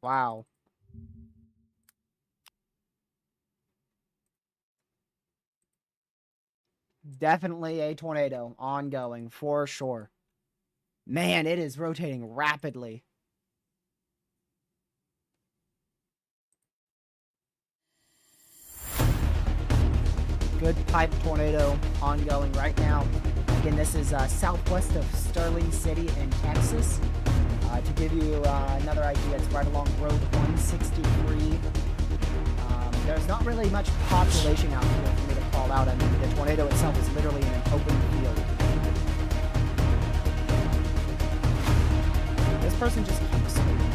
Wow. Definitely a tornado ongoing for sure. Man, it is rotating rapidly. Good pipe tornado ongoing right now. Again, this is southwest of Sterling City in Texas. To give you another idea, it's right along Road 163. There's not really much population out here for me to call out. I mean, the tornado itself is literally in an open field. This person just keeps screaming.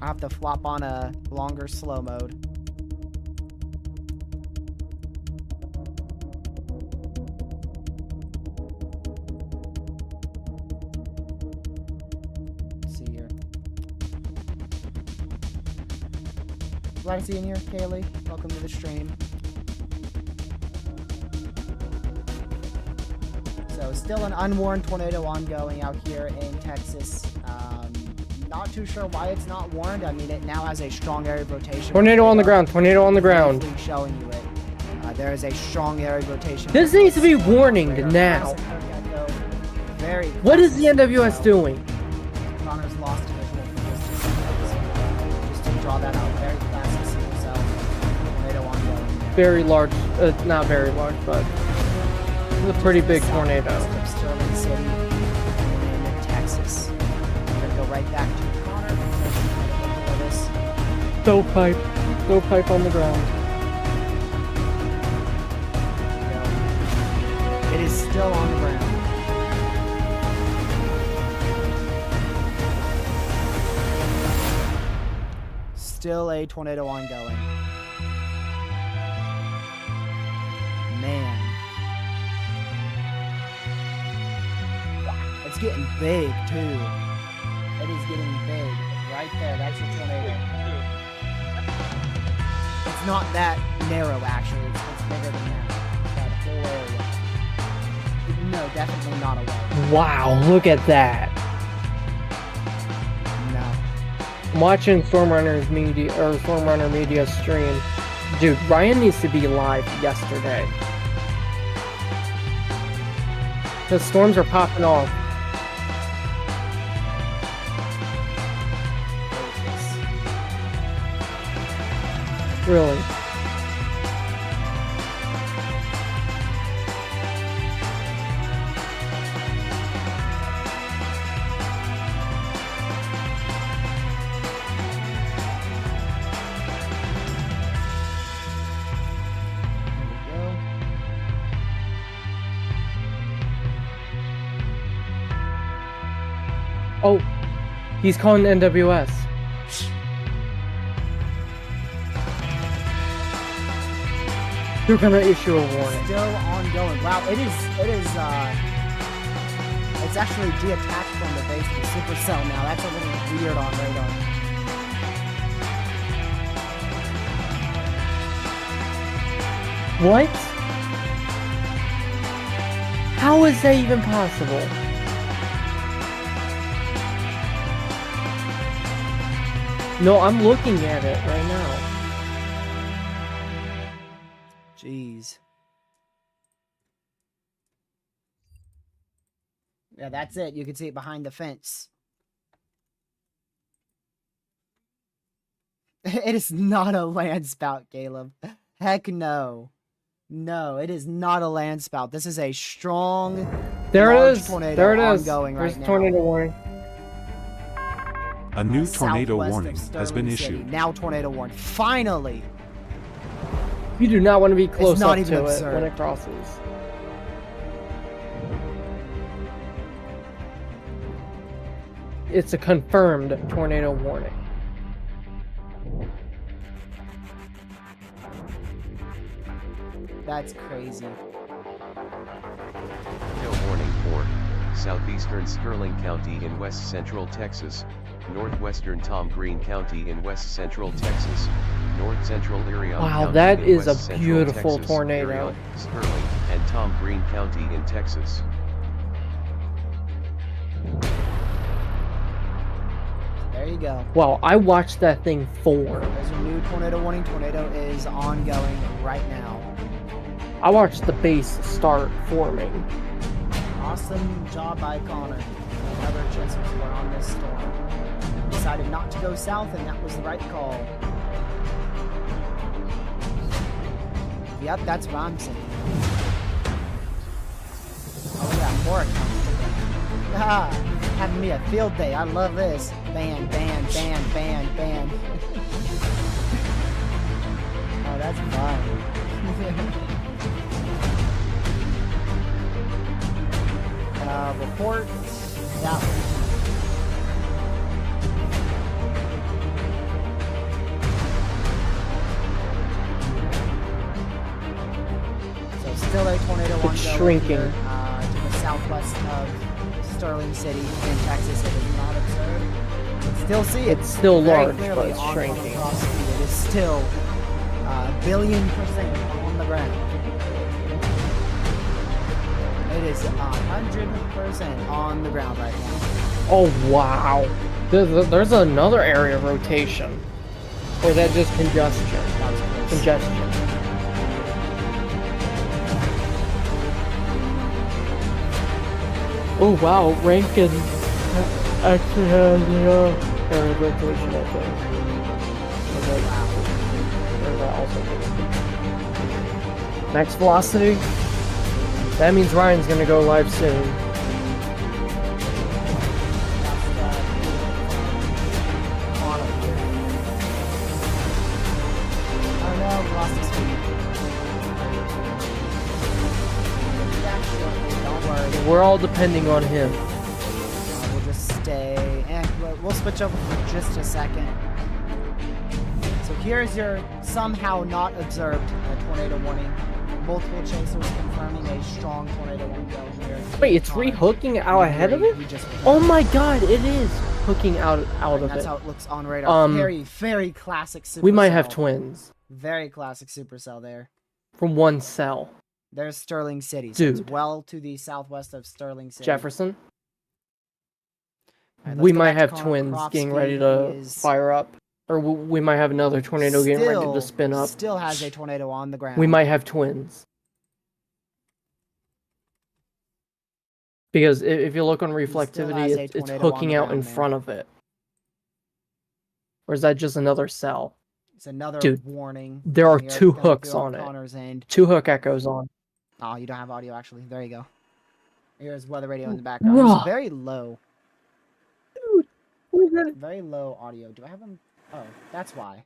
I have to flop on a longer slow mode. Let's see here. Glad to see you in here, Kaylee. Welcome to the stream. So still an unwarned tornado ongoing out here in Texas. Not too sure why it's not warned. I mean, it now has a strong area of rotation. Tornado on the ground. Tornado on the ground. Showing you it. There is a strong area of rotation. This needs to be warning now. What is the NWS doing? Connor's lost a visual for just to draw that out. Very classic single cell. Tornado ongoing. Very large. Not very large, but it's a pretty big tornado. Sterling City in Texas. We're gonna go right back to Connor. Stovepipe on the ground. It is still on the ground. Still a tornado ongoing. Man. It's getting big too. It is getting big. Right there, that's a tornado. It's not that narrow actually, it's bigger than that. That whole area. No, definitely not a way. Wow, look at that. No. I'm watching Stormrunner Media stream. Dude, Ryan needs to be live yesterday. The storms are popping off. Really. Oh, he's calling the NWS. They're gonna issue a warning. Still ongoing. Wow, it's actually detached from the base of the supercell now. That's a little weird on radar. What? How is that even possible? No, I'm looking at it right now. Jeez. Yeah, that's it. You can see it behind the fence. It is not a land spout, Caleb. Heck no. No, it is not a land spout. This is a strong, there it is. Tornado there it is. Ongoing There's right now. tornado warning. A new tornado Southwest warning of has been Sterling City. issued. Now tornado warning. Finally. You do not want to be close not up even to absurd. it when it crosses. It's a confirmed tornado warning. That's crazy. Tornado warning for southeastern Sterling County in west central Texas, northwestern Tom Green County in west central Texas, north central Irion Wow, County that in is a west central beautiful Texas, tornado. Irion, Sterling, and Tom Green County in Texas. There you go. Wow, I watched that thing form. There's a new tornado warning. Tornado is ongoing right now. I watched the base start forming. Awesome job by Connor. Another chasers were on this storm. Decided not to go south, and that was the right call. Yep, that's what I'm saying. Oh yeah, more accounts. Ah, having me a field day. I love this. Ban, ban, ban, ban, ban. Oh, that's fun. Report that one. So still a tornado ongoing shrinking. here, to the southwest of Sterling City in Texas. It is not observed. You can still see it. It's still very large, clearly but it's on shrinking. cross speed. It is still a billion% on the ground. It is 100% on the ground right now. Oh wow. There's another area of rotation. Or is that just congestion? That was close. Congestion. Oh wow, Rankin actually has the area of rotation, I think. Or is that also max velocity? That means Ryan's gonna go live soon. Oh no, we lost his speed. Don't worry. We're all depending on him. We'll just stay, and we'll switch over for just a second. So here's your somehow not observed tornado warning. Multiple chasers confirming a strong tornado window here. Wait, it's re-hooking out ahead of it? We just Oh my god, it is hooking out of that's it. how it looks on radar. Very, very classic Supercell. We might have twins Very classic Supercell there. from one cell. There's Sterling City. So it's Dude. well to the southwest of Sterling City. Jefferson. All right, let's We go might back to have Connor. twins Crop getting speed ready to is fire up. Or we might have another tornado getting ready to spin up. Still has a tornado on the ground. We might have twins. Because if you look on has reflectivity, a it's tornado hooking on the out in ground there. front of it. Or is that just another cell? It's another Dude, warning. there are We two gonna hooks do on it. Connor's end. 2 hook echoes on. Oh, you don't have audio actually. There you go. Here's weather radio in the background. Bruh. It's very low. Dude, Very low audio. Do I have them? Oh, that's why.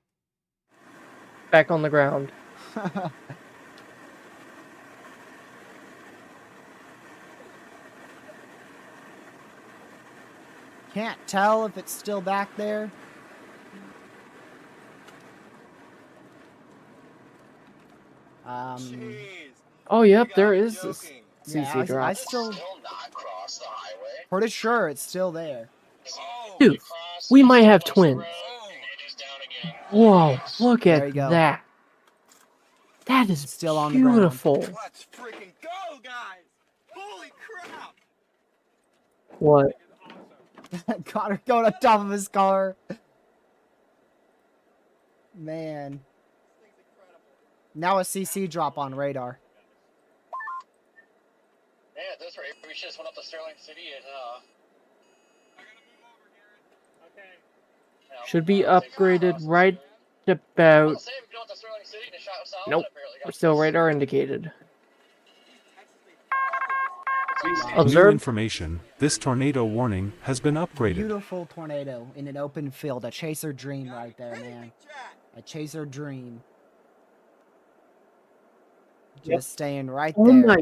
back on the ground. Can't tell if it's still back there. Oh, yep, there is this Yeah, CC drop. I still pretty sure it's still there. Dude, we might have twins. Whoa, look There at you go. that. That is Still on the ground. beautiful. Let's freaking go, guys! Holy crap! What? Connor going on top of his car. Man. Now a CC drop on radar. Yeah, that's right. We just went up to Sterling City and Should be upgraded right about... Nope, we're still radar indicated. New Observe. information. This tornado warning has been upgraded. Beautiful tornado in an open field. A chaser dream right there, man. A chaser dream. Just Yep. staying right Oh there. my...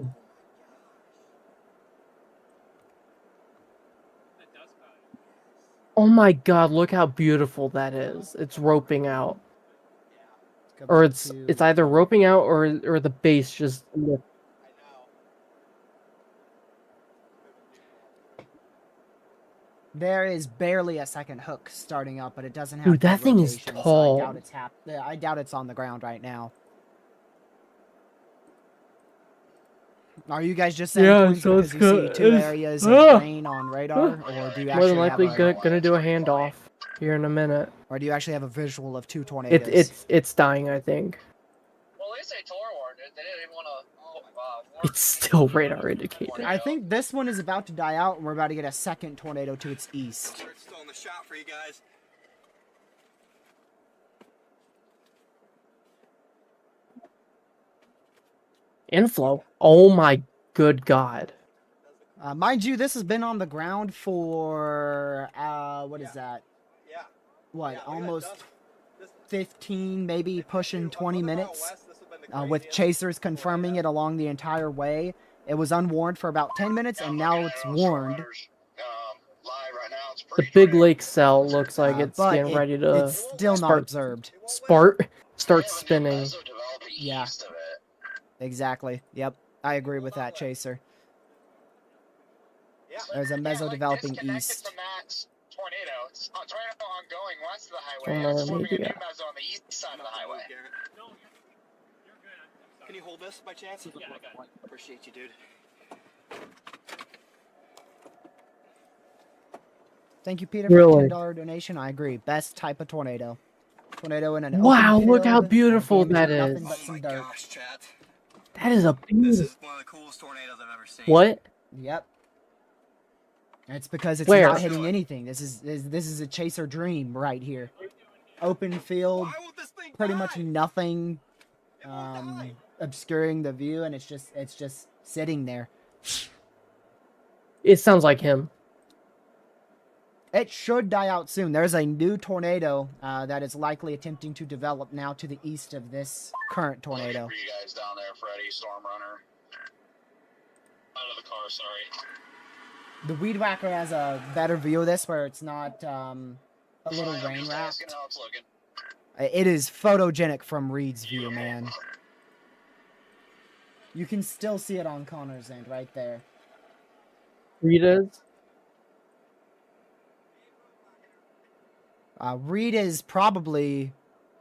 Oh my god, look how beautiful that is. It's roping out. Go Or back it's to- it's either roping out or the base just... There is barely a second hook starting up, but it doesn't have. Dude, that good thing is rotation, so tall. I doubt it's on the ground right now. Are you guys just saying Yeah, twins so because it's you see good. two It's- areas Ah! of rain on radar, or do you More than actually likely have a, gonna do a handoff here in a minute. or do you actually have a visual of two tornadoes? It's dying, I think. Well, at least they forewarned it. They didn't even want to. It's still radar indicated. I think this one is about to die out, and we're about to get a second tornado to its east. We're still in the shot for you guys. Inflow. Oh my good god. Mind you, this has been on the ground for what is that? Yeah. What, Yeah, we got almost dust. This- 15, maybe pushing 20 Up in the minutes. West, this would've been the With craziest chasers confirming it tornado. along the entire way. It was unwarned for about 10 minutes, and now it's warned. Live right now. It's The pretty big crazy. lake cell looks like it's but getting ready to it's still not spark- observed. start They start have a new spinning. meso developing Yeah. east of it. Exactly. Yep. I agree with that, Chaser. Yeah. There's a meso developing disconnected east. from that tornado. It's tornado ongoing west of the highway. From and it's our forming a new media. meso on the east side of the highway. Can you hold this by chance? Yeah, I got it. Appreciate you, dude. Thank you, Peter, Really? for $10 donation. I agree. Best type of tornado. Tornado in an Wow, open look how field, beautiful damaging that nothing is. but Oh some my dirt. gosh, chat. That is a This beautiful. is one of the coolest tornadoes I've ever seen. What? Yep. And it's because it's Where? not hitting anything. This is a chaser dream right here. Open field, Why won't this thing pretty die? much nothing It won't die. obscuring the view, and it's just sitting there. It sounds like him. It should die out soon. There's a new tornado that is likely attempting to develop now to the east of this current tornado. For you guys down there, Freddy, Storm Runner. Out of the car, sorry. The Weed Whacker has a better view of this, where it's not a little Fine, I'm rain just asking wrapped. how it's looking. It is photogenic from Reed's view, man. You can still see it on Connor's end right there. Rita's. Reed is probably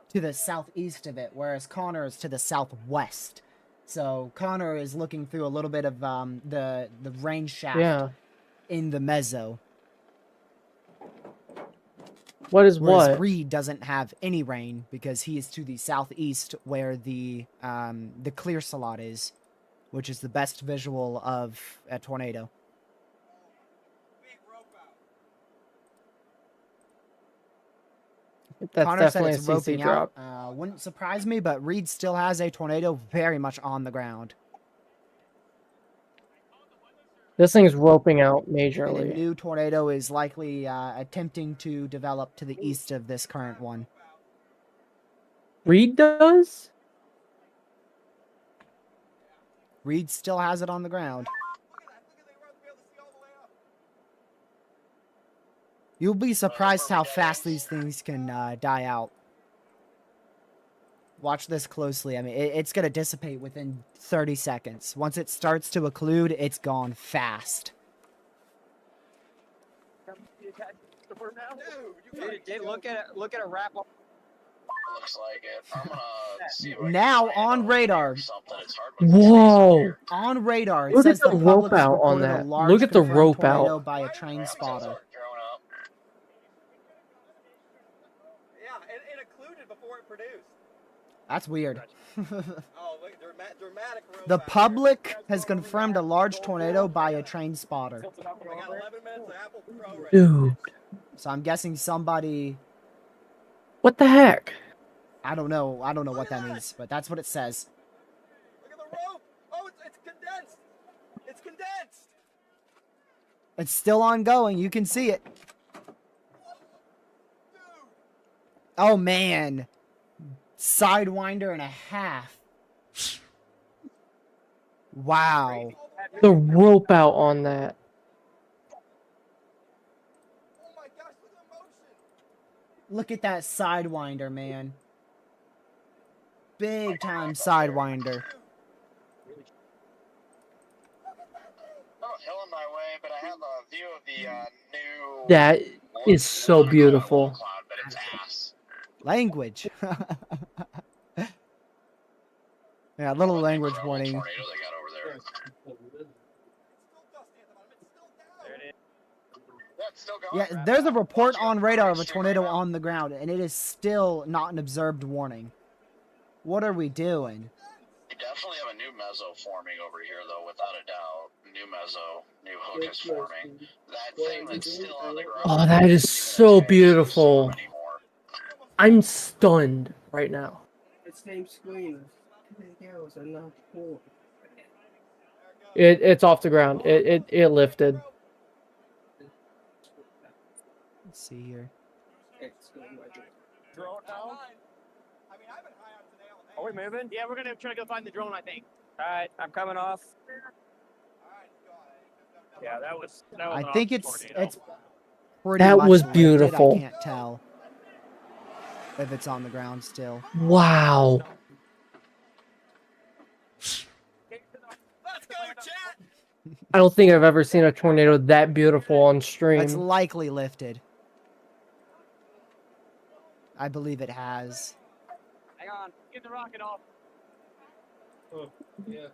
to the southeast of it, whereas Connor is to the southwest. So Connor is looking through a little bit of the rain shaft Yeah. in the meso, What is whereas what? Reed doesn't have any rain because he is to the southeast, where the clear slot is, which is the best visual of a tornado. That's Connor said definitely a it's CC roping drop. out. Wouldn't surprise me, but Reed still has a tornado very much on the ground. This thing's roping out And a majorly. new tornado is likely attempting to develop to the east of this current one. Reed does? Reed still has it on the ground. You'll be surprised how fast these things can die out. Watch this closely. I mean, it's going to dissipate within 30 seconds. Once it starts to occlude, it's gone fast. Look at a wrap up. Looks like it. I'm gonna see if I can Now find on out radar. something. It's hard with these Whoa! things up On radar, it Look at says the the rope public has out on reported a that. large Look at the confirmed rope tornado out. by a here. train Ground spotter. sensor growing up. Yeah, it occluded before it produced. That's weird. Oh, look, dramatic rope The out here. public has confirmed a large tornado by a train spotter. I got 11 minutes of Apple Pro right Dude. So I'm guessing somebody, What the heck? I don't know what that means, but that's what it says. Look at the rope. Oh, it's condensed. It's condensed. It's still ongoing. You can see it. Oh man. Sidewinder and a half. Wow. The rope out on that. Oh my gosh, look at the motion. Look at that sidewinder, man. Big time sidewinder. Oh, hill in my way, but I have a view of the new. That is so beautiful. Cloud, but it's ass. Language. Yeah, little language Incredible warning. tornado they got over there. Still dusty at the bottom. It's still down. There it is. That's still going. Yeah, man. there's a report Watching on the radar of a stream tornado right now. on the ground, and it is still not an observed warning. What are we doing? You definitely have a new meso forming over here, though, without a doubt. New meso, new hook is forming. That thing that's still on the ground. Oh, that is isn't so even a beautiful. storm anymore. I'm stunned right now. It's same screen. Girls are not cool. It's off the ground. It lifted. Let's see here. Drone out. I mean, I've been high on today all day. Are we moving? Yeah, we're gonna try to go find the drone, I think. Alright, I'm coming off. All right, go on. Yeah, that was an I think awesome tornado. it's pretty That much was lifted. beautiful. I can't tell if it's on the ground still. Wow. Let's go, chat. I don't think I've ever seen a tornado that beautiful on stream. It's likely lifted. I believe it has. Hang on, get the rocket off. Oh, yeah.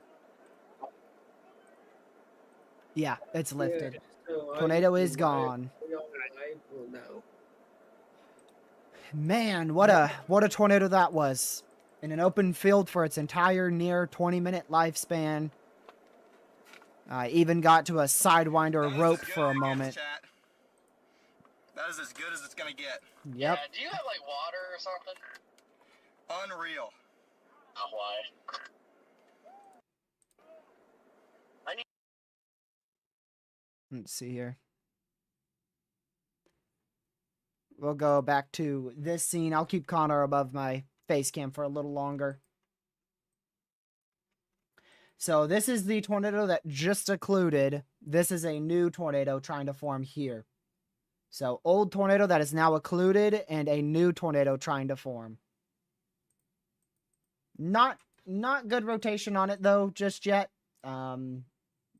Yeah, it's lifted. Yeah, so Tornado I- is gone. I will know. Man, what a tornado that was. In an open field for its entire near 20-minute lifespan. Even got to a sidewinder rope for a moment. Chat. That is as good as it's gonna get. Yep. Yeah, do you have, like, water or something? Unreal. Oh, why? Let's see here. We'll go back to this scene. I'll keep Connor above my face cam for a little longer. So this is the tornado that just occluded. This is a new tornado trying to form here. So old tornado that is now occluded and a new tornado trying to form. Not good rotation on it though just yet.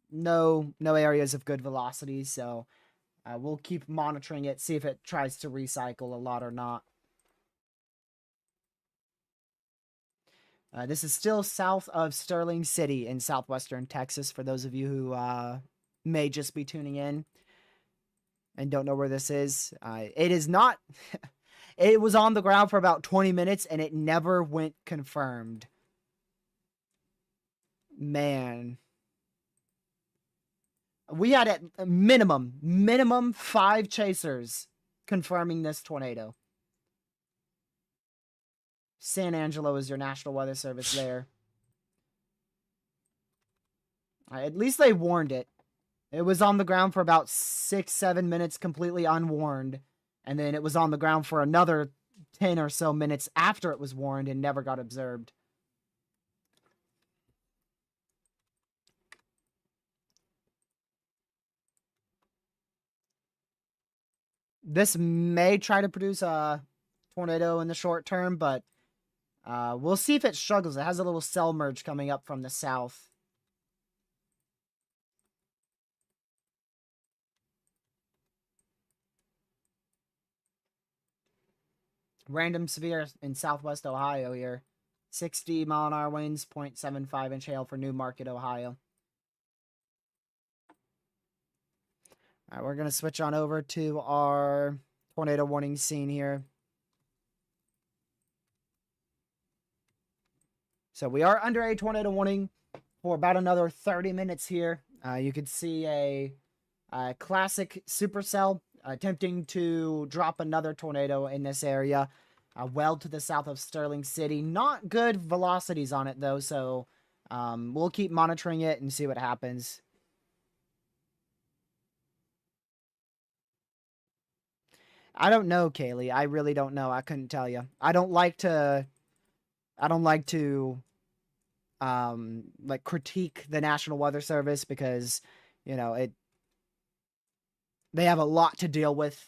No areas of good velocity, so we'll keep monitoring it, see if it tries to recycle a lot or not. This is still south of Sterling City in southwestern Texas, for those of you who may just be tuning in and don't know where this is. It is not... It was on the ground for about 20 minutes, and it never went confirmed. Man. We had at minimum 5 chasers confirming this tornado. San Angelo is your National Weather Service there. At least they warned it. It was on the ground for about 6-7 minutes completely unwarned. And then it was on the ground for another 10 or so minutes after it was warned and never got observed. This may try to produce a tornado in the short term, but we'll see if it struggles. It has a little cell merge coming up from the south. Random severe in southwest Ohio here. 60-mile-an-hour winds, 0.75-inch hail for Newmarket, Ohio. All right, we're going to switch on over to our tornado warning scene here. So we are under a tornado warning for about another 30 minutes here. You can see a classic supercell attempting to drop another tornado in this area, well to the south of Sterling City. Not good velocities on it, though, so we'll keep monitoring it and see what happens. I don't know, Kaylee. I really don't know. I couldn't tell you. I don't like to like critique the National Weather Service because, you know, they have a lot to deal with.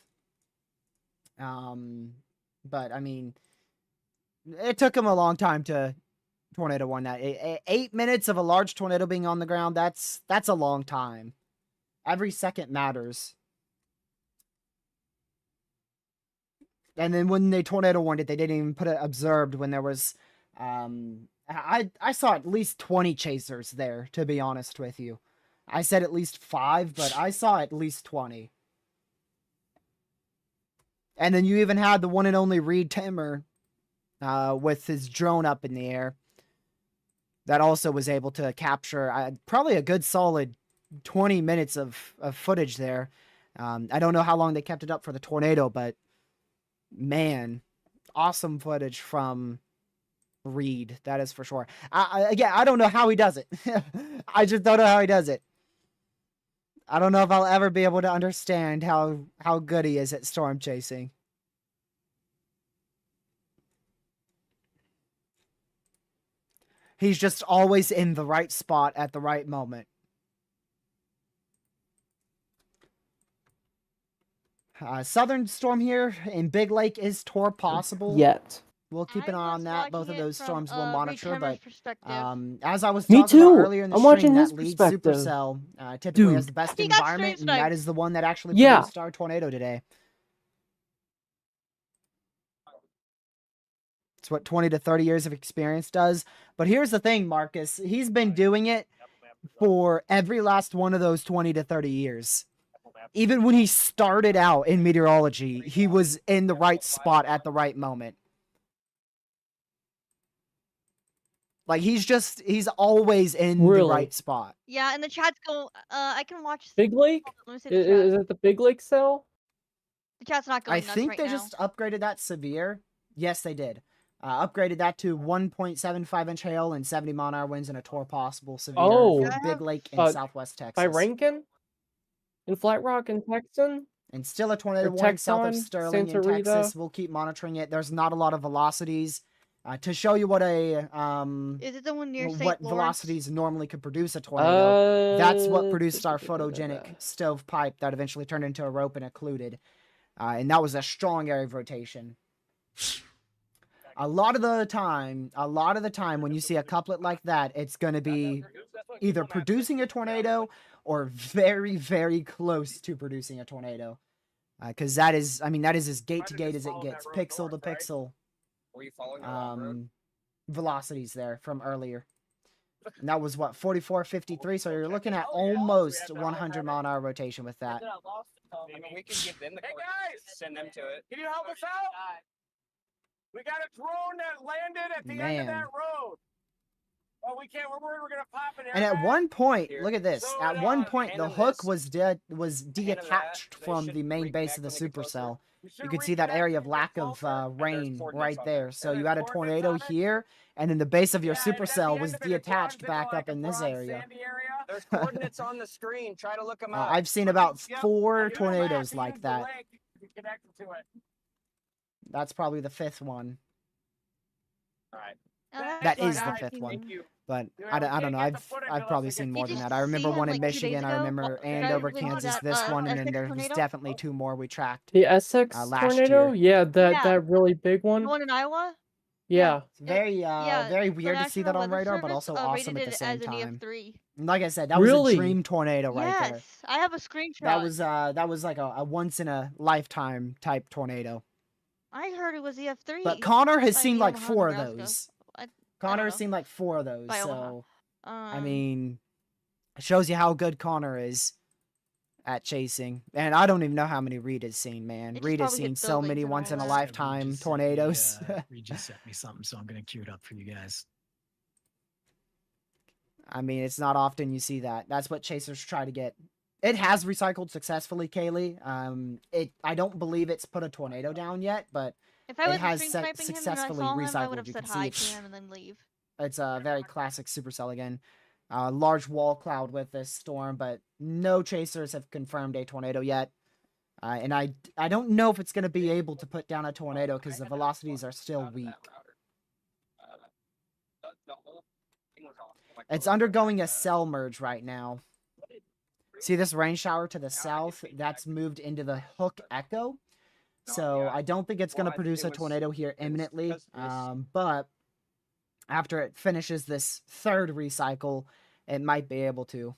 But I mean, it took them a long time to tornado warn that. 8 minutes of a large tornado being on the ground, that's a long time. Every second matters. And then when they tornado warned it, they didn't even put it observed when there was I saw at least 20 chasers there, to be honest with you. I said at least 5, but I saw at least 20. And then you even had the one and only Reed Timmer with his drone up in the air. That also was able to capture probably a good solid 20 minutes of footage there. I don't know how long they kept it up for the tornado, but man, awesome footage from Reed, that is for sure. Again, I don't know how he does it. I just don't know how he does it. I don't know if I'll ever be able to understand how good he is at storm chasing. He's just always in the right spot at the right moment. Southern storm here in Big Lake is tour possible. Yet. We'll keep an eye on that. Both of those storms will monitor, but perspective. as I was Me talking about too. earlier in the I'm stream, watching his that lead perspective. Supercell typically Dude. has the best He got environment, stream and that sniped. is the one that actually Yeah. produced our tornado today. It's what 20 to 30 years of experience does. But here's the thing, Marcus. He's been doing it for every last one of those 20 to 30 years. Even when he started out in meteorology, he was in the right spot at the right moment. Like, he's always in the Really? right spot. Yeah, and the chat's go. I can watch. Big Lake? Let me see the chat. Is it the Big Lake cell? The chat's not going I nuts think right they now. just upgraded that severe. Yes, they did. Upgraded that to 1.75-inch hail and 70 mile-an-hour winds and a tour possible severe Oh. for Big Lake in Uh, southwest Texas. By Rankin? In Flat Rock and Texan? And still a tornado Or warning south of Texon, Sterling in Santa Rita. Texas. We'll keep monitoring it. There's not a lot of velocities. To show you what a Is it the one near St. what Lawrence? velocities normally could produce a tornado. That's what produced our da- da- da- da- photogenic stovepipe that eventually turned into a rope and occluded. And that was a strong area of rotation. A lot of the time when you see a couplet like that, it's going to be either producing a tornado or very, very close to producing a tornado. Because that is as gate to gate as it gets, pixel to pixel. Velocities there from earlier. And that was what, 44.53, so you're looking at almost 100 mile-an-hour rotation with that. I mean, we can give them the Hey, coordinates, guys! send them to it. Can you help us out? We got a drone that landed at the end of Man. that road. Well, we can't. We're worried we're gonna pop an And at airbag. one point, Here. look at this. So, At one uh, point, the hand hook them was that. detached from They the should main base of the reconnect when they get closer. supercell. We You should've could see that area of reconnected, lack get of closer. rain coordinates right on there. there. So And you there's had a coordinates tornado on it? here, and then the base of your Yeah, it's at the supercell end was of it. It detached runs back into, up like, a in this broad, area. sandy area. There's coordinates on the screen. Try to look them up. I've seen about Yep. 4 On your tornadoes map, you like use the that. link to get connected to it. That's probably the 5th one. All right. That is the Alright, 5th thank one. you. But Yeah, I we don't can't know. get the footage I've unless probably we seen get more Did than you that. I remember see one him, in like, 2 days Michigan. I ago? remember Did I Andover, link to Kansas. that, This one, and then Essex there's tornado? definitely 2 more we tracked. The Essex last tornado? Yeah, that Yeah. that really big The one. one in Iowa? Yeah. It's very very the weird to see that National on Weather radar, but Service, also awesome rated at the it same as an time. EF3. And like I said, that was Really? a dream tornado right there. Yes, I have a screenshot. That was like a once in a lifetime type tornado. I heard it was EF3. But Connor has by seen the like Omaha, 4 of Nebraska. those. I Connor has know. seen like 4 of those. By Omaha. So I mean, it shows you how good Connor is at chasing. And I don't even know how many Reed has seen, man. It just Reed has probably seen hits so buildings many and all once in a that. lifetime tornadoes. Reed just sent me something, so I'm gonna queue it up for you guys. I mean, it's not often you see that. That's what chasers try to get. It has recycled successfully, Kaylee. I don't believe it's put a tornado down yet, but If I it was has stream sniping him and I successfully saw him, I recycled. would have You said can hi see to him and then leave. it's a very classic supercell again. Large wall cloud with this storm, but no chasers have confirmed a tornado yet. And I don't know if it's going to be able to put down a tornado because the velocities are still weak. It's undergoing a cell merge right now. See this rain shower to the south? That's moved into the Hook Echo. So I don't think it's going to produce a tornado here imminently. But after it finishes this 3rd recycle, it might be able to.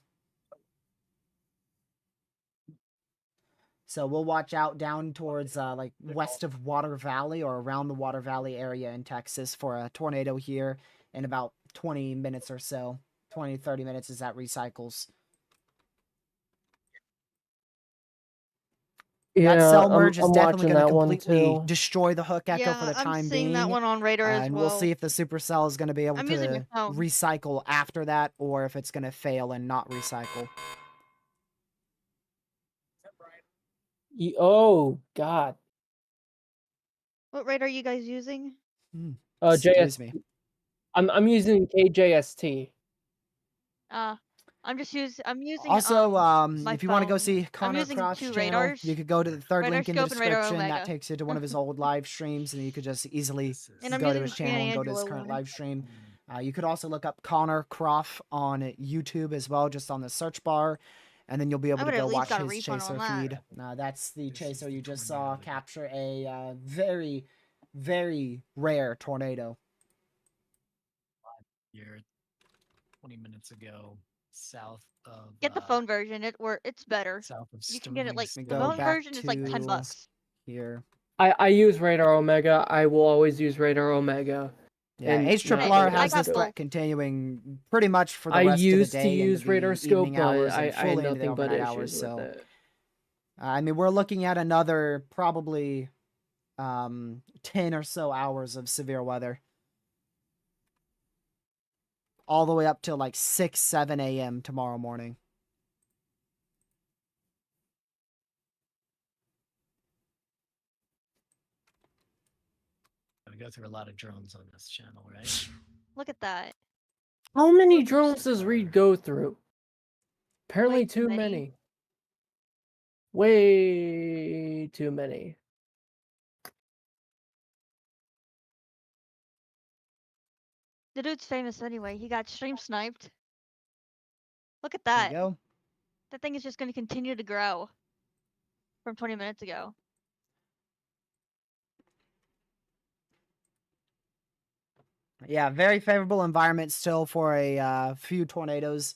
So we'll watch out down towards like west of Water Valley or around the Water Valley area in Texas for a tornado here in about 20 minutes or so. 20, 30 minutes as that recycles. Yeah, That cell merge is I'm definitely watching going to that one completely too. destroy the hook echo for Yeah, the I'm time seeing that being. one on radar as And well. we'll see if the supercell is going to be able I'm using my to phone. recycle after that, or if it's going to fail and not recycle. Oh God. What radar are you guys using? Excuse JS. me. I'm using KJST. I'm using Also, my if you want to go phone. see I'm Connor using Croft's 2 channel, radars. you could go to the third Radar link in the Scope and Radar description. That Omega. takes you to one of his old live streams, and you could just easily And I'm go to using his the channel San and go to his Angelo current one. live stream. You could also look up Connor Croft on YouTube as well, just on the search bar, and then you'll be able I to would go at least watch got a his refund chaser on that. feed. That's the chaser you just saw capture a very, very rare tornado. Here, 20 minutes ago, south of. Get the phone version. It's better. South of You can get it like Sterling the Go phone back version is like to $10. here. I use Radar Omega. I will always use Radar Omega. Yeah, and HRRR not has I this got threat both. continuing pretty much for the I rest of the used to day into use the Radar Scope, evening but hours I and had fully into the nothing but overnight hours. issues with So, it. I mean, we're looking at another probably 10 or so hours of severe weather. All the way up till like 6, 7 a.m. tomorrow morning. We go through a lot of drones on this channel, right? Look at that. How many drones does Reed go through? Apparently Way too too many. many. Way too many. The dude's famous anyway. He got stream sniped. Look at There that. you go. That thing is just going to continue to grow from 20 minutes ago. Yeah, very favorable environment still for a few tornadoes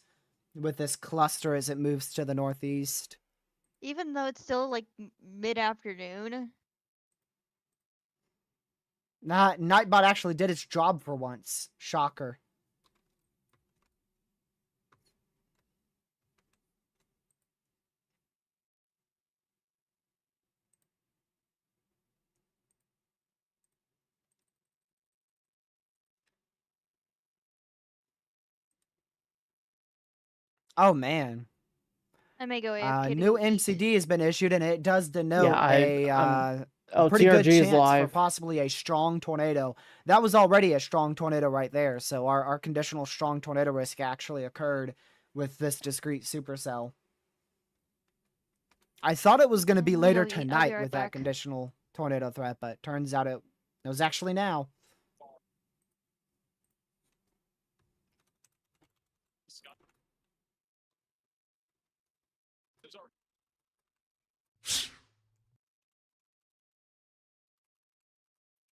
with this cluster as it moves to the northeast. Even though it's still like mid-afternoon. Nightbot actually did its job for once. Shocker. Oh man. I may go AFK to New go eat. MCD has been issued, and it does denote a pretty good TRG is chance for live. possibly a strong tornado. That was already a strong tornado right there. So our conditional strong tornado risk actually occurred with this discrete supercell. I thought it was going to be I'm later gonna go eat. I'll be tonight right with back. that conditional tornado threat, but turns out it was actually now.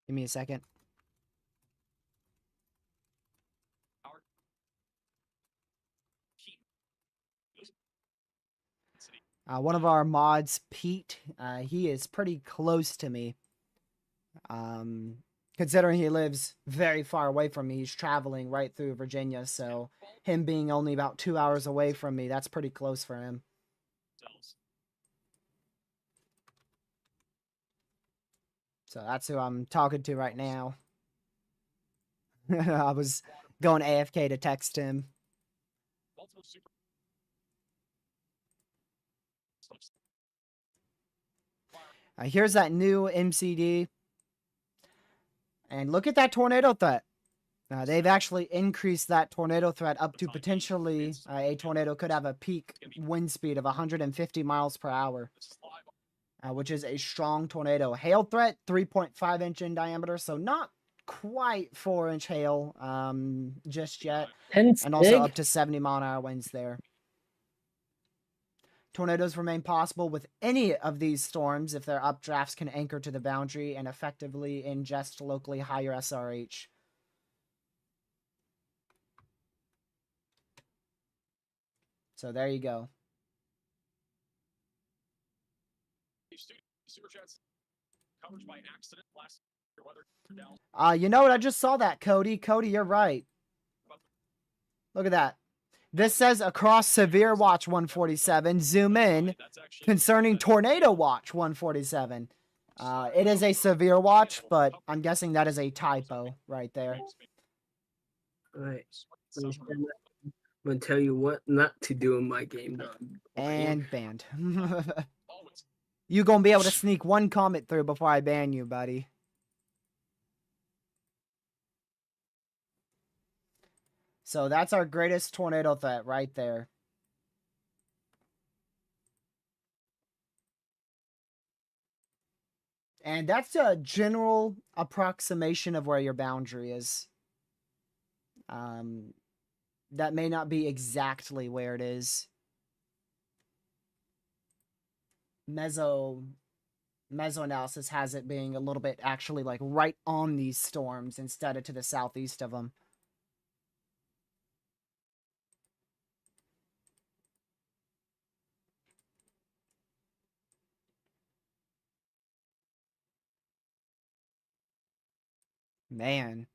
Give me a second. One of our mods, Pete, he is pretty close to me. Considering he lives very far away from me, he's traveling right through Virginia, so him being only about 2 hours away from me, that's pretty close for him. So that's who I'm talking to right now. I was going AFK to text him. Here's that new MCD. And look at that tornado threat. They've actually increased that tornado threat up to potentially a tornado could have a peak wind speed of 150 miles per hour, which is a strong tornado. Hail threat, 3.5 inch in diameter, so not quite 4-inch hail just yet. Hence And also big. up to 70 mile an hour winds there. Tornadoes remain possible with any of these storms if their updrafts can anchor to the boundary and effectively ingest locally higher SRH. So there you go. You know what? I just saw that, Cody. Cody, you're right. Look at that. This says across severe watch 147. Zoom in concerning tornado watch 147. It is a severe watch, but I'm guessing that is a typo right there. Alright. I'm gonna tell you what not to do in my game, dog. And banned. You gonna be able to sneak one comment through before I ban you, buddy. So that's our greatest tornado threat right there. And that's a general approximation of where your boundary is. That may not be exactly where it is. Mesoanalysis has it being a little bit actually like right on these storms instead of to the southeast of them. Man.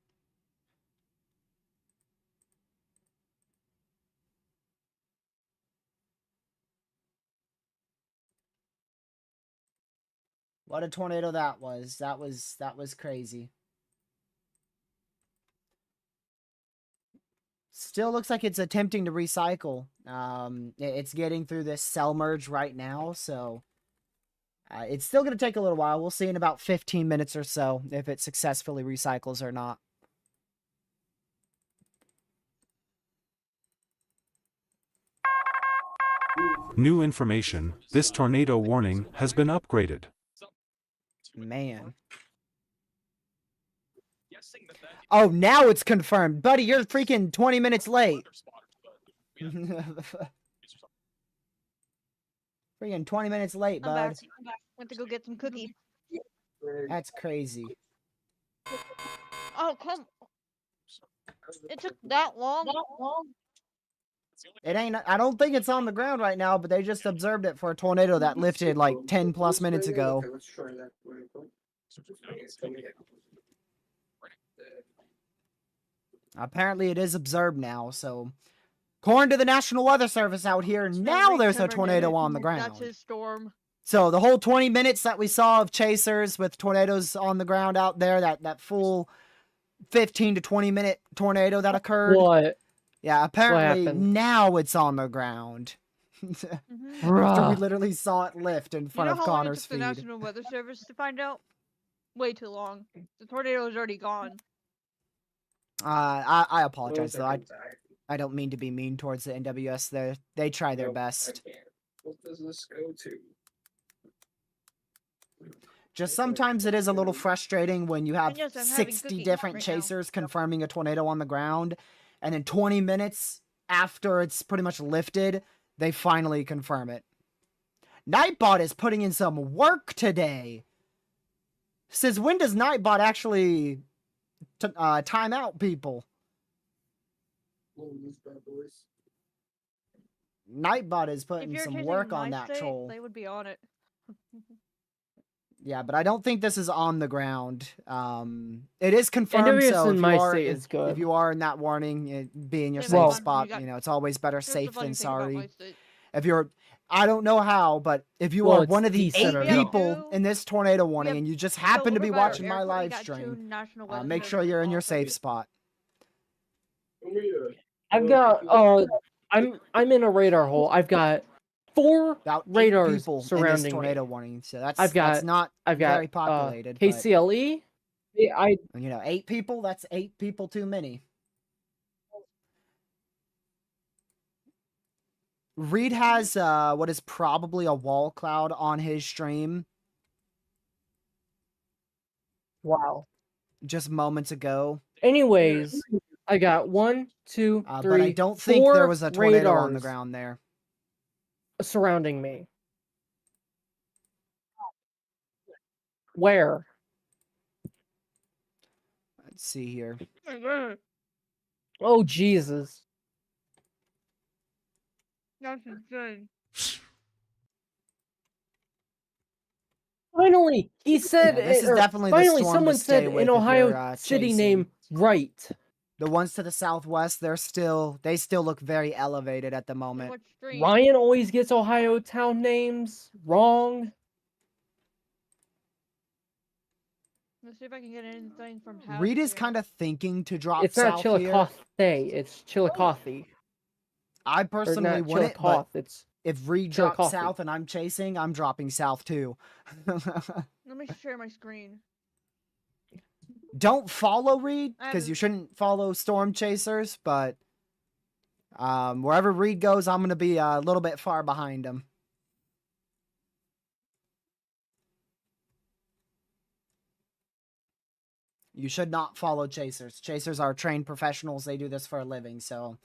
What a tornado that was. That was crazy. Still looks like it's attempting to recycle. It's getting through this cell merge right now, so it's still going to take a little while. We'll see in about 15 minutes or so if it successfully recycles or not. New information, this tornado warning has been upgraded. Man. Oh, now it's confirmed. Buddy, you're freaking 20 minutes late. Freaking 20 minutes late, I'm bud. back. Went to go get some cookies. That's crazy. Oh, come. It took that long. It ain't. I don't think it's on the ground right now, but they just observed it for a tornado that lifted like 10 plus minutes ago. Apparently it is observed now, so according to the National Weather Service out here, now there's a tornado on the ground. That's his storm. So the whole 20 minutes that we saw of chasers with tornadoes on the ground out there, that full 15 to 20 minute tornado that occurred. What? Yeah, apparently happened? now it's on the ground. After we literally saw it lift in front you know of how long it Connor's took the feed. National Weather Service to find out? Way too long. The tornado is already gone. I apologize though. I don't mean to be mean towards the NWS. They try their best. What does this go to? Just sometimes it is a little frustrating when you have yes, I'm having 60 cookies different right now. chasers confirming a tornado on the ground, and then 20 minutes after it's pretty much lifted, they finally confirm it. Nightbot is putting in some work today. Says, when does Nightbot actually time out people? Nightbot is If putting you're some chasing work my on that state, troll. they would be on it. Yeah, but I don't think this is on the ground. It is confirmed, NWS so in if my you are, state is if good. you are in that warning, be in your Yeah, safe well, spot. you got- You know, it's always better Here's the safe funny than thing about my sorry. state. If you're, I don't know how, but if you Well, are it's one of the decent 8 enough. people in this tornado warning have- and you just So happen to over be by our watching my airport, we live got two stream, National Weather make sure Service you're in your officers. safe spot. I've got I'm in a radar hole. I've got 4 About 8 radars people in this surrounding tornado me. warning, so that's I've that's got not I've got very populated. but, KCLE. I 8 people. That's 8 people too many. Reed has what is probably a wall cloud on his stream wow. just moments ago. Anyways, I got 1, 2, 3, But I don't think there 4 was a tornado on the radars ground there. surrounding me. Where? Let's see here. Oh Jesus! That's insane. Finally, he said. Yeah, this is or definitely the finally, storm to someone stay said with in if Ohio you're, city chasing. name right. The ones to the southwest, they still look very elevated at the moment. What stream? Ryan always gets Ohio town names wrong. Let's see if I can get anything from House. Reed is here. kind of thinking to drop It's not south here. Chillicothe, it's Chillicothe. I Or personally not wouldn't, but Chillicothe, it's if Reed drops Chillicothe. south and I'm chasing, I'm dropping south too. Let me share my screen. Don't follow Reed, I because you haven't- shouldn't follow storm chasers, but wherever Reed goes, I'm going to be a little bit far behind him. You should not follow chasers. Chasers are trained professionals. They do this for a living. So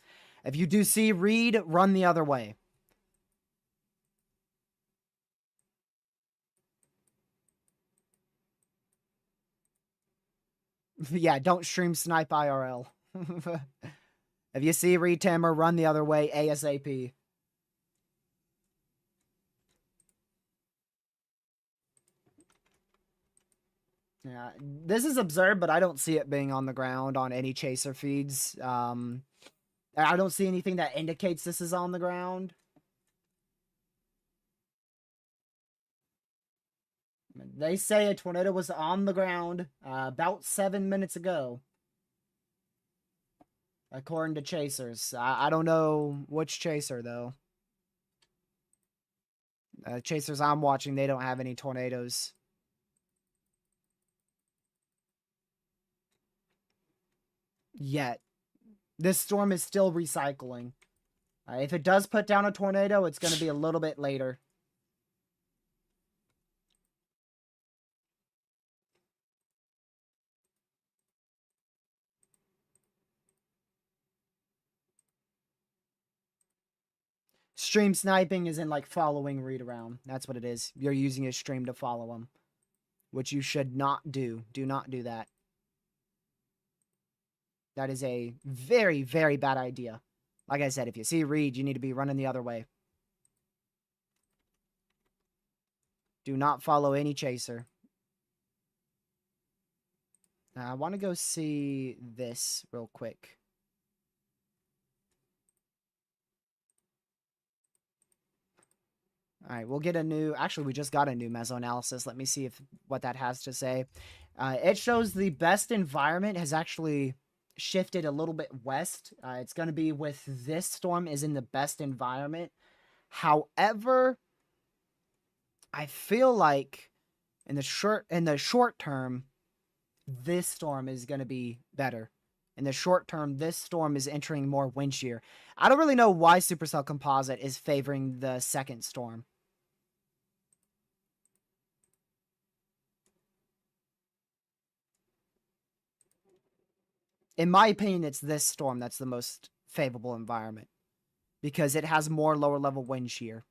if you do see Reed, run the other way. Yeah, don't stream snipe IRL. If you see Reed Timmer, run the other way ASAP. Yeah, this is observed, but I don't see it being on the ground on any chaser feeds. I don't see anything that indicates this is on the ground. They say a tornado was on the ground about 7 minutes ago. According to chasers. I don't know which chaser, though. Chasers I'm watching, they don't have any tornadoes. Yet. This storm is still recycling. If it does put down a tornado, it's going to be a little bit later. Stream sniping is in like following Reed around. That's what it is. You're using his stream to follow him. Which you should not do. Do not do that. That is a very, very bad idea. Like I said, if you see Reed, you need to be running the other way. Do not follow any chaser. I want to go see this real quick. All right, we'll get a new... Actually, we just got a new mesoanalysis. Let me see what that has to say. It shows the best environment has actually shifted a little bit west. It's going to be with this storm is in the best environment. However, I feel like in the short term, this storm is going to be better. In the short term, this storm is entering more wind shear. I don't really know why Supercell Composite is favoring the second storm. In my opinion, it's this storm that's the most favorable environment. Because it has more lower level wind shear.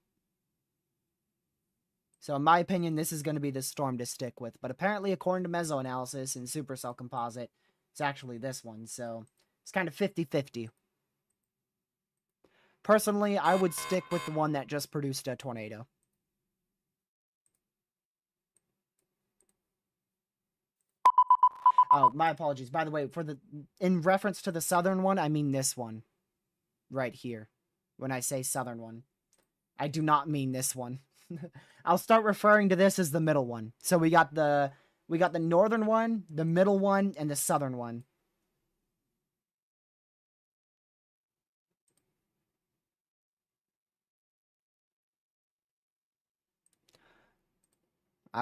So in my opinion, this is going to be the storm to stick with. But apparently, according to Mesoanalysis and Supercell Composite, it's actually this one. So it's kind of 50-50. Personally, I would stick with the one that just produced a tornado. Oh, my apologies. By the way, in reference to the southern one, I mean this one. Right here. When I say southern one. I do not mean this one. I'll start referring to this as the middle one. So we got the northern one, the middle one, and the southern one.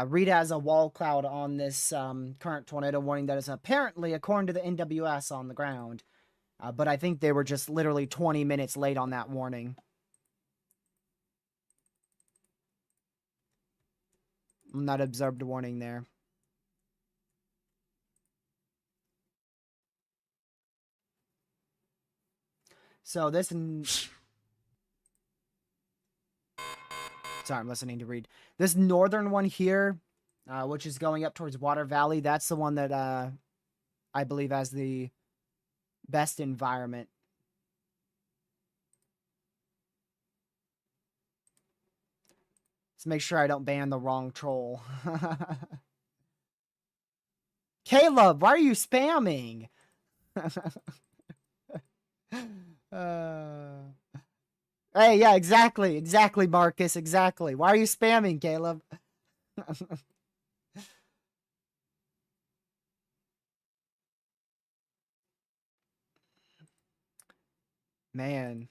Reed has a wall cloud on this current tornado warning that is apparently, according to the NWS, on the ground. But I think they were just literally 20 minutes late on that warning. Not observed a warning there. So this... Sorry, I'm listening to Reed. This northern one here, which is going up towards Water Valley, that's the one that I believe has the best environment. Let's make sure I don't ban the wrong troll. Caleb, why are you spamming? Hey, yeah, exactly, exactly, Marcus, exactly. Why are you spamming, Caleb? Man.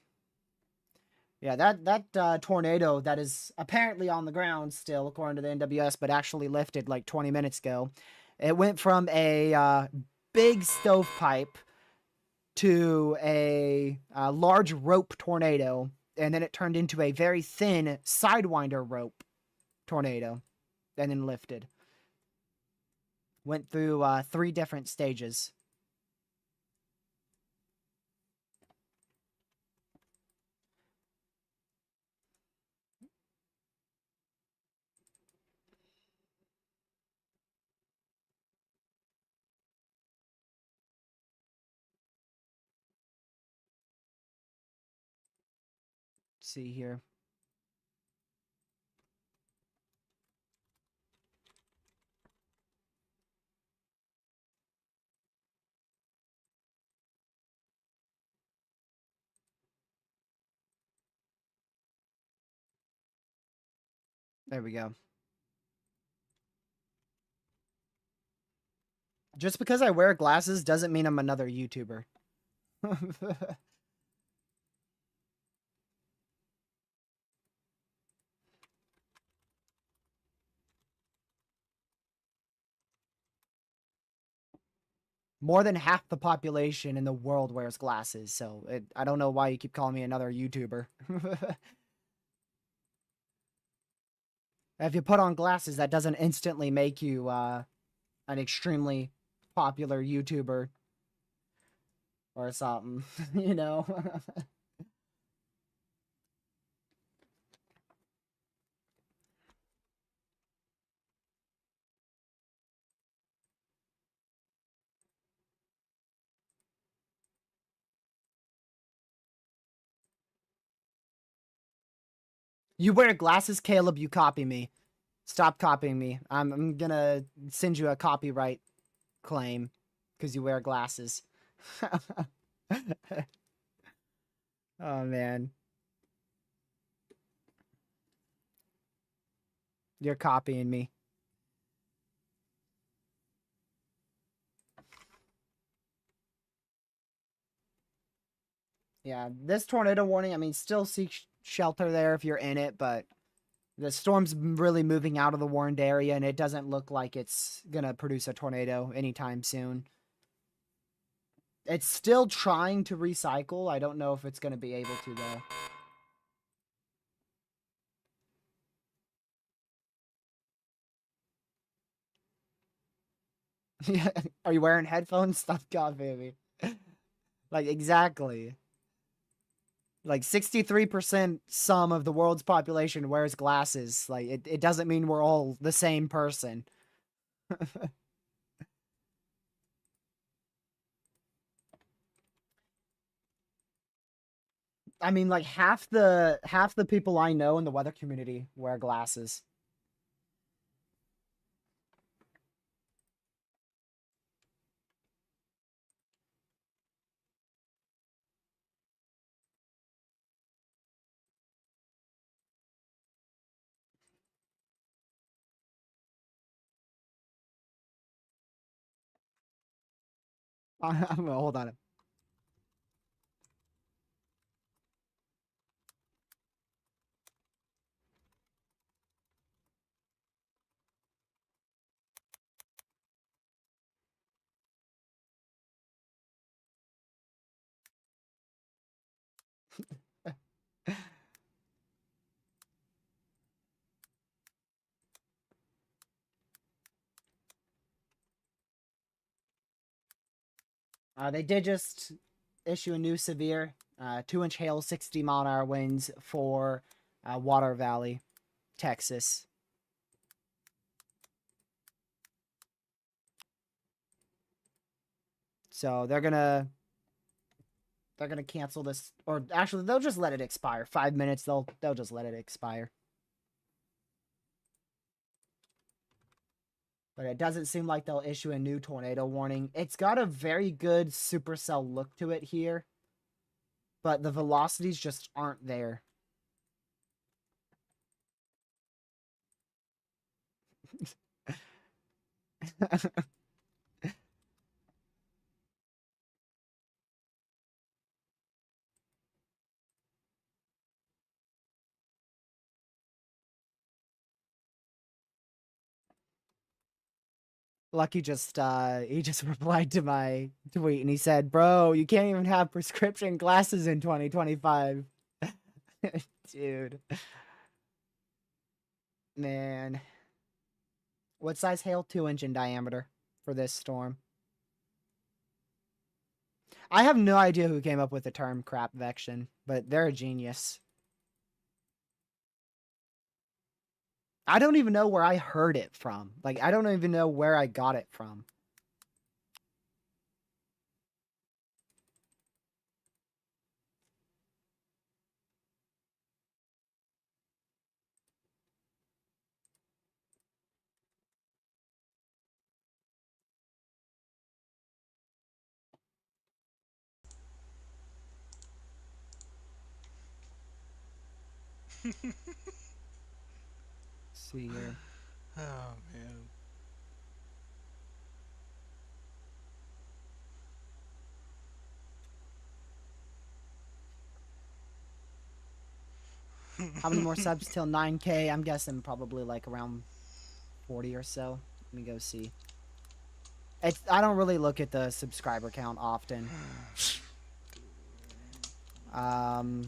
Yeah, that tornado that is apparently on the ground still, according to the NWS, but actually lifted like 20 minutes ago. It went from a big stovepipe to a large rope tornado, and then it turned into a very thin sidewinder rope tornado, and then lifted. Went through 3 different stages. Let's see here. There we go. Just because I wear glasses doesn't mean I'm another YouTuber. More than half the population in the world wears glasses, so I don't know why you keep calling me another YouTuber. If you put on glasses, that doesn't instantly make you an extremely popular YouTuber or something, you know? You wear glasses, Caleb, you copy me. Stop copying me. I'm gonna send you a copyright claim because you wear glasses. Oh, man. You're copying me. Yeah, this tornado warning, I mean, still seek shelter there if you're in it, but the storm's really moving out of the warned area, and it doesn't look like it's gonna produce a tornado anytime soon. It's still trying to recycle. I don't know if it's gonna be able to, though. Yeah, are you wearing headphones? Stop copying me. Like, exactly. Like 63% some of the world's population wears glasses. Like it doesn't mean we're all the same person. I mean, like half the people I know in the weather community wear glasses. I'm gonna hold on. They did just issue a new severe 2-inch hail, 60-mile-an-hour winds for Water Valley, Texas. So they're gonna cancel this, or actually they'll just let it expire. 5 minutes. They'll just let it expire. But it doesn't seem like they'll issue a new tornado warning. It's got a very good Supercell look to it here. but the velocities just aren't there. Lucky just he just replied to my tweet and he said, "Bro, you can't even have prescription glasses in 2025." Dude. Man. What size hail 2-inch in diameter for this storm? I have no idea who came up with the term crapvection, but they're a genius. I don't even know where I heard it from. Like, I don't even know where I got it from. See here. Oh man. How many more subs till 9K? I'm guessing probably like around 40 or so. Let me go see. I don't really look at the subscriber count often. Let's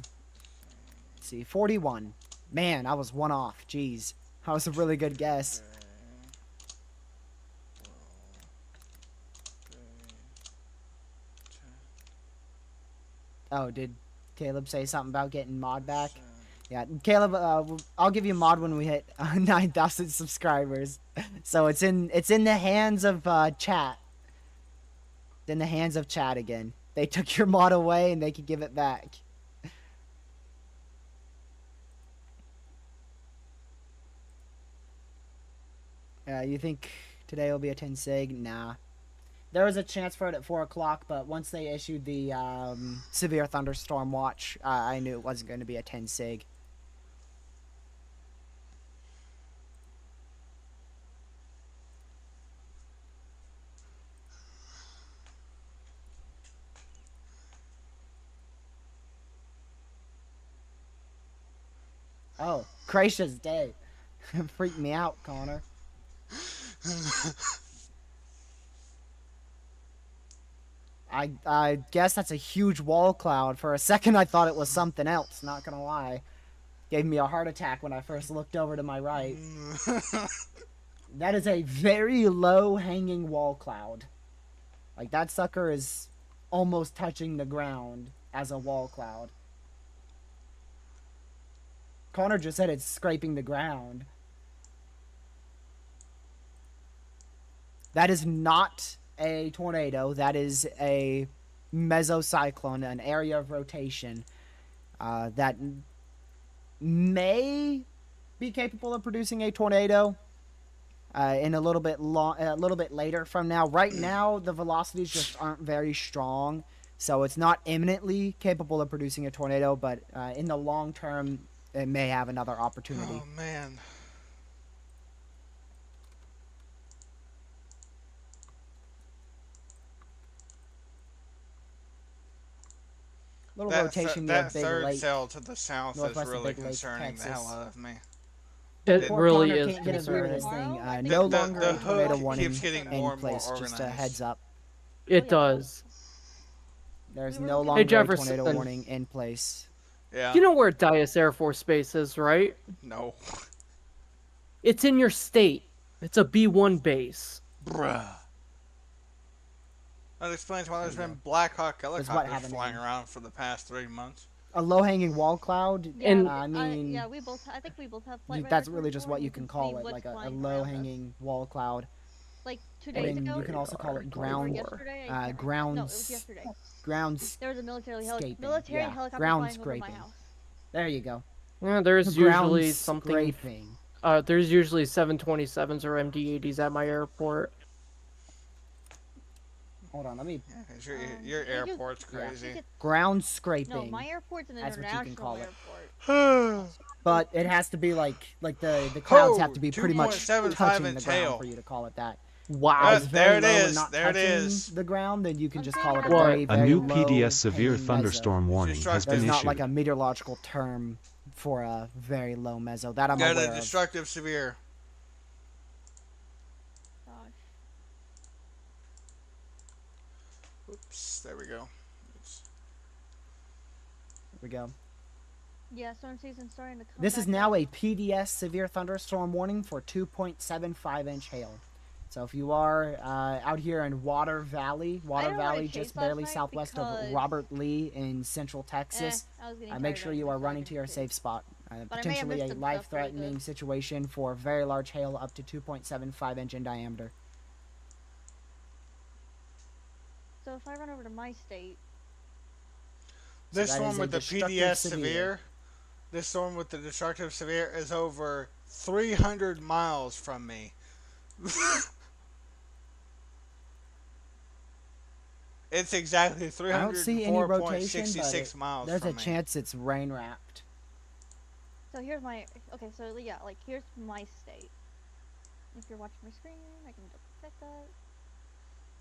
see, 41. Man, I was one off. Jeez. That was a really good guess. Oh, did Caleb say something about getting mod back? Yeah, Caleb, I'll give you mod when we hit 9,000 subscribers. So it's in the hands of chat. It's in the hands of chat again. They took your mod away and they can give it back. You think today will be a 10 sig? Nah. There was a chance for it at 4 o'clock, but once they issued the severe thunderstorm watch, I knew it wasn't going to be a 10 sig. Oh, gracious day. Freaked me out, Connor. I guess that's a huge wall cloud. For a second I thought it was something else, not gonna lie. Gave me a heart attack when I first looked over to my right. That is a very low hanging wall cloud. Like, that sucker is almost touching the ground as a wall cloud. Connor just said it's scraping the ground. That is not a tornado. That is a mesocyclone, an area of rotation that may be capable of producing a tornado in a little bit later from now. Right now, the velocities just aren't very strong, so it's not imminently capable of producing a tornado. But in the long term, it may have another opportunity. Oh man. Little rotation near That Big third Lake. cell to the south is northwest of really Big Lake, concerning the hell Texas. out of me. It Poor really Connor is can't get a view of this concerning. thing. No longer The a tornado hook warning keeps getting in more and more place. Just a organized. heads up. It does. There's We were no looking- longer a Jefferson. tornado warning in place. Yeah. You know where Dias Air Force Base is, right? No. It's in your state. It's a B1 base. Bruh. That explains why there's been Black Hawk what helicopters happened flying then. around for the past 3 months. A low-hanging wall cloud. Yeah, And- I mean, yeah, we both. I think we both have flight that's radar really just what control, you and can see call it, what's like a flying around us. low-hanging wall cloud. Like 2 I days mean, ago. you can also call it or ground, yesterday, I can't remember. ground, No, it was yesterday. grounds. There was a military scaping, yeah, helicopter ground flying over my scraping. house. There you go. Yeah, there's Ground usually something. scraping. There's usually 727s or MD-80s at my airport. Hold on, let me. Yeah, 'cause your airport's Yeah. crazy. Ground No, scraping. my airport's an That's what you can international call it. airport. But it has to be like the clouds have to be pretty much 2.75 touching inch the ground hail. for you to call it that. Wow. If it's there very it low and is. not There it touching is. the ground, then you can I'm just saying call it a that- very, A very new low PDS severe hanging thunderstorm meso. warning has There's been not issued. like a meteorological term for a very low meso that I'm Got aware a of. destructive severe. Gosh. Oops, there we go. Here we go. Yeah, storm season's starting to come This is back now up. a PDS severe thunderstorm warning for 2.75 inch hail. So if you are out here in Water Valley, I didn't wanna just chase barely last night southwest of because- Robert Lee in Central Texas, I was getting make tired sure of you it, are so I running to didn't your chase. safe spot. But I may have Potentially missed a some stuff really life-threatening good. situation for very large hail up to 2.75 inch in diameter. So if I run over to my state, This that storm is a with the destructive PDS severe. severe, this storm with the destructive severe is over 300 miles from me. It's exactly I don't see any rotation, but 304.66 miles there's from a me. chance it's rain wrapped. so here's my, okay, so yeah, like here's my state. If you're watching my screen, I can double check that.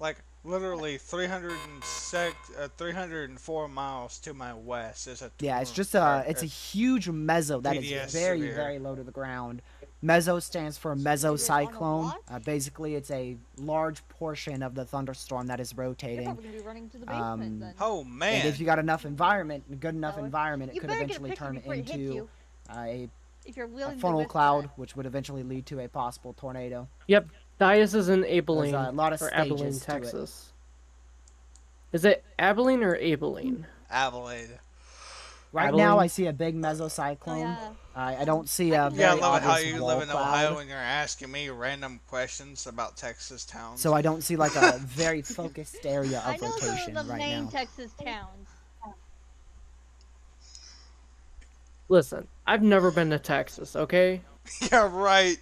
Like literally 304 miles to my west is a Yeah, it's just or- it's a huge meso that is PDS very, severe. very low to the ground. Meso stands for mesocyclone. watch? Basically, it's a large portion of the thunderstorm that is You're rotating. probably gonna be running to the basement then. Oh And man. if you got enough environment, good enough So, environment, it you could better get a eventually picture turn before it hits into you, a if you're willing to funnel risk cloud, that. which would eventually lead to a possible tornado. Yep. Dias is in Abilene, There's a lot of or Abilene, stages to it. Texas. Is it Abilene or Abilene? Adelaide. Right Abilene? now, I see a big mesocyclone. yeah. I don't see a Yeah, I very love it how obvious you wall live in cloud. Ohio and you're asking me random questions about Texas towns. So I don't see like a very focused area I of know rotation the right main now. Texas towns. Listen, I've never been to Texas, okay? Yeah, right.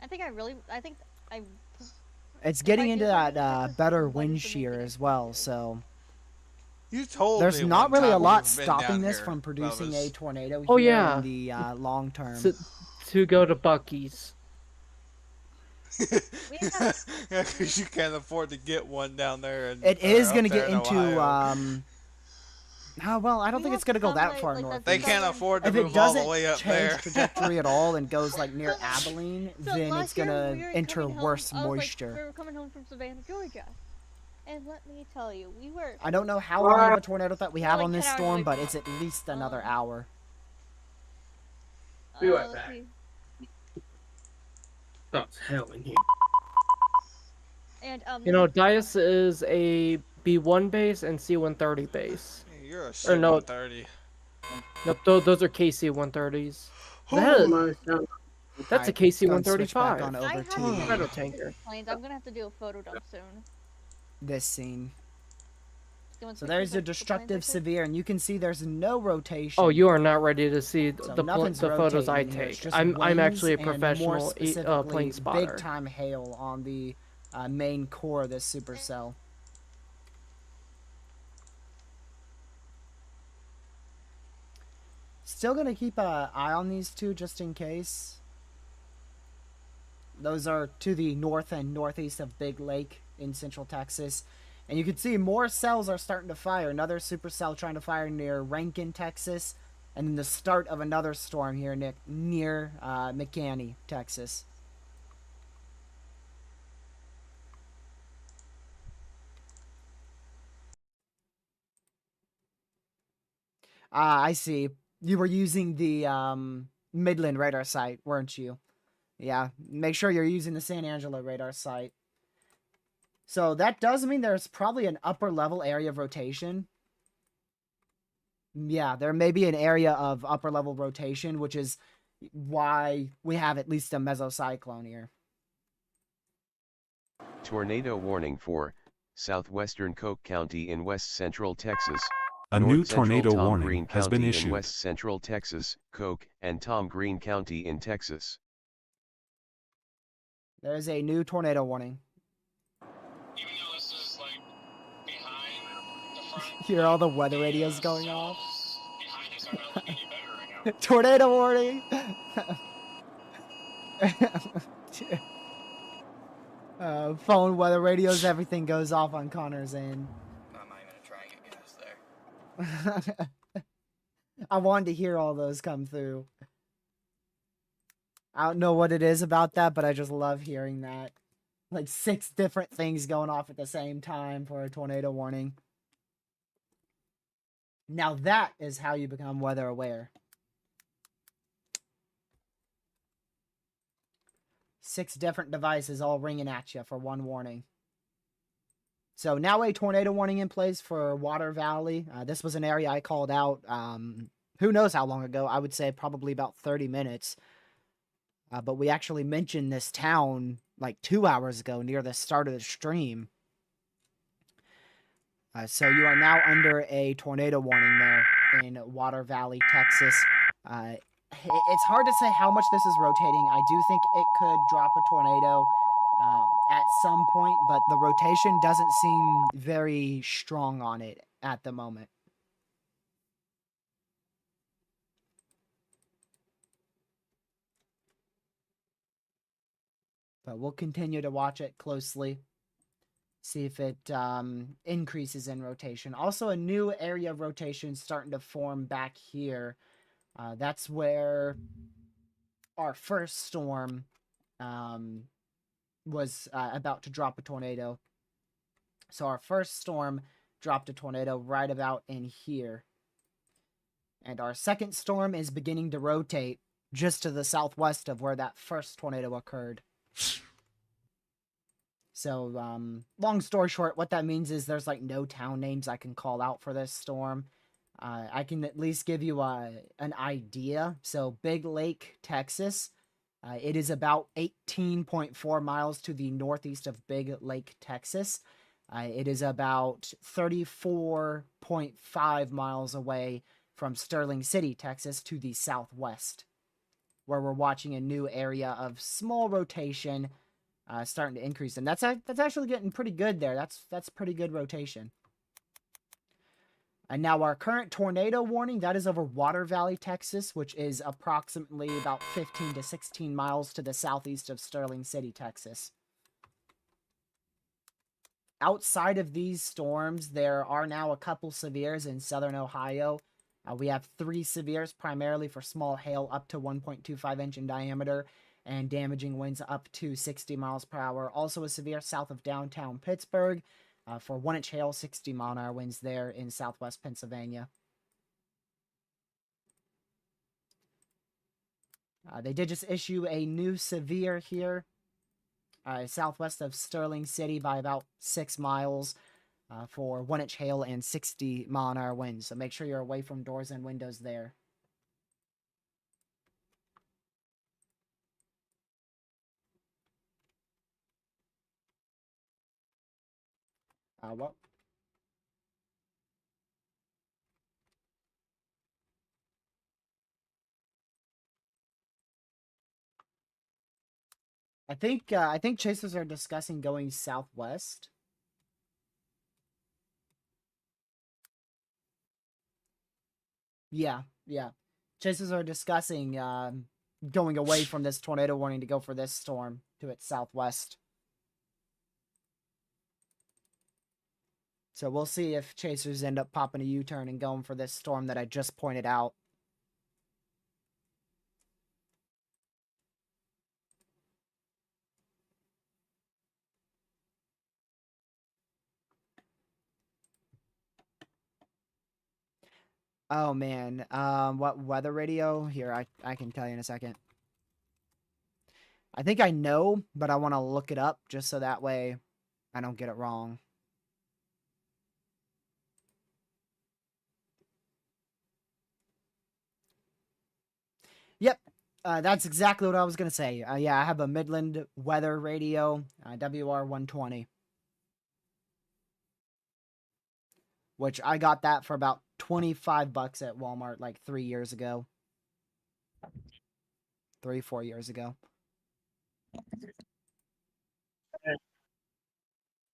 I think I It's getting I into do live that in Texas, better I'm glad wind you're making shear it. as well. So You told there's me not one really a time lot you've been stopping down this here, from producing a Bubba's. tornado here Oh, yeah. in the long term. To go to Buc-ee's. We have, Yeah, because you can't afford to get one down there. It is going going to to get into well, I don't We think have it's going to go that sunlight, far like, north. They that's can't southern- afford to If it move all the doesn't way up change there. trajectory at all and goes like near Abilene, So then last it's going year to we were enter coming home- worse I was like, moisture. we were coming home from Savannah, Georgia, and let me tell you, we were. I don't know how long of a tornado that we have like on this 10 hours storm, away but from it's at least another Um, hour. Be right let's back. see. Oh, it's hell in here. And You know, Dias is a B1 base and C-130 base. You're a Or no. C-130. Nope, those are KC-130s. Oh That, my God. that's a Alright, let's go and switch back KC-135. on over I to have Shadow tanker. planes. I'm gonna have to do a photo dump soon. this scene. You want So pictures there's of a the planes I destructive took? severe, and you can see there's no rotation. Oh, you are not ready to see So the nothing's photos I rotating here, it's take. just I'm winds actually a and more professional specifically plane spotter. Big time hail on the main core of this supercell. Still gonna keep an eye on these two just in case. Those are to the north and northeast of Big Lake in Central Texas. And you can see more cells are starting to fire. Another supercell trying to fire near Rankin, Texas. And then the start of another storm here near McCanney, Texas. I see. You were using the Midland radar site, weren't you? Yeah, make sure you're using the San Angelo radar site. So that does mean there's probably an upper level area of rotation. Yeah, there may be an area of upper level rotation, which is why we have at least a mesocyclone here. Tornado warning for southwestern Coke County in west central Texas. A North new central tornado Tom warning Green has been County issued. in west central Texas, Coke, and Tom Green County in Texas. There is a new tornado warning. Even though this is like behind the front. Hear all the weather radios going off. Behind us are not looking any better right now. Tornado warning. Phone weather radios, everything goes off on Connor's end. I'm not even gonna try and get gas there. I wanted to hear all those come through. I don't know what it is about that, but I just love hearing that. Like 6 different things going off at the same time for a tornado warning. Now that is how you become weather aware. 6 different devices all ringing at you for one warning. So now a tornado warning in place for Water Valley. This was an area I called out, who knows how long ago. I would say probably about 30 minutes. But we actually mentioned this town like 2 hours ago near the start of the stream. So you are now under a tornado warning there in Water Valley, Texas. It's hard to say how much this is rotating. I do think it could drop a tornado at some point, but the rotation doesn't seem very strong on it at the moment. But we'll continue to watch it closely. See if it increases in rotation. Also, a new area of rotation starting to form back here. That's where our first storm was about to drop a tornado. So our first storm dropped a tornado right about in here. And our second storm is beginning to rotate just to the southwest of where that first tornado occurred. So, long story short, what that means is there's like no town names I can call out for this storm. I can at least give you an idea. So, Big Lake, Texas. It is about 18.4 miles to the northeast of Big Lake, Texas. It is about 34.5 miles away from Sterling City, Texas, to the southwest, where we're watching a new area of small rotation starting to increase. And that's actually getting pretty good there. That's pretty good rotation. And now our current tornado warning, that is over Water Valley, Texas, which is approximately about 15 to 16 miles to the southeast of Sterling City, Texas. Outside of these storms, there are now a couple severes in southern Ohio. We have 3 severes, primarily for small hail up to 1.25 inch in diameter and damaging winds up to 60 miles per hour. Also a severe south of downtown Pittsburgh for 1 inch hail, 60 mile an hour winds there in southwest Pennsylvania. They did just issue a new severe here, southwest of Sterling City by about 6 miles for 1 inch hail and 60 mile an hour winds. So make sure you're away from doors and windows there. What? I think chasers are discussing going southwest. Yeah. Chasers are discussing going away from this tornado warning to go for this storm to its southwest. So we'll see if chasers end up popping a U-turn and going for this storm that I just pointed out. Oh man, what weather radio? Here, I can tell you in a second. I think I know, but I want to look it up just so that way I don't get it wrong. Yep, that's exactly what I was going to say. Yeah, I have a Midland weather radio, WR120. Which I got that for about $25 at Walmart like 3 years ago. 3-4 years ago.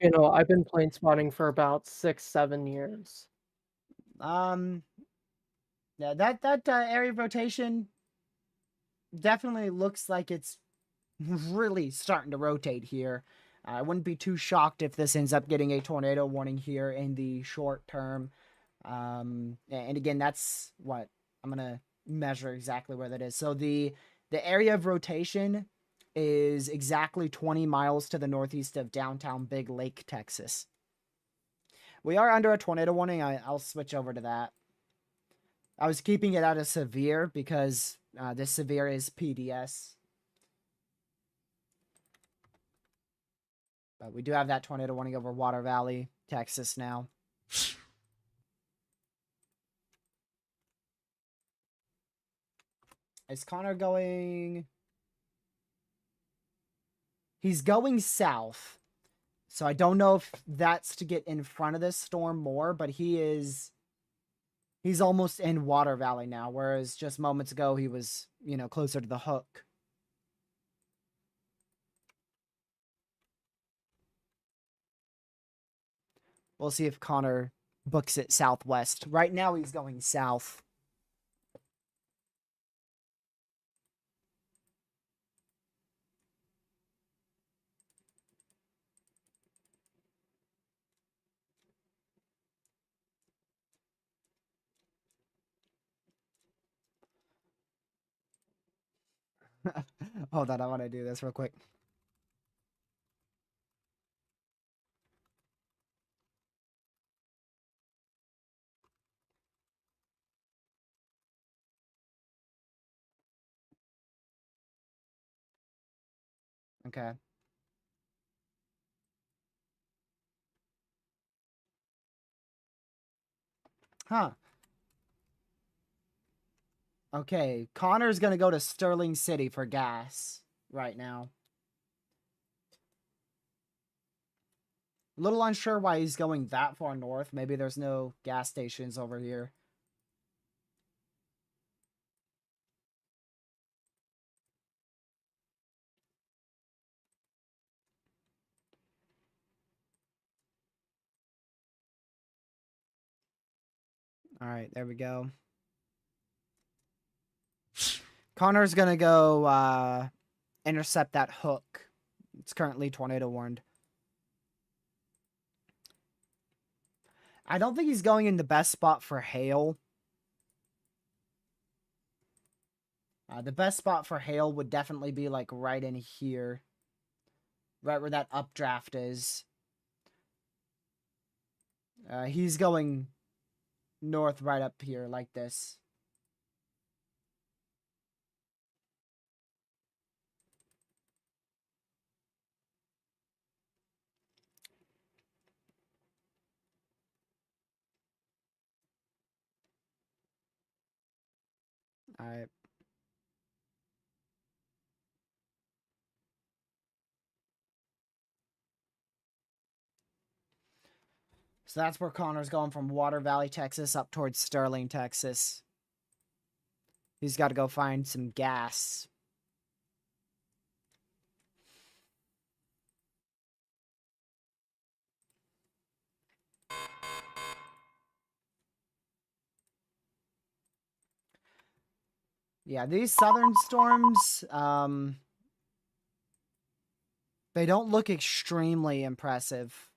You know, I've been plane spotting for about 6-7 years. Yeah, that area of rotation definitely looks like it's really starting to rotate here. I wouldn't be too shocked if this ends up getting a tornado warning here in the short term. And again, that's what I'm gonna measure exactly where that is. So the area of rotation is exactly 20 miles to the northeast of downtown Big Lake, Texas. We are under a tornado warning. I'll switch over to that. I was keeping it out of severe because this severe is PDS. But we do have that tornado warning over Water Valley, Texas now. Is Connor going... He's going south. So I don't know if that's to get in front of this storm more, but he's almost in Water Valley now, whereas just moments ago he was, you know, closer to the hook. We'll see if Connor books it southwest. Right now he's going south. Hold on, I want to do this real quick. Okay. Huh. Okay, Connor's gonna go to Sterling City for gas right now. A little unsure why he's going that far north. Maybe there's no gas stations over here. All right, there we go. Connor's gonna go intercept that hook. It's currently tornado warned. I don't think he's going in the best spot for hail. The best spot for hail would definitely be like right in here. Right where that updraft is. He's going north right up here like this. All right. So that's where Connor's going from Water Valley, Texas, up towards Sterling, Texas. He's got to go find some gas. Yeah, these southern storms, they don't look extremely impressive.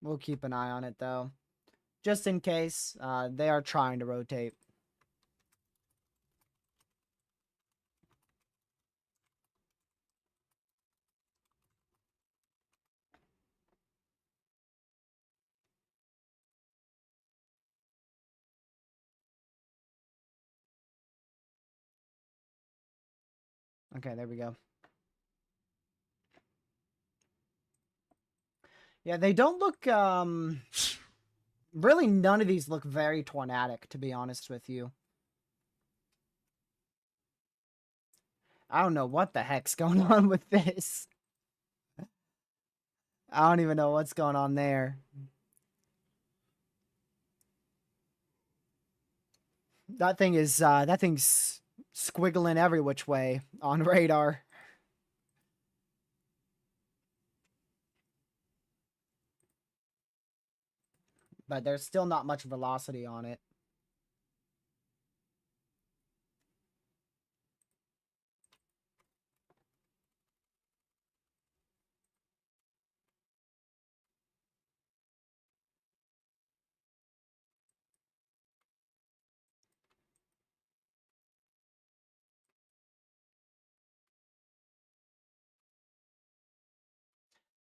We'll keep an eye on it, though. Just in case, they are trying to rotate. Okay, there we go. Yeah, they don't look, really none of these look very tornadic, to be honest with you. I don't know what the heck's going on with this. I don't even know what's going on there. That thing's squiggling every which way on radar. But there's still not much velocity on it.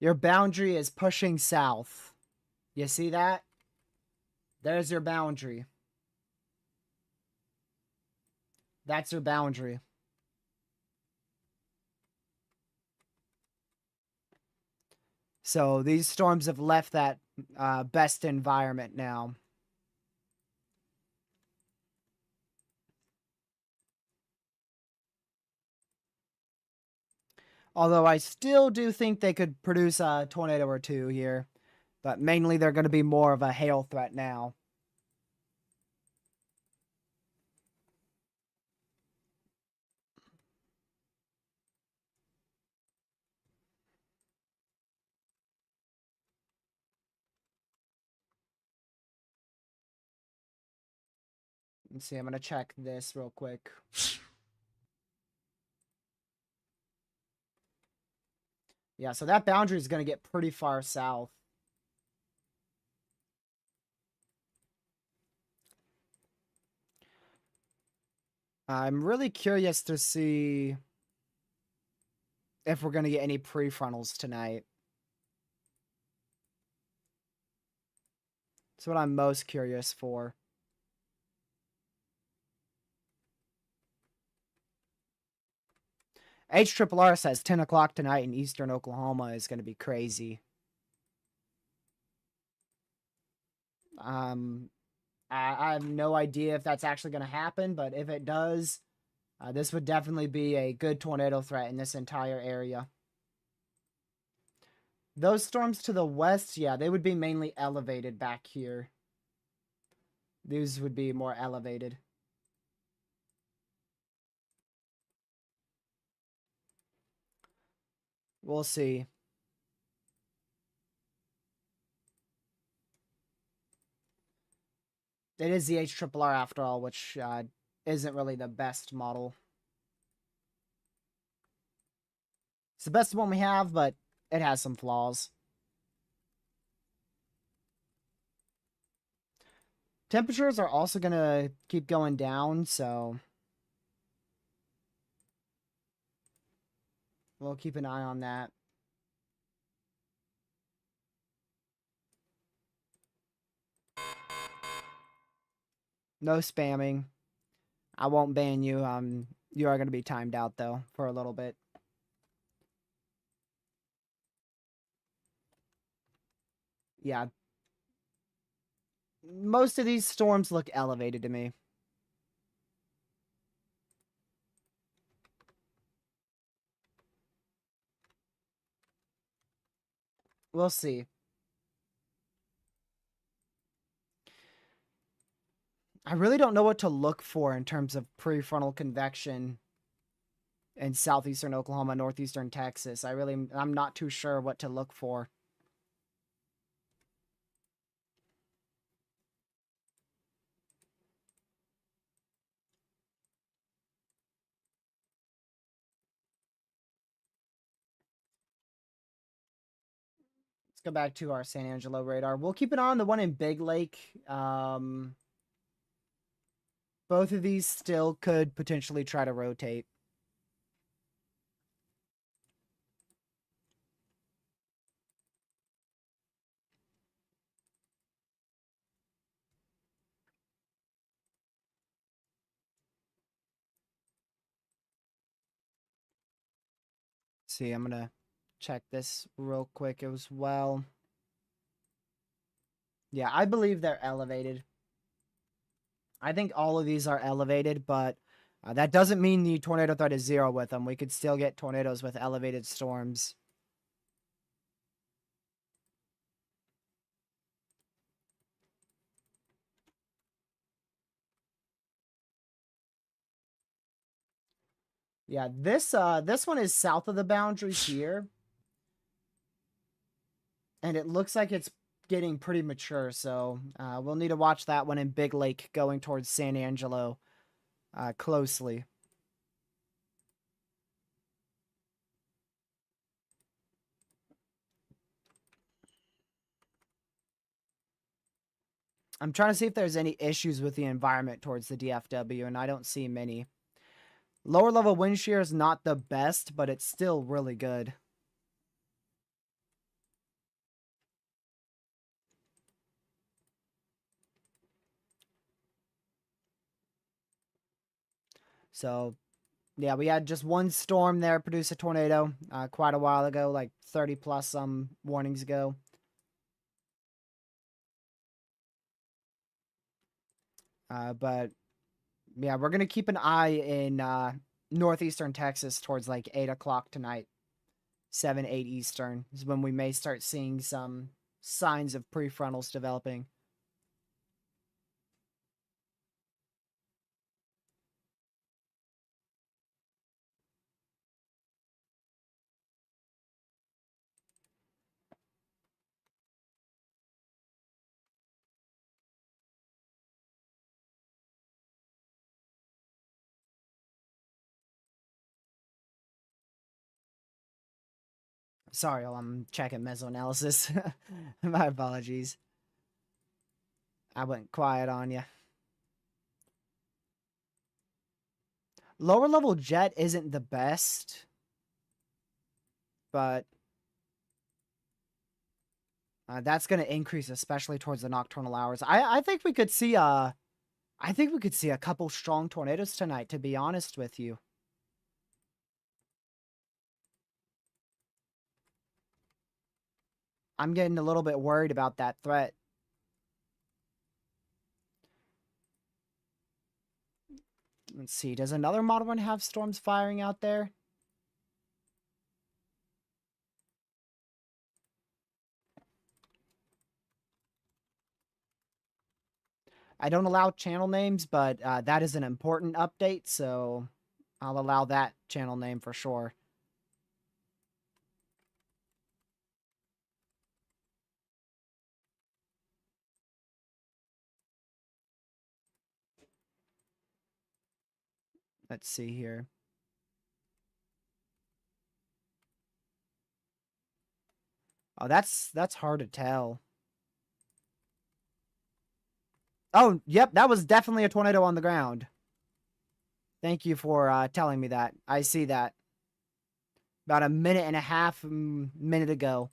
Your boundary is pushing south. You see that? There's your boundary. That's your boundary. So these storms have left that best environment now. Although I still do think they could produce a tornado or two here. But mainly they're going to be more of a hail threat now. Let's see, I'm going to check this real quick. Yeah, so that boundary is going to get pretty far south. I'm really curious to see if we're going to get any prefrontals tonight. That's what I'm most curious for. HRRR says 10 o'clock tonight in eastern Oklahoma is going to be crazy. I have no idea if that's actually going to happen, but if it does, this would definitely be a good tornado threat in this entire area. Those storms to the west, yeah, they would be mainly elevated back here. These would be more elevated. We'll see. It is the HRRR after all, which isn't really the best model. It's the best one we have, but it has some flaws. Temperatures are also going to keep going down, so we'll keep an eye on that. No spamming. I won't ban you. You are going to be timed out, though, for a little bit. Yeah. Most of these storms look elevated to me. We'll see. I really don't know what to look for in terms of prefrontal convection in southeastern Oklahoma, northeastern Texas. I'm not too sure what to look for. Let's go back to our San Angelo radar. We'll keep it on the one in Big Lake. Both of these still could potentially try to rotate. See, I'm gonna check this real quick as well. Yeah, I believe they're elevated. I think all of these are elevated, but that doesn't mean the tornado threat is 0 with them. We could still get tornadoes with elevated storms. Yeah, this one is south of the boundaries here. And it looks like it's getting pretty mature, so we'll need to watch that one in Big Lake going towards San Angelo closely. I'm trying to see if there's any issues with the environment towards the DFW, and I don't see many. Lower level wind shear is not the best, but it's still really good. So, yeah, we had just one storm there produce a tornado quite a while ago, like 30 plus warnings ago. But yeah, we're gonna keep an eye in northeastern Texas towards like 8 o'clock tonight, 7, 8 Eastern is when we may start seeing some signs of prefrontals developing. Sorry, I'm checking mesoanalysis. My apologies. I went quiet on you. Lower level jet isn't the best, but that's going to increase, especially towards the nocturnal hours. I think we could see I think we could see a couple strong tornadoes tonight, to be honest with you. I'm getting a little bit worried about that threat. Let's see. Does another model one have storms firing out there? I don't allow channel names, but that is an important update, so I'll allow that channel name for sure. Let's see here. Oh, that's hard to tell. Oh, yep, that was definitely a tornado on the ground. Thank you for telling me that. I see that. About a minute and a half, minute ago.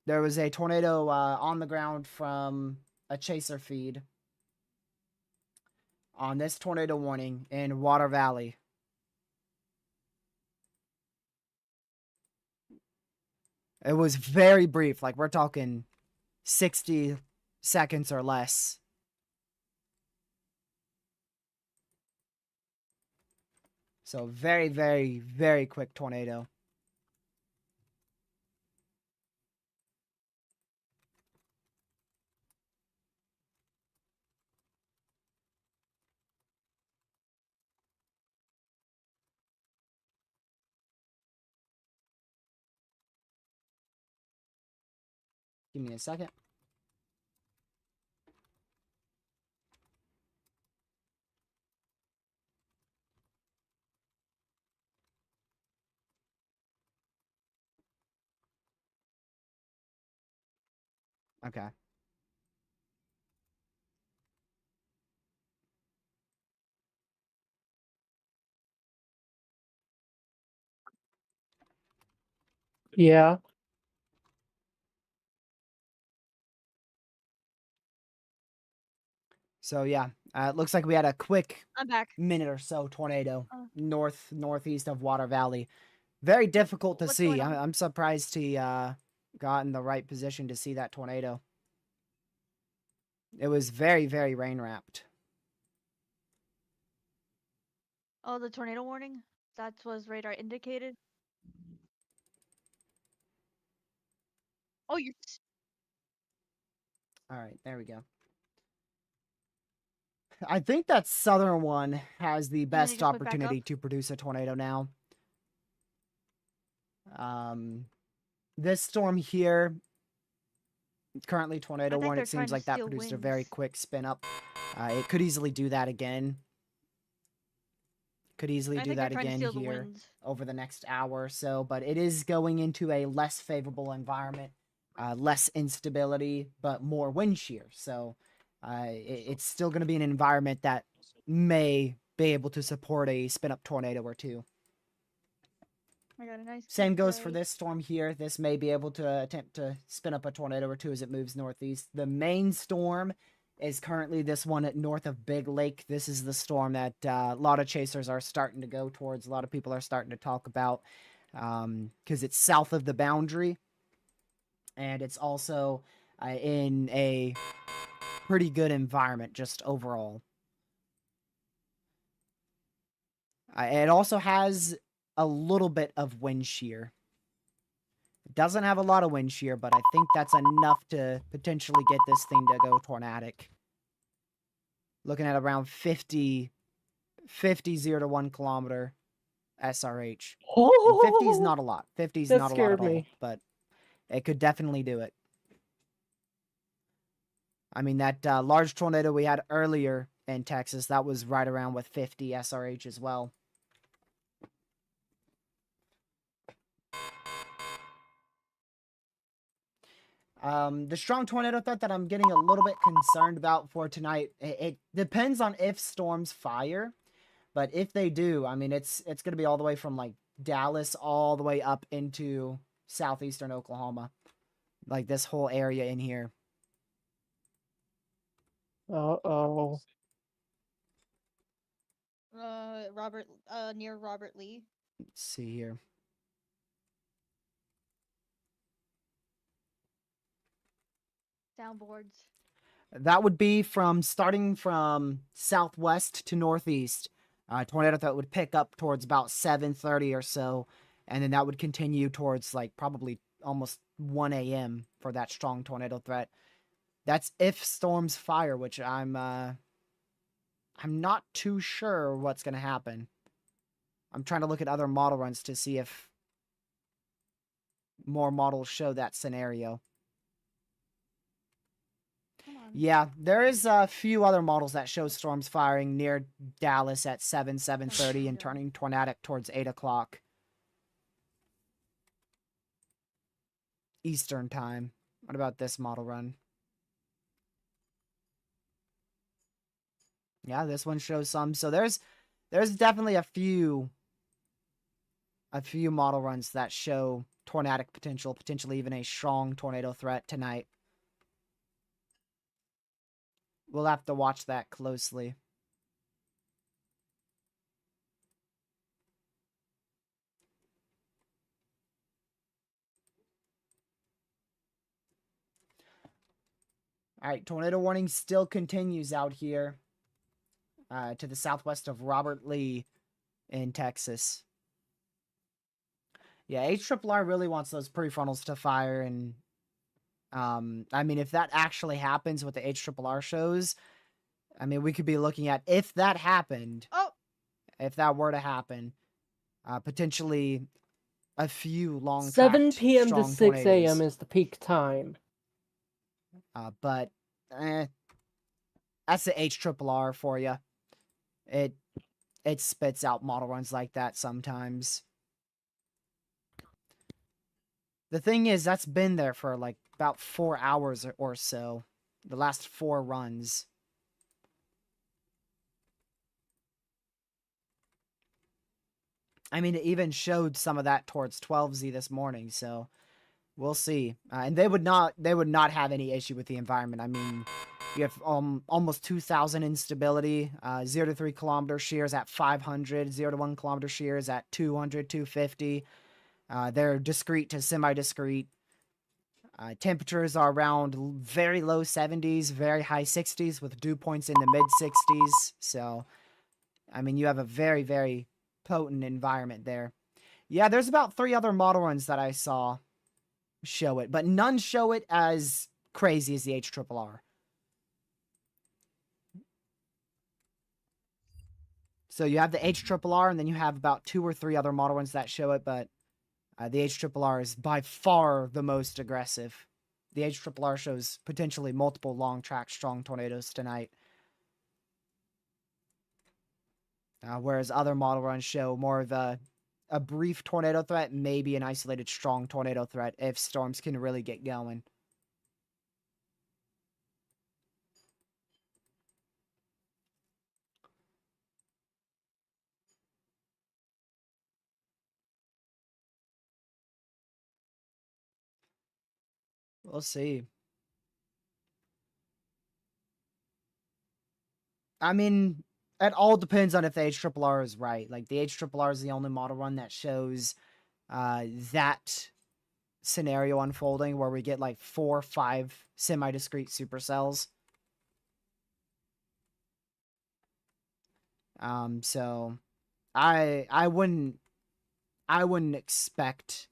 There was a tornado on the ground from a chaser feed on this tornado warning in Water Valley. It was very brief, like we're talking 60 seconds or less. So very, very, very quick tornado. Give me a second. Okay. Yeah. So yeah, it looks like we had a quick I'm back. minute or so tornado Oh. northeast of Water Valley. Very difficult to What's see. going on? I'm surprised he got in the right position to see that tornado. It was very, very rain wrapped. Oh, the tornado warning? That was radar indicated? Oh, you're... All right, there we go. I think that southern one has the then you best just put back opportunity up? to produce a tornado now. This storm here, currently tornado I think warning. they're It seems trying to like that steal produced a very winds. quick spin up. It could easily do that again. Could easily I do think they're that trying to again steal the here winds. over the next hour or so, but it is going into a less favorable environment, less instability, but more wind shear. So it's still going to be an environment that may be able to support a spin up tornado or two. I got a nice. Same big goes for day. this storm here. This may be able to attempt to spin up a tornado or two as it moves northeast. The main storm is currently this one at north of Big Lake. This is the storm that a lot of chasers are starting to go towards. A lot of people are starting to talk about because it's south of the boundary. And it's also in a pretty good environment just overall. It also has a little bit of wind shear. It doesn't have a lot of wind shear, but I think that's enough to potentially get this thing to go tornadic. Looking at around 50 0 to 1 kilometer SRH. And 50 is not a lot. 50 is That not a lot at scared all, me. but it could definitely do it. I mean, that large tornado we had earlier in Texas, that was right around with 50 SRH as well. The strong tornado threat that I'm getting a little bit concerned about for tonight, it depends on if storms fire, but if they do, I mean, it's going to be all the way from like Dallas all the way up into southeastern Oklahoma, like this whole area in here. Uh-oh. Near Robert Lee. Let's see here. Downboards. That would be from starting from southwest to northeast. Tornado that would pick up towards about 7:30 or so, and then that would continue towards like probably almost 1 a.m. for that strong tornado threat. That's if storms fire, which I'm not too sure what's gonna happen. I'm trying to look at other model runs to see if more models show that scenario. Yeah, there is a few other models that show storms firing near Dallas at 7:30, and turning tornadic towards 8 o'clock Eastern time. What about this model run? Yeah, this one shows some. So there's definitely a few model runs that show tornadic potential, potentially even a strong tornado threat tonight. We'll have to watch that closely. All right, tornado warning still continues out here to the southwest of Robert Lee in Texas. Yeah, HRRR really wants those prefrontals to fire, and I mean, if that actually happens with the HRRR shows, I mean, we could be looking at, if that happened, if that were to happen, potentially a few long 7 p.m. to 6 tornadoes. a.m. is the peak time. But that's the HRRR for you. It spits out model runs like that sometimes. The thing is, that's been there for like about 4 hours or so. The last 4 runs. I mean, it even showed some of that towards 12Z this morning, so we'll see. And they would not have any issue with the environment. I mean, you have almost 2,000 instability, 0 to 3 kilometer shears at 500, 0 to 1 kilometer shears at 200, 250. They're discrete to semi-discrete. Temperatures are around very low 70s, very high 60s, with dew points in the mid 60s. So, I mean, you have a very, very potent environment there. Yeah, there's about 3 other model runs that I saw show it, but none show it as crazy as the HRRR. So you have the HRRR, and then you have about 2 or 3 other model runs that show it, but the HRRR is by far the most aggressive. The HRRR shows potentially multiple long track strong tornadoes tonight. Whereas other model runs show more of a brief tornado threat, maybe an isolated strong tornado threat if storms can really get going. We'll see. I mean, it all depends on if the HRRR is right. Like, the HRRR is the only model run that shows that scenario unfolding where we get like 4 or 5 semi-discrete supercells. So I wouldn't expect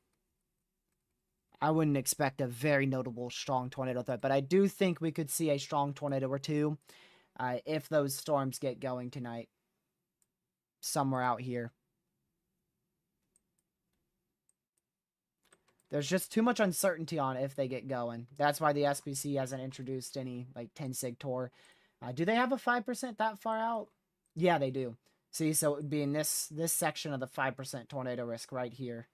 a very notable strong tornado threat, but I do think we could see a strong tornado or two if those storms get going tonight somewhere out here. There's just too much uncertainty on if they get going. That's why the SPC hasn't introduced any like 10 sig tor. Do they have a 5% that far out? Yeah, they do. See, so it would be in this section of the 5% tornado risk right here.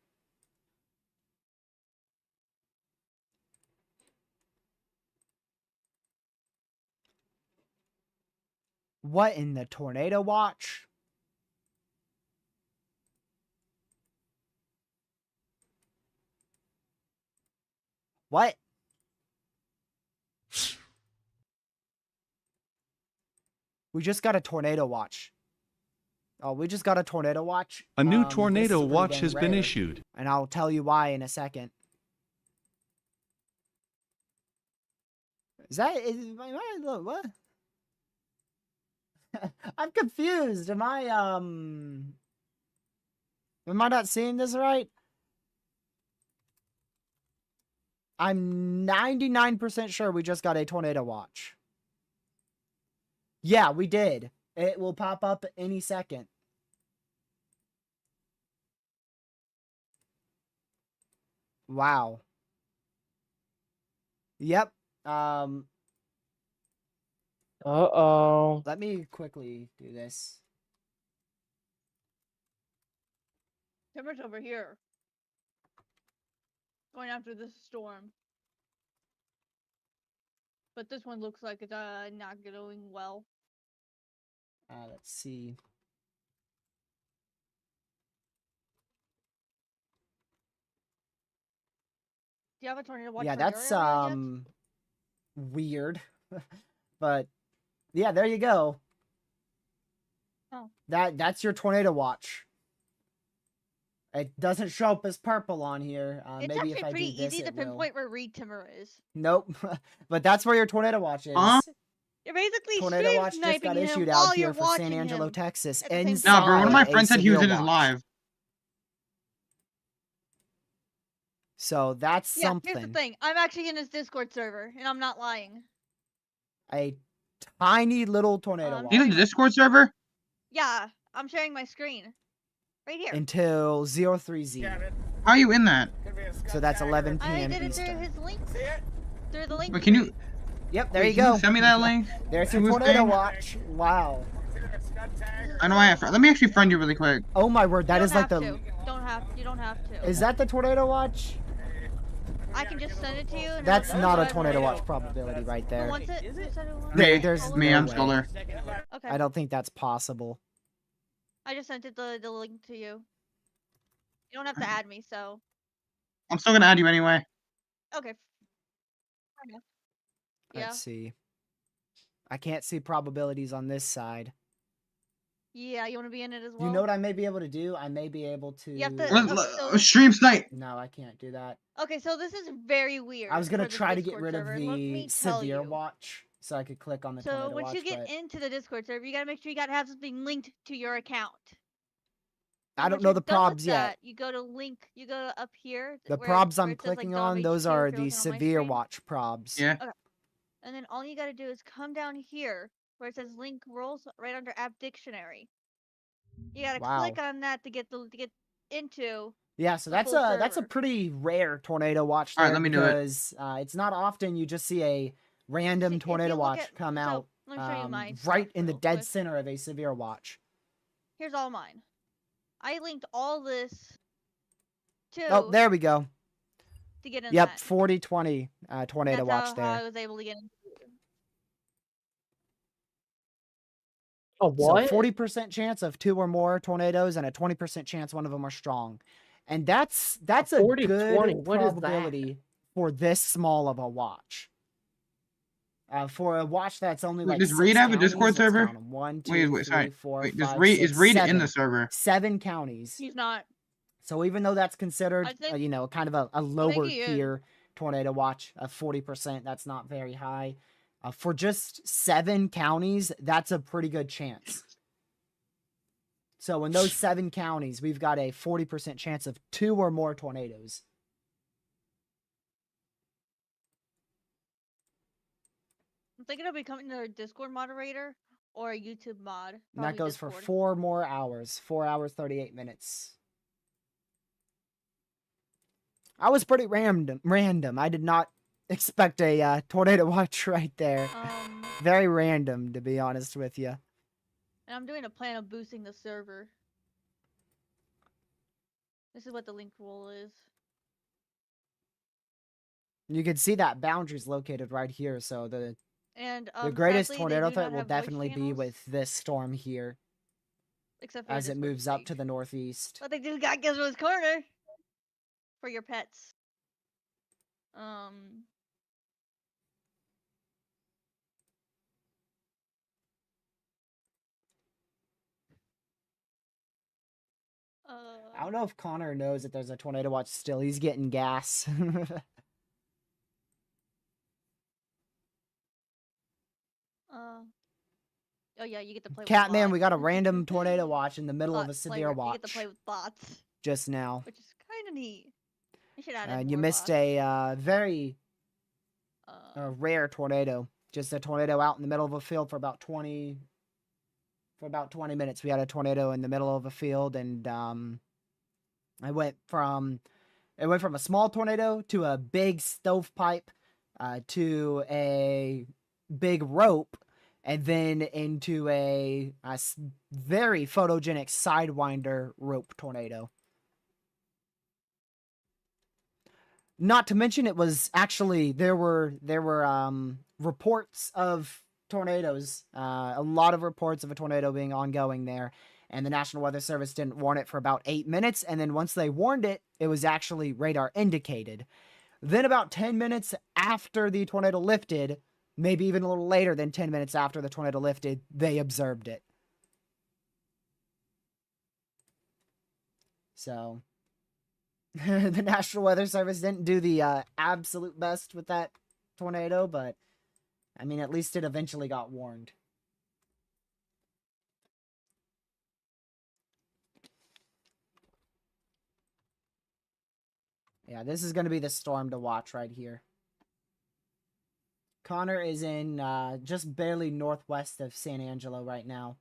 What in the tornado watch? What? We just got a tornado watch. Oh, we just got a tornado watch. A new This is tornado pretty watch dang has been rare, issued. and I'll tell you why in a second. Is that what? I'm confused. Am I not seeing this right? I'm 99% sure we just got a tornado watch. Yeah, we did. It will pop up any second. Wow. Yep. Uh-oh. Let me quickly do this. Timber's over here. Going after this storm. But this one looks like it's not going well. Let's see. Do you have a tornado watch? Yeah, for your that's area yet? weird. But yeah, there you go. Oh. That's your tornado watch. It doesn't show up as purple on here. It's Maybe actually if I pretty do this, easy to it will. pinpoint where Reed Timber is. Nope. But that's where your tornado watch is. Huh? You're basically Tornado stream watch just sniping got him issued while out here you're for San watching Angelo, him Texas. at the same Inside Nah, bro, one of my a friends said he was severe in his watch. live. So that's Yeah, something. here's the thing. I'm actually in his Discord server, and I'm not lying. A tiny little tornado watch. He's in the Discord server? Yeah, I'm sharing my screen. Right here. Until 03Z. How are you in that? So that's 11 I p.m. did it Eastern. through his link. Through the link. Wait, can you... Yep, there Wait, you can go. you send me that link? There's to your his tornado thing? watch. Wow. I know I have... Let me actually friend you really quick. Oh my word, that You is don't like have the... to. You don't have to. Is that the tornado watch? I can just send it to you. And That's it'll not a drive tornado away. watch probability right Who there. wants it? Who said who wants Hey, it? there's me, no I'm way. still there. Okay. I don't think that's possible. I just sent it the link to you. You don't have to add me, so I'm still gonna add you anyway. okay. Fair enough. Yeah. Let's see. I can't see probabilities on this side. Yeah, you want to be in it as well? You know what I may be able to do? I may be able to... You have to- so- Stream snipe! No, I can't do that. Okay, so this is very weird. I was going for to this try to get Discord rid of server. Let the me tell severe you. watch so I could click on the So tornado once watch, you get but into the Discord server, you gotta make sure you gotta have something linked to your account. I And don't once know you're the done with probs yet. that, you go to link. You go up here. The where- probs where I'm it says, like, clicking Dom on, those HQ, are if you're the looking on my severe screen. watch probs. Yeah. Okay. And then all you gotta do is come down here where it says link roles right under app dictionary. You gotta Wow. click on that to get into. Yeah, so the that's full a server. pretty rare tornado watch All right, there let me do it. because it's not often you just see a random See, if tornado you look watch at- come so, out let me show you my right stuff in the real dead quick. center of a severe watch. Here's all mine. I linked all this to Oh, there we go. to get in Yep, that. 40/20 tornado That's watch how there. I was able to get in. A what? So 40% chance of 2 or more tornadoes and a 20% chance one of them are strong. And that's a 40/20, good what is that? probability for this small of a watch. For a watch that's only Wait, like does 6 Reed have a counties, Discord let's server? count 'em. 1, 2, Wait, 3, sorry. 4, Wait, does 5, Reed 6, is Reed in 7. the server? 7 counties. He's not. So even though that's considered, I think- you know, kind of a lower he is. tier tornado watch, 40%, that's not very high. For just 7 counties, that's a pretty good chance. So in those 7 counties, we've got a 40% chance of 2 or more tornadoes. I'm thinking of becoming a Discord moderator or a YouTube mod. And that Probably goes for Discord. 4 more hours. 4 hours, 38 minutes. I was pretty random. I did not expect a tornado watch right there. Very random, to be honest with you. And I'm doing a plan of boosting the server. This is what the link rule is. You can see that boundary's located right here, so the And greatest sadly, they tornado do threat not will have voice definitely be channels, with this storm here except for as it Discord moves up page. to the northeast. But they do got Gizmo's Corner for your pets. I don't know if Connor knows that there's a tornado watch still. He's getting gas. Oh yeah, you get to play with Catman, bots. we got a random tornado watch in the middle of a Bot severe player. watch You get to play with bots, just now. which is kind of neat. You should add in And you more missed bots. a very rare tornado. Just a tornado out in the middle of a field for about 20 minutes. We had a tornado in the middle of a field, and it went from a small tornado to a big stovepipe, to a big rope, and then into a very photogenic sidewinder rope tornado. Not to mention, it was actually there were reports of tornadoes, a lot of reports of a tornado being ongoing there, and the National Weather Service didn't warn it for about 8 minutes, and then once they warned it, it was actually radar indicated. Then about 10 minutes after the tornado lifted, maybe even a little later than 10 minutes after the tornado lifted, they observed it. So the National Weather Service didn't do the absolute best with that tornado, but I mean, at least it eventually got warned. Yeah, this is going to be the storm to watch right here. Connor is in just barely northwest of San Angelo right now.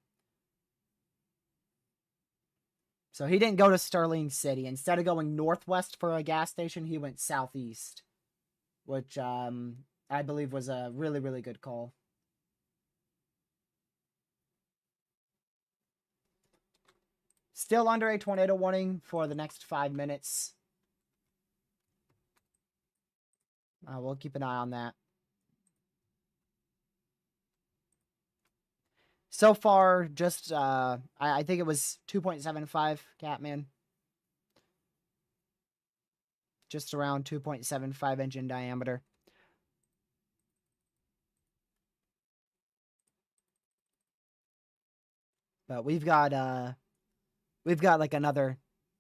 So he didn't go to Sterling City. Instead of going northwest for a gas station, he went southeast, which I believe was a really, really good call. Still under a tornado warning for the next 5 minutes. We'll keep an eye on that. So far, just, I think it was 2.75, Catman. Just around 2.75 inch in diameter. But we've got like another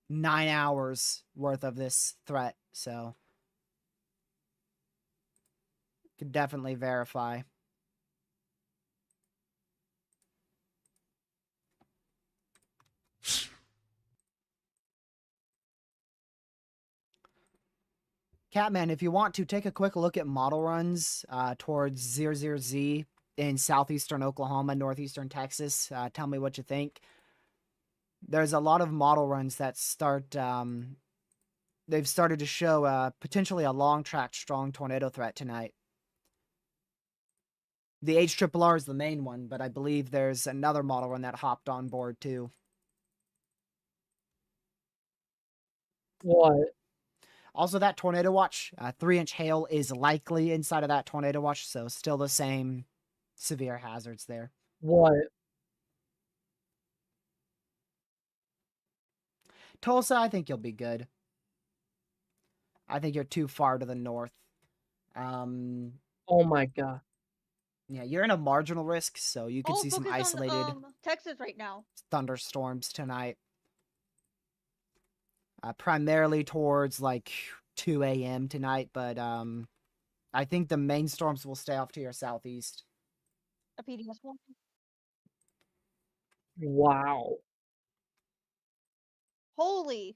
9 hours worth of this threat, so could definitely verify. Catman, if you want to take a quick look at model runs towards 00Z in southeastern Oklahoma, northeastern Texas, tell me what you think. There's a lot of model runs that start. They've started to show potentially a long track strong tornado threat tonight. The HRRR is the main one, but I believe there's another model run that hopped on board too. What? Also, that tornado watch, 3-inch hail is likely inside of that tornado watch, so still the same severe hazards there. What? Tulsa, I think you'll be good. I think you're too far to the north. Oh my god. Yeah, you're in a marginal risk, so you could see some focus isolated on Texas right now. thunderstorms tonight. Primarily towards like 2 a.m. tonight, but I think the main storms will stay off to your southeast. A PDS one. Wow. Holy.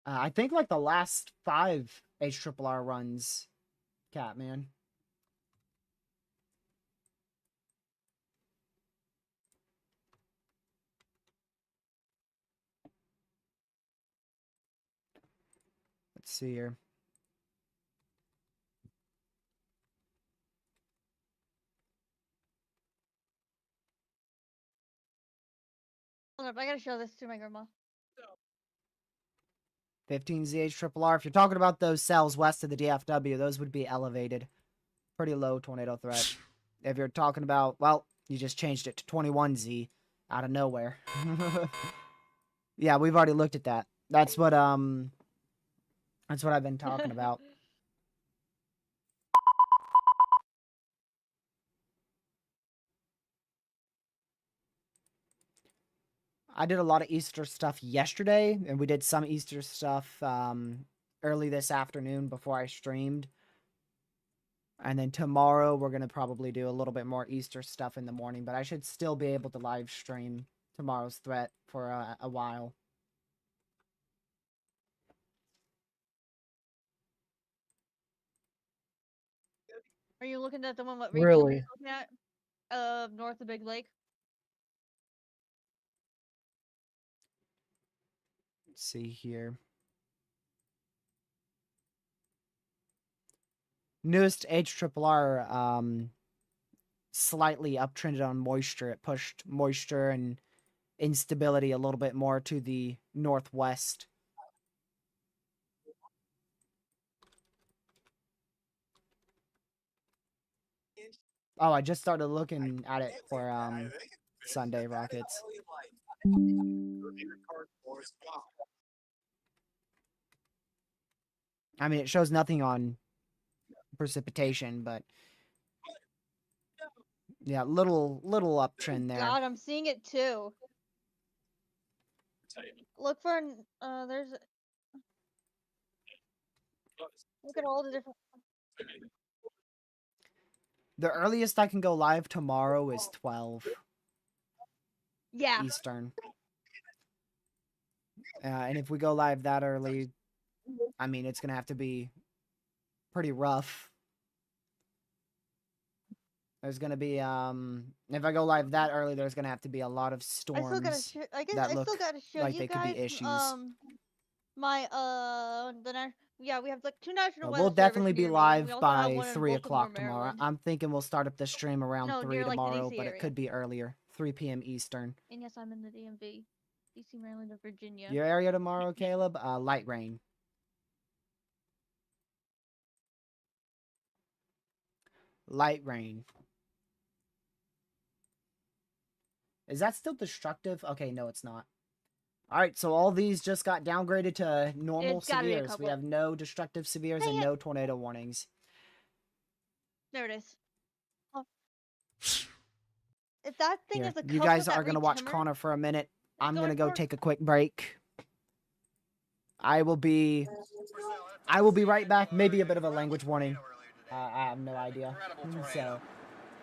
I think like the last 5 HRRR runs, Catman. Let's see here. Hold up, I gotta show this to my grandma. 15 ZHRRR. If you're talking about those cells west of the DFW, those would be elevated. Pretty low tornado threat. If you're talking about, well, you just changed it to 21Z out of nowhere. Yeah, we've already looked at that. That's what I've been talking about. I did a lot of Easter stuff yesterday, and we did some Easter stuff early this afternoon before I streamed. And then tomorrow we're going to probably do a little bit more Easter stuff in the morning, but I should still be able to live stream tomorrow's threat for a while. Are you looking at the one what Really? Rachel's looking at? North of Big Lake. Let's see here. Newest HRRR slightly uptrended on moisture. It pushed moisture and instability a little bit more to the northwest. Oh, I just started looking at it for Sunday rockets. I mean, it shows nothing on precipitation, but yeah, little uptrend there. God, I'm seeing it too. Look for there's. Look at all the different. The earliest I can go live tomorrow is 12. Yeah. Eastern. And if we go live that early, I mean, it's going to have to be pretty rough. There's going to be, if I go live that early, there's going to have to be a lot of storms I still gotta show like you they guys, could be issues. my, yeah, we have like 2 national weather We'll definitely service be near me. live We also have by one in 3 Baltimore, o'clock tomorrow. Maryland. I'm thinking we'll start up the stream around No, 3 near, like, the tomorrow, DC but it area. could be earlier. 3 p.m. Eastern. And yes, I'm in the DMV. DC, Maryland, and Virginia. Your area tomorrow, Caleb? Light rain. Light rain. Is that still destructive? Okay, no, it's not. Alright, so all these just got downgraded to normal It's gotta be a severes. We couple. have no destructive severes Dang and it. no tornado warnings. There it is. Oh. If that thing Here, is a you couple guys that are going to watch re-timmer, Connor for a minute. I'm going going to go for- take a quick break. I will be right back. Maybe a bit of a language warning. I have no idea. So,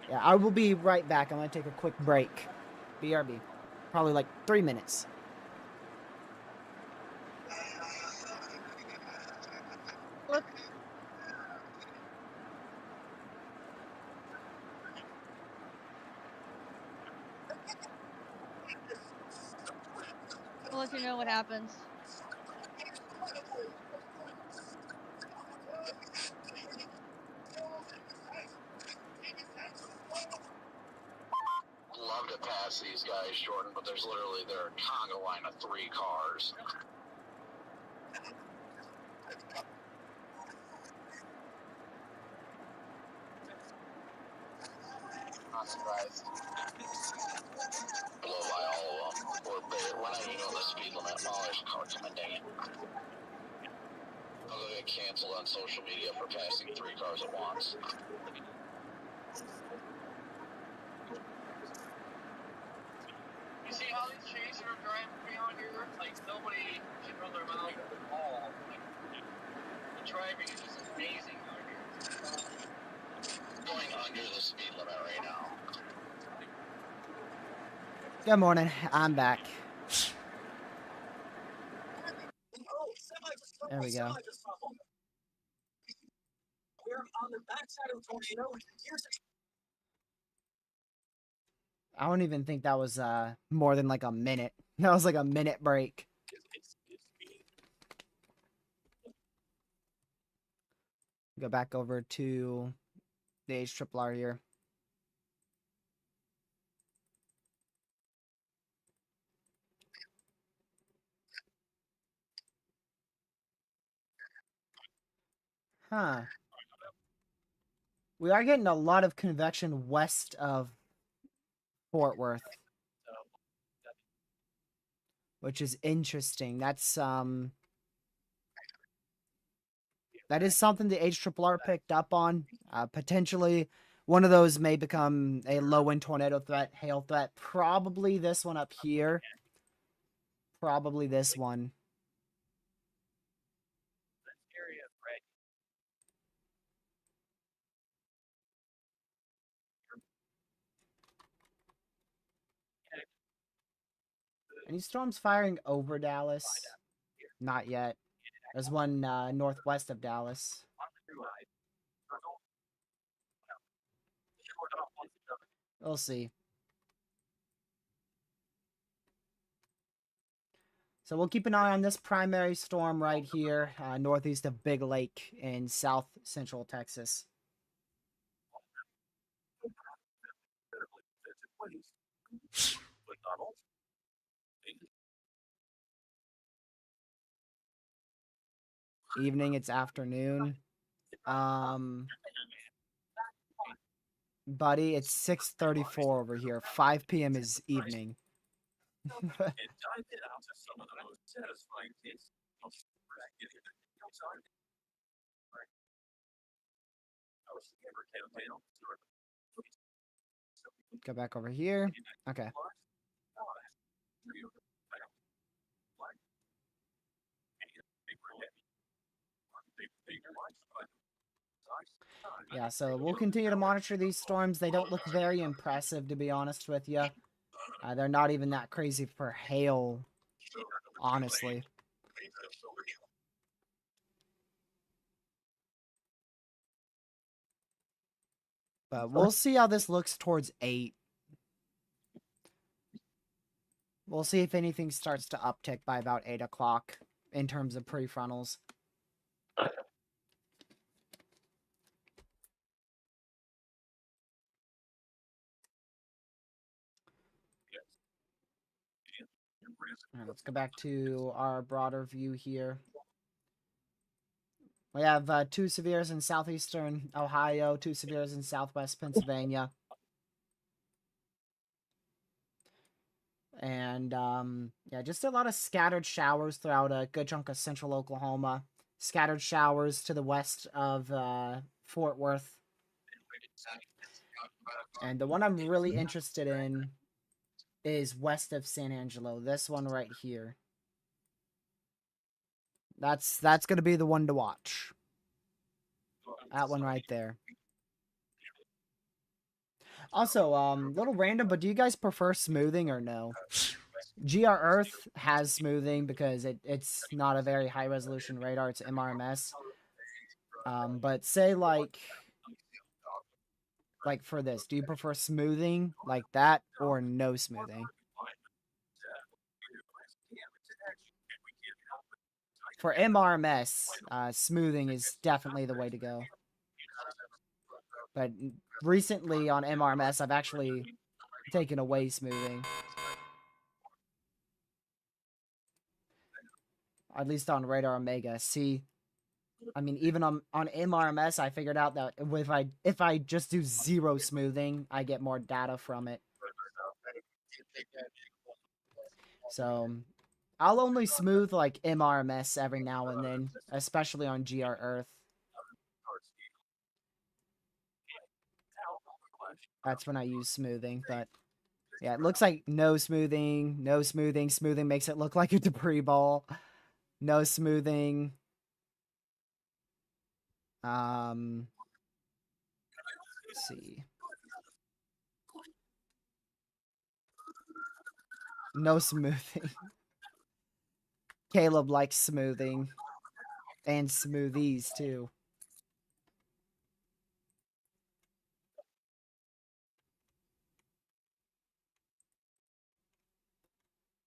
yeah, I will be right back. I'm going to take a quick break. BRB. Probably like 3 minutes. Look. We'll let you know what happens. Love to pass these guys, Jordan, but there's literally a conga line of 3 cars. Not surprised. Blow by all of them. We're not even on the speed limit. Oh, there's a car coming, dang it. I'll get canceled on social media for passing 3 cars at once. You see how these chasers are driving me out here? Like, nobody can run their mouth at all. Like, the driving is just amazing out here. Going under the speed limit right now. Good morning. I'm back. There we go. We're on the backside of a tornado. I don't even think that was more than like a minute. That was like a minute break. Go back over to the HRRR here. Huh. We are getting a lot of convection west of Fort Worth, which is interesting. That's that is something the HRRR picked up on. Potentially, one of those may become a low-wind tornado threat, hail threat. Probably this one up here. Probably this one. Any storms firing over Dallas? Not yet. There's one northwest of Dallas. We'll see. So we'll keep an eye on this primary storm right here, northeast of Big Lake in south central Texas. Evening, it's afternoon. Buddy, it's 6:34 over here. 5 p.m. is evening. Go back over here. Okay. Yeah, so we'll continue to monitor these storms. They don't look very impressive, to be honest with you. They're not even that crazy for hail, honestly. But we'll see how this looks towards 8. We'll see if anything starts to uptick by about 8 o'clock in terms of prefrontals. All right, let's go back to our broader view here. We have 2 severes in southeastern Ohio, 2 severes in southwest Pennsylvania. And, yeah, just a lot of scattered showers throughout a good chunk of central Oklahoma. Scattered showers to the west of Fort Worth. And the one I'm really interested in is west of San Angelo. This one right here. That's going to be the one to watch. That one right there. Also, little random, but do you guys prefer smoothing or no? GR Earth has smoothing because it's not a very high resolution radar. It's MRMS. But say like like for this? Do you prefer smoothing like that or no smoothing? For MRMS, smoothing is definitely the way to go. But recently on MRMS, I've actually taken away smoothing. At least on Radar Omega. See, I mean, even on MRMS, I figured out that if I just do 0 smoothing, I get more data from it. So I'll only smooth like MRMS every now and then, especially on GR Earth. That's when I use smoothing, but yeah, it looks like no smoothing, no smoothing. Smoothing makes it look like a debris ball. No smoothing. Let's see. No smoothing. Caleb likes smoothing. And smoothies, too.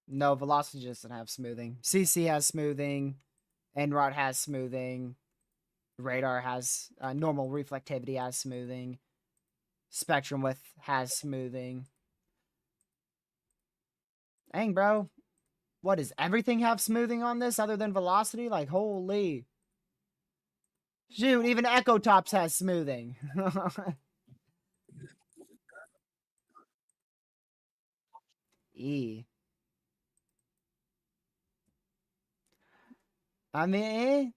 No, Velocity doesn't have smoothing. CC has smoothing. Enrod has smoothing. Radar has normal reflectivity has smoothing. Spectrum Width has smoothing. Dang, bro. What, does everything have smoothing on this other than Velocity? Like, holy. Shoot, even Echo Tops has smoothing. E. I mean,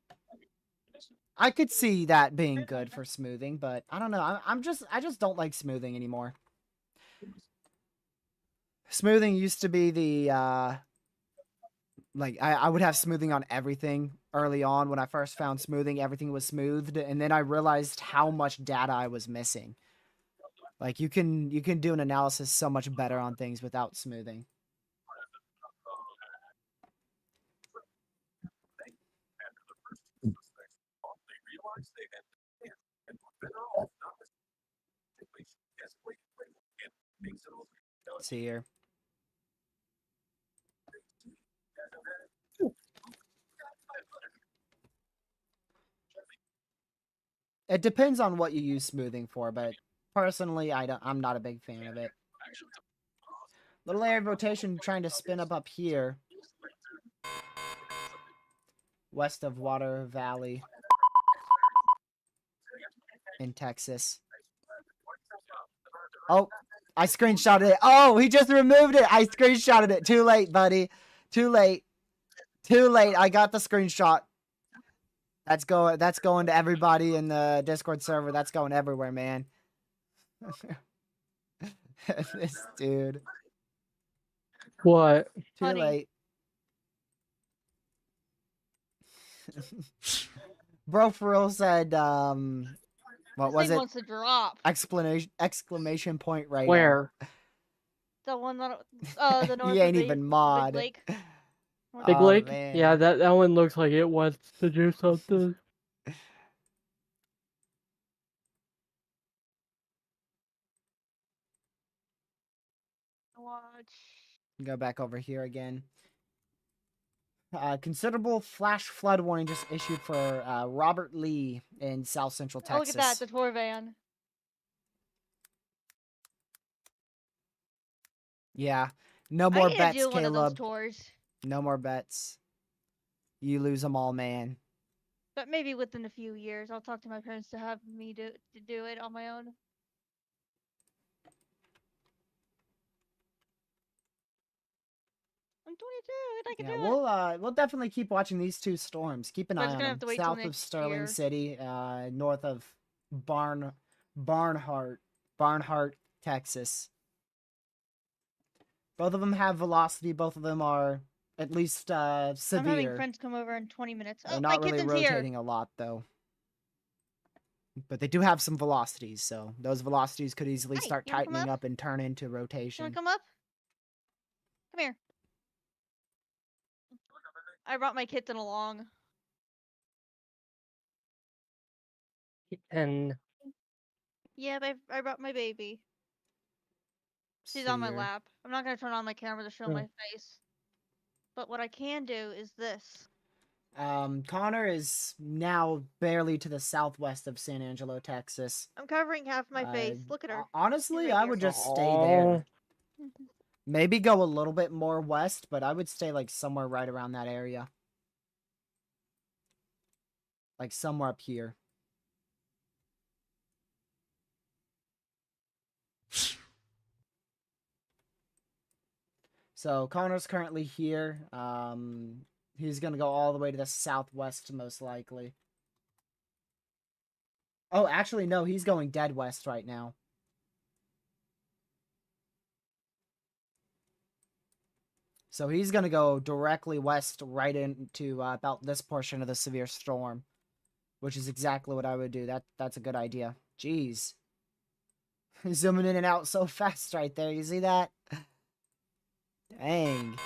I could see that being good for smoothing, but I don't know. I just don't like smoothing anymore. Smoothing used to be the like I would have smoothing on everything early on. When I first found smoothing, everything was smoothed, and then I realized how much data I was missing. Like you can do an analysis so much better on things without smoothing. Let's see here. It depends on what you use smoothing for, but personally, I'm not a big fan of it. Little area of rotation trying to spin up here. West of Water Valley. In Texas. Oh, I screenshotted it. Oh, he just removed it. I screenshotted it. Too late, buddy. Too late. Too late. I got the screenshot. That's going to everybody in the Discord server. That's going everywhere, man. This dude. What? Too Honey. late. Bro for real said what This was thing it? wants to drop. Exclamation point right Where? The one that the north He of ain't the even Big mod. Lake. Big Oh, Lake? man. Yeah, that one looks like it wants to do something. Watch. Go back over here again. Considerable flash flood warning just issued for Robert Lee in South Central Oh, look Texas. at that, the tour van. Yeah. No I more need to bets, do one of those Caleb. tours, No more bets. You lose them all, man. but maybe within a few years, I'll talk to my parents to have me do it on my own. I'm 22. I can Yeah, do it. we'll definitely keep watching these two storms. Keep an We're eye just on gonna them. have to wait till South of next Sterling year. City, north of Barnhart, Texas. Both of them have velocity. Both of them are at least I'm having severe. friends come over in 20 minutes. They're Oh, not my really kitten's rotating here. a lot though. But they do have some velocities, so those velocities could easily Hi, start you wanna come tightening up? up and turn into You rotation. wanna come up? Come here. I brought my kitten along. And Yeah, I brought my baby. She's on my Seer. lap. I'm not gonna turn on my camera to show Hmm. my face. But what I can do is this. Connor is now barely to the southwest of San Angelo, Texas. I'm covering half my face. Look at her. Honestly, right I here. would just stay Aw. there. Maybe go a little bit more west, but I would stay like somewhere right around that area. Like somewhere up here. So Connor's currently here. He's gonna go all the way to the southwest, most likely. Oh, actually, no, he's going dead west right now. So he's gonna go directly west, right into about this portion of the severe storm, which is exactly what I would do. That's a good idea. Jeez, zooming in and out so fast right there. You see that? Dang.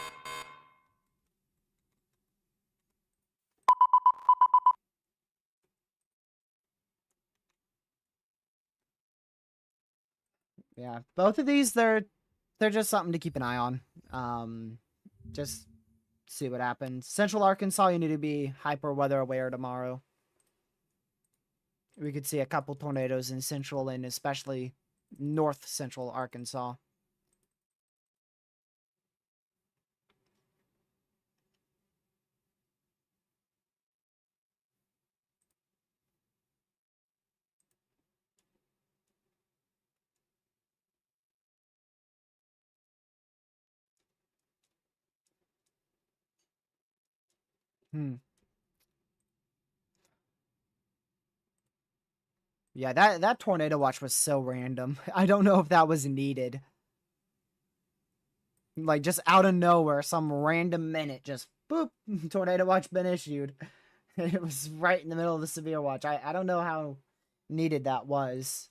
Yeah, both of these they're just something to keep an eye on. Just see what happens. Central Arkansas, you need to be hyper weather aware tomorrow. We could see a couple tornadoes in central and especially north central Arkansas. Yeah, that tornado watch was so random. I don't know if that was needed. Like, just out of nowhere, some random minute, just boop, tornado watch been issued. It was right in the middle of the severe watch. I don't know how needed that was.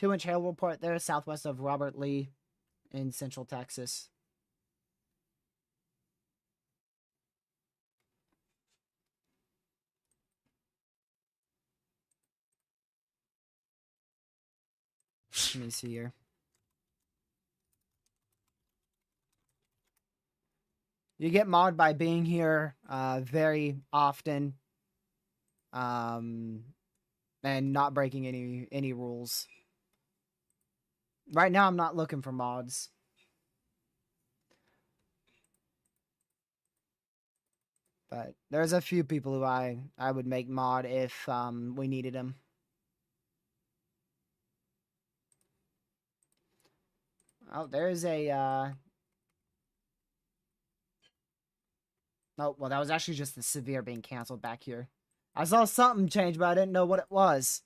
2-inch hail report there, southwest of Robert Lee in central Texas. Let me see here. You get mod by being here very often, and not breaking any rules. Right now, I'm not looking for mods. But there's a few people who I would make mod if we needed them. Oh, there's a oh, well, that was actually just the severe being canceled back here. I saw something change, but I didn't know what it was.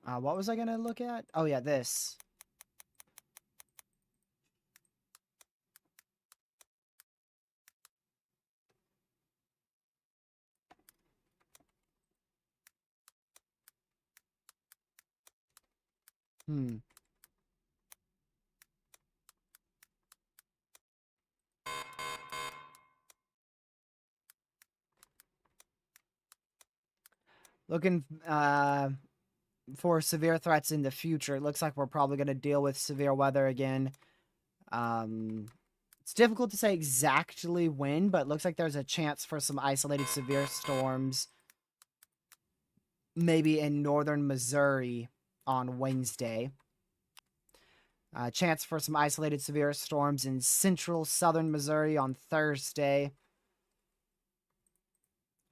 What was I gonna look at? Oh yeah, this. Looking for severe threats in the future. It looks like we're probably going to deal with severe weather again. It's difficult to say exactly when, but it looks like there's a chance for some isolated severe storms maybe in northern Missouri on Wednesday. Chance for some isolated severe storms in central southern Missouri on Thursday.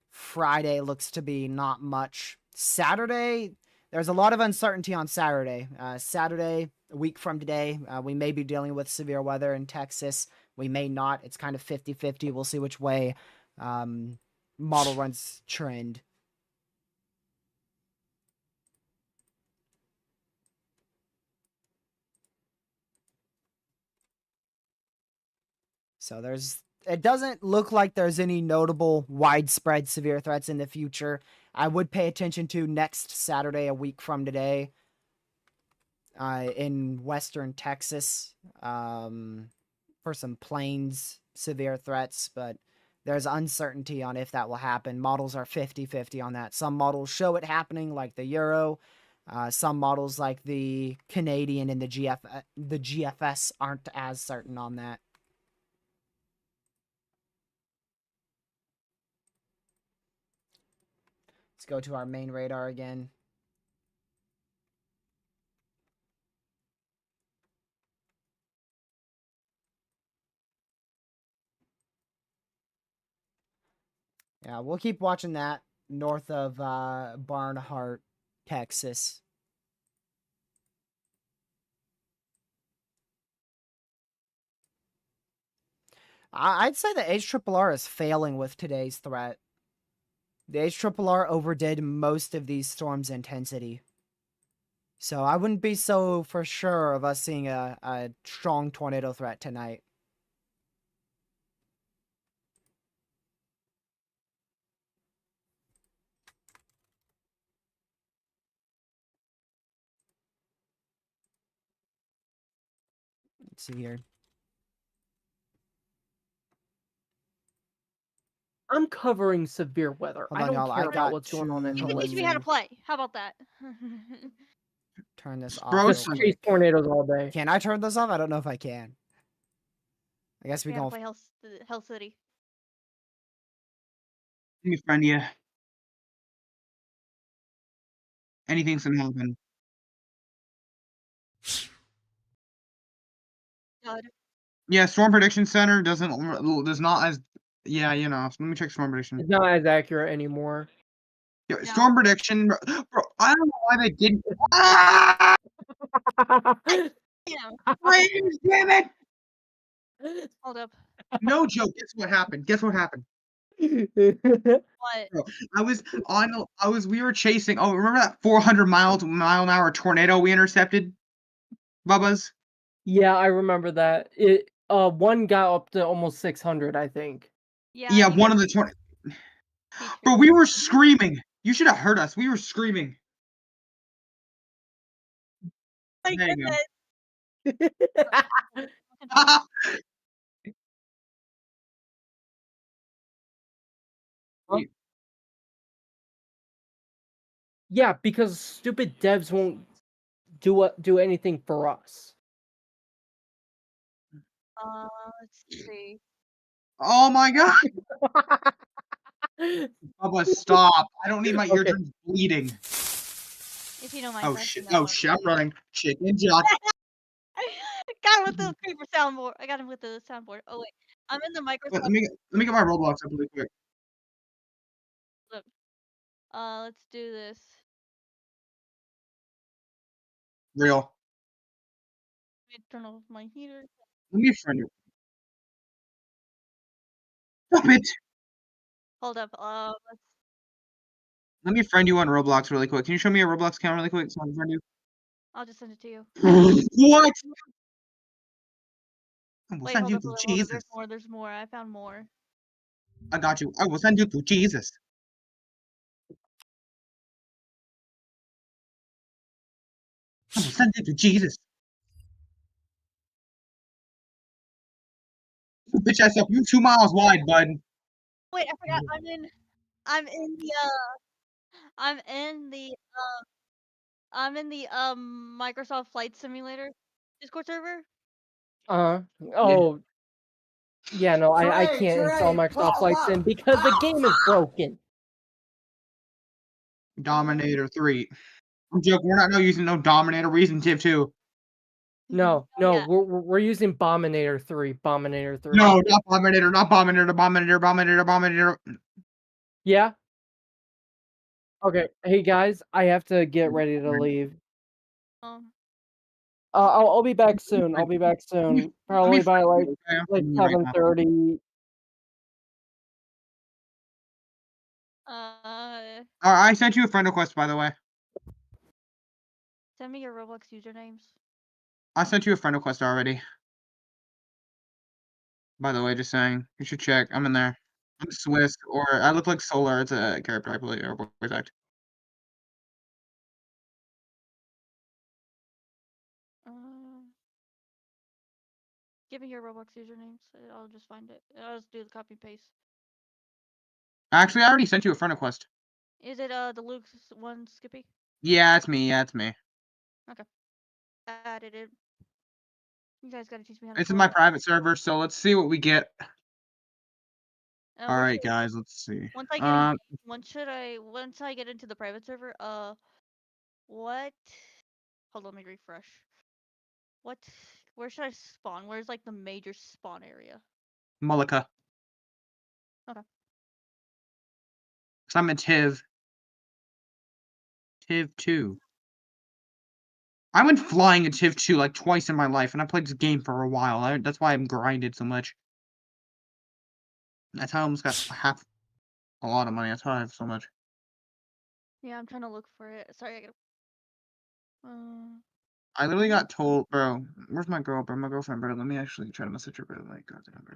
Friday looks to be not much. Saturday, there's a lot of uncertainty on Saturday. Saturday, a week from today, we may be dealing with severe weather in Texas. We may not. It's kind of 50-50. We'll see which way model runs trend. So it doesn't look like there's any notable widespread severe threats in the future. I would pay attention to next Saturday, a week from today. in western Texas for some planes severe threats, but there's uncertainty on if that will happen. Models are 50-50 on that. Some models show it happening, like the Euro. Some models, like the Canadian and the GFS, aren't as certain on that. Let's go to our main radar again. Yeah, we'll keep watching that north of Barnhart, Texas. I'd say the HRRR is failing with today's threat. The HRRR overdid most of these storms' intensity. So I wouldn't be so for sure of us seeing a strong tornado threat tonight. Let's see here. I'm covering severe weather. Hold I on, don't y'all. care I about got what's going on in You can teach me how to Hawaii. play. How about that? Turn this off. Bro, real Just quick. chase tornadoes all day. Can I turn this off? I don't know if I can. I guess we Teach me how to gonna. play Hell City. Let me friend you. Anything's gonna happen. God. Yeah, Storm Prediction Center does not as yeah, you know. Let me check Storm Prediction. It's not as accurate anymore. Yeah, Storm Prediction, bro, I don't know why they didn't. Yeah. Please, damn it! Hold up. No joke. Guess what happened? Guess what happened? What? Bro, we were chasing. Oh, remember that 400 mile an hour tornado we intercepted, Bubba's? Yeah, I remember that. One got up to almost 600, I think. Yeah, one of the Bro, we were screaming. You should have heard us. We were screaming. My There you goodness. go. Yeah, because stupid devs won't do anything for us. Let's see. Oh my god. Bubba, stop. I don't need my Okay. eardrums bleeding. If you know my Oh shit. Oh shit, I'm running. Chicken jock. Got him with the creeper soundboard. I got him with the soundboard. Oh wait, I'm in the Microsoft. Let me get my Roblox up really quick. Look. Let's do this. Real. Let me turn off my heater. Let me friend you. Stop it. Hold up. Let me friend you on Roblox really quick. Can you show me a Roblox account really quick so I can friend you? I'll just send it to you. What? I will Wait, send hold you up. to Hold up, Jesus. There's more. There's more. I found more. I got you. I will send you to Jesus. I will send you to Jesus. Bitch ass up. You 2 miles wide, bud. Wait, I forgot. I'm in the. I'm in the Microsoft Flight Simulator Discord server. Oh. Yeah, no, I can't install Microsoft Flight Sim because the game is broken. Dominator 3. I'm joking. We're not using no Dominator. We're using Div 2. No, yeah. we're using Bominator 3. Bominator 3. No, not Bominator. Not Bominator. Bominator. Yeah? Okay. Hey guys, I have to get ready to leave. I'll be back soon. I'll be back soon. Probably by like 7:30. I sent you a friend request, by the way. Send me your Roblox usernames. I sent you a friend request already. By the way, just saying. You should check. I'm in there. I'm Swiss, or I look like Solar. It's a character I play, or voice act. Give me your Roblox usernames. I'll just find it. I'll just do the copy and paste. Actually, I already sent you a friend request. Is it the Luke one, Skippy? Yeah, it's me. Yeah, it's me. Okay. Added it. You guys gotta teach me how to It's in play. my private server, so let's see what we get. Where All right, should- guys, let's see. Once I get once I get into the private server, what? Hold on, let me refresh. What? Where should I spawn? Where's like the major spawn area? Mullica. Okay. So I'm in Tiv. Tiv 2. I went flying in Tiv 2 like twice in my life, and I played this game for a while. That's why I'm grinded so much. That's how I almost got a lot of money. That's how I have so much. Yeah, I'm trying to look for it. Sorry, I gotta. I literally got told, bro. Where's my girl, bro? My girlfriend, bro. Let me actually try to message her, bro. Like, goddamn, bro.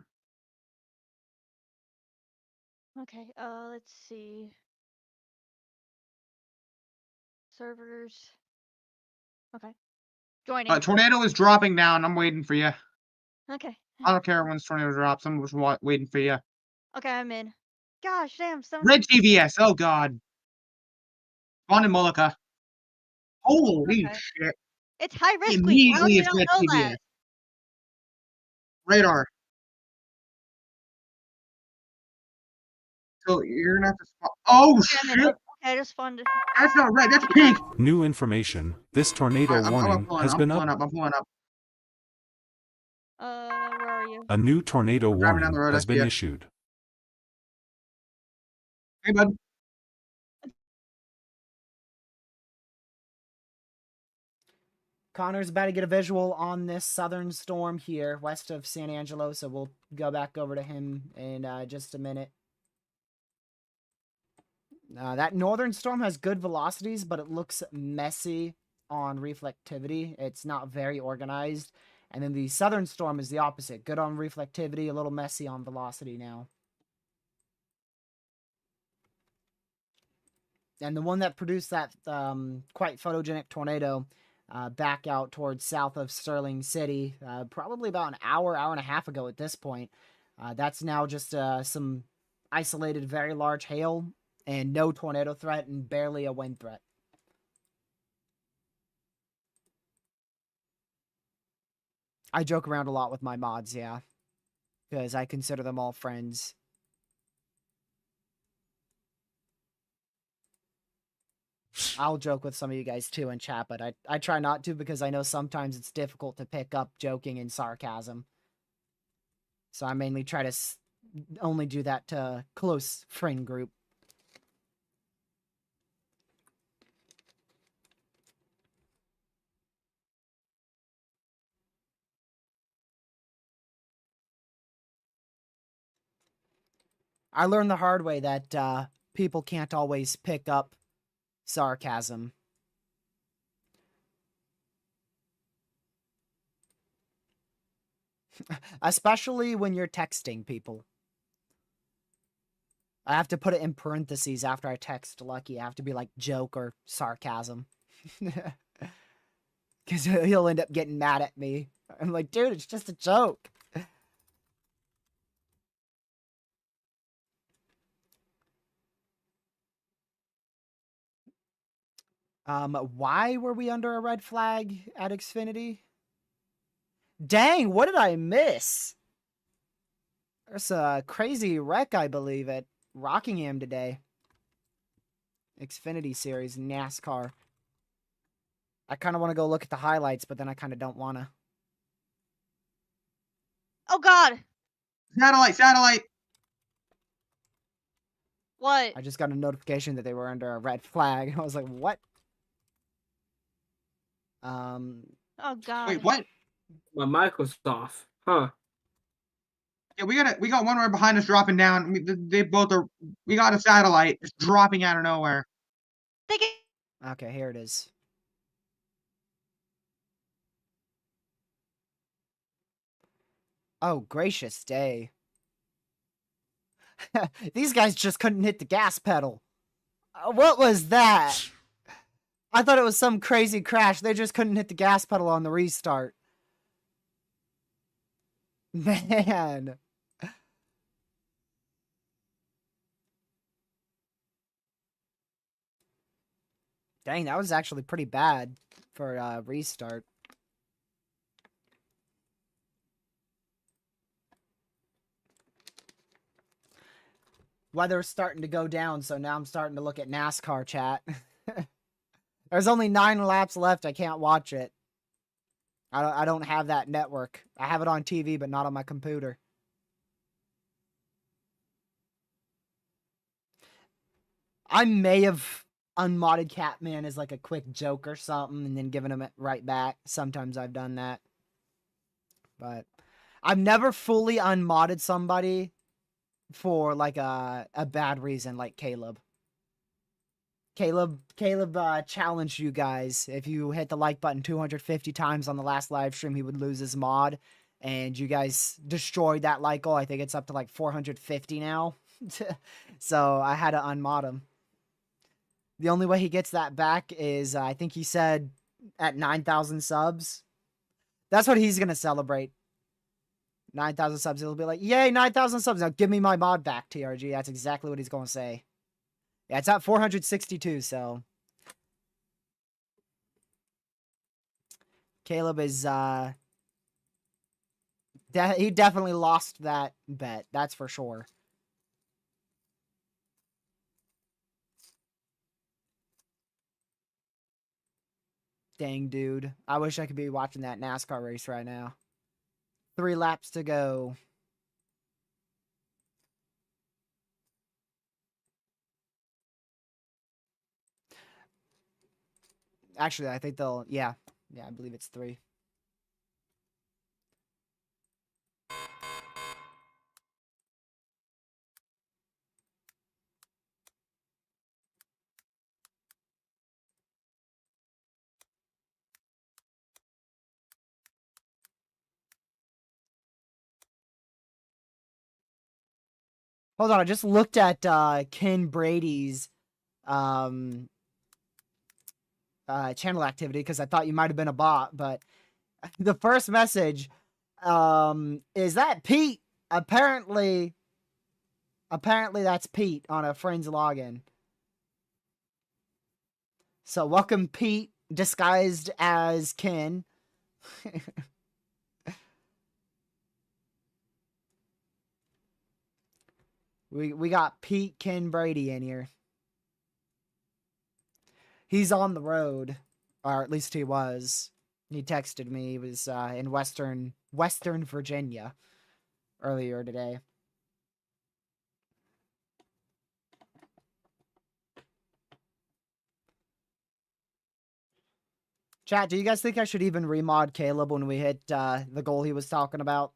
Okay. Let's see. Servers. Okay. Joining. Tornado is dropping down. I'm waiting for you. Okay. I don't care when this tornado drops. I'm just waiting for you. Okay, I'm in. Gosh, damn. Red TVS. Oh god. Spawn in Mullica. Holy Okay. shit. It's high risk. How do Immediately you it's not Red know TVS. that? Radar. So you're gonna have to spawn. Oh Okay, I'm in. shit. Okay, I just spawned. That's not red. That's pink. New information. This tornado warning has been I'm pulling up. Where are you? A new tornado I'm driving down warning the road, has I see been ya. issued. Hey, bud. Connor's about to get a visual on this southern storm here west of San Angelo, so we'll go back over to him in just a minute. That northern storm has good velocities, but it looks messy on reflectivity. It's not very organized. And then the southern storm is the opposite. Good on reflectivity, a little messy on velocity now. And the one that produced that quite photogenic tornado back out towards south of Sterling City, probably about an hour and a half ago at this point. That's now just some isolated very large hail and no tornado threat and barely a wind threat. I joke around a lot with my mods, yeah. Because I consider them all friends. I'll joke with some of you guys too in chat, but I try not to because I know sometimes it's difficult to pick up joking and sarcasm. So I mainly try to only do that to close friend group. I learned the hard way that people can't always pick up sarcasm. Especially when you're texting people. I have to put it in parentheses after I text Lucky. I have to be like joke or sarcasm. Because he'll end up getting mad at me. I'm like, dude, it's just a joke. Why were we under a red flag at Xfinity? Dang, what did I miss? There's a crazy wreck, I believe, at Rockingham today. Xfinity Series, NASCAR. I kind of want to go look at the highlights, but then I kind of don't want to. Oh, God! Satellite! What? I just got a notification that they were under a red flag. I was like, what? Oh, God. Wait, what? My mic was off. Huh. Yeah, we got one right behind us dropping down. They both are. We got a satellite. It's dropping out of nowhere. Okay, here it is. Oh, gracious day. These guys just couldn't hit the gas pedal. What was that? I thought it was some crazy crash. They just couldn't hit the gas pedal on the restart. Man. Dang, that was actually pretty bad for restart. Weather's starting to go down, so now I'm starting to look at NASCAR chat. There's only 9 laps left. I can't watch it. I don't have that network. I have it on TV, but not on my computer. I may have unmodded Catman as like a quick joke or something and then given him it right back. Sometimes I've done that. But I've never fully unmodded somebody for like a bad reason, like Caleb. Caleb challenged you guys. If you hit the like button 250 times on the last live stream, he would lose his mod. And you guys destroyed that like goal. I think it's up to like 450 now. So I had to unmod him. The only way he gets that back is, I think he said, at 9,000 subs. That's what he's going to celebrate. 9,000 subs. He'll be like, yay, 9,000 subs. Now give me my mod back, TRG. That's exactly what he's going to say. Yeah, it's at 462, so. Caleb is, he definitely lost that bet. That's for sure. Dang, dude. I wish I could be watching that NASCAR race right now. 3 laps to go. Actually, I think they'll... Yeah. Yeah, I believe it's 3. Hold on, I just looked at Ken Brady's channel activity because I thought you might have been a bot, but the first message is that Pete. Apparently that's Pete on a friend's login. So welcome Pete disguised as Ken. We got Pete Ken Brady in here. He's on the road, or at least he was. He texted me. He was in Western Virginia earlier today. Chat, do you guys think I should even remod Caleb when we hit the goal he was talking about?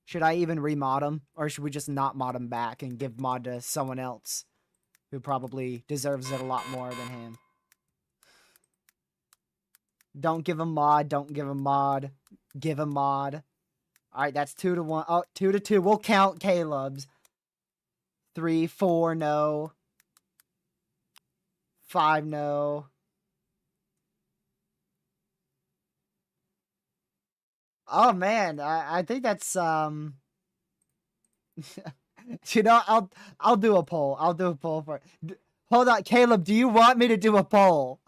Should I even remod him? Or should we just not mod him back and give mod to someone else who probably deserves it a lot more than him? Don't give him mod. Don't give him mod. Give him mod. Alright, that's 2-1. Oh, 2-2. We'll count Caleb's. 3, 4, no. 5, no. Oh man, I think that's you know, I'll do a poll. I'll do a poll for Hold on, Caleb, do you want me to do a poll?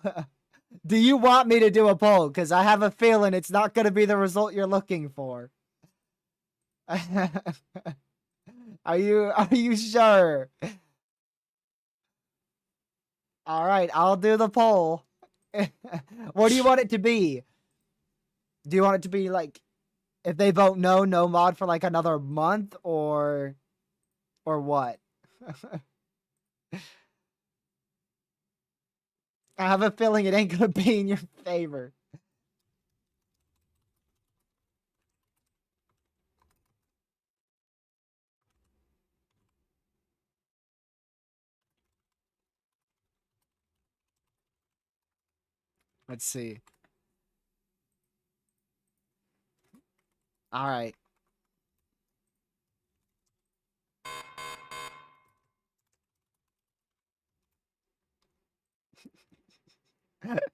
Do you want me to do a poll? Because I have a feeling it's not going to be the result you're looking for. Are you sure? All right, I'll do the poll. What do you want it to be? Do you want it to be like, if they vote no, no mod for like another month, or what? I have a feeling it ain't gonna be in your favor. Let's see. All right.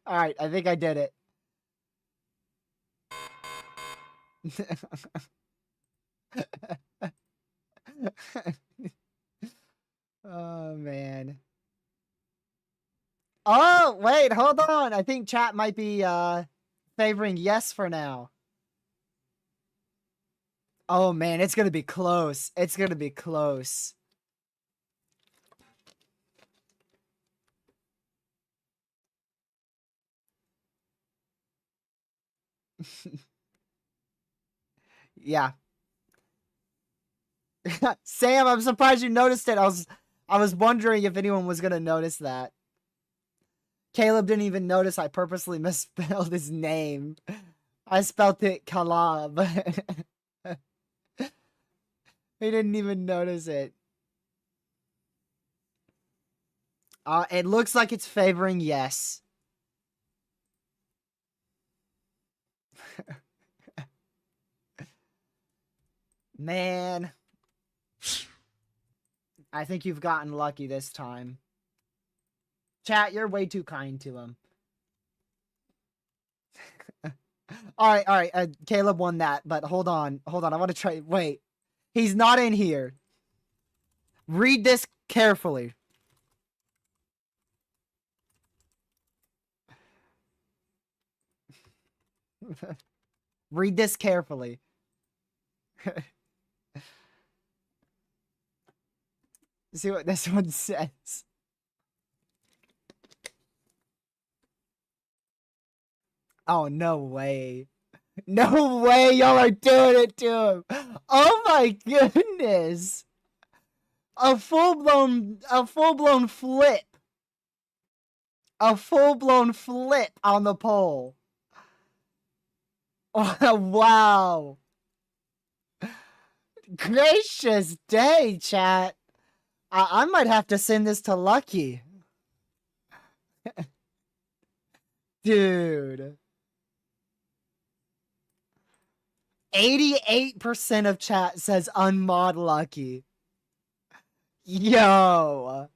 All right, I think I did it. Oh man. Oh, wait, hold on. I think chat might be favoring yes for now. Oh man, it's gonna be close. It's gonna be close. Yeah. Sam, I'm surprised you noticed it. I was wondering if anyone was gonna notice that. Caleb didn't even notice I purposely misspelled his name. I spelled it Kalab. He didn't even notice it. It looks like it's favoring yes. Man. I think you've gotten lucky this time. Chat, you're way too kind to him. All right. Caleb won that, but hold on. I want to try. Wait. He's not in here. Read this carefully. Read this carefully. See what this one says. Oh, no way. No way y'all are doing it to him. Oh my goodness. A full-blown flip. A full-blown flip on the poll. Wow. Gracious day, chat. I might have to send this to Lucky. Dude. 88% of chat says unmod Lucky. Yo.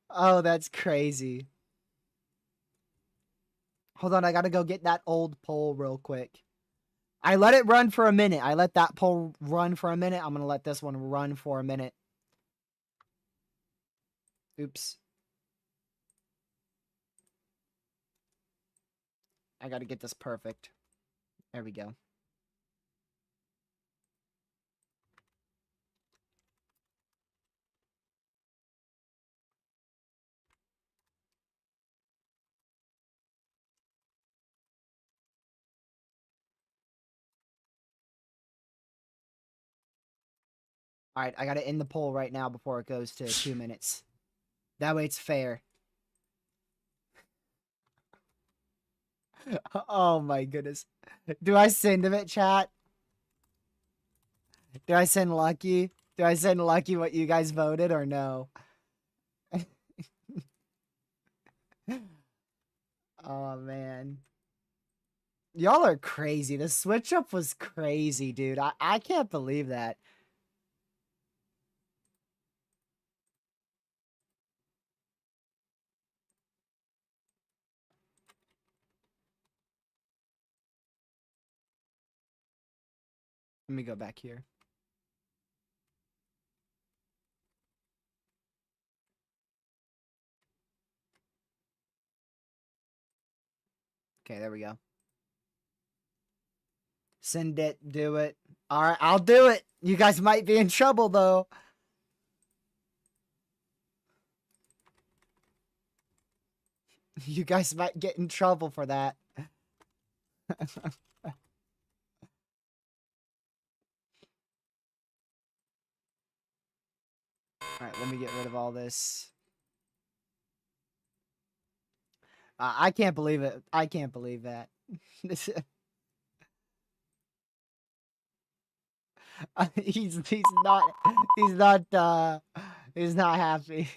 Oh, that's crazy. Hold on, I gotta go get that old poll real quick. I let it run for a minute. I let that poll run for a minute. I'm gonna let this one run for a minute. Oops. I gotta get this perfect. There we go. Alright, I gotta end the poll right now before it goes to 2 minutes. That way it's fair. Oh my goodness. Do I send him it, chat? Do I send Lucky? Do I send Lucky what you guys voted or no? Oh man. Y'all are crazy. The switch up was crazy, dude. I can't believe that. Let me go back here. Okay, there we go. Send it, do it. Alright, I'll do it. You guys might be in trouble, though. You guys might get in trouble for that. Alright, let me get rid of all this. I can't believe it. I can't believe that. He's not happy.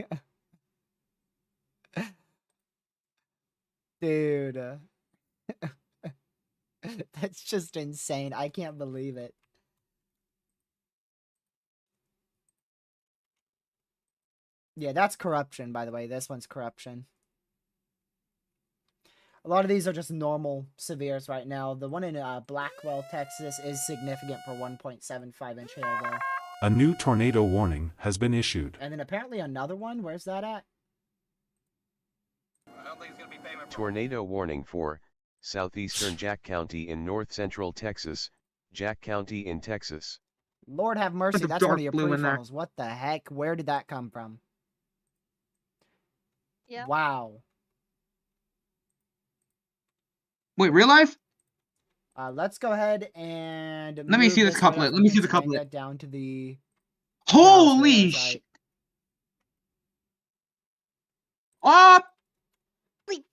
Dude. That's just insane. I can't believe it. Yeah, that's corruption, by the way. This one's corruption. A lot of these are just normal severes right now. The one in Blackwell, Texas is significant for 1.75 inch hail though. A new tornado warning has been issued. And then apparently another one. Where's that at? Tornado warning for southeastern Jack County in north central Texas, Jack County in Texas. Lord have mercy, of that's one dark of your blue in there. pre-frontals. What the heck? Where did that come from? Yeah. Wow. Wait, real life? Let's go ahead and Let me move see this radar couplet. from Let me see the Pennsylvania couplet. down to the Holy radar sh! site. Oh! Holy-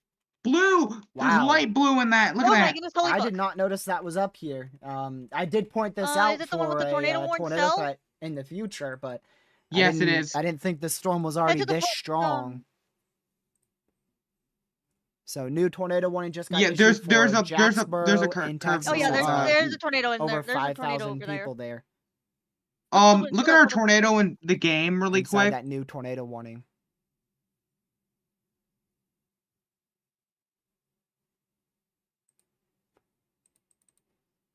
Blue! There's Wow. light blue in that. Look Oh at my that. goodness, holy I fuck. did not notice that was up here. I did point this Is out it the one with for the tornado a warning tornado cell? threat in the future, but Yes, it didn't- is. I didn't think the storm was already to the this full- strong. So new tornado warning just got Yeah, issued there's for a Jacksboro curve. in Texas. Oh yeah, curve, there's a tornado in over there. There's a tornado 5,000 over there. people there Look at our tornado in the game really inside quick. that new tornado warning.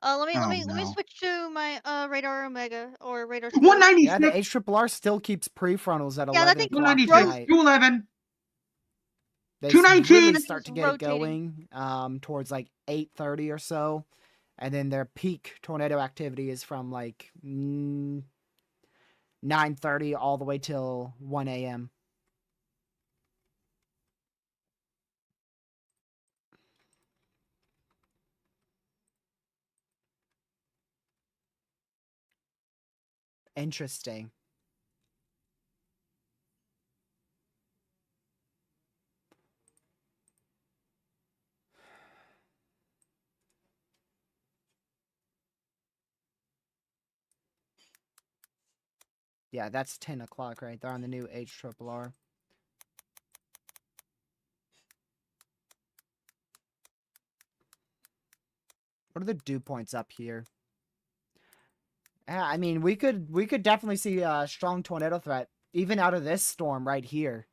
Let Oh, me no. switch to my radar Omega or radar. 196. Yeah, the HRRR still keeps pre-frontals at Yeah, 11 that thing- o'clock 196. tonight. 211. They 219. really start to get it Rotating. going towards like 8:30 or so, and then their peak tornado activity is from like 9:30 all the way till 1 a.m. Interesting. Yeah, that's 10 o'clock right there on the new HRRR. What are the dew points up here? Yeah, I mean, we could definitely see a strong tornado threat even out of this storm right here.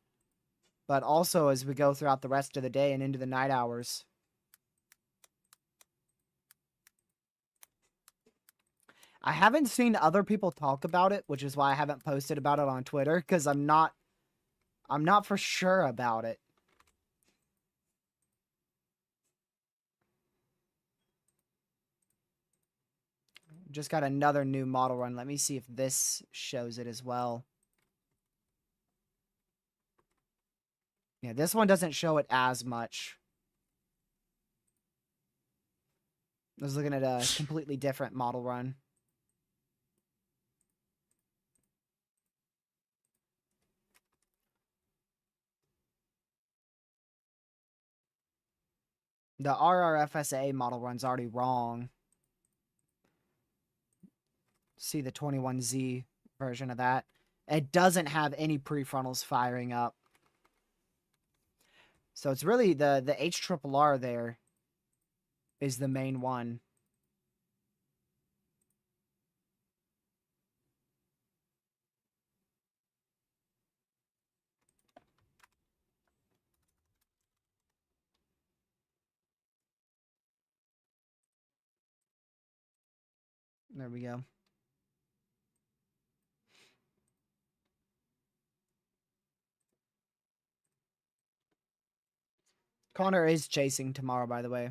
But also as we go throughout the rest of the day and into the night hours. I haven't seen other people talk about it, which is why I haven't posted about it on Twitter, because I'm not for sure about it. Just got another new model run. Let me see if this shows it as well. Yeah, this one doesn't show it as much. I was looking at a completely different model run. The RRFSA model run's already wrong. See the 21Z version of that. It doesn't have any prefrontals firing up. So it's really the HRRR there is the main one. There we go. Connor is chasing tomorrow, by the way.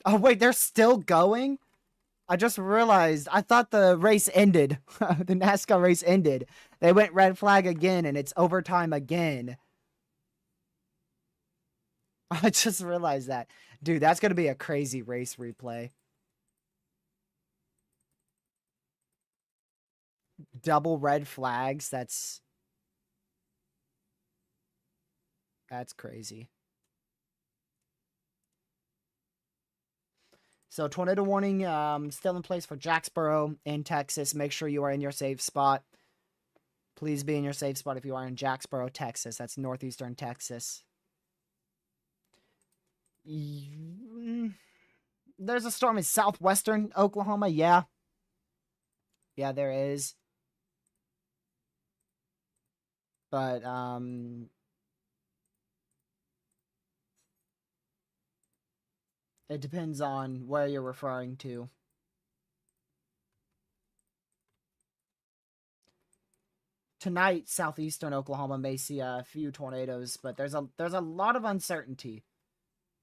Oh, wait, they're still going? I just realized. I thought the race ended. The NASCAR race ended. They went red flag again, and it's overtime again. I just realized that. Dude, that's going to be a crazy race replay. Double red flags. That's crazy. So tornado warning still in place for Jacksboro in Texas. Make sure you are in your safe spot. Please be in your safe spot if you are in Jacksboro, Texas. That's northeastern Texas. There's a storm in southwestern Oklahoma. Yeah. Yeah, there is. But It depends on where you're referring to. Tonight, southeastern Oklahoma may see a few tornadoes, but there's a lot of uncertainty.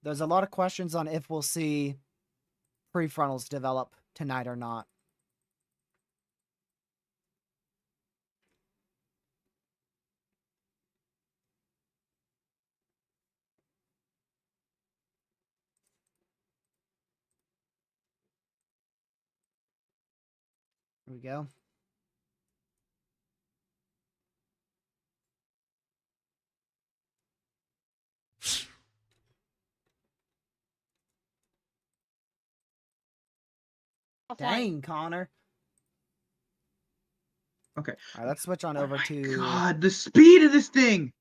There's a lot of questions on if we'll see prefrontals develop tonight or not. Here we go. Dang, Connor. Okay. All right, let's switch on over to God, the speed of this thing.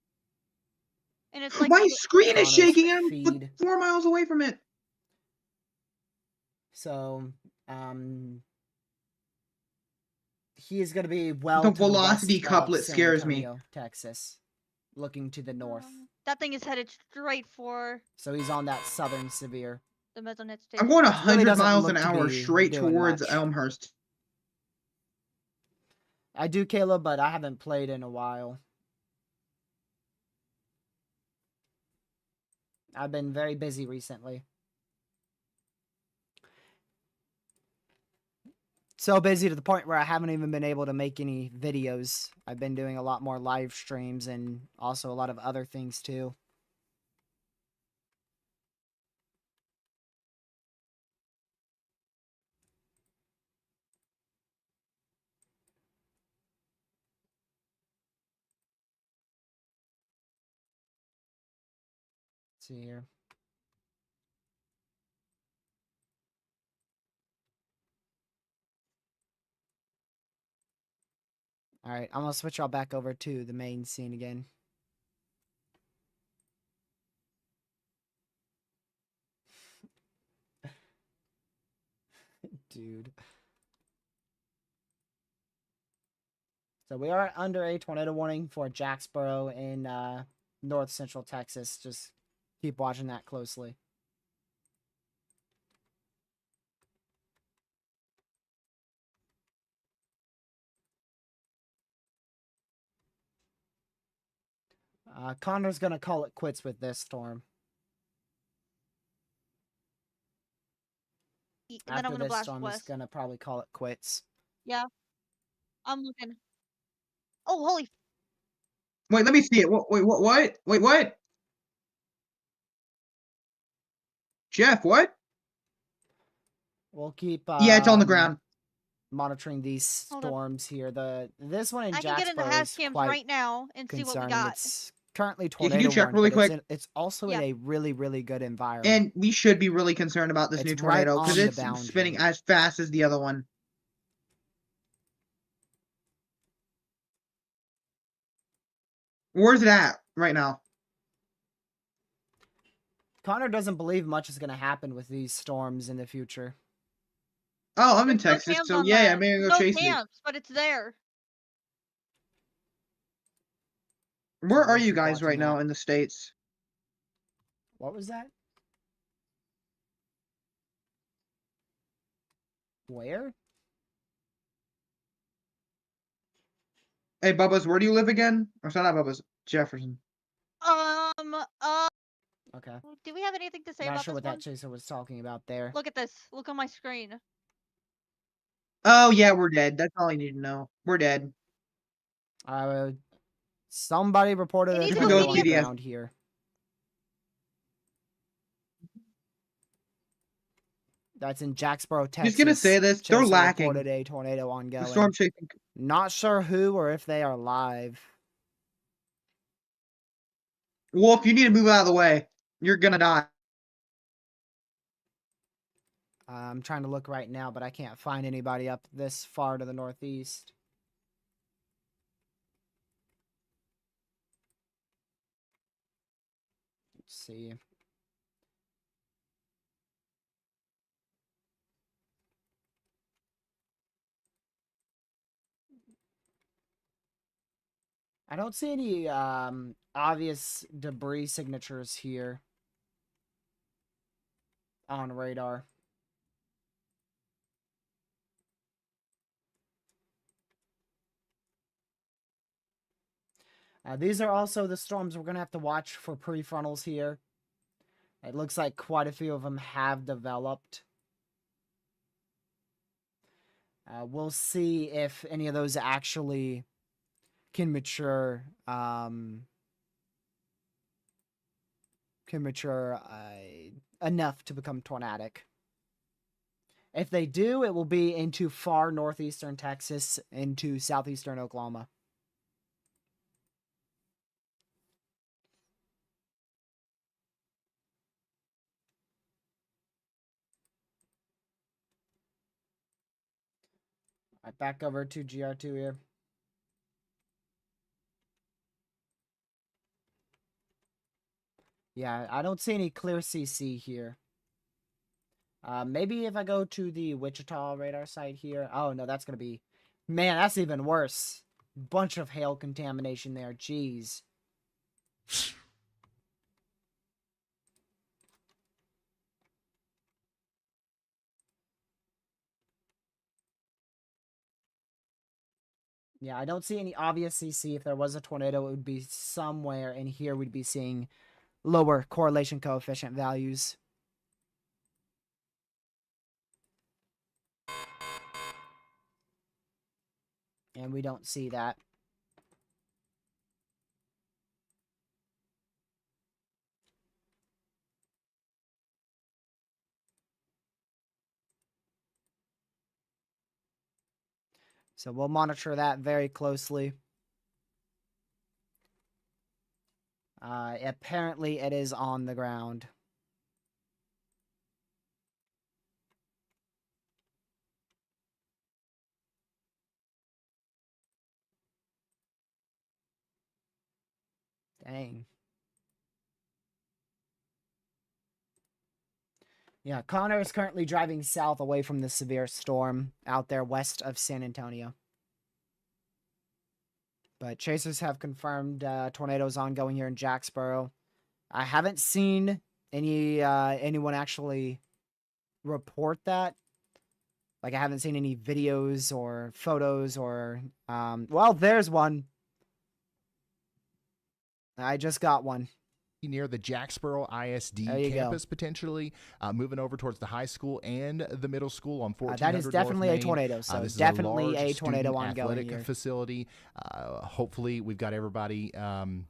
And it's like My screen is Connor's shaking. I'm like feed. 4 miles away from it. So, he is going to be well The to the velocity west couplet of San scares me. Antonio, Texas, looking to the north. That thing is headed straight for So he's on that southern severe. the Mesonet station. I'm going Which really 100 doesn't miles look an to hour be straight doing towards much. Elmhurst. I do, Caleb, but I haven't played in a while. I've been very busy recently. So busy to the point where I haven't even been able to make any videos. I've been doing a lot more live streams and also a lot of other things too. Let's see here. Alright, I'm gonna switch y'all back over to the main scene again. Dude. So we are under a tornado warning for Jacksboro in north central Texas. Just keep watching that closely. Connor's gonna call it quits with this storm. And then I'm After gonna this blast storm, west. he's gonna probably call it quits. Yeah. I'm looking. Oh, holy. Wait, let me see it. Wait, what? Wait, what? Jeff, what? We'll keep Yeah, it's on the ground. monitoring these Hold up. storms here. This one in I can get into Jacksboro hash is cams quite right now and see what we concerning. got. It's currently can you tornado check warned, really but quick? it's also Yeah. in a really, really good environment. And we should be really concerned about this It's new right tornado because on the it's boundary. spinning as fast as the other one. Where's it at right now? Connor doesn't believe much is going to happen with these storms in the future. Oh, I'm in There's no Texas, cams so on yeah, that. I'm gonna go No chase it. cams, but it's there. Where So are we'll you keep guys watching right now that. in the States? What was that? Where? Hey, Bubba's, where do you live again? Or it's not Bubba's, Jefferson. Okay. Do we have anything to say Not about sure this what one? that chaser was talking about there. Look at this. Look on my screen. Oh, yeah, we're dead. That's all I need to know. We're dead. Somebody reported It a needs to go tornado on the PDF. ground here. That's in Jacksboro, Texas. Just gonna say this, they're Chaser lacking. reported a tornado The ongoing. storm chasing. Not sure who or if they are live. Wolf, you need to move out of the way. You're gonna die. I'm trying to look right now, but I can't find anybody up this far to the northeast. Let's see. I don't see any obvious debris signatures here. on radar. These are also the storms we're going to have to watch for prefrontals here. It looks like quite a few of them have developed. We'll see if any of those actually can mature. Enough to become tornadic. If they do, it will be into far northeastern Texas, into southeastern Oklahoma. Right, back over to GR2 here. Yeah, I don't see any clear CC here. Maybe if I go to the Wichita radar site here. Oh, no, that's going to be... Man, that's even worse. Bunch of hail contamination there. Jeez. Yeah, I don't see any obvious CC. If there was a tornado, it would be somewhere in here. We'd be seeing lower correlation coefficient values. And we don't see that. So we'll monitor that very closely. Apparently it is on the ground. Dang. Yeah, Connor is currently driving south away from the severe storm out there west of San Antonio. But chasers have confirmed tornadoes ongoing here in Jacksboro. I haven't seen anyone actually report that. Like, I haven't seen any videos or photos or... well, there's one. I just got one. Near the Jacksboro ISD campus, potentially moving over towards the high school and the middle school on 1400 that is definitely North a Main. tornado. So this definitely is a, large a tornado student ongoing athletic here. Facility. Hopefully, we've got everybody, in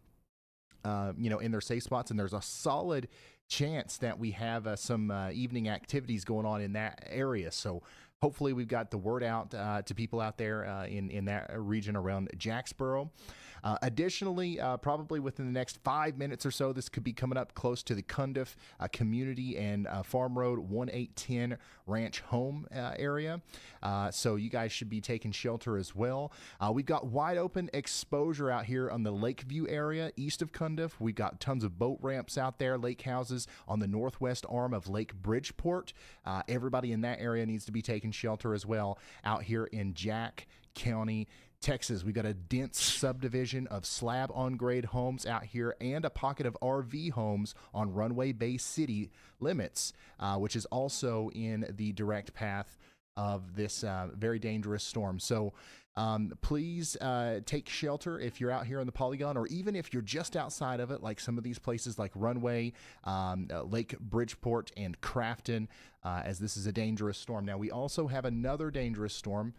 their safe spots, and there's a solid chance that we have some evening activities going on in that area. So hopefully, we've got the word out to people out there in that region around Jacksboro. Additionally, probably within the next 5 minutes or so, this could be coming up close to the Cundiff Community and Farm Road 1810 Ranch Home area. So you guys should be taking shelter as well. We've got wide open exposure out here on the Lakeview area east of Cundiff. We've got tons of boat ramps out there, lake houses on the northwest arm of Lake Bridgeport. Everybody in that area needs to be taking shelter as well out here in Jack County, Texas. We've got a dense subdivision of slab on grade homes out here and a pocket of RV homes on Runway Bay City limits, which is also in the direct path of this very dangerous storm. So please take shelter if you're out here on the polygon, or even if you're just outside of it, like some of these places like Runway, Lake Bridgeport, and Crafton, as this is a dangerous storm. Now, we also have another dangerous storm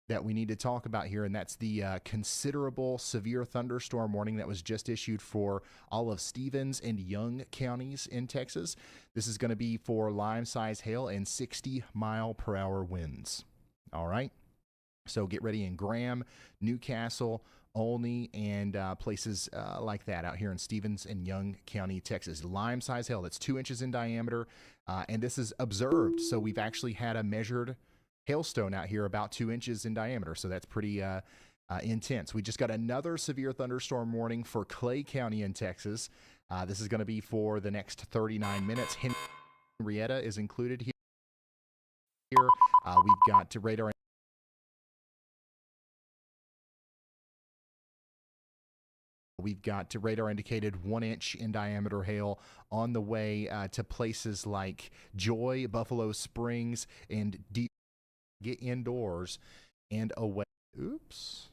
that we need to talk about here, and that's the considerable severe thunderstorm warning that was just issued for all of Stevens and Young counties in Texas. This is going to be for lime-size hail and 60-mile-per-hour winds. All right? So get ready in Graham, Newcastle, Olney, and places like that out here in Stevens and Young County, Texas. Lime-size hail that's 2 inches in diameter, and this is observed. So we've actually had a measured hailstone out here about 2 inches in diameter. So that's pretty intense. We just got another severe thunderstorm warning for Clay County in Texas. This is going to be for the next 39 minutes. Henrietta is included here. We've got radar We've got radar indicated 1 inch in diameter hail on the way to places like Joy, Buffalo Springs, and get indoors and away. Oops.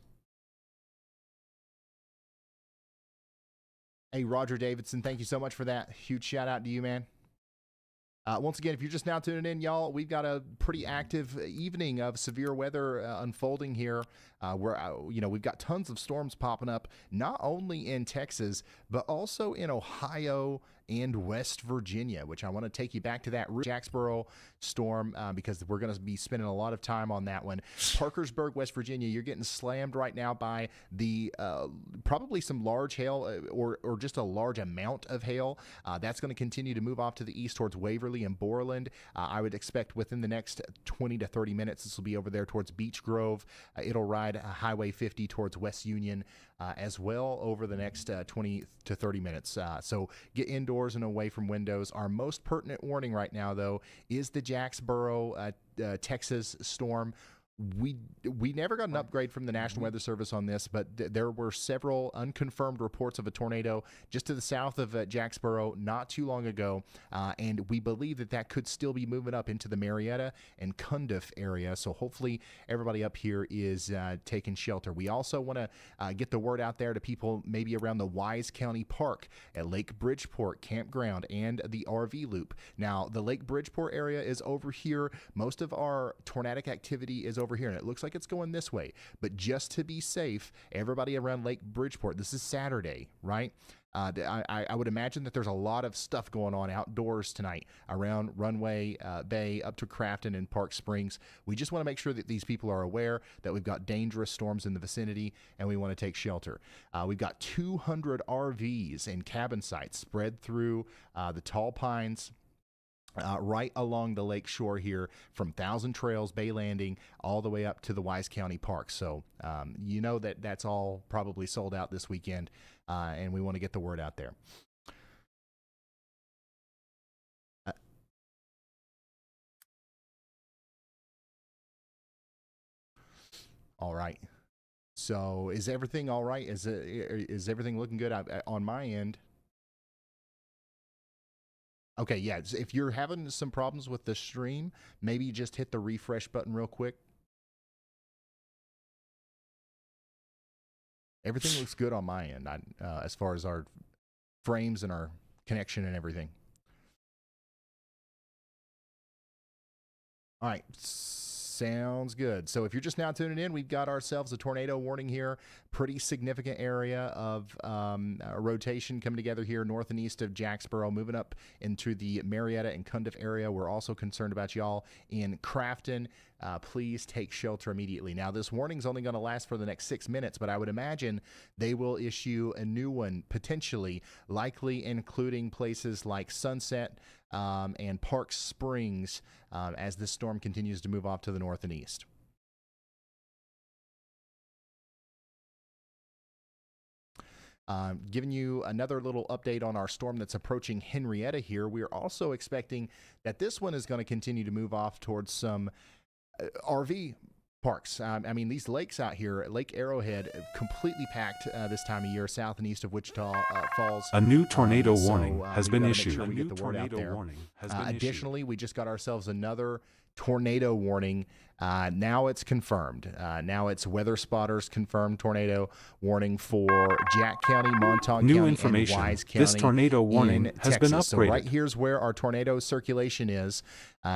Hey, Roger Davidson, thank you so much for that. Huge shout out to you, man. Once again, if you're just now tuning in, y'all, we've got a pretty active evening of severe weather unfolding here. Where we've got tons of storms popping up, not only in Texas, but also in Ohio and West Virginia, which I want to take you back to that Jacksboro storm because we're going to be spending a lot of time on that one. Parkersburg, West Virginia, you're getting slammed right now by the probably some large hail or just a large amount of hail. That's going to continue to move off to the east towards Waverly and Borland. I would expect within the next 20 to 30 minutes, this will be over there towards Beech Grove. It'll ride Highway 50 towards West Union as well over the next 20 to 30 minutes. So get indoors and away from windows. Our most pertinent warning right now, though, is the Jacksboro, Texas storm. We never got an upgrade from the National Weather Service on this, but there were several unconfirmed reports of a tornado just to the south of Jacksboro not too long ago, and we believe that could still be moving up into the Marietta and Cundiff area. So hopefully everybody up here is taking shelter. We also want to get the word out there to people maybe around the Wise County Park at Lake Bridgeport Campground and the RV Loop. Now, the Lake Bridgeport area is over here. Most of our tornadic activity is over here, and it looks like it's going this way. But just to be safe, everybody around Lake Bridgeport, this is Saturday, right? I would imagine that there's a lot of stuff going on outdoors tonight around Runway Bay up to Crafton and Park Springs. We just want to make sure that these people are aware that we've got dangerous storms in the vicinity and we want to take shelter. We've got 200 RVs and cabin sites spread through the Tall Pines, right along the lake shore here from Thousand Trails, Bay Landing, all the way up to the Wise County Park. So you know that's all probably sold out this weekend, and we want to get the word out there. All right. So is everything all right? Is everything looking good on my end? Okay, yeah, if you're having some problems with the stream, maybe just hit the refresh button real quick. Everything looks good on my end as far as our frames and our connection and everything. All right, sounds good. So if you're just now tuning in, we've got ourselves a tornado warning here. Pretty significant area of rotation coming together here north and east of Jacksboro, moving up into the Marietta and Cundiff area. We're also concerned about y'all in Crafton. Please take shelter immediately. Now, this warning's only going to last for the next 6 minutes, but I would imagine they will issue a new one, potentially, likely including places like Sunset and Park Springs as this storm continues to move off to the north and east. Giving you another little update on our storm that's approaching Henrietta here. We're also expecting that this one is going to continue to move off towards some RV parks. I mean, these lakes out here, Lake Arrowhead, completely packed this time of year, south and east of Wichita Falls. A new tornado warning has been we issued. gotta make sure we get the word out there. Additionally, Additionally, we just got ourselves another tornado warning. Now it's confirmed. Now it's Weather Spotters confirmed tornado warning for Jack County, Montauk New County, information. and Wise County. This tornado warning in has been Texas. So upgraded. right here's where our tornado circulation is.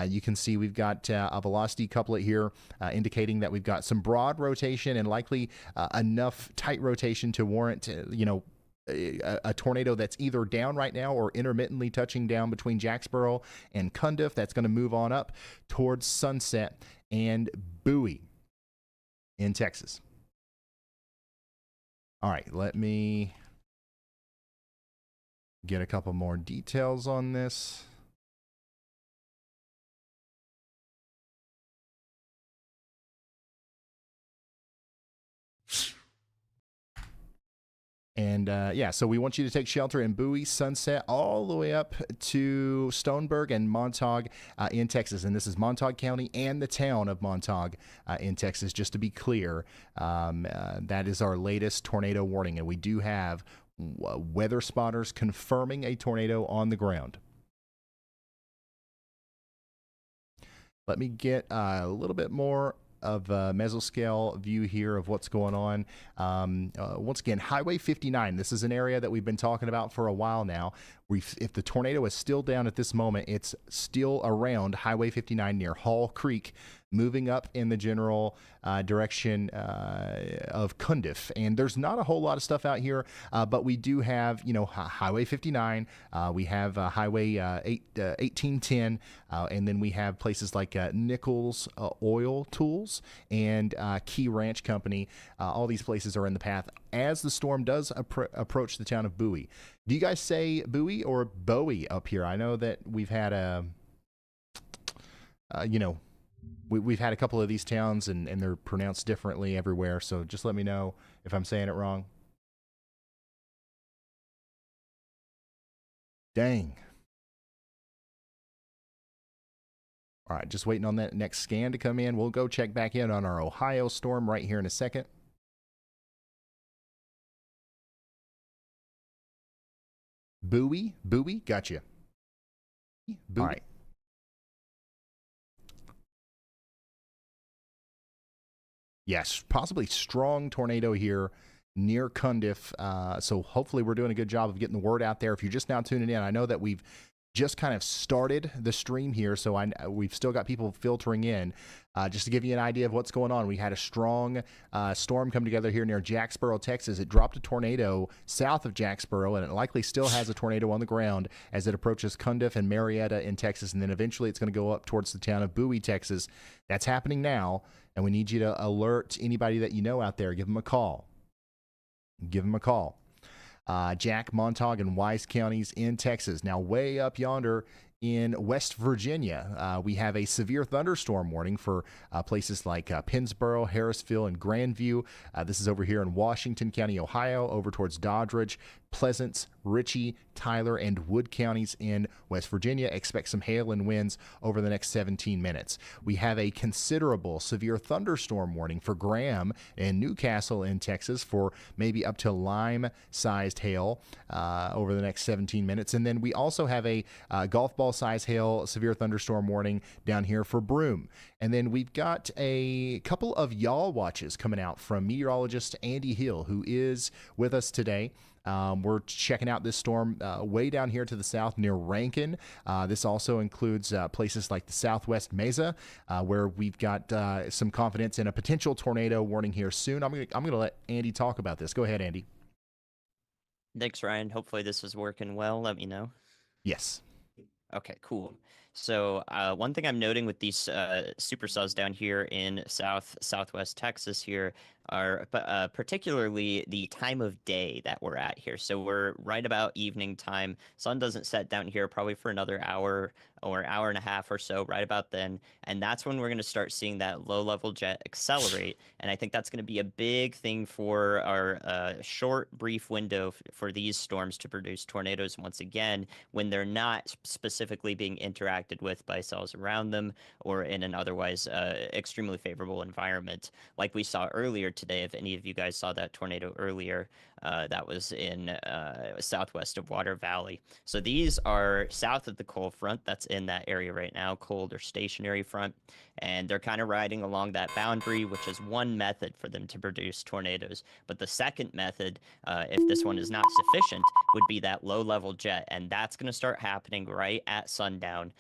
You can see we've got a velocity couplet here indicating that we've got some broad rotation and likely enough tight rotation to warrant, a tornado that's either down right now or intermittently touching down between Jacksboro and Cundiff. That's going to move on up towards Sunset and Bowie in Texas. All right, let me get a couple more details on this. And so we want you to take shelter in Bowie, Sunset, all the way up to Stoneburg and Montauk in Texas. And this is Montauk County and the town of Montauk in Texas, just to be clear. That is our latest tornado warning. And we do have weather spotters confirming a tornado on the ground. Let me get a little bit more of a mesoscale view here of what's going on. Once again, Highway 59. This is an area that we've been talking about for a while now. If the tornado is still down at this moment, it's still around Highway 59 near Hall Creek, moving up in the general direction of Cundiff. And there's not a whole lot of stuff out here, but we do have, Highway 59. We have Highway 1810, and then we have places like Nichols Oil Tools and Key Ranch Company. All these places are in the path as the storm does approach the town of Bowie. Do you guys say Bowie or Bowie up here? I know that we've had we've had a couple of these towns and they're pronounced differently everywhere. So just let me know if I'm saying it wrong. Dang. All right, just waiting on that next scan to come in. We'll go check back in on our Ohio storm right here in a second. Bowie, gotcha. Bowie. All right. Yes, possibly strong tornado here near Cundiff. So hopefully we're doing a good job of getting the word out there. If you're just now tuning in, I know that we've just kind of started the stream here, so we've still got people filtering in. Just to give you an idea of what's going on, we had a strong storm come together here near Jacksboro, Texas. It dropped a tornado south of Jacksboro, and it likely still has a tornado on the ground as it approaches Cundiff and Marietta in Texas, and then eventually it's going to go up towards the town of Bowie, Texas. That's happening now, and we need you to alert anybody that you know out there. Give them a call. Give them a call. Jack, Montauk, and Wise counties in Texas. Now, way up yonder in West Virginia, we have a severe thunderstorm warning for places like Pennsboro, Harrisville, and Grandview. This is over here in Washington County, Ohio, over towards Doddridge, Pleasants, Ritchie, Tyler, and Wood counties in West Virginia. Expect some hail and winds over the next 17 minutes. We have a considerable severe thunderstorm warning for Graham and Newcastle in Texas for maybe up to lime-sized hail over the next 17 minutes. And then we also have a golf ball-sized hail severe thunderstorm warning down here for Broome. And then we've got a couple of yaw watches coming out from meteorologist Andy Hill, who is with us today. We're checking out this storm way down here to the south near Rankin. This also includes places like the Southwest Mesa, where we've got some confidence in a potential tornado warning here soon. I'm gonna let Andy talk about this. Go ahead, Andy. Thanks, Ryan. Hopefully this is working well. Let me know. Yes. Okay, cool. So one thing I'm noting with these supercells down here in southwest Texas here are particularly the time of day that we're at here. So we're right about evening time. Sun doesn't set down here probably for another hour or hour and a half or so, right about then. And that's when we're going to start seeing that low-level jet accelerate. And I think that's going to be a big thing for our short, brief window for these storms to produce tornadoes once again, when they're not specifically being interacted with by cells around them or in an otherwise extremely favorable environment. Like we saw earlier today, if any of you guys saw that tornado earlier, that was in southwest of Water Valley. So these are south of the cold front that's in that area right now, cold or stationary front, and they're kind of riding along that boundary, which is one method for them to produce tornadoes. But the second method, if this one is not sufficient, would be that low-level jet, and that's going to start happening right at sundown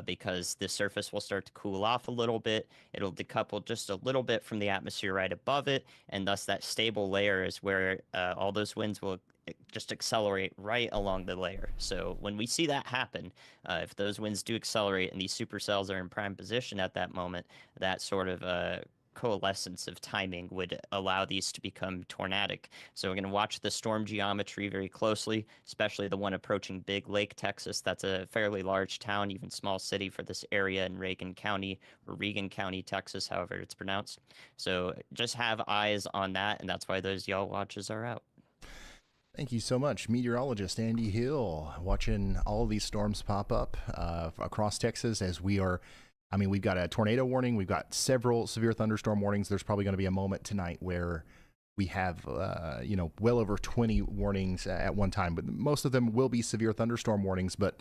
because the surface will start to cool off a little bit. It'll decouple just a little bit from the atmosphere right above it, and thus that stable layer is where all those winds will just accelerate right along the layer. So when we see that happen, if those winds do accelerate and these supercells are in prime position at that moment, that sort of coalescence of timing would allow these to become tornadic. So we're going to watch the storm geometry very closely, especially the one approaching Big Lake, Texas. That's a fairly large town, even small city for this area in Reagan County, or Reagan County, Texas, however it's pronounced. So just have eyes on that, and that's why those yaw watches are out. Thank you so much, meteorologist Andy Hill, watching all of these storms pop up across Texas as we are. I mean, we've got a tornado warning. We've got several severe thunderstorm warnings. There's probably going to be a moment tonight where we have, well over 20 warnings at one time, but most of them will be severe thunderstorm warnings. But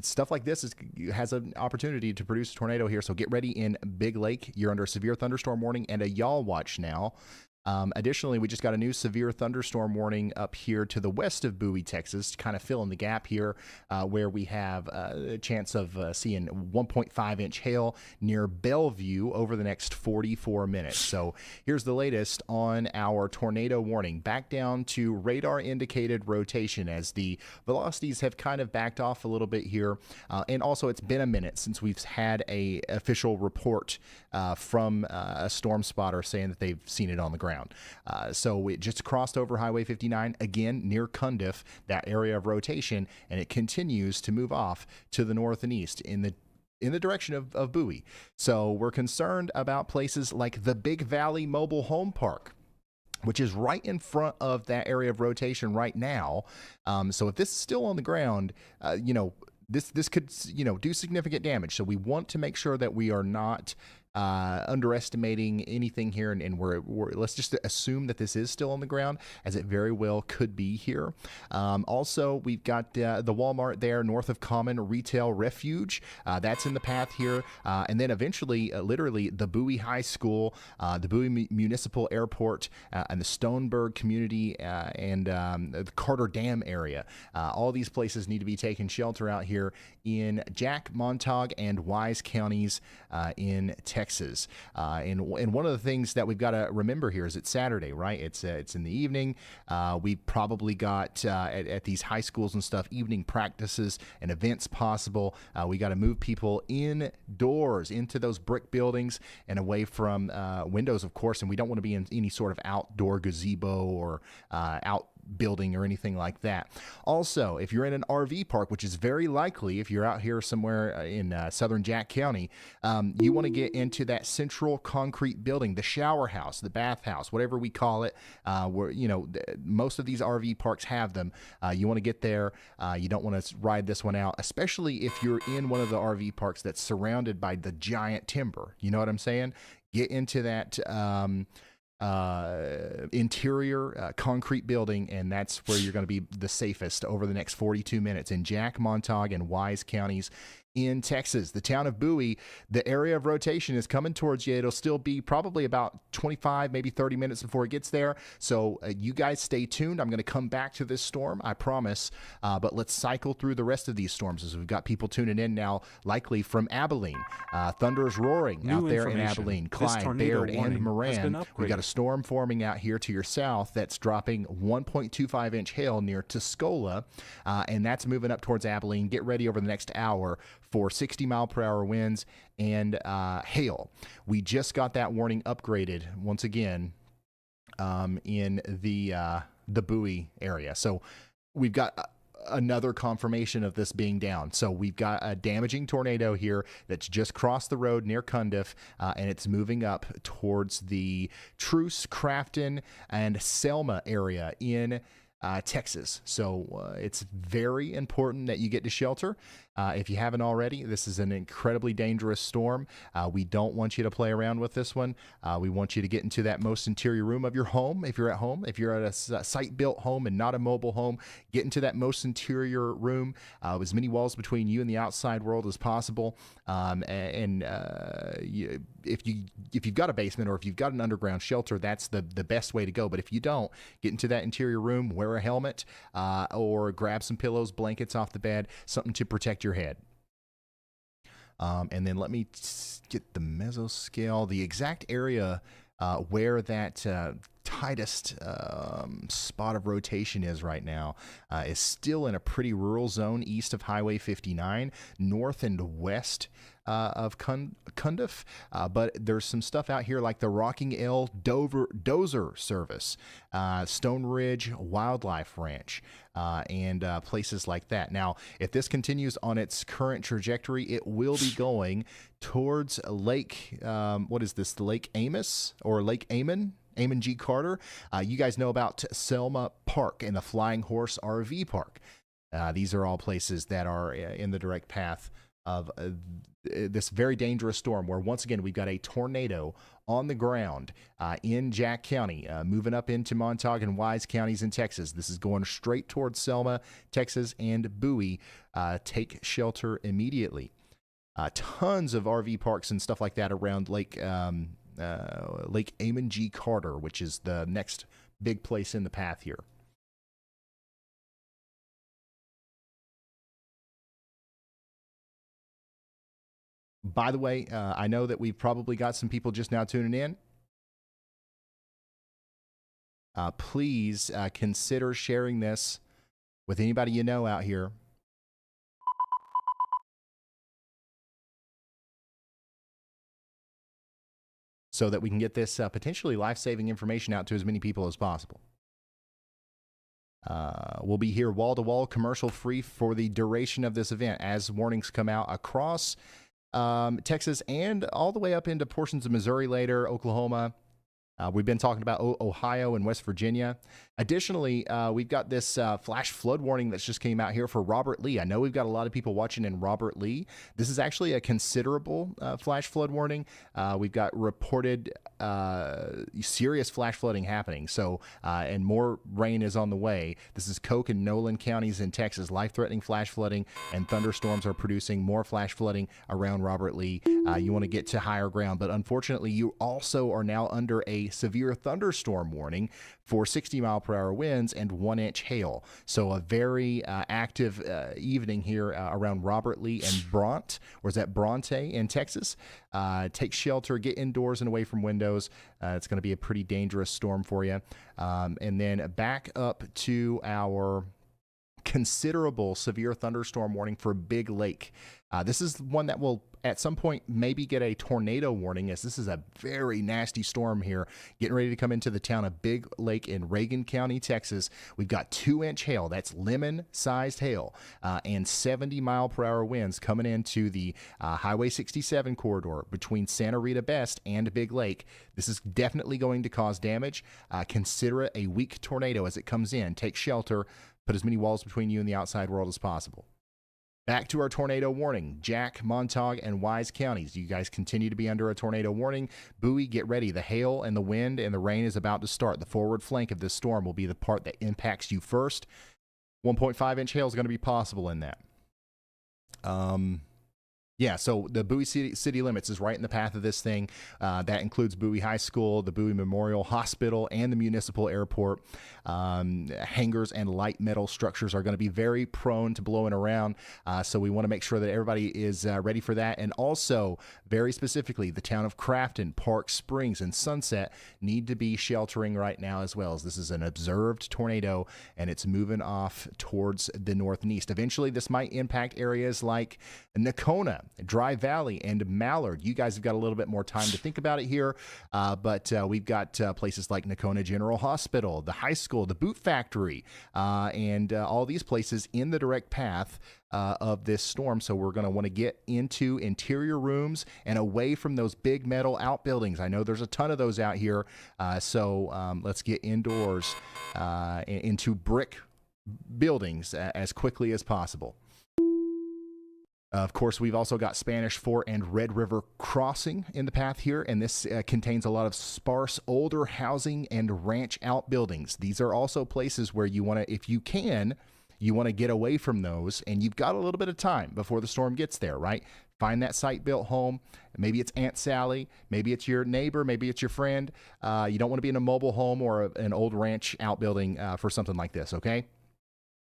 stuff like this has an opportunity to produce a tornado here. So get ready in Big Lake. You're under a severe thunderstorm warning and a yaw watch now. Additionally, we just got a new severe thunderstorm warning up here to the west of Bowie, Texas, to kind of fill in the gap here, where we have a chance of seeing 1.5-inch hail near Bellevue over the next 44 minutes. So here's the latest on our tornado warning. Back down to radar indicated rotation as the velocities have kind of backed off a little bit here. And also, it's been a minute since we've had a official report from a storm spotter saying that they've seen it on the ground. So it just crossed over Highway 59 again near Cundiff, that area of rotation, and it continues to move off to the north and east in the direction of Bowie. So we're concerned about places like the Big Valley Mobile Home Park, which is right in front of that area of rotation right now. So if this is still on the ground, this could do significant damage. So we want to make sure that we are not underestimating anything here, and we're let's just assume that this is still on the ground, as it very well could be here. Also, we've got the Walmart there north of Common Retail Refuge. That's in the path here, and then eventually, literally, the Bowie High School, the Bowie Municipal Airport, and the Stoneburg Community, and the Carter Dam area. All these places need to be taking shelter out here in Jack, Montauk, and Wise counties in Texas. And one of the things that we've got to remember here is it's Saturday, right? It's in the evening. We probably got at these high schools and stuff, evening practices and events possible. We got to move people indoors into those brick buildings and away from windows, of course. And we don't want to be in any sort of outdoor gazebo or out building or anything like that. Also, if you're in an RV park, which is very likely if you're out here somewhere in southern Jack County, you want to get into that central concrete building, the shower house, the bath house, whatever we call it, where most of these RV parks have them. You want to get there. You don't want to ride this one out, especially if you're in one of the RV parks that's surrounded by the giant timber. You know what I'm saying? Get into that interior concrete building, and that's where you're going to be the safest over the next 42 minutes in Jack, Montauk, and Wise counties in Texas. The town of Bowie, the area of rotation is coming towards you. It'll still be probably about 25, maybe 30 minutes before it gets there. So you guys stay tuned. I'm going to come back to this storm, I promise. But let's cycle through the rest of these storms as we've got people tuning in now, likely from Abilene. Thunder is roaring out there in Abilene, Clyde, Baird, and Moran. We've got a storm forming out here to your south that's dropping 1.25-inch hail near Tuscola, and that's moving up towards Abilene. Get ready over the next hour for 60-mile-per-hour winds and hail. We just got that warning upgraded once again in the Bowie area. So we've got another confirmation of this being down. So we've got a damaging tornado here that's just crossed the road near Cundiff, and it's moving up towards the Truce, Crafton, and Selma area in Texas. So it's very important that you get to shelter. If you haven't already, this is an incredibly dangerous storm. We don't want you to play around with this one. We want you to get into that most interior room of your home. If you're at home, if you're at a site-built home and not a mobile home, get into that most interior room, as many walls between you and the outside world as possible. If you've got a basement or if you've got an underground shelter, that's the best way to go. But if you don't, get into that interior room, wear a helmet, or grab some pillows, blankets off the bed, something to protect your head. And then let me get the mesoscale, the exact area where that tightest spot of rotation is right now is still in a pretty rural zone east of Highway 59, north and west of Cundiff, but there's some stuff out here like the Rocking L Dozer Service, Stone Ridge Wildlife Ranch, and places like that. Now, if this continues on its current trajectory, it will be going towards Lake, what is this, the Lake Amos or Lake Amon? Amon G. Carter. You guys know about Selma Park and the Flying Horse RV Park. These are all places that are in the direct path of this very dangerous storm, where once again we've got a tornado on the ground in Jack County, moving up into Montauk and Wise counties in Texas. This is going straight towards Selma, Texas, and Bowie. Take shelter immediately. Tons of RV parks and stuff like that around Lake Amon G. Carter, which is the next big place in the path here. By the way, I know that we've probably got some people just now tuning in. Please consider sharing this with anybody you know out here. So that we can get this potentially life-saving information out to as many people as possible. We'll be here wall-to-wall, commercial-free for the duration of this event as warnings come out across Texas and all the way up into portions of Missouri later, Oklahoma. We've been talking about Ohio and West Virginia. Additionally, we've got this flash flood warning that's just came out here for Robert Lee. I know we've got a lot of people watching in Robert Lee. This is actually a considerable flash flood warning. We've got reported serious flash flooding happening. So, and more rain is on the way. This is Coke and Nolan counties in Texas. Life-threatening flash flooding and thunderstorms are producing more flash flooding around Robert Lee. You want to get to higher ground, but unfortunately, you also are now under a severe thunderstorm warning for 60-mile-per-hour winds and 1-inch hail. So a very active evening here around Robert Lee and Bront, or is that Bronte in Texas? Take shelter, get indoors and away from windows. It's going to be a pretty dangerous storm for you. And then back up to our considerable severe thunderstorm warning for Big Lake. This is one that will at some point maybe get a tornado warning, as this is a very nasty storm here getting ready to come into the town of Big Lake in Reagan County, Texas. We've got 2-inch hail. That's lemon-sized hail, and 70-mile-per-hour winds coming into the Highway 67 corridor between Santa Rita Best and Big Lake. This is definitely going to cause damage. Consider it a weak tornado as it comes in. Take shelter. Put as many walls between you and the outside world as possible. Back to our tornado warning. Jack, Montauk, and Wise counties. You guys continue to be under a tornado warning. Bowie, get ready. The hail and the wind and the rain is about to start. The forward flank of this storm will be the part that impacts you first. 1.5-inch hail is going to be possible in that. Yeah, so the Bowie city limits is right in the path of this thing. That includes Bowie High School, the Bowie Memorial Hospital, and the municipal airport. Hangars and light metal structures are going to be very prone to blowing around, so we want to make sure that everybody is ready for that. And also, very specifically, the town of Crafton, Park Springs, and Sunset need to be sheltering right now as well, as this is an observed tornado, and it's moving off towards the north and east. Eventually, this might impact areas like Nakona, Dry Valley, and Mallard. You guys have got a little bit more time to think about it here, but we've got places like Nakona General Hospital, the high school, the boot factory, and all these places in the direct path of this storm. So we're going to want to get into interior rooms and away from those big metal outbuildings. I know there's a ton of those out here, so let's get indoors into brick buildings as quickly as possible. Of course, we've also got Spanish Fort and Red River Crossing in the path here, and this contains a lot of sparse, older housing and ranch outbuildings. These are also places where you want to, if you can, you want to get away from those, and you've got a little bit of time before the storm gets there, right? Find that site-built home. Maybe it's Aunt Sally. Maybe it's your neighbor. Maybe it's your friend. You don't want to be in a mobile home or an old ranch outbuilding for something like this, okay?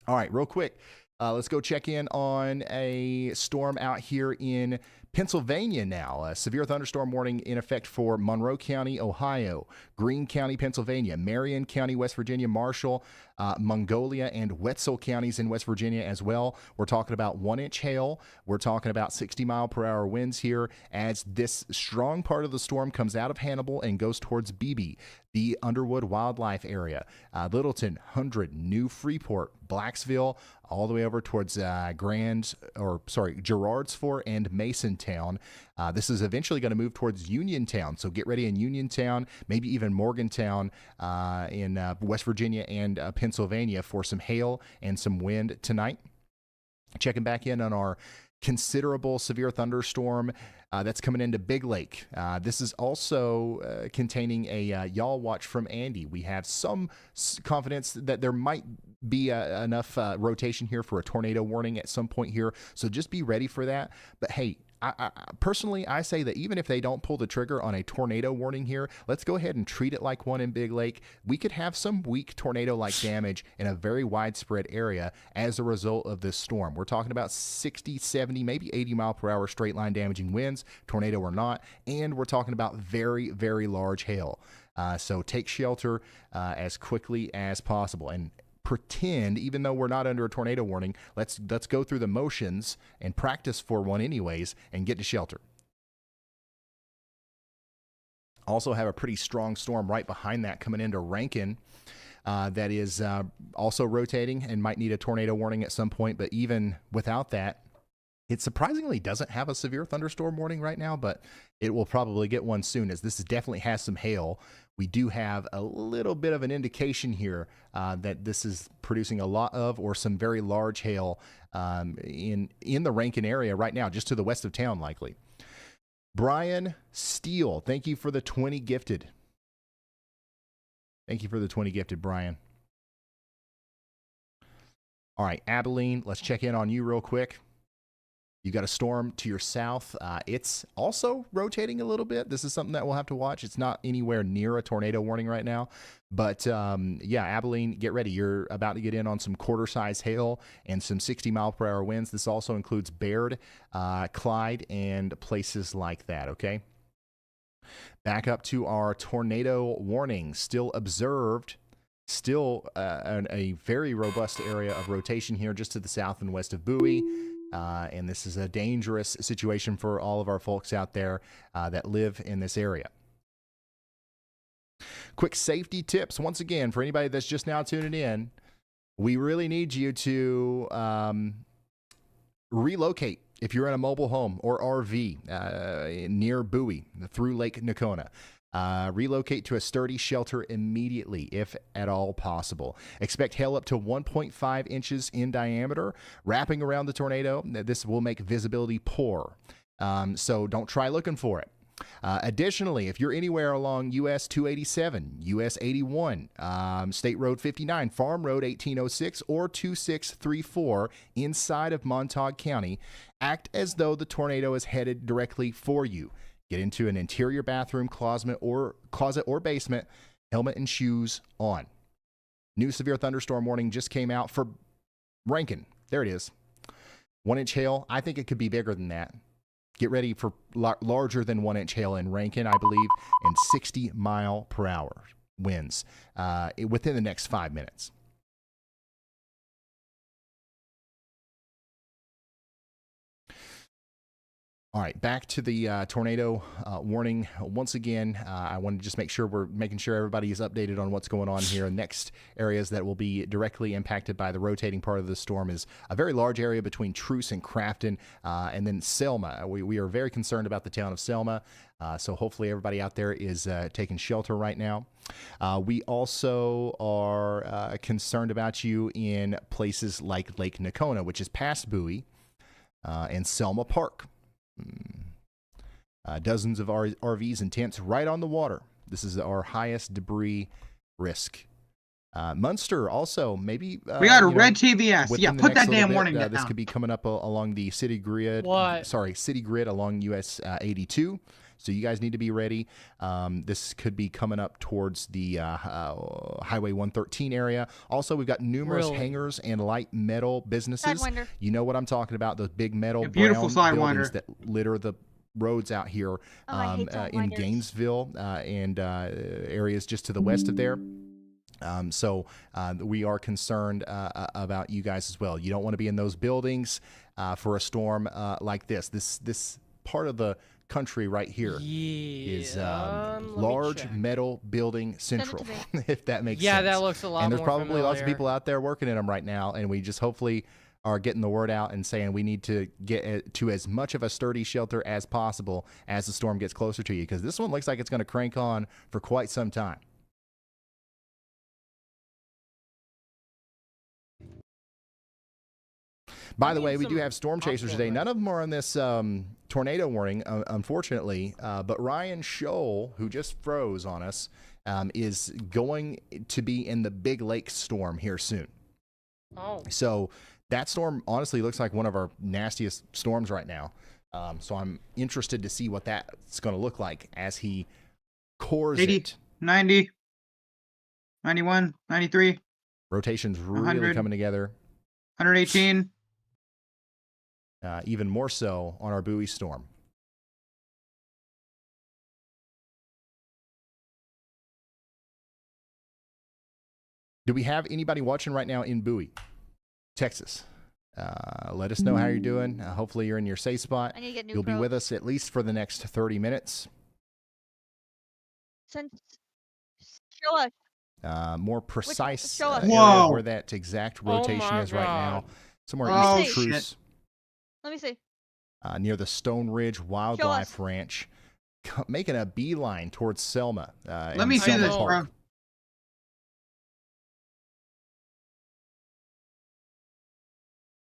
All right, real quick. Let's go check in on a storm out here in Pennsylvania now. A severe thunderstorm warning in effect for Monroe County, Ohio, Greene County, Pennsylvania, Marion County, West Virginia, Marshall, Mongolia, and Wetzel counties in West Virginia as well. We're talking about 1-inch hail. We're talking about 60-mile-per-hour winds here as this strong part of the storm comes out of Hannibal and goes towards Beebe, the Underwood Wildlife Area, Littleton, Hundred, New Freeport, Blacksville, all the way over towards Gerards Fort and Masontown. This is eventually going to move towards Uniontown, so get ready in Uniontown, maybe even Morgantown in West Virginia and Pennsylvania for some hail and some wind tonight. Checking back in on our considerable severe thunderstorm that's coming into Big Lake. This is also containing a y'all watch from Andy. We have some confidence that there might be enough rotation here for a tornado warning at some point here. So just be ready for that. But hey, I personally, I say that even if they don't pull the trigger on a tornado warning here, let's go ahead and treat it like one in Big Lake. We could have some weak tornado-like damage in a very widespread area as a result of this storm. We're talking about 60, 70, maybe 80 mile per hour straight line damaging winds, tornado or not, and we're talking about very, very large hail. So take shelter as quickly as possible. And pretend, even though we're not under a tornado warning, let's go through the motions and practice for one anyways and get to shelter. Also have a pretty strong storm right behind that coming into Rankin that is also rotating and might need a tornado warning at some point. But even without that, it surprisingly doesn't have a severe thunderstorm warning right now, but it will probably get one soon, as this definitely has some hail. We do have a little bit of an indication here that this is producing a lot of or some very large hail in the Rankin area right now, just to the west of town likely. Brian Steele, thank you for the 20 gifted. Thank you for the 20 gifted, Brian. All right, Abilene, let's check in on you real quick. You got a storm to your south. It's also rotating a little bit. This is something that we'll have to watch. It's not anywhere near a tornado warning right now. But yeah, Abilene, get ready. You're about to get in on some quarter-size hail and some 60 mile per hour winds. This also includes Baird, Clyde, and places like that, okay? Back up to our tornado warning. Still observed. Still a very robust area of rotation here just to the south and west of Bowie. And this is a dangerous situation for all of our folks out there that live in this area. Quick safety tips, once again, for anybody that's just now tuning in. We really need you to relocate if you're in a mobile home or RV near Bowie through Lake Nocona. Relocate to a sturdy shelter immediately, if at all possible. Expect hail up to 1.5 inches in diameter, wrapping around the tornado. This will make visibility poor, so don't try looking for it. Additionally, if you're anywhere along US 287, US 81, State Road 59, Farm Road 1806, or 2634 inside of Montauk County, act as though the tornado is headed directly for you. Get into an interior bathroom, closet or basement, helmet and shoes on. New severe thunderstorm warning just came out for Rankin. There it is. 1 inch hail. I think it could be bigger than that. Get ready for larger than 1 inch hail in Rankin, I believe, and 60 mile per hour winds within the next 5 minutes. All right, back to the tornado warning. Once again, I want to just make sure we're making sure everybody is updated on what's going on here. Next areas that will be directly impacted by the rotating part of the storm is a very large area between Truce and Crafton, and then Selma. We are very concerned about the town of Selma, so hopefully everybody out there is taking shelter right now. We also are concerned about you in places like Lake Nocona, which is past Bowie, and Selma Park. Dozens of RVs and tents right on the water. This is our highest debris risk. Munster also, maybe we got a red TVS. Yeah, within the put next that little damn bit, warning down. This could be coming up along the city grid. City grid along US 82. So you guys need to be ready. This could be coming up towards the Highway 113 area. Also, we've got numerous hangars and light metal businesses. Sidewinder. You know what I'm talking about? Those big metal beautiful brown Sidewinder buildings that litter the roads out here in Gainesville and areas just to the west of there. So we are concerned about you guys as well. You don't want to be in those buildings for a storm like this. This part of the country right here is large metal building central, if that makes sense. Yeah, that looks a lot more And there's probably familiar. lots of people out there working in them right now, and we just hopefully are getting the word out and saying we need to get to as much of a sturdy shelter as possible as the storm gets closer to you, because this one looks like it's going to crank on for quite some time. By the way, we do have storm chasers today. None of them are on this tornado warning, unfortunately. But Ryan Scholl, who just froze on us, is going to be in the Big Lake storm here soon. Oh. So that storm honestly looks like one of our nastiest storms right now. So I'm interested to see what that's going to look like as he cores 80, it. 90, 91, 93. Rotations really 100. coming together. 118. Even more so on our Bowie storm. Do we have anybody watching right now in Bowie, Texas? Let us know how you're doing. Hopefully you're in your safe spot. I need to get new You'll be with probes. us at least for the next 30 minutes. Show us. More precise show us. area Whoa. where that exact Oh rotation my is right now. God. Somewhere Oh, east of shit. Truce, Let me see. near the Stone Ridge Wildlife Ranch, making a beeline towards Selma. Let and me see Selma this, Park. bro.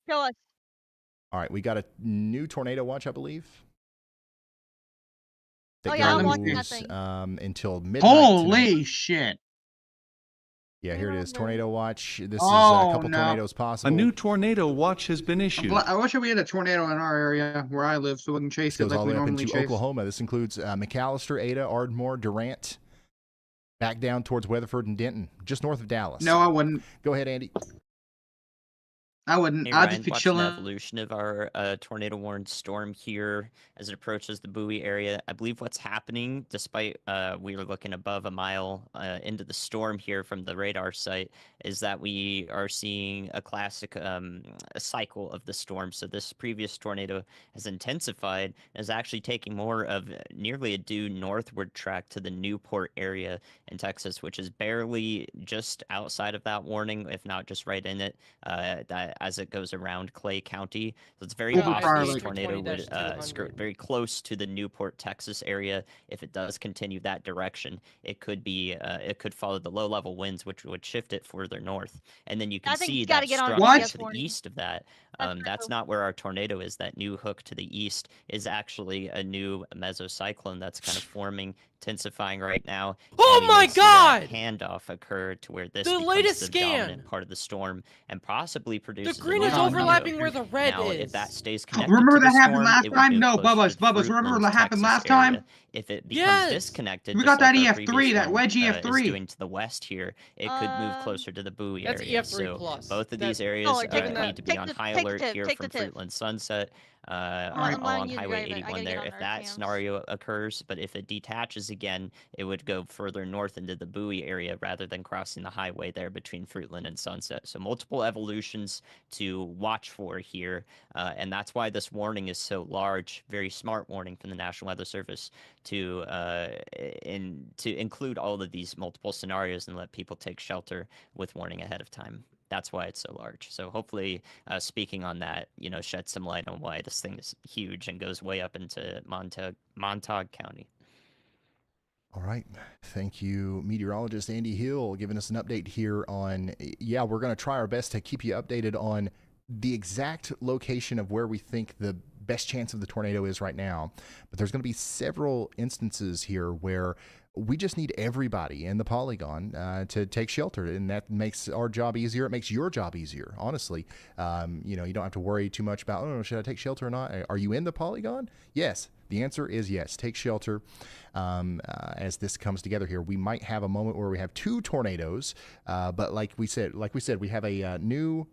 Show us. All right, we got a new tornado watch, I believe. That Oh, yeah, I'm goes, watching that thing. until midnight. Holy tonight. shit. Yeah, here it is. Tornado watch. This is a Oh, couple no. tornadoes A possible. new tornado watch has been issued. I wish we had a tornado in our area where I live so we can chase This it goes like all we the way up normally into chase. Oklahoma. This includes McAllister, Ada, Ardmore, Durant, back down towards Weatherford and Denton, just north of Dallas. No, I wouldn't. Go ahead, Andy. I wouldn't. Hey, I'd Ryan, just be watching the chilling. evolution of our tornado warned storm here as it approaches the Bowie area. I believe what's happening, despite we were looking above a mile into the storm here from the radar site, is that we are seeing a classic a cycle of the storm. So this previous tornado has intensified and is actually taking more of nearly a due northward track to the Newport area in Texas, which is barely just outside of that warning, if not just right in it. That as it goes around Clay County. So it's very Over possible Prior this Lake. tornado would 20-200. skirt very close to the Newport, Texas area. If it does continue that direction, it could be it could follow the low-level winds, which would shift it further north. And then you can I think see it's gotta that get on structure GPS to the warning. east of that. That's That's not where our tornado is. That new hook to the east is actually a new mesocyclone that's kind of forming, intensifying right now. Oh And we my may see that God! handoff occur to where this The becomes latest the scan! dominant part of the storm and possibly The produces a green new is Oh, no. overlapping where the red now, is. if that stays connected Remember to the that happened storm, last it would time? go No, closer Bubba's. to the Remember Fruitland, that happened last Texas area. time? If it becomes Yes! disconnected, We just got that like our EF3, previous that one, wedge is EF3. doing to the west here, it could move closer to the Bowie That's area. EF3 So plus. both of That- these areas Caller, take the- need to be take on the- high take the alert tip, here take from the tip. Fruitland Sunset I'm letting along you Highway drive it. I 81 gotta get there. on If our that cams. scenario occurs, but if it detaches again, it would go further north into the Bowie area rather than crossing the highway there between Fruitland and Sunset. So multiple evolutions to watch for here, and that's why this warning is so large. Very smart warning from the National Weather Service to include all of these multiple scenarios and let people take shelter with warning ahead of time. That's why it's so large. So hopefully, speaking on that, shed some light on why this thing is huge and goes way up into Montauk County. All right. Thank you, meteorologist Andy Hill, giving us an update here on, yeah, we're going to try our best to keep you updated on the exact location of where we think the best chance of the tornado is right now. But there's going to be several instances here where we just need everybody in the polygon to take shelter, and that makes our job easier. It makes your job easier, honestly. You don't have to worry too much about, oh, should I take shelter or not? Are you in the polygon? Yes. The answer is yes. Take shelter as this comes together here. We might have a moment where we have two tornadoes, but like we said, we have a new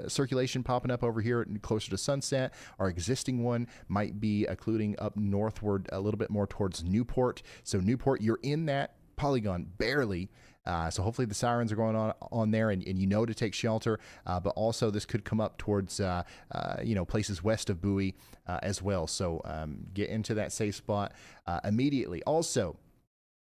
circulation popping up over here closer to Sunset. Our existing one might be occluding up northward a little bit more towards Newport. So Newport, you're in that polygon barely. So hopefully the sirens are going on there, and to take shelter. But also this could come up towards places west of Bowie as well. So get into that safe spot immediately. Also,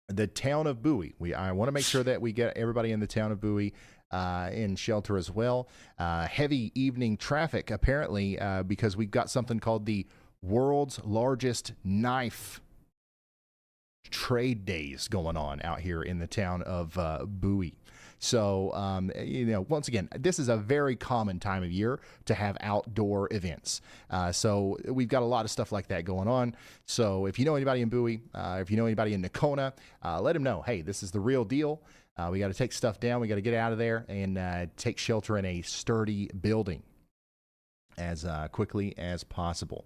the town of Bowie. I want to make sure that we get everybody in the town of Bowie in shelter as well. Heavy evening traffic apparently because we've got something called the world's largest knife trade days going on out here in the town of Bowie. So, once again, this is a very common time of year to have outdoor events. So we've got a lot of stuff like that going on. So if you know anybody in Bowie, if you know anybody in Nakona, let them know, hey, this is the real deal. We got to take stuff down. We got to get out of there and take shelter in a sturdy building as quickly as possible.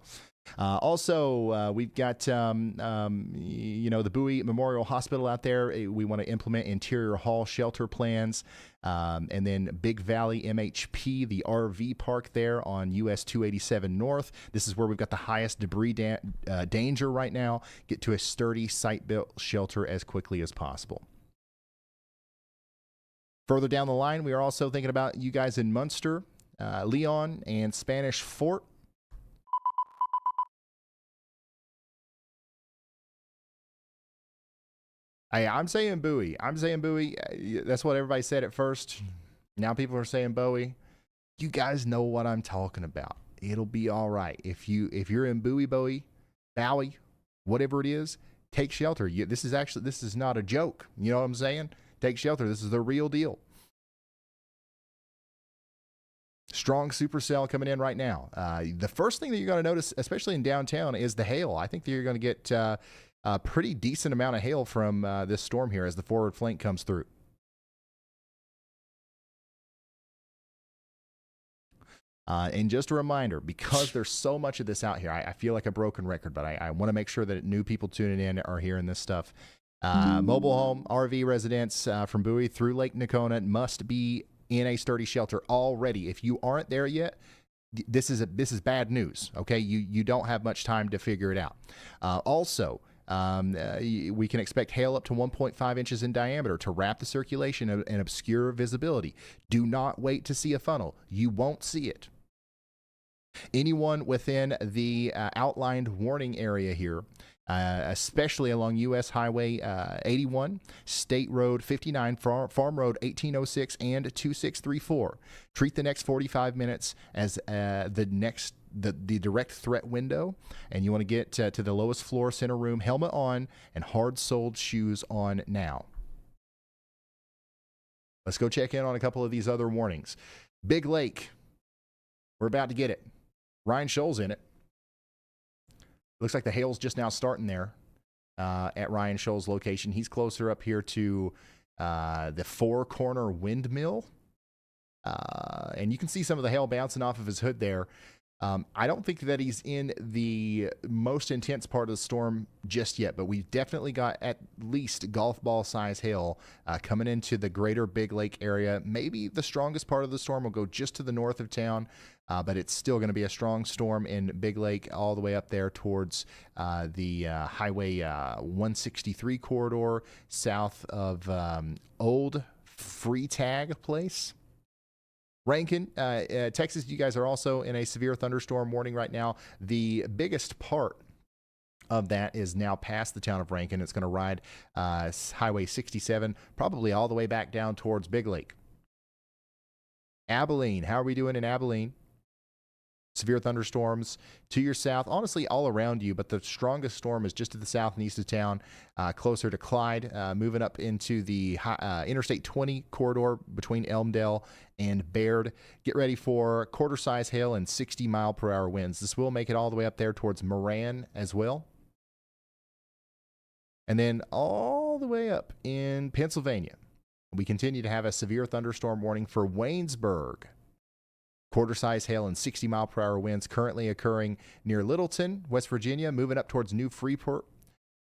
Also, we've got, the Bowie Memorial Hospital out there. We want to implement interior hall shelter plans. And then Big Valley MHP, the RV park there on US 287 North. This is where we've got the highest debris danger right now. Get to a sturdy site-built shelter as quickly as possible. Further down the line, we are also thinking about you guys in Munster, Leon, and Spanish Fort. Hey, I'm saying Bowie. That's what everybody said at first. Now people are saying Bowie. You guys know what I'm talking about. It'll be all right. If you're in Bowie, whatever it is, take shelter. This is not a joke. You know what I'm saying? Take shelter. This is the real deal. Strong supercell coming in right now. The first thing that you're going to notice, especially in downtown, is the hail. I think that you're going to get a pretty decent amount of hail from this storm here as the forward flank comes through. And just a reminder, because there's so much of this out here, I feel like a broken record, but I want to make sure that new people tuning in are hearing this stuff. Mobile home, RV residents from Bowie through Lake Nakona must be in a sturdy shelter already. If you aren't there yet, this is bad news. Okay, you don't have much time to figure it out. Also, we can expect hail up to 1.5 inches in diameter to wrap the circulation and obscure visibility. Do not wait to see a funnel. You won't see it. Anyone within the outlined warning area here, especially along U.S. Highway 81, State Road 59, Farm Road 1806, and 2634. Treat the next 45 minutes as the direct threat window, and you want to get to the lowest floor, center room, helmet on, and hard-soled shoes on now. Let's go check in on a couple of these other warnings. Big Lake, we're about to get it. Ryan Shoals in it. Looks like the hail's just now starting there at Ryan Shoals' location. He's closer up here to the Four Corner Windmill. And you can see some of the hail bouncing off of his hood there. I don't think that he's in the most intense part of the storm just yet, but we've definitely got at least golf ball size hail coming into the greater Big Lake area. Maybe the strongest part of the storm will go just to the north of town, but it's still going to be a strong storm in Big Lake all the way up there towards the Highway 163 corridor south of Old Freetag Place. Rankin, Texas, you guys are also in a severe thunderstorm warning right now. The biggest part of that is now past the town of Rankin. It's going to ride Highway 67, probably all the way back down towards Big Lake. Abilene, how are we doing in Abilene? Severe thunderstorms to your south, honestly all around you, but the strongest storm is just to the south and east of town, closer to Clyde, moving up into the Interstate 20 corridor between Elmdale and Baird. Get ready for quarter-size hail and 60-mile-per-hour winds. This will make it all the way up there towards Moran as well. And then all the way up in Pennsylvania, we continue to have a severe thunderstorm warning for Waynesburg. Quarter-size hail and 60-mile-per-hour winds currently occurring near Littleton, West Virginia, moving up towards New Freeport,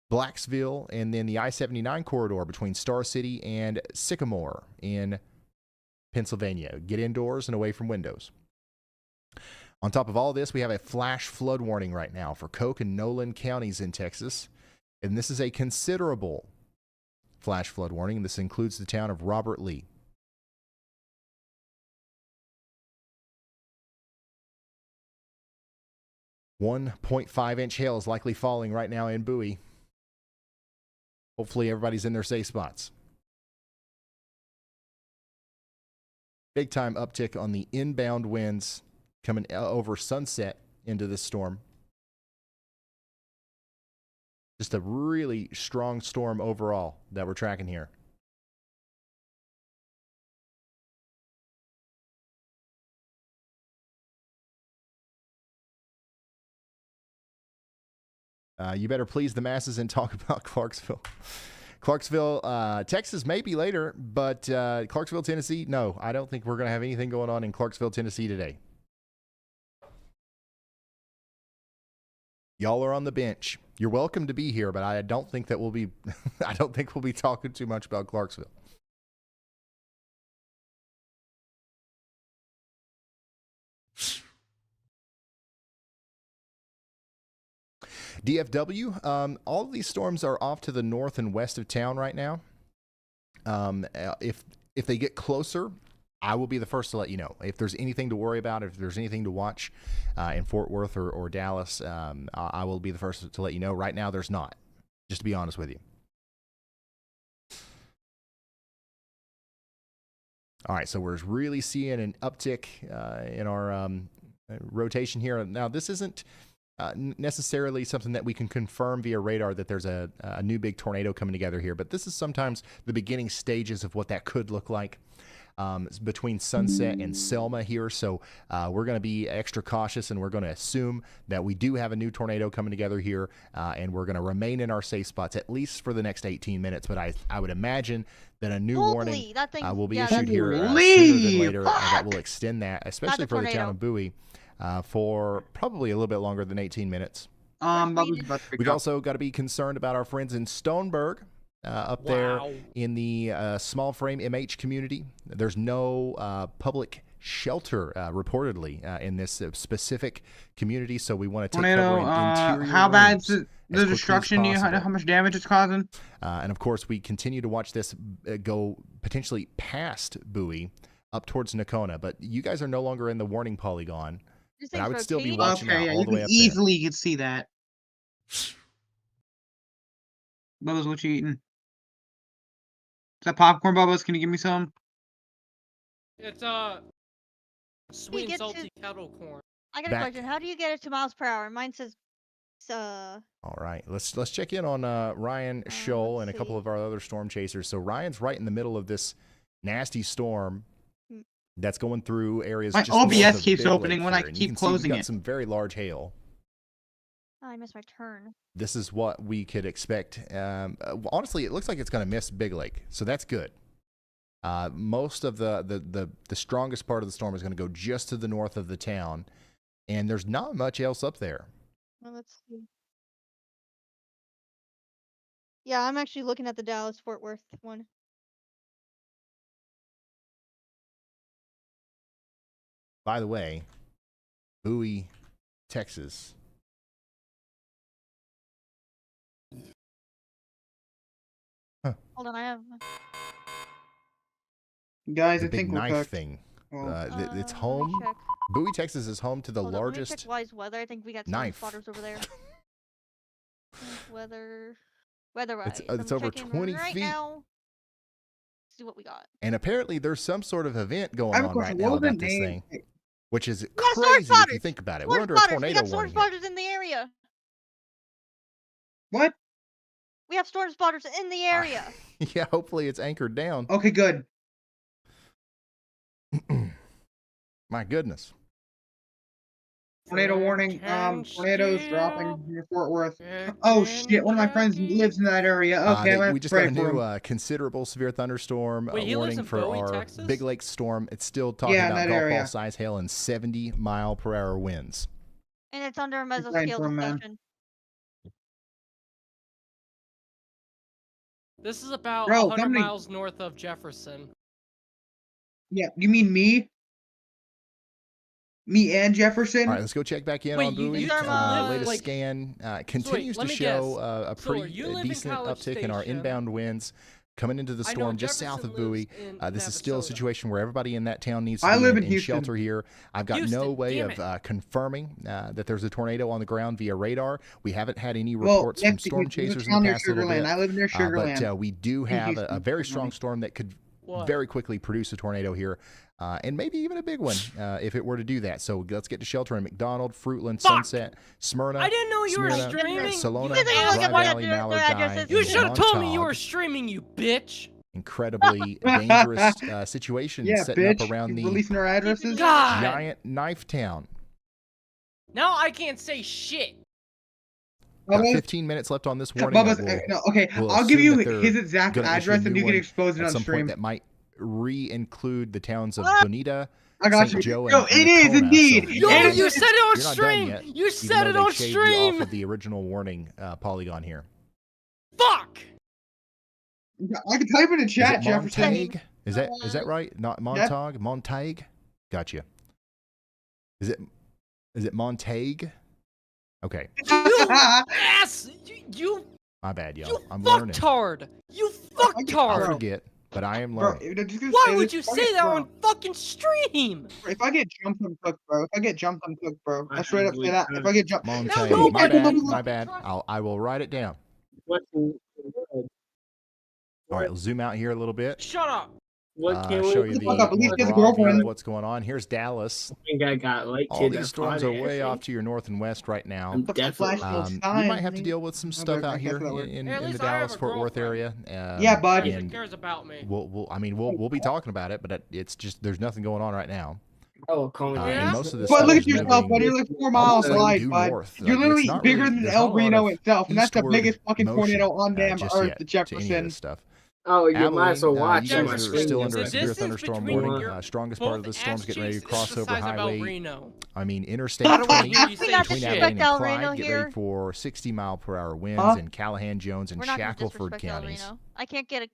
Blacksville, and then the I-79 corridor between Star City and Sycamore in Pennsylvania. Get indoors and away from windows. On top of all this, we have a flash flood warning right now for Coke and Nolan counties in Texas. And this is a considerable flash flood warning. This includes the town of Robert Lee. .5-inch hail is likely falling right now in Bowie. Hopefully everybody's in their safe spots. Big time uptick on the inbound winds coming over Sunset into this storm. Just a really strong storm overall that we're tracking here. You better please the masses and talk about Clarksville. Clarksville, Texas, maybe later, but Clarksville, Tennessee, no. I don't think we're going to have anything going on in Clarksville, Tennessee today. Y'all are on the bench. You're welcome to be here, but I don't think that we'll be I don't think we'll be talking too much about Clarksville. DFW, all of these storms are off to the north and west of town right now. If they get closer, I will be the first to let you know. If there's anything to worry about, if there's anything to watch in Fort Worth or Dallas, I will be the first to let you know. Right now, there's not, just to be honest with you. All right, so we're really seeing an uptick in our rotation here. Now, this isn't necessarily something that we can confirm via radar that there's a new big tornado coming together here, but this is sometimes the beginning stages of what that could look like. Between Sunset and Selma here, so we're going to be extra cautious, and we're going to assume that we do have a new tornado coming together here, and we're going to remain in our safe spots at least for the next 18 minutes. But I would imagine that a new warning will be issued here sooner than later that will extend that, especially for the town of Bowie, for probably a little bit longer than 18 minutes. We've also got to be concerned about our friends in Stoneburg. Up there in the small frame MH community. There's no public shelter reportedly in this specific community, so we want to take cover in interior how bad's rooms the destruction? Do you know how much damage it's causing? And of course, we continue to watch this go potentially past Bowie up towards Nakona, but you guys are no longer in the warning polygon. But I would still be watching out all the way up there. Easily you could see that. Bubba's, what you eating? Is that popcorn, Bubba's? Can you give me some? It's sweet and salty kettle corn. I got a question. How do you get it to miles per hour? Mine says All right, let's check in on Ryan Scholl and a couple of our other storm chasers. So Ryan's right in the middle of this nasty storm that's going through areas. My just north OBS of keeps Big opening Lake when I here, and you keep can see we've closing got it. some very large hail. Oh, I missed my turn. This is what we could expect. Honestly, it looks like it's going to miss Big Lake, so that's good. Most of the strongest part of the storm is going to go just to the north of the town, and there's not much else up there. Well, let's see. Yeah, I'm actually looking at the Dallas-Fort Worth one. By the way, Bowie, Texas. Hold on, I have. Guys, The I big think we're knife cooked. thing. Oh. It's home. check. Bowie, Texas is home to the Hold on, let me largest check Wise weather. I think we got some knife. spotters over there. Weather-wise. It's over 20 right feet. Now. See what we got. And apparently there's some sort of event going I have a on right question. now What was the about this name? thing, which is got storm crazy if you spotters! think about it. Storm We're under a spotters! We tornado got storm warning here. spotters in the area. What? We have storm spotters in the area. Yeah, hopefully it's anchored down. Okay, good. My goodness. Tornado warning. Tornadoes dropping near Fort Worth. Oh shit! One of my friends lives in that area. Okay, We let's just got pray a for new him. considerable severe thunderstorm Wait, he lives warning in for Bowie, our Texas? Big Lake storm. It's still talking Yeah, in about that golf area. ball size hail and 70-mile-per-hour winds. And it's under a praying mesoscale for him, man. discussion. This is about Bro, 100 somebody- miles north of Jefferson. Yeah, you mean me? Me and Jefferson? All right, let's go check back in Wait, on you Bowie. live, Latest like- scan continues let to me show guess. a So, pretty you live in decent College uptick in our Station. inbound winds coming into the I know storm just south of Jefferson Bowie. lives in This is still a Navasota. situation where everybody in that town needs to I be live in in Houston. shelter here. I've got no Houston, way damn of confirming that there's a tornado on the ground via radar. We haven't had any Well, reports from next to storm you, chasers in town the near past little Sugarland. bit. I live near Sugarland. But we do in have a Houston. very strong storm that could What? very quickly produce a tornado here and maybe even a big one if it were to do that. So let's get to shelter in McDonald, Fruitland, Fuck! Sunset, Smyrna. I didn't know you were Smyrna, streaming. Salona, You didn't look Dry at what Valley, their Mallard, addresses Guy, You should have told me you Montauk. were streaming, you bitch. Incredibly dangerous situation Yeah, setting bitch. up around You the releasing our addresses? God. giant knife town. Now I can't say shit. Got Bubba, 15 minutes left on this warning. Bubba's, no, okay, I'll give you his exact address and you can expose it at on some stream. point that might re-include the towns of Ah! Bonita, I got St. you. Joe, No, and it is Nacona. indeed. So Yo, And you said it on you're not done stream. yet, You even said though it they on shaved you off stream. of the original warning polygon here. Fuck. I can type in the Is chat, it Jefferson. Montague? Is that right? Not Montague? Montague? Gotcha. Is it Montague? Okay, You ass. You my bad, y'all. you I'm learning. fucktard. You I'll fucktard. forget, but I am Bro, learning. Why would you say that on fucking stream? If I get jumped, I'm cooked, bro. If I get jumped, I'm cooked, bro. I straight up say that. If I get jumped, Montague. no, My but- bad. My bad. I will write it down. All right, we'll zoom out here a little bit. Shut up. Show you the Fuck up, at least more get the broad view of girlfriend. what's going on. Here's Dallas. I think I got like All these storms are way off to your north and west right now. I'm definitely. You might have to deal with some stuff out here in At the least I have Dallas a Fort Worth area. Yeah, bud. Who and cares about me? we'll be talking about it, but it's just there's nothing going on right now. Oh, calling And most of this But stuff look is at yourself, moving bud. You're like 4 miles almost like wide, due bud. north. You're Like, literally it's not bigger really- than there's El not a lot Reno of itself, and that's the eastward biggest fucking motion, tornado on damn just Earth, yet the to any of Jefferson. this stuff. Oh, you Abilene, might as well watch you my guys are stream. still under a The severe distance thunderstorm between warning. your Strongest part of both the storm's ass getting ready to cheeks cross is the over size of El highway. Reno. I mean, Interstate I don't wanna 20 hear you say not between shit. Abilene and El Clyde. Reno Get here. ready for 60-mile-per-hour winds Huh? in Callahan, Jones, and We're not gonna Shackleford disrespect El counties. Reno. I can't get a.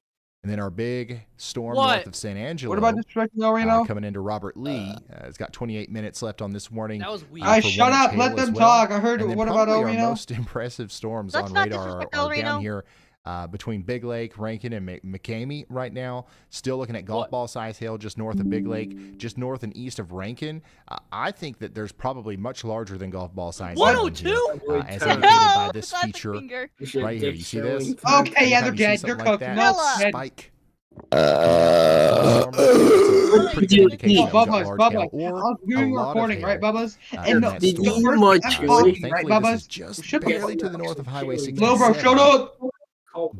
And then our big storm What? north of San Angelo. What about disrespecting El Reno? coming into Robert Lee. It's got 28 minutes left on this warning. That was weird. Guys, for shut 1 inch up. hail Let as them well. talk. I heard. And then What about El probably Reno? our most impressive storms Let's on not radar disrespect are El down Reno. here between Big Lake, Rankin, and McCamey right now. Still looking at golf ball size hail just north of Big Lake, just north and east of Rankin. I think that there's probably much larger than golf ball size hail in here, 102? as No, indicated by this that's a feature finger. right here. You see this? Okay, yeah, Anytime they're you see dead. something They're like cooked. that, No, Bella. spike. It's a pretty good indication that we've got Bubba's, large hail Bubba's. or I was a doing lot of recording, hail, right, Bubba's? in And that the storm. first much, I'm Joey. talking, right, Thankfully, this Bubba's? is just Shut the barely to the north of Highway 67. Low, bro, shut up.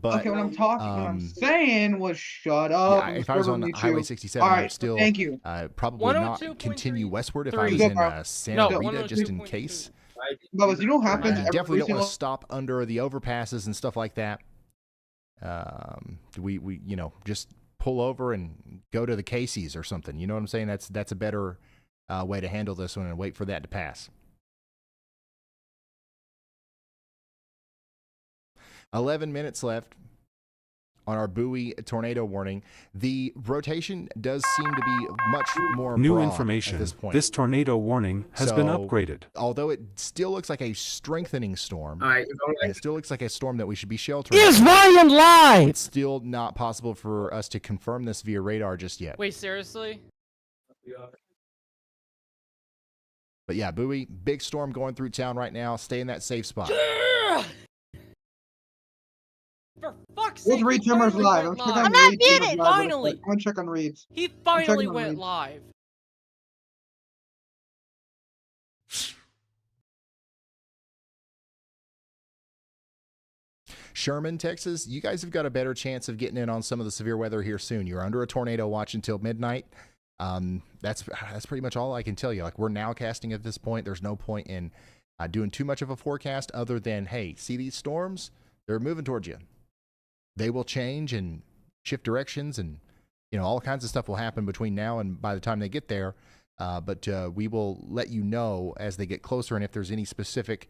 But Okay, what I'm talking, what I'm um, saying was shut up. yeah, I'm if I was on disturbing you Highway too. 67, I Alright, would still thank you. probably not 102.3. continue westward if I Three. was in Santa No, Rita, just in 102.2. case. Bubba's, you know what You happens every definitely don't want single... to stop under the overpasses and stuff like that. We just pull over and go to the Casey's or something. You know what I'm saying? That's a better way to handle this one and wait for that to pass. 11 minutes left on our Bowie tornado warning. The rotation does seem to be much more New broad information. at this point. This tornado warning has been So, upgraded. Although it still looks like a strengthening storm, All right, and it still looks like a storm that we should be sheltering. Is Ryan live? It's still not possible for us to confirm this via radar just yet. Wait, seriously? But yeah, Bowie, big storm going through town right now. Stay in that safe spot. For fuck's Where's sake, Reed he Timmers finally live? went I'm checking live. on not Reed Timmers muted. live real Finally. quick. I'm gonna check on Reed's. He finally checking on went Reed. live. Sherman, Texas, you guys have got a better chance of getting in on some of the severe weather here soon. You're under a tornado watch until midnight. That's pretty much all I can tell you. Like, we're now casting at this point. There's no point in doing too much of a forecast other than, hey, see these storms? They're moving towards you. They will change and shift directions, and all kinds of stuff will happen between now and by the time they get there. But we will let you know as they get closer and if there's any specific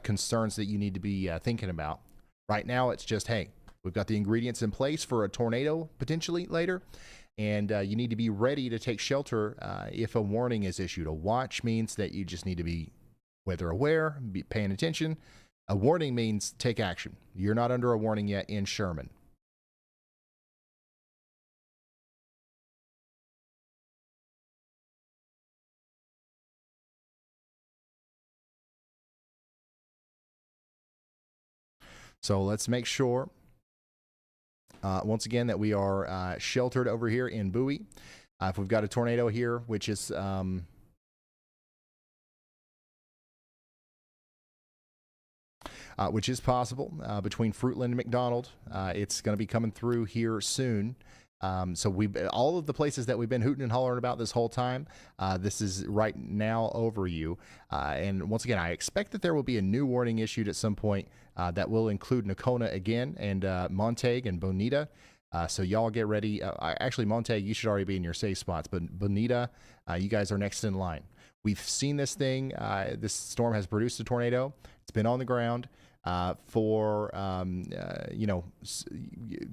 concerns that you need to be thinking about. Right now, it's just, hey, we've got the ingredients in place for a tornado potentially later, and you need to be ready to take shelter if a warning is issued. A watch means that you just need to be weather aware, be paying attention. A warning means take action. You're not under a warning yet in Sherman. So let's make sure, once again, that we are sheltered over here in Bowie. If we've got a tornado here, which is possible between Fruitland and McDonald. It's going to be coming through here soon. So all of the places that we've been hooting and hollering about this whole time, this is right now over you. And once again, I expect that there will be a new warning issued at some point that will include Nocona again and Montague and Bonita. So y'all get ready. Actually, Montague, you should already be in your safe spots, but Bonita, you guys are next in line. We've seen this thing. This storm has produced a tornado. It's been on the ground for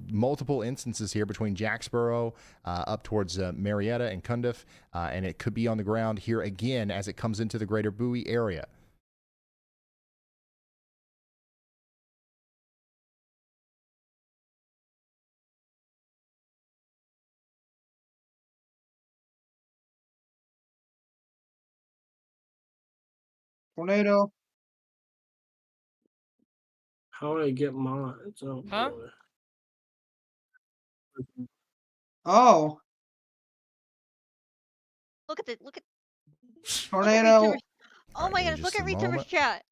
multiple instances here between Jacksboro up towards Marietta and Cundiff, and it could be on the ground here again as it comes into the greater Bowie area. Tornado. How do I get mine? Oh, Huh? boy. Oh, Look at it. Look at tornado. Oh my goodness! just Look at a Retuber's moment. chat.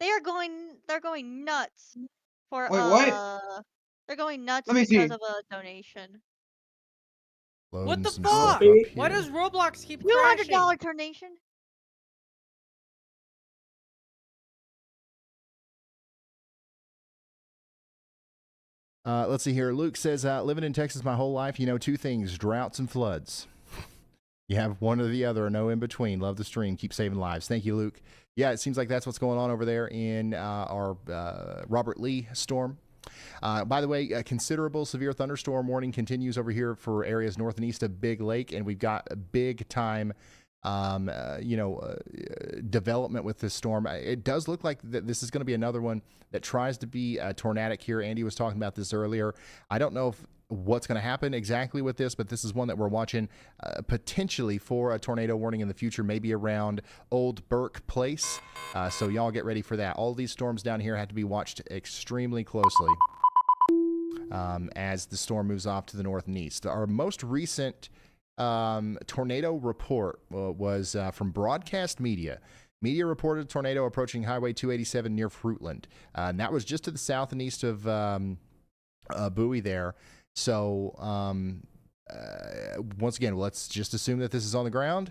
They're going nuts for Wait, what? They're going nuts Let me because see. of a donation. What the Loading some stuff fuck? up Why here. does Roblox keep $200 crashing? donation. Let's see here. Luke says, living in Texas my whole life, you know two things, droughts and floods. You have one or the other, or no in between. Love the stream. Keep saving lives. Thank you, Luke. Yeah, it seems like that's what's going on over there in our Robert Lee storm. By the way, a considerable severe thunderstorm warning continues over here for areas north and east of Big Lake, and we've got a big time development with this storm. It does look like that this is going to be another one that tries to be tornadic here. Andy was talking about this earlier. I don't know what's going to happen exactly with this, but this is one that we're watching potentially for a tornado warning in the future, maybe around Old Burke Place. So y'all get ready for that. All these storms down here have to be watched extremely closely as the storm moves off to the north and east. Our most recent tornado report was from Broadcast Media. Media reported a tornado approaching Highway 287 near Fruitland. And that was just to the south and east of Bowie there. So, once again, let's just assume that this is on the ground.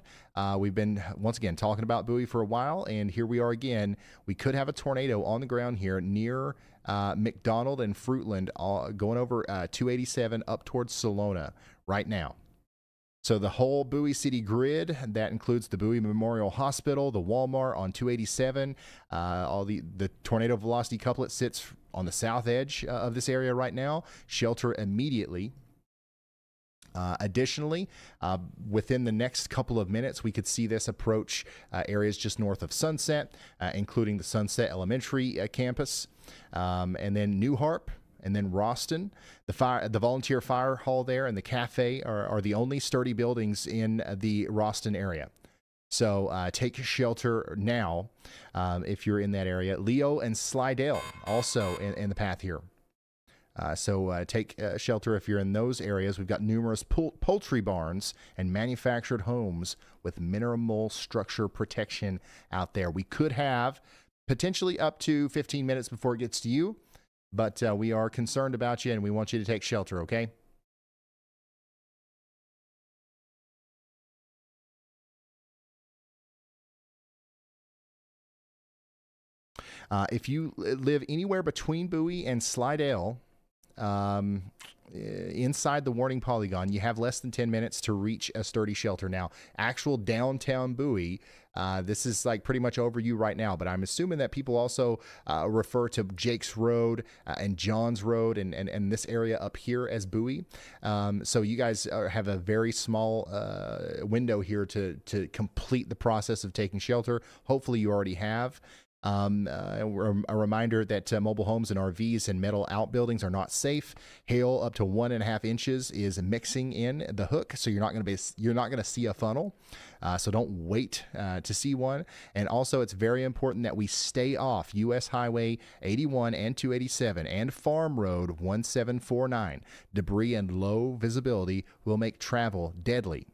We've been, once again, talking about Bowie for a while, and here we are again. We could have a tornado on the ground here near McDonald and Fruitland, going over 287 up towards Salona right now. So the whole Bowie City grid, that includes the Bowie Memorial Hospital, the Walmart on 287, all the tornado velocity couplet sits on the south edge of this area right now. Shelter immediately. Additionally, within the next couple of minutes, we could see this approach areas just north of Sunset, including the Sunset Elementary campus, and then New Harp, and then Roston. The volunteer fire hall there and the cafe are the only sturdy buildings in the Roston area. So take shelter now if you're in that area. Leo and Slidell also in the path here. So take shelter if you're in those areas. We've got numerous poultry barns and manufactured homes with minimal structure protection out there. We could have potentially up to 15 minutes before it gets to you, but we are concerned about you and we want you to take shelter, okay? If you live anywhere between Bowie and Slidell, inside the warning polygon, you have less than 10 minutes to reach a sturdy shelter. Now, actual downtown Bowie, this is like pretty much over you right now, but I'm assuming that people also refer to Jake's Road and John's Road and this area up here as Bowie. So you guys have a very small window here to complete the process of taking shelter. Hopefully you already have. A reminder that mobile homes and RVs and metal outbuildings are not safe. Hail up to 1.5 inches is mixing in the hook, so you're not going to see a funnel. So don't wait to see one. And also, it's very important that we stay off U.S. Highway 81 and 287 and Farm Road 1749. Debris and low visibility will make travel deadly.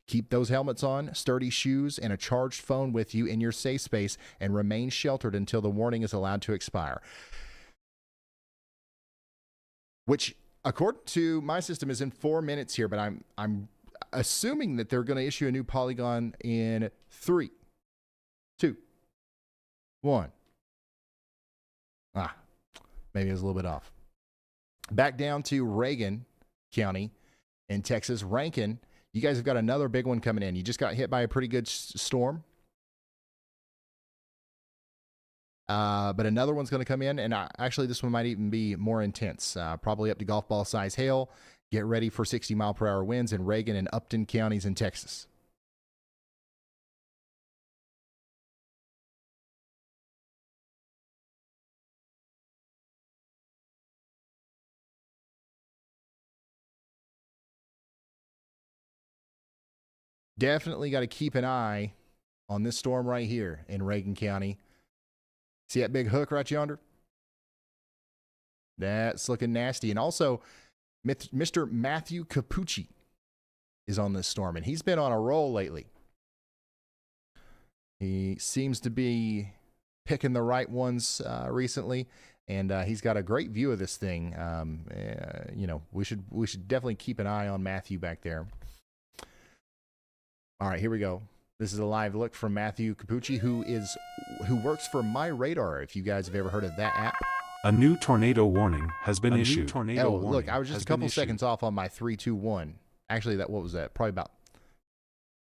Keep those helmets on, sturdy shoes, and a charged phone with you in your safe space, and remain sheltered until the warning is allowed to expire. Which, according to my system, is in 4 minutes here, but I'm assuming that they're going to issue a new polygon in 3, 2, 1. Maybe it was a little bit off. Back down to Reagan County in Texas. Rankin, you guys have got another big one coming in. You just got hit by a pretty good storm. But another one's going to come in, and actually this one might even be more intense. Probably up to golf ball size hail. Get ready for 60-mile-per-hour winds in Reagan and Upton counties in Texas. Definitely got to keep an eye on this storm right here in Reagan County. See that big hook right yonder? That's looking nasty. And also, Mr. Matthew Capucci is on this storm, and he's been on a roll lately. He seems to be picking the right ones recently, and he's got a great view of this thing. We should definitely keep an eye on Matthew back there. All right, here we go. This is a live look from Matthew Capucci, who works for My Radar, if you guys have ever heard of that app. A new tornado warning has been issued. Look, I was just a couple seconds off on my 3, 2, 1. Actually, what was that? Probably about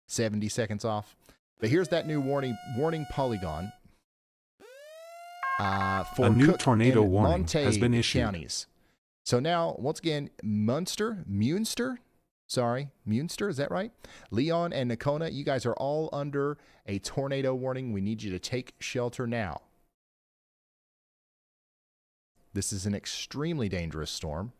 70 seconds off. But here's that new warning polygon for a new Cook tornado and warning Montague has been issued. counties. So now, once again, Munster, is that right? Leon and Nocona, you guys are all under a tornado warning. We need you to take shelter now. This is an extremely dangerous storm.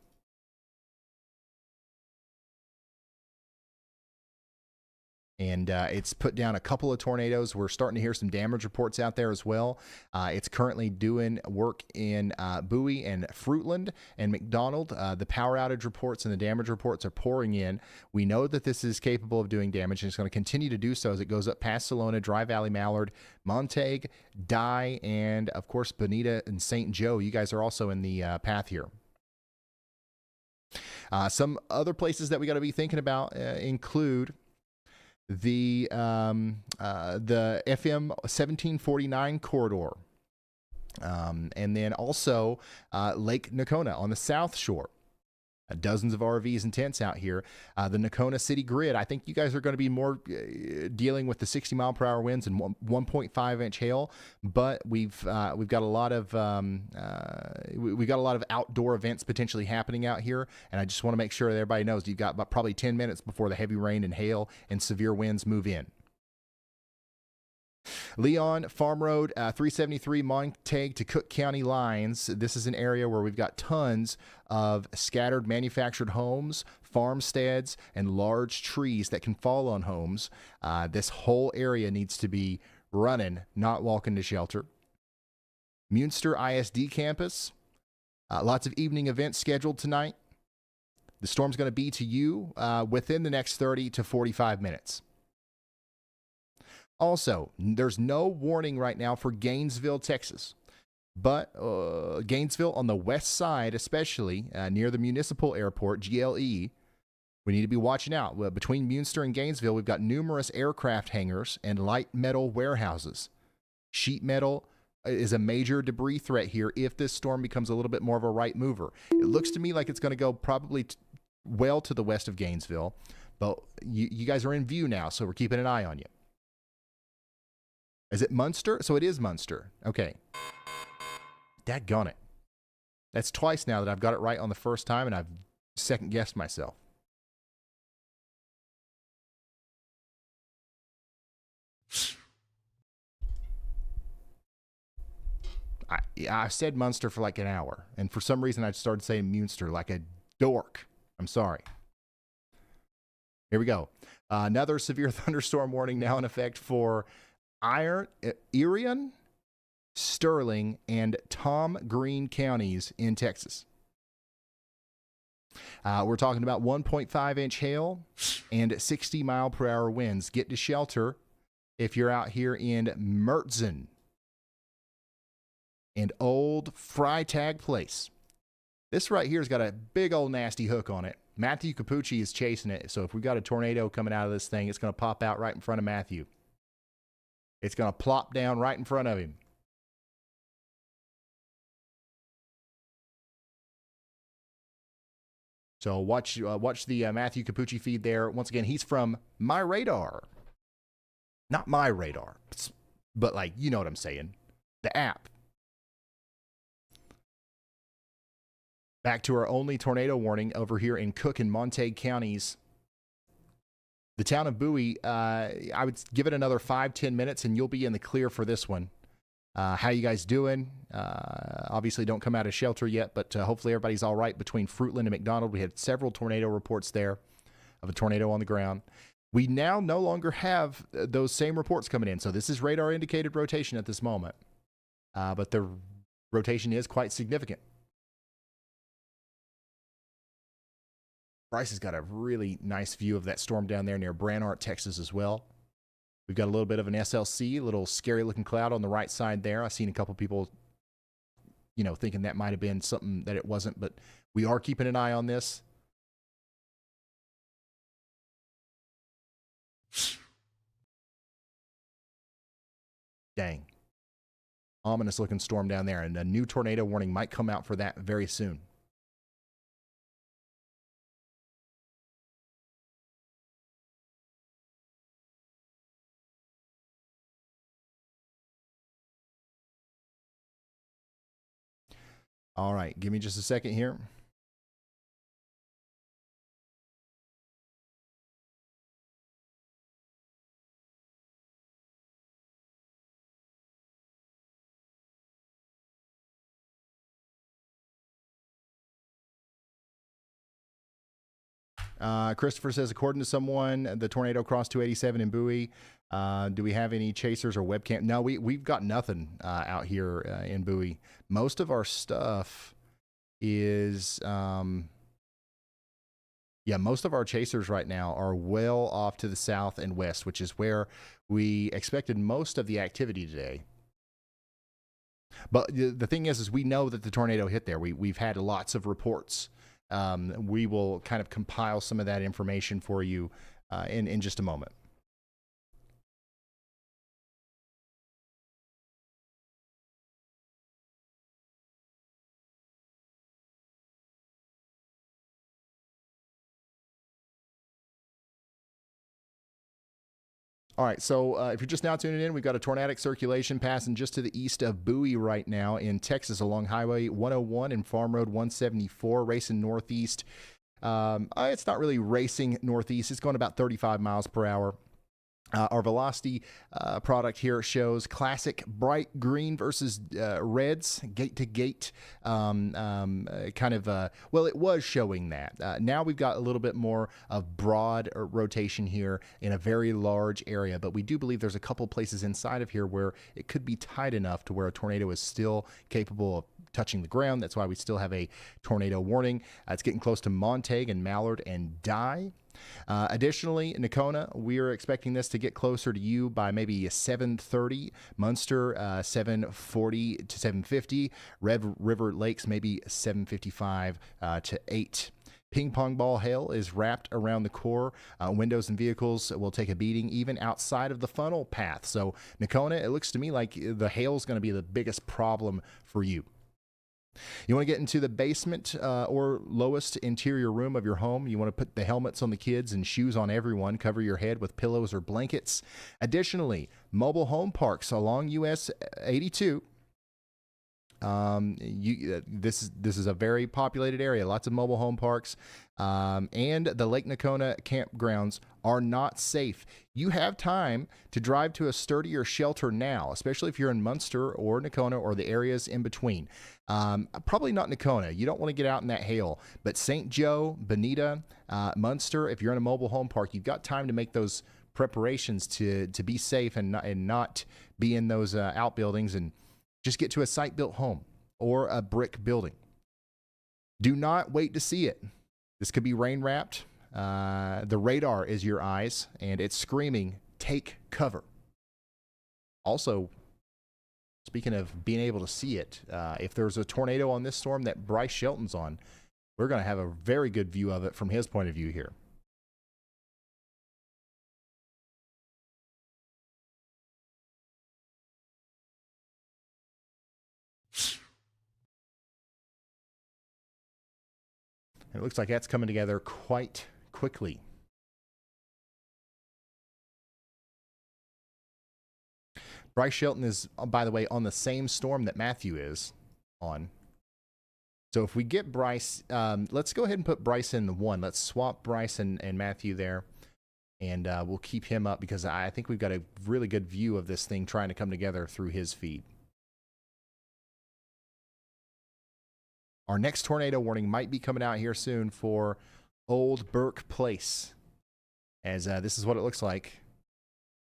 And it's put down a couple of tornadoes. We're starting to hear some damage reports out there as well. It's currently doing work in Bowie and Fruitland and McDonald. The power outage reports and the damage reports are pouring in. We know that this is capable of doing damage, and it's going to continue to do so as it goes up past Salona, Dry Valley, Mallard, Montague, Dye, and, of course, Bonita and St. Joe. You guys are also in the path here. Some other places that we got to be thinking about include the FM 1749 corridor, and then also Lake Nocona on the south shore. Dozens of RVs and tents out here. The Nocona City Grid, I think you guys are going to be more dealing with the 60-mile-per-hour winds and 1.5-inch hail, but we've got a lot of outdoor events potentially happening out here, and I just want to make sure that everybody knows you've got about probably 10 minutes before the heavy rain and hail and severe winds move in. Leon, Farm Road, 373 Montague to Cook County lines. This is an area where we've got tons of scattered manufactured homes, farmsteads, and large trees that can fall on homes. This whole area needs to be running, not walking to shelter. Munster ISD campus, lots of evening events scheduled tonight. The storm's going to be to you within the next 30 to 45 minutes. Also, there's no warning right now for Gainesville, Texas. But Gainesville on the west side, especially near the municipal airport, GLE, we need to be watching out. Between Munster and Gainesville, we've got numerous aircraft hangars and light metal warehouses. Sheet metal is a major debris threat here if this storm becomes a little bit more of a right mover. It looks to me like it's going to go probably well to the west of Gainesville, but you guys are in view now, so we're keeping an eye on you. Is it Munster? So it is Munster. Okay. Daggone it. That's twice now that I've got it right on the first time, and I've second-guessed myself. I said Munster for like an hour, and for some reason I started saying Munster like a dork. I'm sorry. Here we go. Another severe thunderstorm warning now in effect for Irion, Sterling, and Tom Green counties in Texas. We're talking about 1.5-inch hail and 60-mile-per-hour winds. Get to shelter if you're out here in Mertzen and Old Freitag Place. This right here has got a big old nasty hook on it. Matthew Capucci is chasing it, so if we've got a tornado coming out of this thing, it's going to pop out right in front of Matthew. It's going to plop down right in front of him. So watch the Matthew Capucci feed there. Once again, he's from My Radar. Not My Radar, but like, you know what I'm saying. The app. Back to our only tornado warning over here in Cook and Montague counties. The town of Bowie, I would give it another 5-10 minutes and you'll be in the clear for this one. How you guys doing? Obviously don't come out of shelter yet, but hopefully everybody's all right between Fruitland and McDonald. We had several tornado reports there of a tornado on the ground. We now no longer have those same reports coming in. So this is radar indicated rotation at this moment. But the rotation is quite significant. Bryce has got a really nice view of that storm down there near Branhart, Texas as well. We've got a little bit of an SLC, a little scary looking cloud on the right side there. I've seen a couple people, thinking that might have been something that it wasn't, but we are keeping an eye on this. Dang. Ominous looking storm down there, and a new tornado warning might come out for that very soon. All right, give me just a second here. Christopher says, according to someone, the tornado crossed 287 in Bowie. Do we have any chasers or webcam? No, we've got nothing out here in Bowie. Most of our stuff is, most of our chasers right now are well off to the south and west, which is where we expected most of the activity today. But the thing is we know that the tornado hit there. We've had lots of reports. We will kind of compile some of that information for you in just a moment. All right, so if you're just now tuning in, we've got a tornadic circulation passing just to the east of Bowie right now in Texas along Highway 101 and Farm Road 174, racing northeast. It's not really racing northeast. It's going about 35 miles per hour. Our velocity product here shows classic bright green versus reds, gate to gate, it was showing that. Now we've got a little bit more of broad rotation here in a very large area, but we do believe there's a couple places inside of here where it could be tight enough to where a tornado is still capable of touching the ground. That's why we still have a tornado warning. It's getting close to Montague and Mallard and Dye. Additionally, Nocona, we are expecting this to get closer to you by maybe 7:30. Munster, 7:40 to 7:50. Red River Lakes, maybe 7:55 to 8. Ping pong ball hail is wrapped around the core. Windows and vehicles will take a beating even outside of the funnel path. So, Nocona, it looks to me like the hail is going to be the biggest problem for you. You want to get into the basement or lowest interior room of your home. You want to put the helmets on the kids and shoes on everyone. Cover your head with pillows or blankets. Additionally, mobile home parks along US 82 This is a very populated area, lots of mobile home parks, and the Lake Nocona campgrounds are not safe. You have time to drive to a sturdier shelter now, especially if you're in Munster or Nocona or the areas in between. Probably not Nocona. You don't want to get out in that hail. But St. Joe, Bonita, Munster, if you're in a mobile home park, you've got time to make those preparations to be safe and not be in those outbuildings, and just get to a site-built home or a brick building. Do not wait to see it. This could be rain-wrapped. The radar is your eyes, and it's screaming, take cover. Also, speaking of being able to see it, if there's a tornado on this storm that Bryce Shelton's on, we're going to have a very good view of it from his point of view here. It looks like that's coming together quite quickly. Bryce Shelton is, by the way, on the same storm that Matthew is on. So if we get Bryce, let's go ahead and put Bryce in the 1. Let's swap Bryce and Matthew there. And we'll keep him up because I think we've got a really good view of this thing trying to come together through his feed. Our next tornado warning might be coming out here soon for Old Burke Place, as this is what it looks like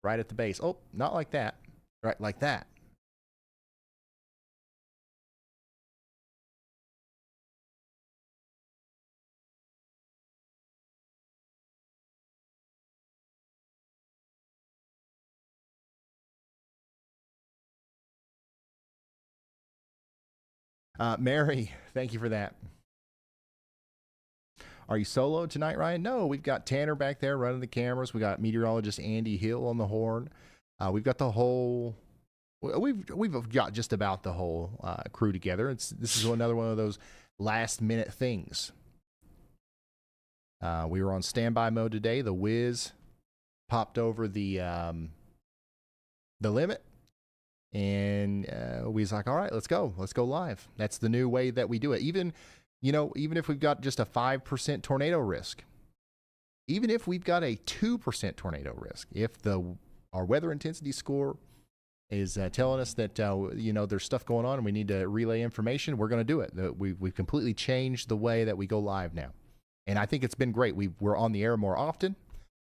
right at the base. Oh, not like that. Right, like that. Mary, thank you for that. Are you solo tonight, Ryan? No, we've got Tanner back there running the cameras. We got meteorologist Andy Hill on the horn. We've got the whole. We've got just about the whole crew together. This is another one of those last minute things. We were on standby mode today. The Wiz popped over the limit. And we was like, all right, let's go live. That's the new way that we do it. Even if we've got just a 5% tornado risk, even if we've got a 2% tornado risk, if our weather intensity score is telling us that there's stuff going on and we need to relay information, we're going to do it. We've completely changed the way that we go live now, and I think it's been great. We're on the air more often,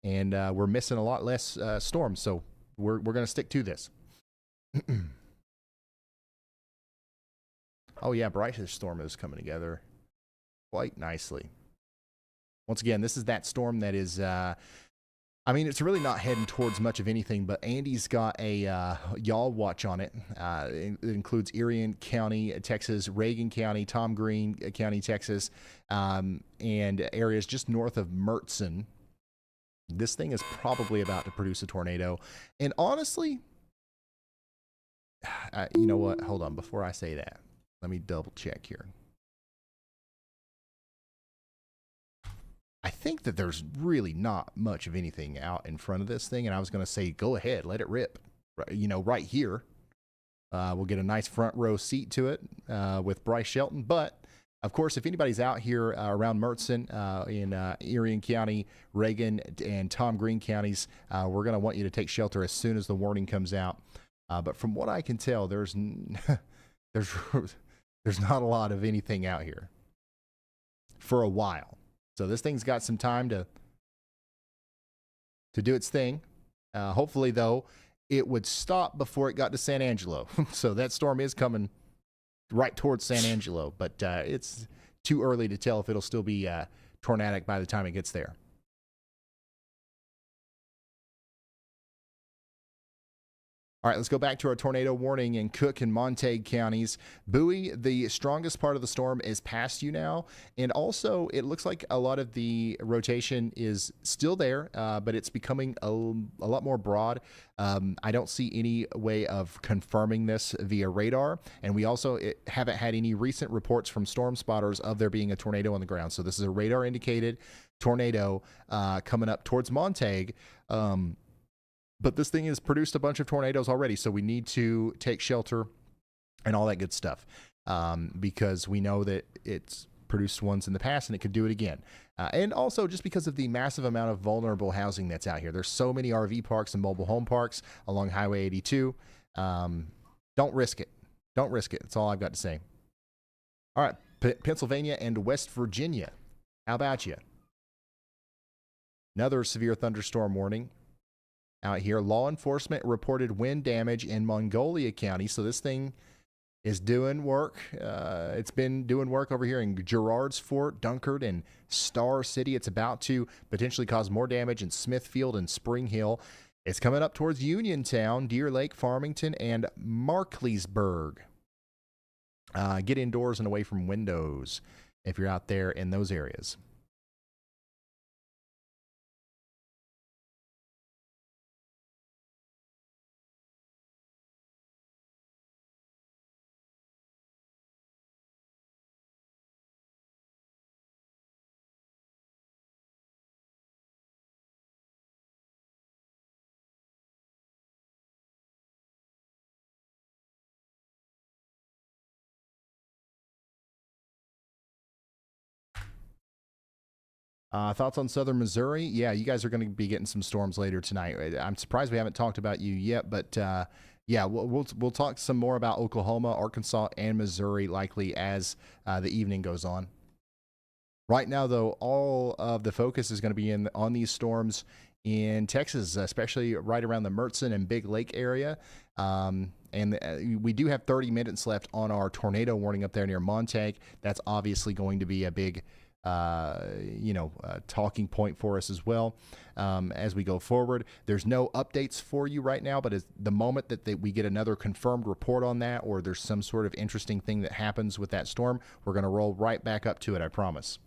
and we're missing a lot less storms. So we're going to stick to this. Oh yeah, Bryce's storm is coming together quite nicely. Once again, this is that storm that is, it's really not heading towards much of anything, but Andy's got a yaw watch on it. It includes Erie County, Texas, Reagan County, Tom Green County, Texas, and areas just north of Mertzen. This thing is probably about to produce a tornado. And honestly, you know what? Hold on. Before I say that, let me double check here. I think that there's really not much of anything out in front of this thing, and I was going to say, go ahead, let it rip. Right here. We'll get a nice front row seat to it with Bryce Shelton. But, of course, if anybody's out here around Mertzen in Erie County, Reagan, and Tom Green counties, we're going to want you to take shelter as soon as the warning comes out. But from what I can tell, there's not a lot of anything out here for a while. So this thing's got some time to do its thing. Hopefully, though, it would stop before it got to San Angelo. So that storm is coming right towards San Angelo, but it's too early to tell if it'll still be tornadic by the time it gets there. All right, let's go back to our tornado warning in Cook and Montague counties. Bowie, the strongest part of the storm is past you now. And also, it looks like a lot of the rotation is still there, but it's becoming a lot more broad. I don't see any way of confirming this via radar. And we also haven't had any recent reports from storm spotters of there being a tornado on the ground. So this is a radar-indicated tornado coming up towards Montague. But this thing has produced a bunch of tornadoes already, so we need to take shelter and all that good stuff. because we know that it's produced ones in the past and it could do it again. And also just because of the massive amount of vulnerable housing that's out here. There's so many RV parks and mobile home parks along Highway 82. Don't risk it. Don't risk it. That's all I've got to say. All right, Pennsylvania and West Virginia. How about you? Another severe thunderstorm warning out here. Law enforcement reported wind damage in Mongolia County. So this thing is doing work. It's been doing work over here in Gerrards Fort, Dunkard, and Star City. It's about to potentially cause more damage in Smithfield and Spring Hill. It's coming up towards Uniontown, Deer Lake, Farmington, and Markleysburg. Get indoors and away from windows if you're out there in those areas. Thoughts on southern Missouri? Yeah, you guys are going to be getting some storms later tonight. I'm surprised we haven't talked about you yet, but yeah, we'll talk some more about Oklahoma, Arkansas, and Missouri likely as the evening goes on. Right now, though, all of the focus is going to be on these storms in Texas, especially right around the Mertzen and Big Lake area. And we do have 30 minutes left on our tornado warning up there near Montague. That's obviously going to be a big talking point for us as well as we go forward. There's no updates for you right now, but as the moment that we get another confirmed report on that, or there's some sort of interesting thing that happens with that storm, we're going to roll right back up to it, I promise.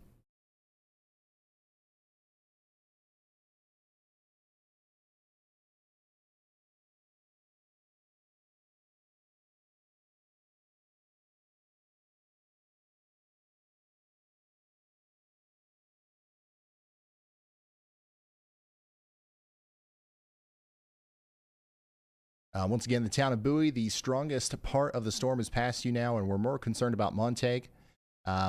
Once again, the town of Bowie, the strongest part of the storm is past you now, and we're more concerned about Montague,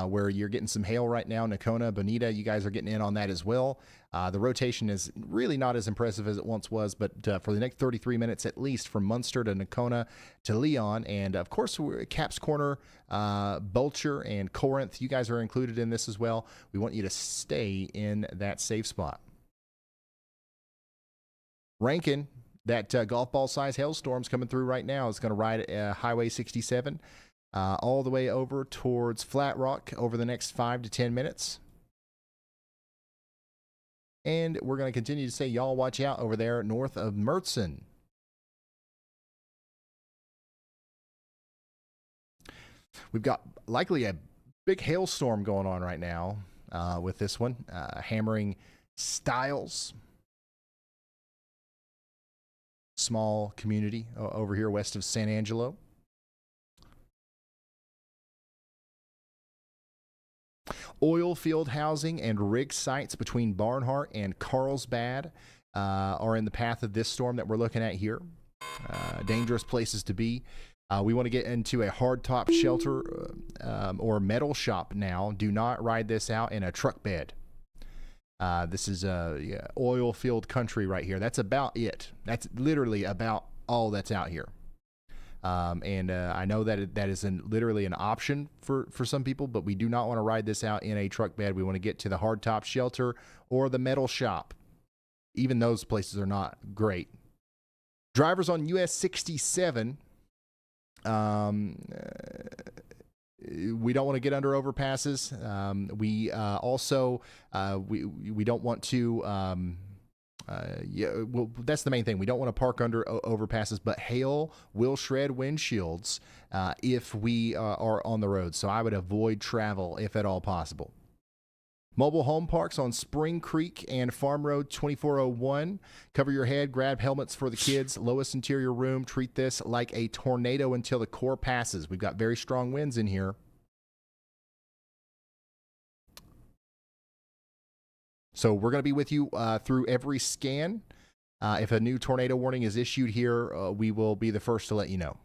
where you're getting some hail right now. Nacona, Bonita, you guys are getting in on that as well. The rotation is really not as impressive as it once was, but for the next 33 minutes at least, from Munster to Nacona to Leon, and of course, Caps Corner, Bulcher, and Corinth, you guys are included in this as well. We want you to stay in that safe spot. Rankin, that golf ball size hailstorm's coming through right now. It's going to ride Highway 67 all the way over towards Flat Rock over the next 5 to 10 minutes. And we're going to continue to say, y'all watch out over there north of Mertzen. We've got likely a big hailstorm going on right now with this one, hammering Stiles. Small community over here west of San Angelo. Oil field housing and rig sites between Barnhart and Carlsbad are in the path of this storm that we're looking at here. Dangerous places to be. We want to get into a hardtop shelter or metal shop now. Do not ride this out in a truck bed. This is oil field country right here. That's about it. That's literally about all that's out here. And I know that that is literally an option for some people, but we do not want to ride this out in a truck bed. We want to get to the hardtop shelter or the metal shop. Even those places are not great. Drivers on US 67. We don't want to get under overpasses. We also we don't want to. Well, that's the main thing. We don't want to park under overpasses, but hail will shred windshields if we are on the road. So I would avoid travel if at all possible. Mobile home parks on Spring Creek and Farm Road 2401. Cover your head, grab helmets for the kids. Lowest interior room. Treat this like a tornado until the core passes. We've got very strong winds in here. So we're going to be with you through every scan. If a new tornado warning is issued here, we will be the first to let you know.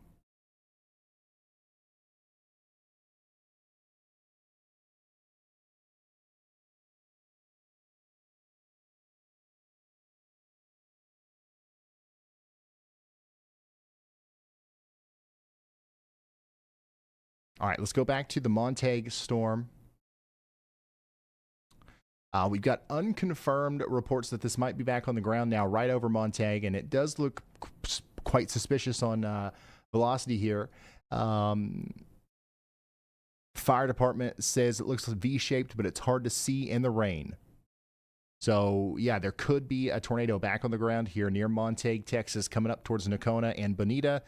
All right, let's go back to the Montague storm. We've got unconfirmed reports that this might be back on the ground now, right over Montague, and it does look quite suspicious on velocity here. Fire department says it looks V-shaped, but it's hard to see in the rain. So, yeah, there could be a tornado back on the ground here near Montague, Texas, coming up towards Nocona and Bonita.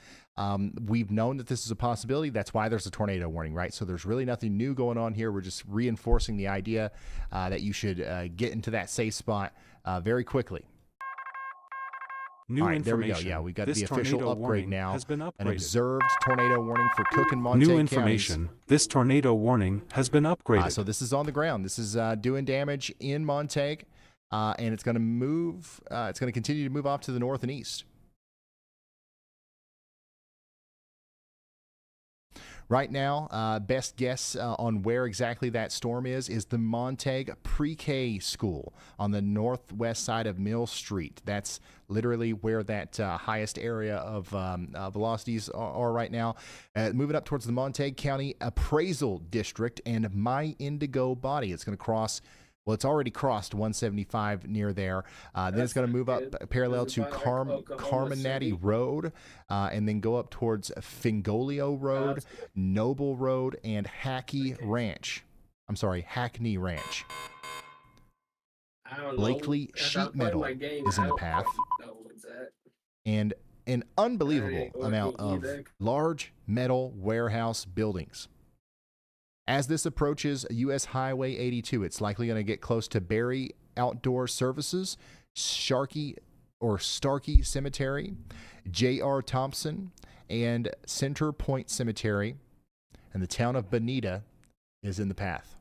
We've known that this is a possibility. That's why there's a tornado warning, right? So there's really nothing new going on here. We're just reinforcing the idea that you should get into that safe spot very quickly. New All right, there we go. information. Yeah, we got This the official tornado upgrade warning now. has been An upgraded. observed tornado warning for Cook and Montague New counties. information. This tornado warning has been upgraded. So this is on the ground. This is doing damage in Montague, and it's going to move. It's going to continue to move off to the north and east. Right now, best guess on where exactly that storm is the Montague Pre-K school on the northwest side of Mill Street. That's literally where that highest area of velocities are right now. Moving up towards the Montague County Appraisal District and My Indigo Body. It's going to cross. Well, it's already crossed 175 near there. Then it's going to move up parallel to Carminati Road and then go up towards Fingolio Road, Noble Road, and Hackney Ranch. Blakely Sheet Metal is in the path. And an unbelievable amount of large metal warehouse buildings. As this approaches US Highway 82, it's likely going to get close to Barry Outdoor Services, Starkey Cemetery, J.R. Thompson, and Center Point Cemetery. And the town of Bonita is in the path.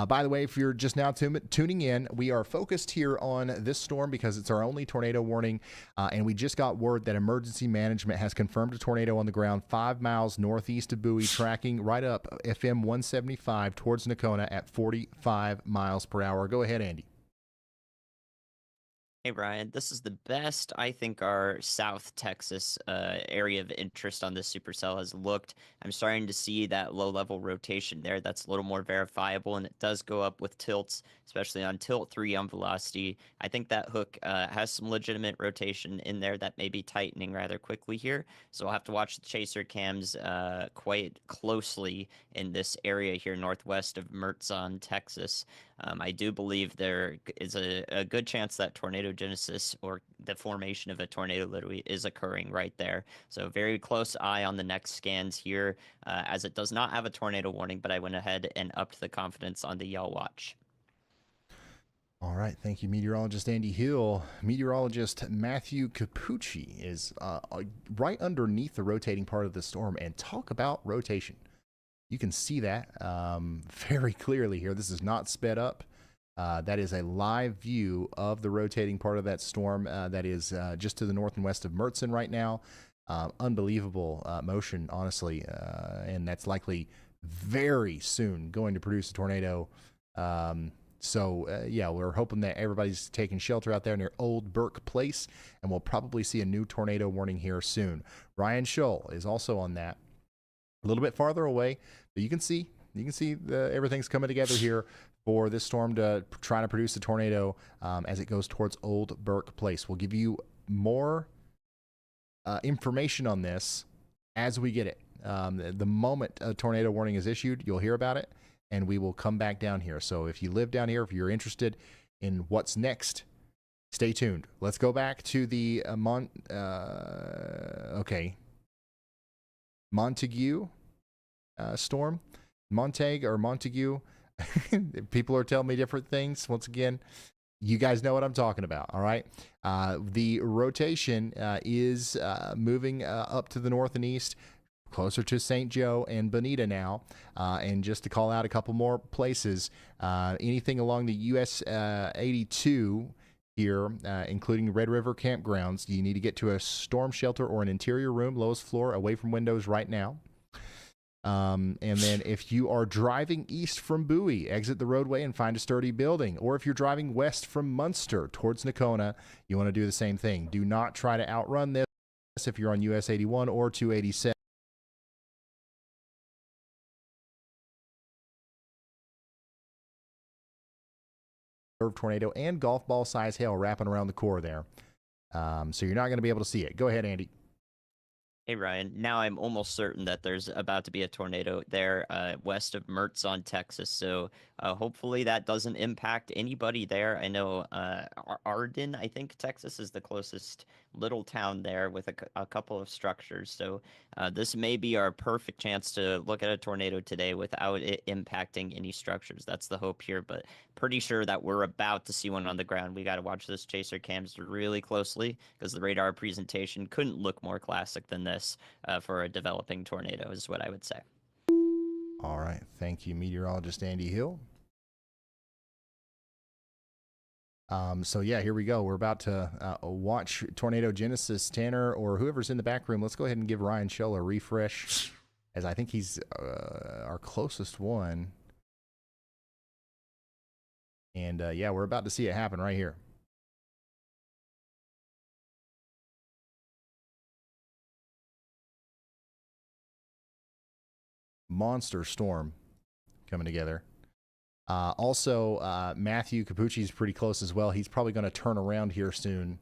By the way, if you're just now tuning in, we are focused here on this storm because it's our only tornado warning, and we just got word that emergency management has confirmed a tornado on the ground 5 miles northeast of Bowie, tracking right up FM 175 towards Nocona at 45 miles per hour. Go ahead, Andy. Hey, Brian, this is the best I think our South Texas area of interest on this supercell has looked. I'm starting to see that low-level rotation there. That's a little more verifiable, and it does go up with tilts, especially on tilt 3 on velocity. I think that hook has some legitimate rotation in there that may be tightening rather quickly here, so I'll have to watch the chaser cams quite closely in this area here northwest of Mertzon, Texas. I do believe there is a good chance that tornado genesis or the formation of a tornado literally is occurring right there. So very close eye on the next scans here, as it does not have a tornado warning, but I went ahead and upped the confidence on the Yell Watch. All right, thank you, meteorologist Andy Hill. Meteorologist Matthew Capucci is right underneath the rotating part of the storm, and talk about rotation. You can see that very clearly here. This is not sped up. That is a live view of the rotating part of that storm that is just to the north and west of Mertzon right now. Unbelievable motion, honestly, and that's likely very soon going to produce a tornado. Yeah, we're hoping that everybody's taking shelter out there near Old Burke Place, and we'll probably see a new tornado warning here soon. Ryan Shull is also on that. A little bit farther away, but you can see everything's coming together here for this storm to try to produce a tornado as it goes towards Old Burke Place. We'll give you more information on this as we get it. The moment a tornado warning is issued, you'll hear about it, and we will come back down here. So if you live down here, if you're interested in what's next, stay tuned. Let's go back to the Montague storm. Montague or Montague. People are telling me different things. Once again, you guys know what I'm talking about, all right? The rotation is moving up to the north and east, closer to St. Joe and Bonita now. And just to call out a couple more places, anything along the US 82 here, including Red River campgrounds, you need to get to a storm shelter or an interior room, lowest floor, away from windows right now. And then if you are driving east from Bowie, exit the roadway and find a sturdy building. Or if you're driving west from Munster towards Nakona, you want to do the same thing. Do not try to outrun this if you're on US 81 or 287. Tornado and golf ball size hail wrapping around the core there. So you're not going to be able to see it. Go ahead, Andy. Hey Ryan, now I'm almost certain that there's about to be a tornado there west of Mertzon, Texas. So hopefully that doesn't impact anybody there. I know Arden, I think Texas is the closest little town there with a couple of structures. So this may be our perfect chance to look at a tornado today without it impacting any structures. That's the hope here, but pretty sure that we're about to see one on the ground. We got to watch those chaser cams really closely because the radar presentation couldn't look more classic than this for a developing tornado is what I would say. All right. Thank you, meteorologist Andy Hill. So yeah, here we go. We're about to watch Tornado Genesis. Tanner or whoever's in the back room, let's go ahead and give Ryan Shell a refresh, as I think he's our closest one. And yeah, we're about to see it happen right here. Monster storm coming together. Also, Matthew Capucci's pretty close as well. He's probably going to turn around here soon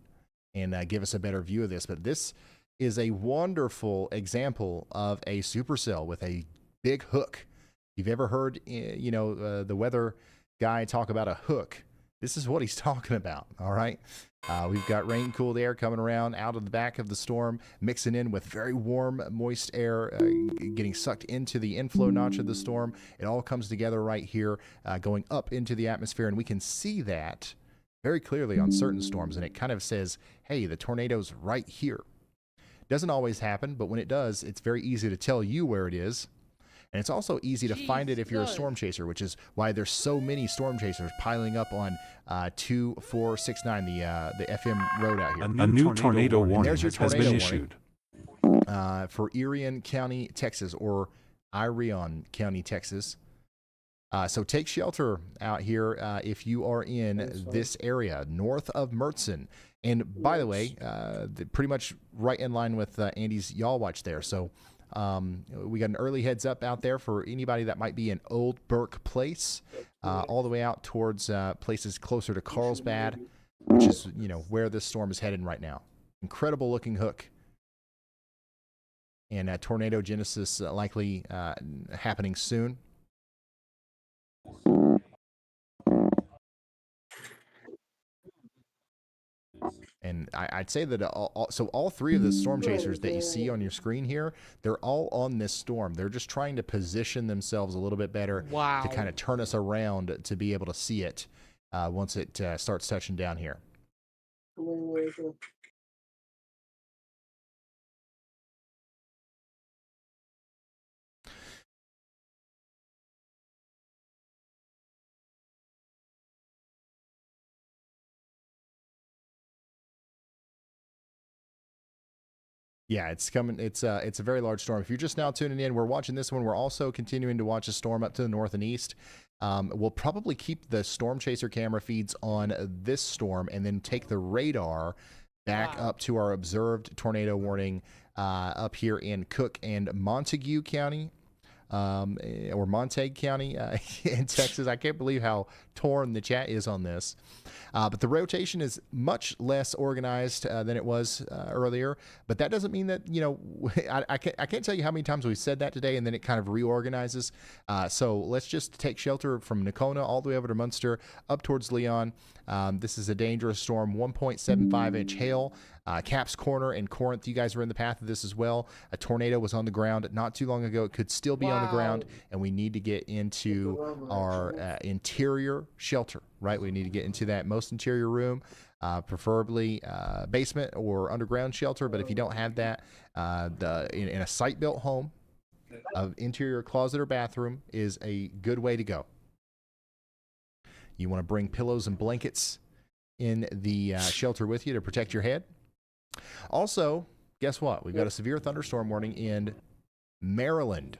and give us a better view of this. But this is a wonderful example of a supercell with a big hook. You've ever heard, the weather guy talk about a hook? This is what he's talking about. All right. We've got rain cooled air coming around out of the back of the storm, mixing in with very warm, moist air, getting sucked into the inflow notch of the storm. It all comes together right here, going up into the atmosphere. And we can see that very clearly on certain storms. And it kind of says, hey, the tornado's right here. Doesn't always happen, but when it does, it's very easy to tell you where it is. And it's also easy to find it if you're a storm chaser, which is why there's so many storm chasers piling up on 2469, the FM road out here. A new tornado warning there's your has tornado been warning. issued. For Irion County, Texas, or Irion County, Texas. So take shelter out here if you are in this area, north of Mertzon. And by the way, pretty much right in line with Andy's Y'all Watch there. So we got an early heads up out there for anybody that might be in Old Burke Place, all the way out towards places closer to Carlsbad, which is, where this storm is headed right now. Incredible looking hook. And tornado genesis likely happening soon. And I'd say that all three of the storm chasers that you see on your screen here, they're all on this storm. They're just trying to position themselves a little bit better to kind of turn us around to be able to see it once it starts touching down here. Yeah, it's coming. It's a very large storm. If you're just now tuning in, we're watching this one. We're also continuing to watch a storm up to the north and east. We'll probably keep the storm chaser camera feeds on this storm and then take the radar back up to our observed tornado warning up here in Cook and Montague County. Or Montague County in Texas. I can't believe how torn the chat is on this. But the rotation is much less organized than it was earlier. But that doesn't mean that, I can't tell you how many times we said that today and then it kind of reorganizes. So let's just take shelter from Nakona all the way over to Munster, up towards Leon. This is a dangerous storm, 1.75 inch hail. Caps Corner and Corinth, you guys are in the path of this as well. A tornado was on the ground not too long ago. It could still be on the ground, and we need to get into our interior shelter, right? We need to get into that most interior room, preferably basement or underground shelter. But if you don't have that, in a site-built home, an interior closet or bathroom is a good way to go. You want to bring pillows and blankets in the shelter with you to protect your head. Also, guess what? We've got a severe thunderstorm warning in Maryland.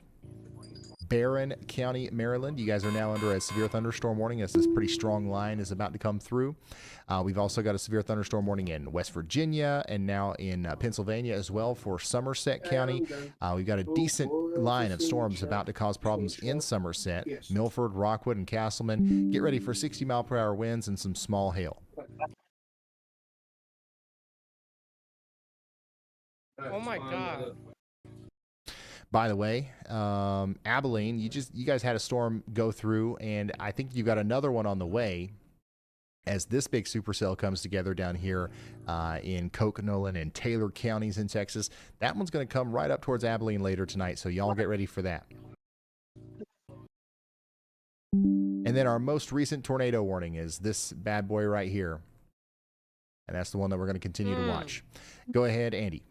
Barron County, Maryland. You guys are now under a severe thunderstorm warning as this pretty strong line is about to come through. We've also got a severe thunderstorm warning in West Virginia and now in Pennsylvania as well for Somerset County. We've got a decent line of storms about to cause problems in Somerset, Milford, Rockwood, and Castleman. Get ready for 60-mile-per-hour winds and some small hail. Oh my god. By the way, Abilene, you guys had a storm go through, and I think you got another one on the way as this big supercell comes together down here in Coke, Nolan, and Taylor counties in Texas. That one's going to come right up towards Abilene later tonight, so y'all get ready for that. And then our most recent tornado warning is this bad boy right here. And that's the one that we're going to continue to watch. Go ahead, Andy.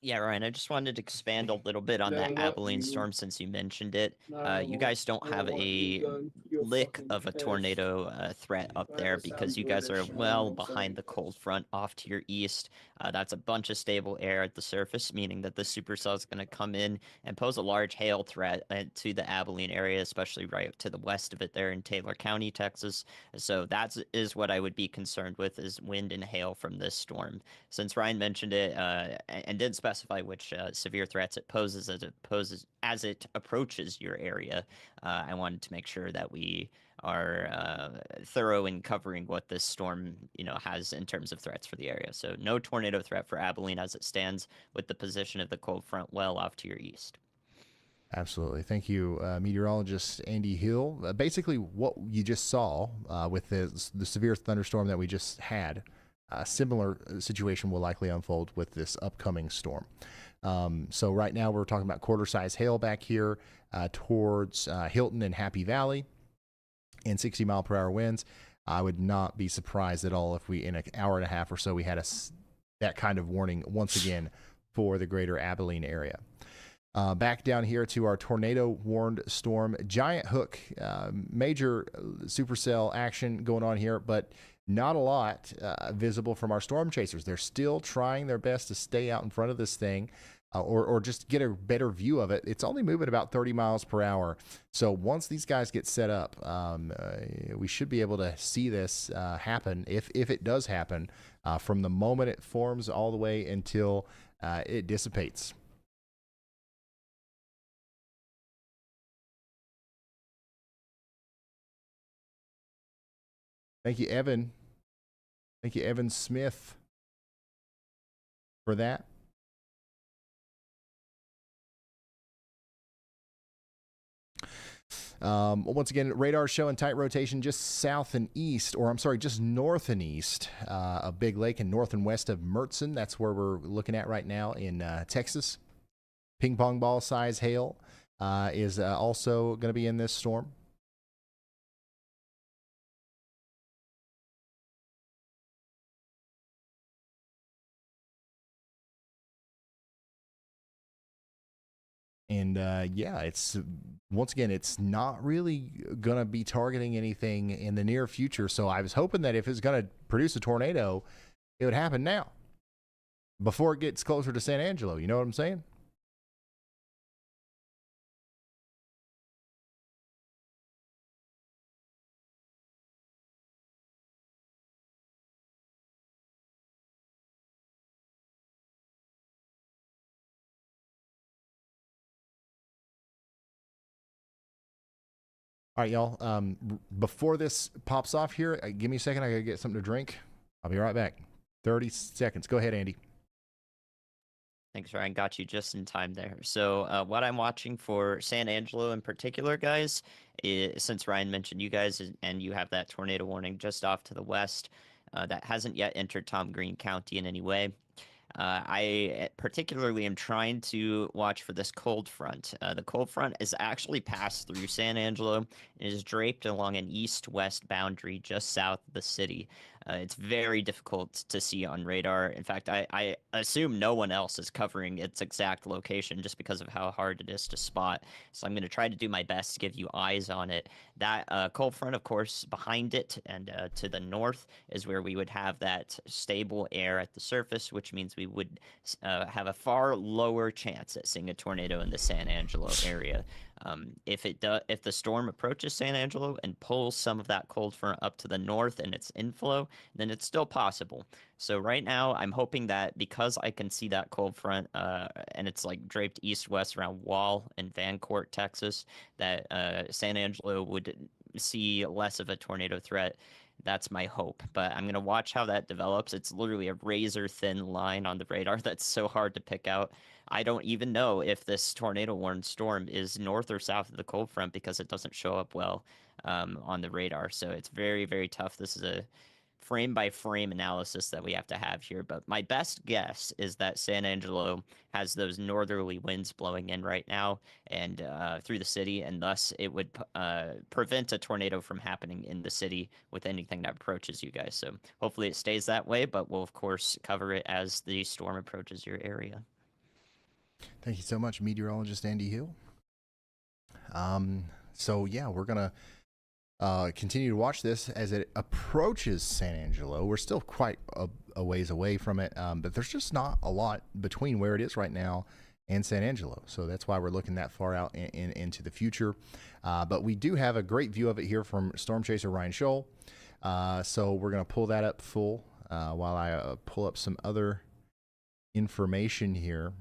Yeah, Ryan, I just wanted to expand a little bit on that Abilene storm since you mentioned it. You guys don't have a lick of a tornado threat up there because you guys are well behind the cold front off to your east. That's a bunch of stable air at the surface, meaning that the supercell is going to come in and pose a large hail threat to the Abilene area, especially right to the west of it there in Taylor County, Texas. So that is what I would be concerned with, is wind and hail from this storm. Since Ryan mentioned it and didn't specify which severe threats it poses as it approaches your area, I wanted to make sure that we are thorough in covering what this storm, has in terms of threats for the area. So no tornado threat for Abilene as it stands, with the position of the cold front well off to your east. Absolutely. Thank you, meteorologist Andy Hill. Basically, what you just saw with the severe thunderstorm that we just had, a similar situation will likely unfold with this upcoming storm. So right now we're talking about quarter-size hail back here towards Hilton and Happy Valley and 60-mile-per-hour winds. I would not be surprised at all if we, in an hour and a half or so, we had that kind of warning once again for the greater Abilene area. Back down here to our tornado-warned storm, Giant Hook, major supercell action going on here, but not a lot visible from our storm chasers. They're still trying their best to stay out in front of this thing or just get a better view of it. It's only moving about 30 miles per hour. So once these guys get set up, we should be able to see this happen, if it does happen, from the moment it forms all the way until it dissipates. Thank you, Evan. Thank you, Evan Smith, for that. Once again, radar showing tight rotation just south and east, or I'm sorry, just north and east of Big Lake and north and west of Mertzen. That's where we're looking at right now in Texas. Ping pong ball size hail is also going to be in this storm. And yeah, it's once again, it's not really going to be targeting anything in the near future. So I was hoping that if it's going to produce a tornado, it would happen now before it gets closer to San Angelo. You know what I'm saying? All right, y'all. Before this pops off here, give me a second. I gotta get something to drink. I'll be right back. 30 seconds. Go ahead, Andy. Thanks, Ryan. Got you just in time there. So what I'm watching for San Angelo in particular, guys, is, since Ryan mentioned you guys and you have that tornado warning just off to the west that hasn't yet entered Tom Green County in any way. I particularly am trying to watch for this cold front. The cold front is actually passed through San Angelo and is draped along an east-west boundary just south of the city. It's very difficult to see on radar. In fact, I assume no one else is covering its exact location just because of how hard it is to spot. So I'm going to try to do my best to give you eyes on it. That cold front, of course, behind it and to the north is where we would have that stable air at the surface, which means we would have a far lower chance at seeing a tornado in the San Angelo area. If the storm approaches San Angelo and pulls some of that cold front up to the north and its inflow, then it's still possible. So right now, I'm hoping that because I can see that cold front and it's like draped east-west around Wall and Vancourt, Texas, that San Angelo would see less of a tornado threat. That's my hope, but I'm going to watch how that develops. It's literally a razor-thin line on the radar that's so hard to pick out. I don't even know if this tornado-warned storm is north or south of the cold front because it doesn't show up well on the radar. So it's very, very tough. This is a frame-by-frame analysis that we have to have here. But my best guess is that San Angelo has those northerly winds blowing in right now and through the city, and thus it would prevent a tornado from happening in the city with anything that approaches you guys. So hopefully it stays that way, but we'll, of course, cover it as the storm approaches your area. Thank you so much, meteorologist Andy Hill. So yeah, we're gonna continue to watch this as it approaches San Angelo. We're still quite a ways away from it, but there's just not a lot between where it is right now and San Angelo. So that's why we're looking that far out into the future. But we do have a great view of it here from Storm Chaser Ryan Scholl. So we're gonna pull that up full while I pull up some other information here.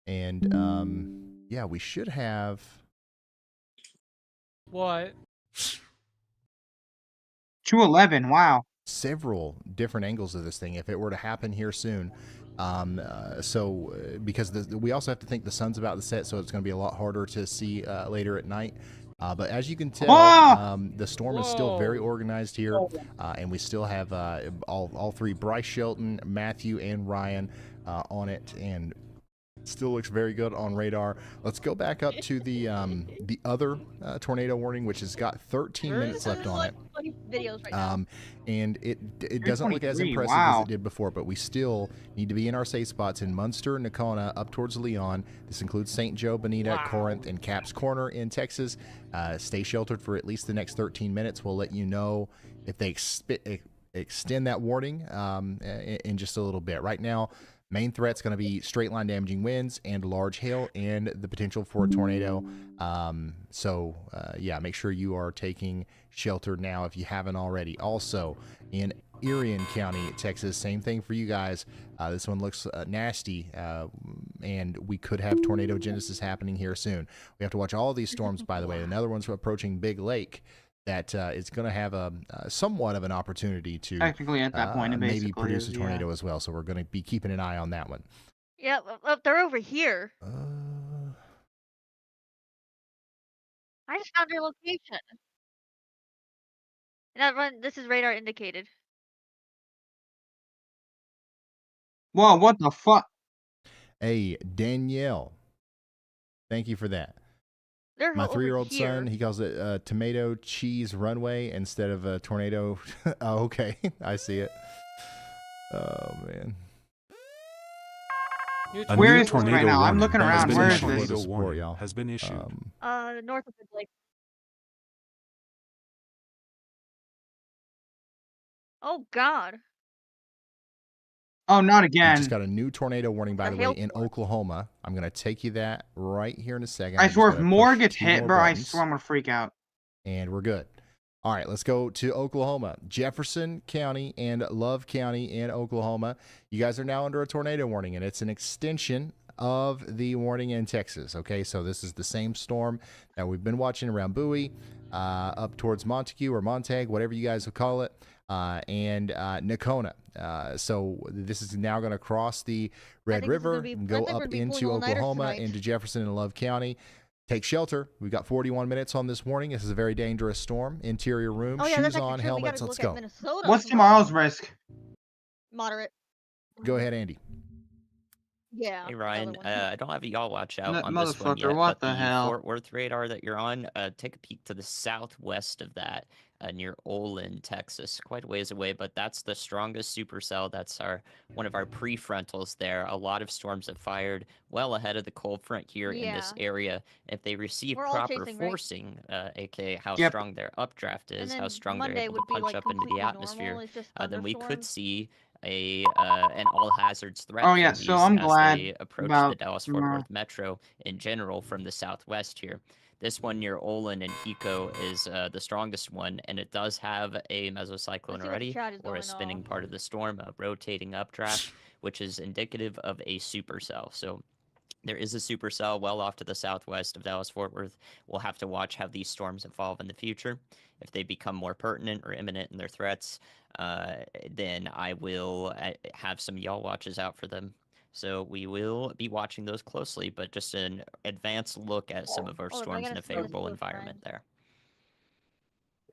And yeah, we should have What? 211. Wow. Several different angles of this thing if it were to happen here soon. Because we also have to think the sun's about to set, so it's going to be a lot harder to see later at night. But as you can tell, the storm is still very organized here, and we still have all three, Bryce, Shelton, Matthew, and Ryan on it, and it still looks very good on radar. Let's go back up to the other tornado warning, which has got 13 minutes left on it. Videos right now. And it doesn't look as impressive as it did before, but we still need to be in our safe spots in Munster, Nocona, up towards Leon. This includes St. Joe, Bonita, Corinth, and Caps Corner in Texas. Stay sheltered for at least the next 13 minutes. We'll let you know if they extend that warning in just a little bit. Right now, main threat's going to be straight line damaging winds and large hail and the potential for a tornado. Yeah, make sure you are taking shelter now if you haven't already. Also, in Erie County, Texas, same thing for you guys. This one looks nasty, and we could have tornado genesis happening here soon. We have to watch all of these storms, by the way. Another one's approaching Big Lake. That is going to have a somewhat of an opportunity to technically at that point, maybe produce a tornado as well. So we're going to be keeping an eye on that one. Yeah, they're over here. I just found their location. And that one, this is radar indicated. Whoa, what the fuck? Hey, Danielle. Thank you for that. My 3-year-old son, he calls it tomato cheese runway instead of a tornado. Oh, okay. I see it. Oh, man. Where is this right now? I'm looking around. Where is this? Tornado warning has been issued. North of the lake. Oh, God. Oh, not We again. just got a new tornado warning, by the way, in Oklahoma. I'm going to take you that right here in a second. I swear, if more gets hit, bro, I swear I'm going to freak out. And we're good. All right, let's go to Oklahoma. Jefferson County and Love County in Oklahoma. You guys are now under a tornado warning, and it's an extension of the warning in Texas. Okay, so this is the same storm that we've been watching around Bowie, up towards Montague or Montague, whatever you guys will call it, and Nocona. So this is now going to cross the Red River and go up into Oklahoma, into Jefferson and Love County. Take shelter. We've got 41 minutes on this warning. This is a very dangerous storm. Interior room, shoes on, helmets. Let's go. What's tomorrow's risk? Moderate. Go ahead, Andy. Yeah. Hey the Ryan, other one. I don't have a y'all watch out That on this one motherfucker, yet, what but the the hell? Fort Worth radar that you're on, take a peek to the southwest of that, near Olin, Texas, quite a ways away. But that's the strongest supercell. That's one of our prefrontals there. A lot of storms have fired well ahead of the cold front here in this Yeah. area. If they receive We're all proper chasing, right? forcing, aka how Yep. strong their updraft And is, how then strong they're Monday able to would be punch like up into the completely atmosphere, normal. It's just then we could thunderstorms. see an all hazards threat Oh for yeah, so these I'm as glad they approach the about Dallas-Fort tomorrow. Worth metro in general from the southwest here. This one near Olin and Hiko is the strongest one, and it does have a mesocyclone Let's see what the already, chat is or a going spinning off. part of the storm, a rotating updraft, which is indicative of a supercell. So there is a supercell well off to the southwest of Dallas-Fort Worth. We'll have to watch how these storms evolve in the future. If they become more pertinent or imminent in their threats, then I will have some y'all watches out for them. So we will be watching those closely, but just an advanced look at some of our Oh, look, I storms in gotta a send this favorable to a environment friend. there.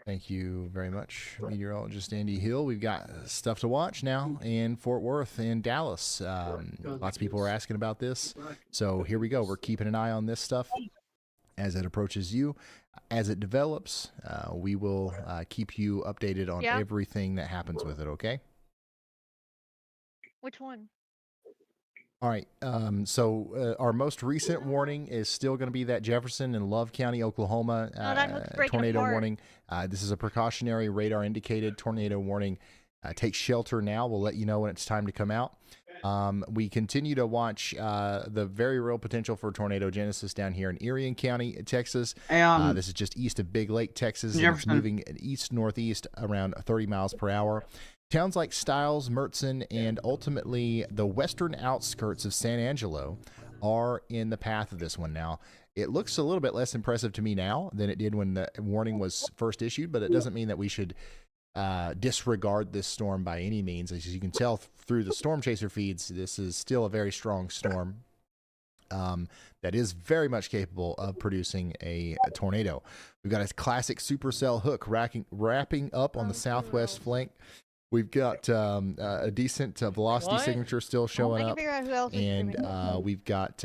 Thank you very much, meteorologist Andy Hill. We've got stuff to watch now in Fort Worth and Dallas. Lots of people are asking about this. So here we go. We're keeping an eye on this stuff as it approaches you. As it develops, we will keep you updated on Yeah. everything that happens with it, okay? Which one? All right. So our most recent warning is still going to be that Jefferson and Love County, Oklahoma that looks breaking tornado apart. warning. This is a precautionary radar indicated tornado warning. Take shelter now. We'll let you know when it's time to come out. We continue to watch the very real potential for tornado genesis down here in Erie County, Texas. This is just east of Big Lake, Texas. And it's moving east-northeast around 30 miles per hour. Towns like Stiles, Mertzen, and ultimately the western outskirts of San Angelo are in the path of this one. Now, it looks a little bit less impressive to me now than it did when the warning was first issued, but it doesn't mean that we should disregard this storm by any means. As you can tell through the storm chaser feeds, this is still a very strong storm that is very much capable of producing a tornado. We've got a classic supercell hook wrapping up on the southwest flank. We've got a decent velocity What? signature still showing I can up. figure out who else is And streaming. we've got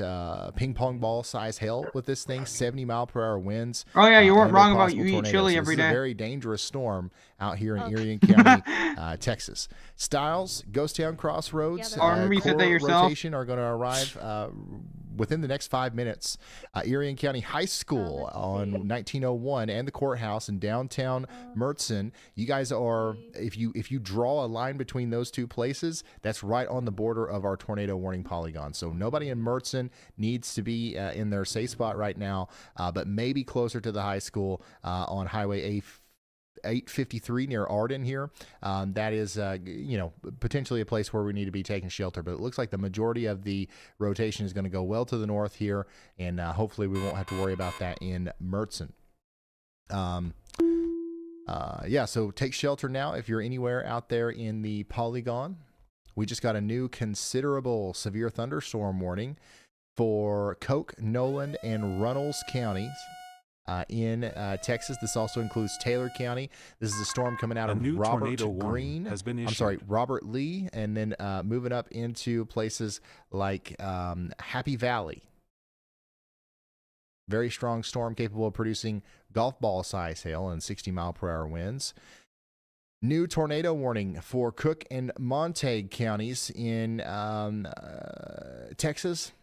ping pong ball size hail with this thing, 70 mile per hour winds. Oh yeah, you weren't and a wrong about possible you eat tornado. chili So every this is day. a very dangerous storm out here in Okay. Erie County, Texas. Stiles, Ghost Town Crossroads, Oh, remember you said that core yourself. rotation are going to arrive within the next 5 minutes. Erie County High School on 1901 and the courthouse in downtown Mertzen. You guys are, if you draw a line between those two places, that's right on the border of our tornado warning polygon. So nobody in Mertzen needs to be in their safe spot right now, but maybe closer to the high school on Highway 853 near Arden here. That is, potentially a place where we need to be taking shelter. But it looks like the majority of the rotation is going to go well to the north here, and hopefully we won't have to worry about that in Mertzen. So take shelter now if you're anywhere out there in the polygon. We just got a new considerable severe thunderstorm warning for Koch, Noland, and Runnels counties. In Texas. This also includes Taylor County. This is a storm coming out A of new Robert tornado warning Green. has been I'm sorry, issued. Robert Lee, and then moving up into places like Happy Valley. Very strong storm capable of producing golf ball size hail and 60 mile per hour winds. New tornado warning for Cook and Montague counties in Texas.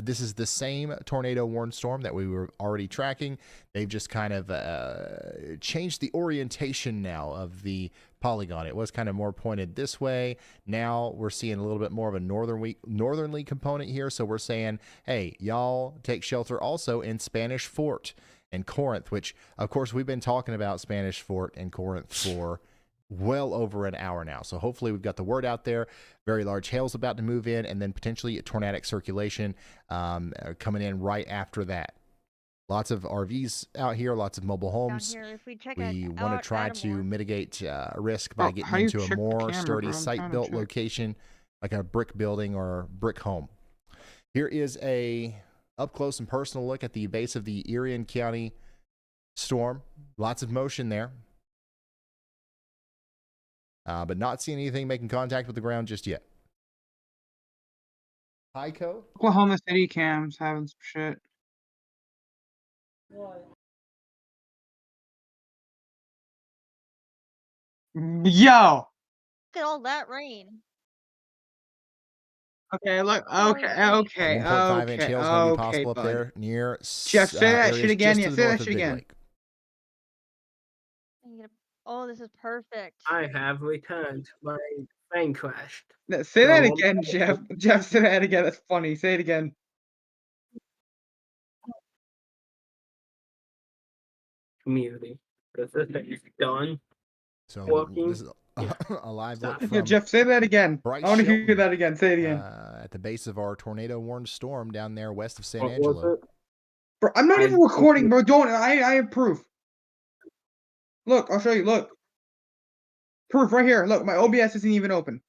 This is the same tornado warned storm that we were already tracking. They've just kind of changed the orientation now of the polygon. It was kind of more pointed this way. Now we're seeing a little bit more of a northernly component here. So we're saying, hey, y'all take shelter also in Spanish Fort and Corinth, which, of course, we've been talking about Spanish Fort and Corinth for well over an hour now. So hopefully we've got the word out there. Very large hail's about to move in, and then potentially a tornadic circulation coming in right after that. Lots of RVs out here, lots of mobile homes. Down here, if we check We out want to try to Adamore. mitigate risk by Oh, getting how you into check a the more camera, sturdy bro? I'm trying to site-built check. location, like a brick building or brick home. Here is a up-close and personal look at the base of the Erie County storm. Lots of motion there. But not seeing anything making contact with the ground just yet. Heiko? Oklahoma City cams having some shit. Yo. Look at all that rain. Okay, look. Oh, Okay, rain. okay, 1.5 inch okay, hail is going to be okay, possible up bud. there near Jeff, say that shit areas again. just Yeah, to the say north that of shit Big again. Lake. Oh, this is perfect. I have returned. My plane crashed. No, say that So, again, Jeff. Jeff, say that again. That's funny. Say it again. community. This is done. So Walking. this is a live look Yeah, from Jeff, say that again. Bryce I want to hear Shelton, that again. Say it again. at the base of our tornado-warned storm down there west of San What was Angelo. it? Bro, I'm not I even recording, bro. Don't. I have proof. Look, I'll show you. Look. Proof right here. Look, my OBS isn't even open.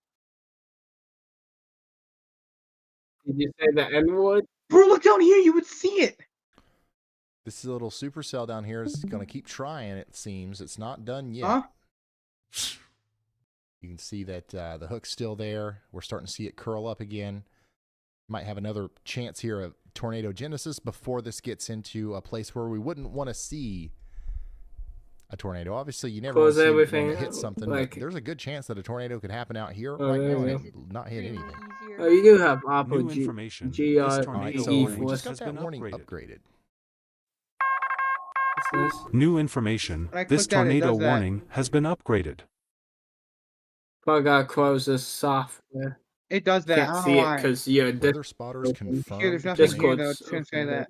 Did you say the N word? Bro, look down here. You would see it. This little supercell down here is going to keep trying, it seems. It's not done yet. Huh? You can see that the hook's still there. We're starting to see it curl up again. Might have another chance here of tornado genesis before this gets into a place where we wouldn't want to see a tornado. Obviously, you never want Close to see one everything that hits out, something, like- but there's a good chance that a tornado could happen out here Oh, right there now you and not hit anything. Oh, you do have Oppo New information. G This R tornado so E warning we for just got has that been warning upgraded. upgraded. New information. When I This click that, it tornado does that. warning has been upgraded. But I gotta close this software. It does that. I Can't don't see know it why. because your Weather spotters Here, confirmed there's the nothing here tornado. though. It's gonna say that.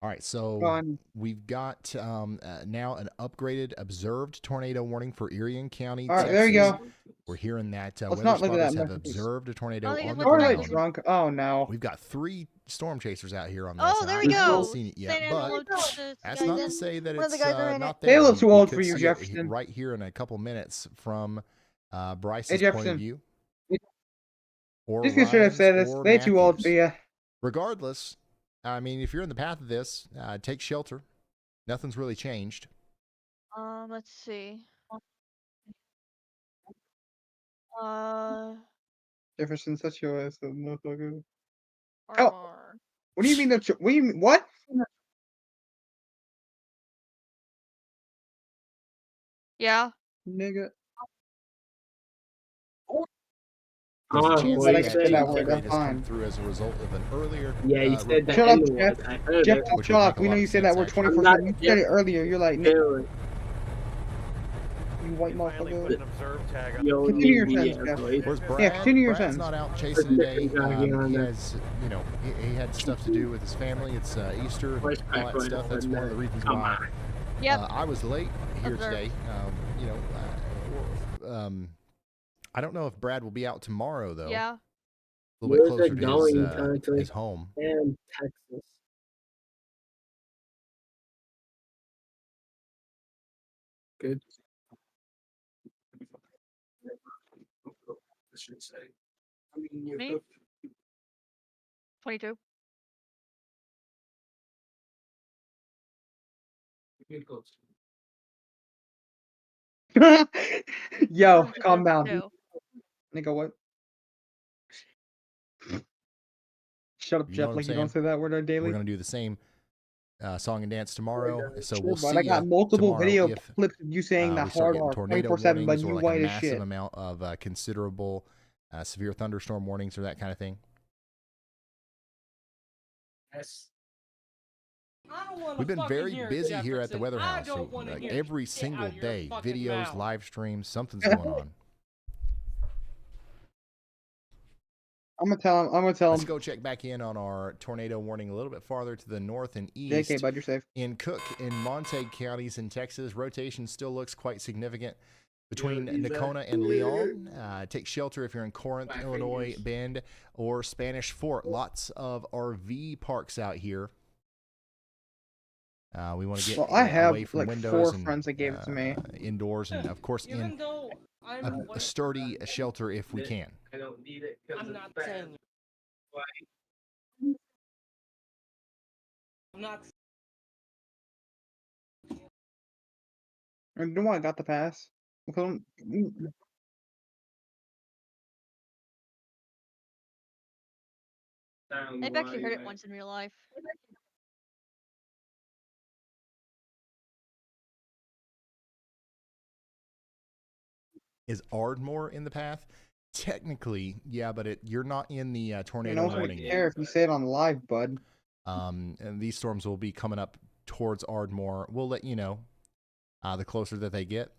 All right, so Gone. we've got now an upgraded observed tornado warning for Erie County, All right, Texas. there you go. We're hearing that Let's weather not look at spotters that have message. observed a tornado Oh, they on got the what Or they're like ground. drunk. Oh no. We've got 3 storm chasers out here on this. Oh, and there I we haven't go. seen it yet, San but Angelo, Texas. that's You not guys to say that one of it's the guys are in not it. there. They look too We old could for you, see it Jefferson. right here in a couple minutes from Bryce's Hey, point of Jefferson. view. Or Just should have Ryan's said this. or They too old for Matthew's. you. Regardless, I mean, if you're in the path of this, take shelter. Nothing's really changed. Let's see. Jefferson, such your ass, motherfucker. Oh, Armor. what do you mean? What do you mean? What? Yeah. Nigga. There's a Oh, chance what that I that said, that Jim word, upgrade I'm has come fine. through as a result of an earlier Yeah, you said that Shut up, N Jeff. word. I heard Jeff, it. don't Which shut would up. make a We lot know of you said sense, that word actually. 24/7. not You said it Jeff. earlier. You're like, Barely. you white motherfucker. Yo, Continue your yeah, sentence, Jeff. boy. Whereas Brad, Yeah, continue your Brad's sentence. not out chasing today. Gotta get on He that. has, you know, he had stuff to do with his family. It's Easter and Voice all crack that right stuff. on That's one of the that. reasons Come why on. Yep. I was late here Observed. today. You know, I don't know if Brad will be out tomorrow though. Yeah. A little bit Where's closer it to going, his, country? his home. And Texas. Good. I should say. I mean, you Me? 22. Yo, calm down. No. Nigga, what? Shut up, You know Jeff. what I'm Like you saying? don't say that word on We're daily. gonna do the same song and dance tomorrow. So Sure, we'll bud. see I got ya multiple tomorrow video if clips of you saying we that start hard getting R tornado 24/7, but warnings you or like white a as massive shit. amount of considerable severe thunderstorm warnings or that kind of thing. Yes. We've been very busy here at the Weather House. So, like, every single day, videos, live streams, something's going on. I'm gonna tell him. I'm gonna tell Let's him. go check back in on our tornado warning a little bit farther to the north and east. JK, bud, you're safe. In Cook and Montague counties in Texas, rotation still looks quite significant between Nacona and Leon. Take shelter if you're in Corinth, Illinois, Bend, or Spanish Fort. Lots of RV parks out here. We want to get Well, I have away from like windows 4 and friends that gave it to me. indoors, and of course in a sturdy shelter if we can. I don't need it. I'm not saying. Why? I'm not. You know why I got the pass? Because I've actually heard it once in real life. Is Ardmore in the path? Technically, yeah, but you're not in the You tornado know, I warning don't yet. care if you say it on live, bud. And these storms will be coming up towards Ardmore. We'll let you know the closer that they get.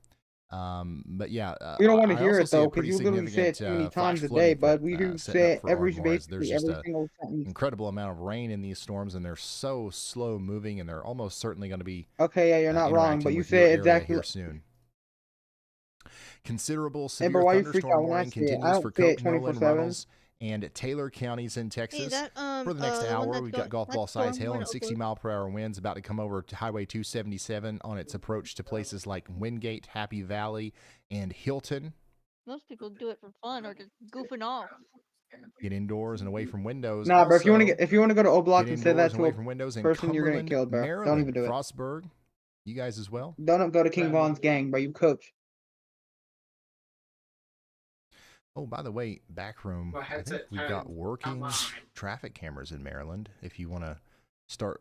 But yeah, We don't want to I hear also it see a though, because pretty you literally say it significant, too many flash times a flooding day, bud. threat, We do setting say up it for every Ardmore, as there's basically just every a single sentence. incredible amount of rain in these storms, and they're so slow moving, and they're almost certainly going to be Okay, yeah, you're not wrong, interacting but you with say your it area exactly. here soon. Considerable Hey, severe bro, why you freak thunderstorm out when I warning say it? I continues for don't say it Coke, Nolan, 24/7. Runnels, and Taylor counties in Hey, Texas. that For the next one hour, we've got that's golf ball size hail storm and 60 warning. mile per hour winds about to come over to Highway 277 on its approach to places like Wingate, Happy Valley, and Hilton. Most people do it for fun or just goofing off. Get indoors and away from windows. Nah, bro, if you want to Also, get go to O Block get and say indoors that and to away a from windows in person, you're gonna Cumberland, get killed, bro. Don't Maryland. even do it. Frostburg, you guys as well. Don't go to King Von's gang, bro. You coach. Oh, by the way, backroom, I think we've got working traffic cameras in Maryland. If you want to start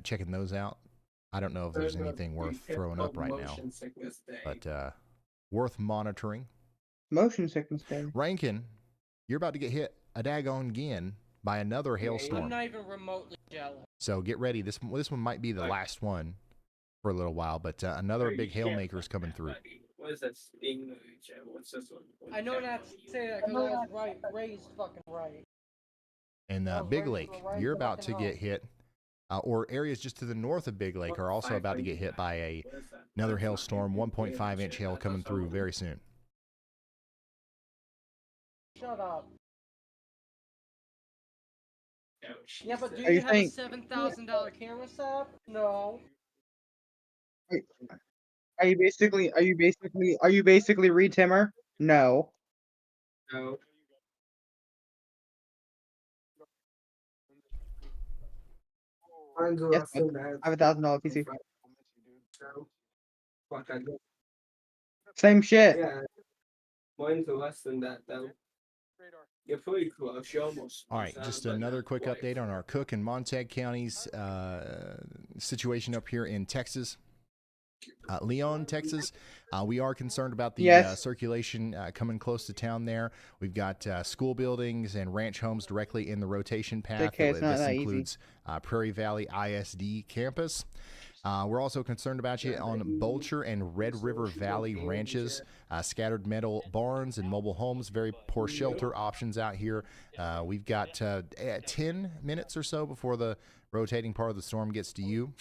checking those out, I don't know if there's anything worth throwing up right now, but worth monitoring. Motion sickness day. Rankin, you're about to get hit a daggone again by another I'm hailstorm. not even remotely jealous. So get ready. This one might be the last one for a little while, but another big hailmaker is coming through. What is that Sting movie, Joe? What's this one? I know not to say that because I was raised fucking right. And Big Lake, you're about to get hit, or areas just to the north of Big Lake are also about to get hit by another hailstorm, 1.5-inch hail coming through very soon. Shut up. Yeah, but do Are you you have saying- a $7,000 camera setup? No. Are you basically Reed Timmer? No. No. Yes, bud. I have $1,000 PC. Fuck, I do. Same shit. Yeah. Mine's less than that, though. You're pretty close. You're almost. All right, just another quick update on our Cook and Montague counties situation up here in Texas. Leon, Texas, we are concerned about the circulation coming close to town there. We've got school buildings and ranch homes directly in the rotation path. Okay, it's not this that easy. includes Prairie Valley ISD campus. We're also concerned about you on Bolcher and Red River Valley ranches, scattered metal barns and mobile homes, very poor shelter options out here. We've got 10 minutes or so before the rotating part of the storm gets to you.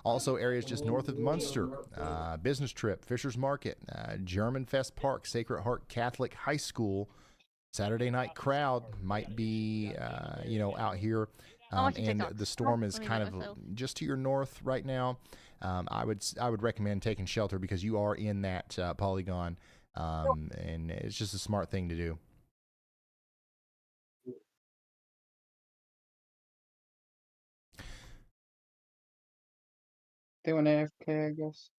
Also, areas just north of Munster, Business Trip, Fisher's Market, German Fest Park, Sacred Heart Catholic High School. Saturday night crowd might be, out here. And the storm is kind of just to your north right now. I would recommend taking shelter because you are in that polygon, and it's just a smart thing to do. They went AFK, I guess.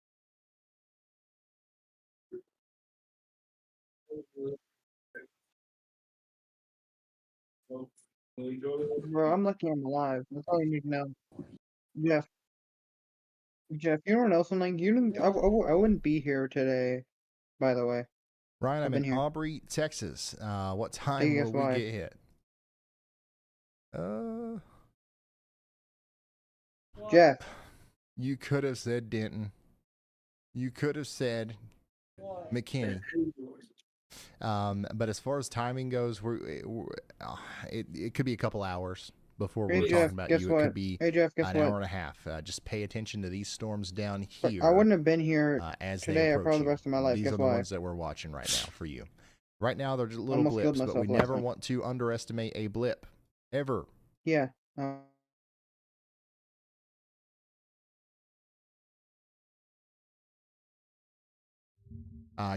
Bro, I'm lucky I'm alive. That's all you need to know. Jeff, you don't know something? You didn't. I wouldn't be here today. By the way, Ryan, I'm been in here. Aubrey, Texas. What Hey, time guess will we why? get hit? Jeff. You could have said Denton. You could have said McKinney. But as far as timing goes, it could be a couple hours before Hey, we're Jeff, talking about guess you. what? It could be Hey, Jeff, guess an what? hour and a half. Just pay attention to these storms down But here. I wouldn't have been here as today they or approach probably you. the rest of my life. These Guess are the why? ones that we're watching right now for you. Right now, they're just little Almost killed blips, but we myself last never night. want to underestimate a blip, ever. Yeah.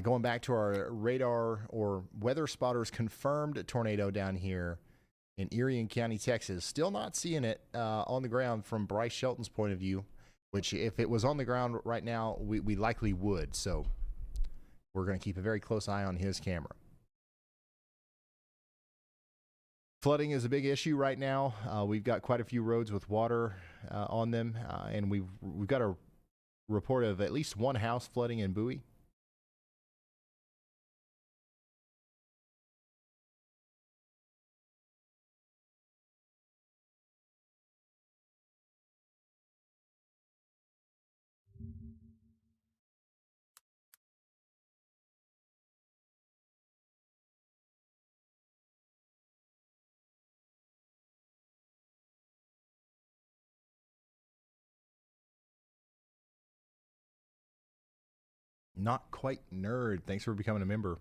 Going back to our radar or weather spotters confirmed tornado down here in Erie County, Texas. Still not seeing it on the ground from Bryce Shelton's point of view, which if it was on the ground right now, we likely would. So we're going to keep a very close eye on his camera. Flooding is a big issue right now. We've got quite a few roads with water on them, and we've got a report of at least one house flooding in Bowie. Not quite nerd. Thanks for becoming a member.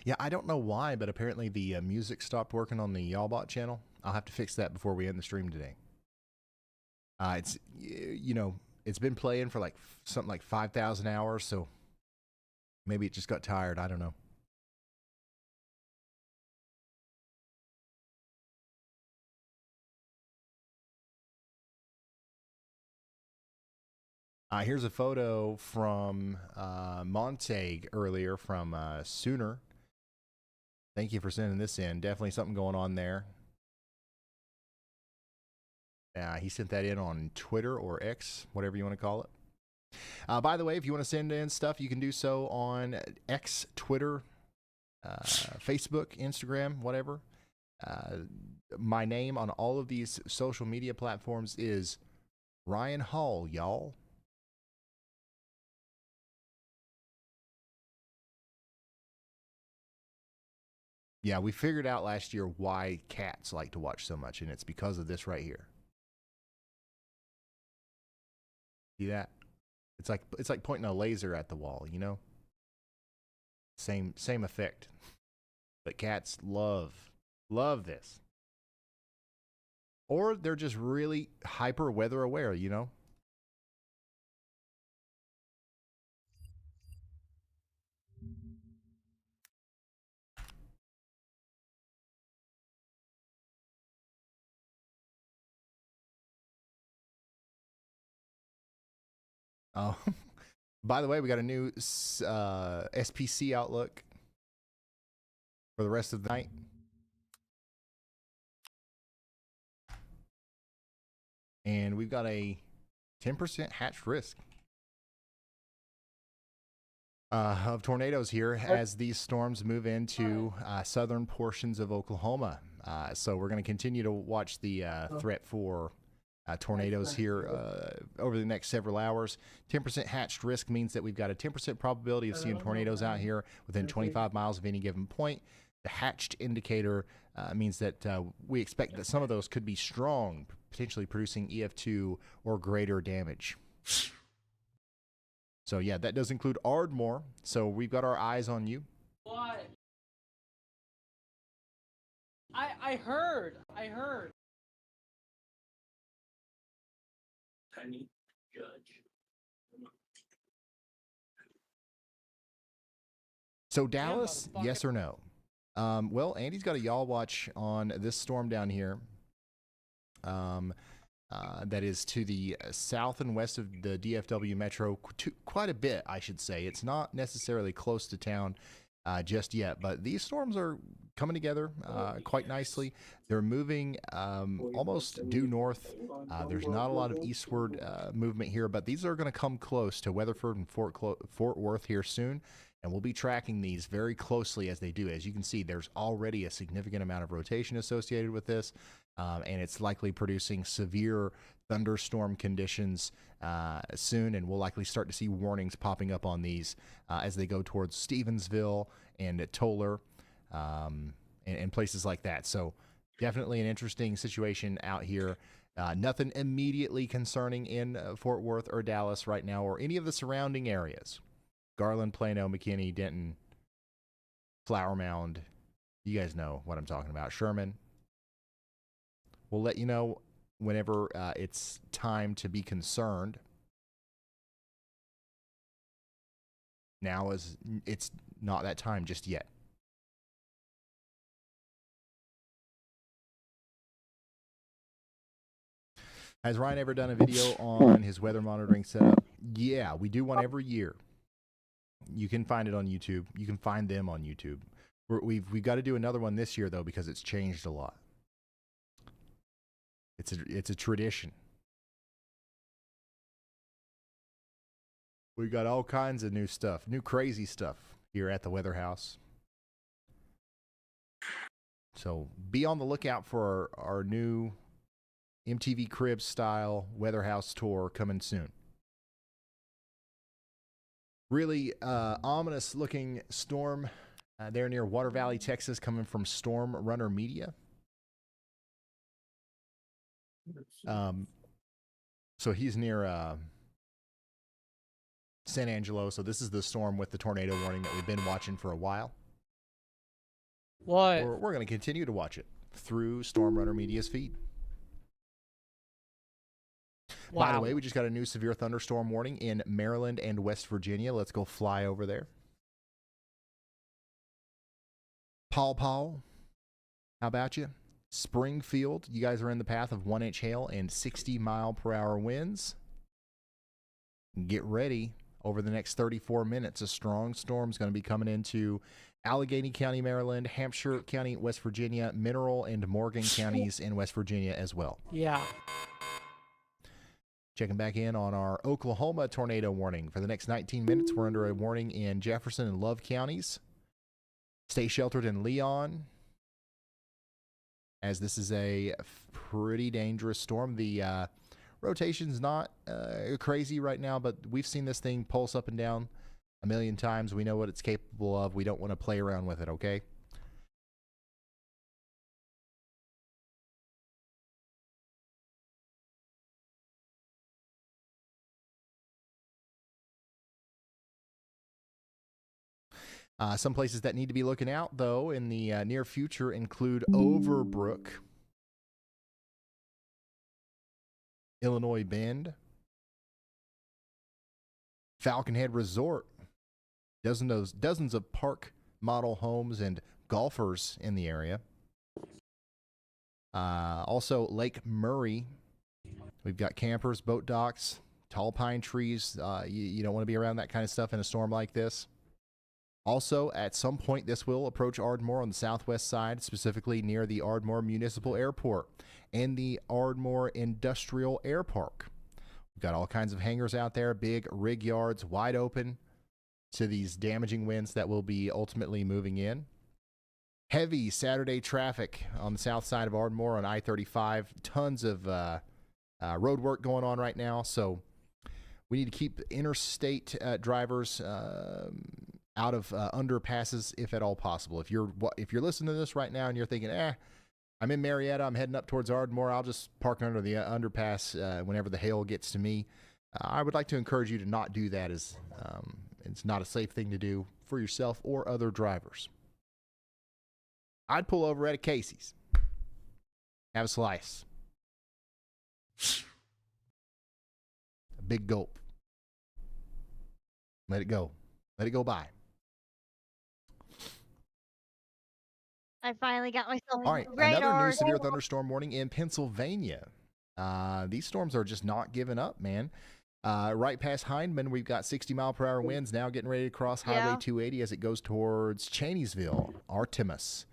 Yeah, I don't know why, but apparently the music stopped working on the Y'allbot channel. I'll have to fix that before we end the stream today. It's it's been playing for like something like 5,000 hours, so maybe it just got tired. I don't know. Here's a photo from Montague earlier from Sooner. Thank you for sending this in. Definitely something going on there. He sent that in on Twitter or X, whatever you want to call it. By the way, if you want to send in stuff, you can do so on X, Twitter, Facebook, Instagram, whatever. My name on all of these social media platforms is Ryan Hall, y'all. Yeah, we figured out last year why cats like to watch so much, and it's because of this right here. See that? It's like pointing a laser at the wall, you know? Same effect. But cats love this. Or they're just really hyper weather aware, you know? Oh, by the way, we got a new SPC outlook for the rest of the night. And we've got a 10% hatched risk of tornadoes here as these storms move into southern portions of Oklahoma. So we're going to continue to watch the threat for tornadoes here over the next several hours. 10% hatched risk means that we've got a 10% probability of seeing tornadoes out here within 25 miles of any given point. The hatched indicator means that we expect that some of those could be strong, potentially producing EF2 or greater damage. So yeah, that does include Ardmore. So we've got our eyes on you. What? I heard. Penny Judge. So Dallas, yes or no? Well, Andy's got a y'all watch on this storm down here. That is to the south and west of the DFW metro, quite a bit, I should say. It's not necessarily close to town just yet, but these storms are coming together quite nicely. They're moving almost due north. There's not a lot of eastward movement here, but these are going to come close to Weatherford and Fort Worth here soon. And we'll be tracking these very closely as they do. As you can see, there's already a significant amount of rotation associated with this, and it's likely producing severe thunderstorm conditions soon, and we'll likely start to see warnings popping up on these as they go towards Stevensville and Toller and places like that. So definitely an interesting situation out here. Nothing immediately concerning in Fort Worth or Dallas right now or any of the surrounding areas. Garland, Plano, McKinney, Denton, Flower Mound. You guys know what I'm talking about. Sherman. We'll let you know whenever it's time to be concerned. Now it's not that time just yet. Has Ryan ever done a video on his weather monitoring setup? Yeah, we do one every year. You can find it on YouTube. You can find them on YouTube. We've got to do another one this year though because it's changed a lot. It's a tradition. We got all kinds of new stuff, new crazy stuff here at the Weather House. So be on the lookout for our new MTV Cribs style Weather House tour coming soon. Really ominous looking storm there near Water Valley, Texas, coming from Storm Runner Media. So he's near San Angelo. So this is the storm with the tornado warning that we've been watching for a while. What? We're going to continue to watch it through Storm Runner Media's feed. Wow. By the way, we just got a new severe thunderstorm warning in Maryland and West Virginia. Let's go fly over there. Paw Paw, how about you? Springfield, you guys are in the path of 1-inch hail and 60-mile-per-hour winds. Get ready. Over the next 34 minutes, a strong storm is going to be coming into Allegheny County, Maryland, Hampshire County, West Virginia, Mineral and Morgan counties in West Virginia as well. Yeah. Checking back in on our Oklahoma tornado warning. For the next 19 minutes, we're under a warning in Jefferson and Love counties. Stay sheltered in Leon, as this is a pretty dangerous storm. The rotation's not crazy right now, but we've seen this thing pulse up and down a million times. We know what it's capable of. We don't want to play around with it, okay? Some places that need to be looking out, though, in the near future include Overbrook, Illinois Bend, Falcon Head Resort, dozens of park model homes and golfers in the area. Also, Lake Murray. We've got campers, boat docks, tall pine trees. You don't want to be around that kind of stuff in a storm like this. Also, at some point, this will approach Ardmore on the southwest side, specifically near the Ardmore Municipal Airport and the Ardmore Industrial Air Park. We've got all kinds of hangars out there, big rig yards wide open to these damaging winds that will be ultimately moving in. Heavy Saturday traffic on the south side of Ardmore on I-35. Tons of road work going on right now, so we need to keep interstate drivers out of underpasses if at all possible. If you're listening to this right now and you're thinking, I'm in Marietta, I'm heading up towards Ardmore, I'll just park under the underpass whenever the hail gets to me. I would like to encourage you to not do that, as it's not a safe thing to do for yourself or other drivers. I'd pull over at a Casey's, have a slice, a big gulp, let it go by. I finally got myself All right, a radar. another new severe thunderstorm warning in Pennsylvania. These storms are just not giving up, man. Right past Hindman, we've got 60-mile-per-hour winds now getting ready to cross Highway 280 as it goes towards Cheneysville, Artemis,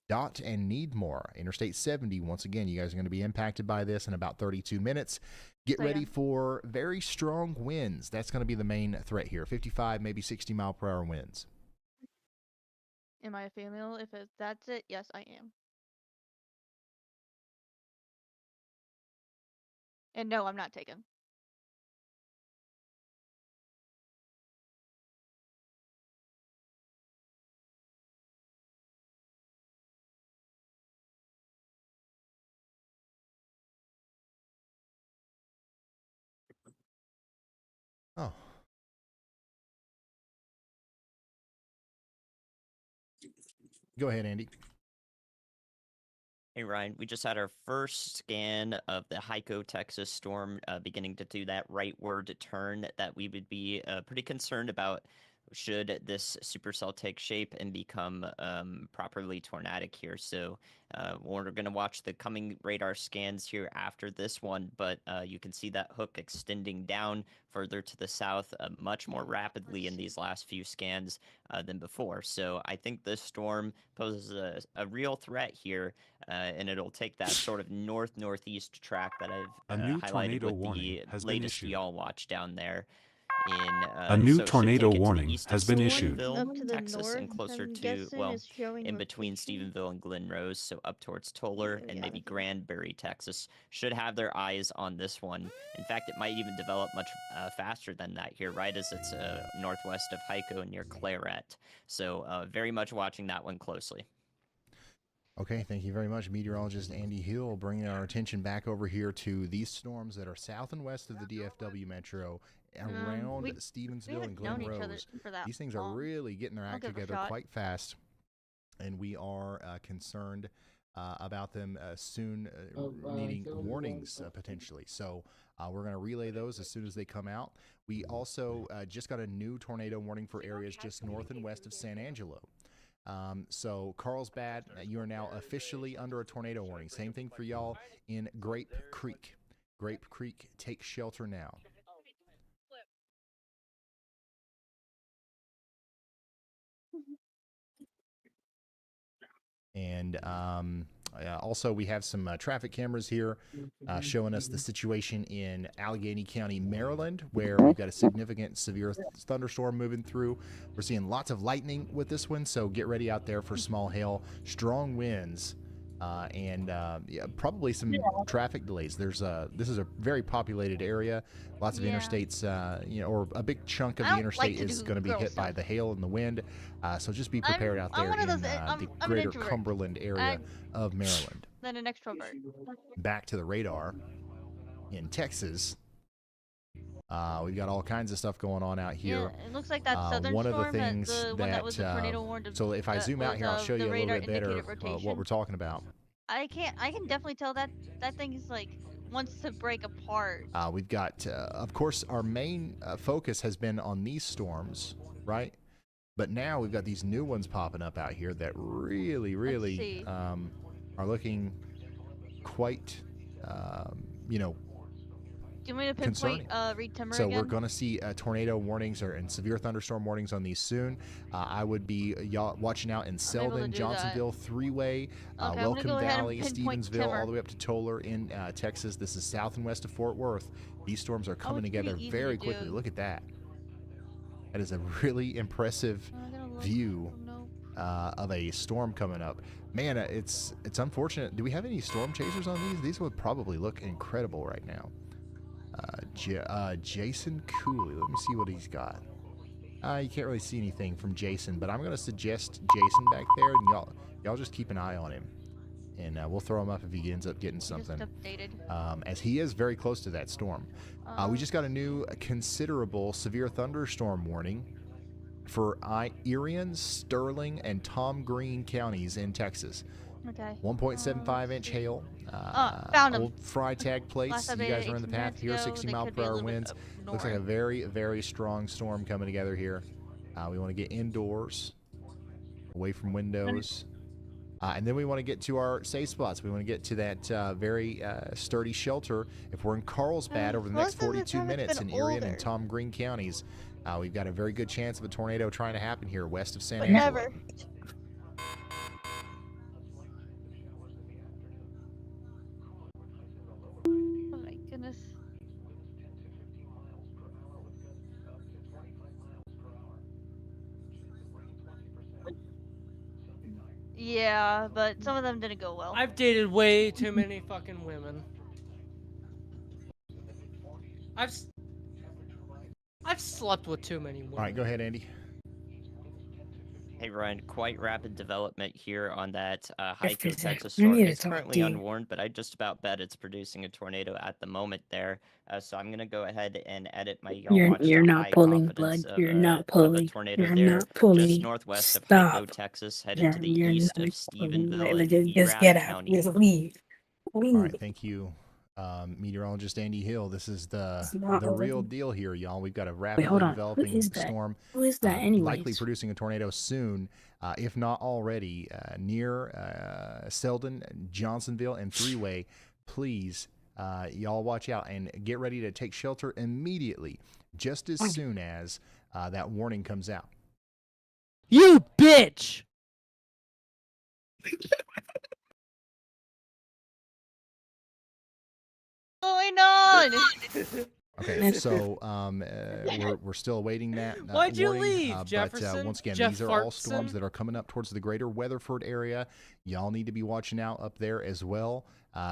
Dot, and Needmore. Interstate 70, once again, you guys are going to be impacted by this in about 32 minutes. Get ready for very strong winds. That's going to be the main threat here. 55, maybe 60-mile-per-hour winds. Am I a female? If that's it, yes, I am. And no, I'm not taken. Oh. Go ahead, Andy. Hey, Ryan, we just had our first scan of the Hyco, Texas storm beginning to do that rightward turn that we would be pretty concerned about. should this supercell take shape and become properly tornadic here. So we're going to watch the coming radar scans here after this one, but you can see that hook extending down further to the south much more rapidly in these last few scans than before. So I think this storm poses a real threat here, and it'll take that sort of northeast track that I've A new highlighted tornado with warning the has been latest issued. y'all watch down there. A new So it should tornado take it to the warning east of has been issued. Stephenville, Up to the Texas, and north, closer I'm to, guessing, well, is showing in between location. Stephenville and Glen Rose, so up towards Toller and maybe Granbury, Texas, should have their eyes on this one. In fact, it might even develop much faster than that here, right as it's northwest of Hyco near Claret. So very much watching that one closely. Okay, thank you very much, meteorologist Andy Hill, bringing our attention back over here to these storms that are south and west of the DFW metro, around we Stevensville haven't and Glen known each other Rose. for that These things are long. really getting their I'll act give it a together shot. quite fast, and we are concerned about them soon needing warnings potentially. So we're going to relay those as soon as they come out. We also just got a new tornado warning for areas just north and west of San Angelo. So Carlsbad, you are now officially under a tornado warning. Same thing for y'all in Grape Creek. Grape Creek, take shelter now. And also, we have some traffic cameras here showing us the situation in Allegheny County, Maryland, where we've got a significant severe thunderstorm moving through. We're seeing lots of lightning with this one, so get ready out there for small hail, strong winds, and probably some traffic delays. This is a very populated area, lots of interstates, or a big chunk of the interstate is going to be hit by the hail and the wind. So just be prepared out there in the greater Cumberland area of Maryland. Then an extrovert. Back to the radar in Texas. We've got all kinds of stuff going on out here. Yeah, it looks like that southern one of the storm, things the one that was the tornado warned. So if I zoom out here, I'll show you a little bit better what we're talking about. I can definitely tell that thing is like wants to break apart. We've got, of course, our main focus has been on these storms, right? But now we've got these new ones popping up out here that really are looking quite, Do you want me to pinpoint Reed Timmer So again? we're going to see tornado warnings and severe thunderstorm warnings on these soon. I would be watching out in Selden, Johnsonville, Three-Way, Welcome Valley, Stevensville, all the way up to Toller in Texas. This is south and west of Fort Worth. These storms are coming together very quickly. Look at that. That is a really impressive view of a storm coming up. Man, it's unfortunate. Do we have any storm chasers on these? These would probably look incredible right now. Jason Cooley. Let me see what he's got. You can't really see anything from Jason, but I'm going to suggest Jason back there, and y'all just keep an eye on him. And we'll throw him up if he ends up getting something. As he is very close to that storm. We just got a new considerable severe thunderstorm warning for Irion, Sterling, and Tom Green counties in Texas. Okay. 1.75-inch hail. Found him. Old Freitag place. You guys are in the path here. 60-mile-per-hour winds. Looks like a very, very strong storm coming together here. We want to get indoors, away from windows. And then we want to get to our safe spots. We want to get to that very sturdy shelter. If we're in Carlsbad over the next 42 minutes in Irion and Tom Green counties, we've got a very good chance of a tornado trying to happen here west of San Angelo. Oh my goodness. Yeah, but some of them didn't go well. I've dated way too many fucking women. I've slept with too many women. All right, go ahead, Andy. Hey Ryan, quite rapid development here on that Hyco, Yes, Texas we storm. need to It's talk currently to you. unwarned, but I just about bet it's producing a tornado at the moment there. So I'm gonna go ahead and edit my You're not pulling blood. You're not pulling. tornado You're there, not pulling. just northwest of Stop. Hyco, Texas, headed to the east of Stephenville. Just and get Erath out. County. Just leave. Leave. All right, thank you Meteorologist Andy Hill. This is the not real over. deal here, y'all. We've got a Wait, rapidly hold on. Who developing is that? storm. Who is that anyways? Likely producing a tornado soon, if not already, near Selden, Johnsonville, and Three-Way. Please, y'all watch out and get ready to take shelter immediately, just as soon as that warning comes out. You bitch! Going on? Okay, so we're still awaiting that. Why'd you warning, leave, but Jefferson? once again, Jeff these are all storms Fartson? that are coming up towards the greater Weatherford area. Y'all need to be watching out up there as well.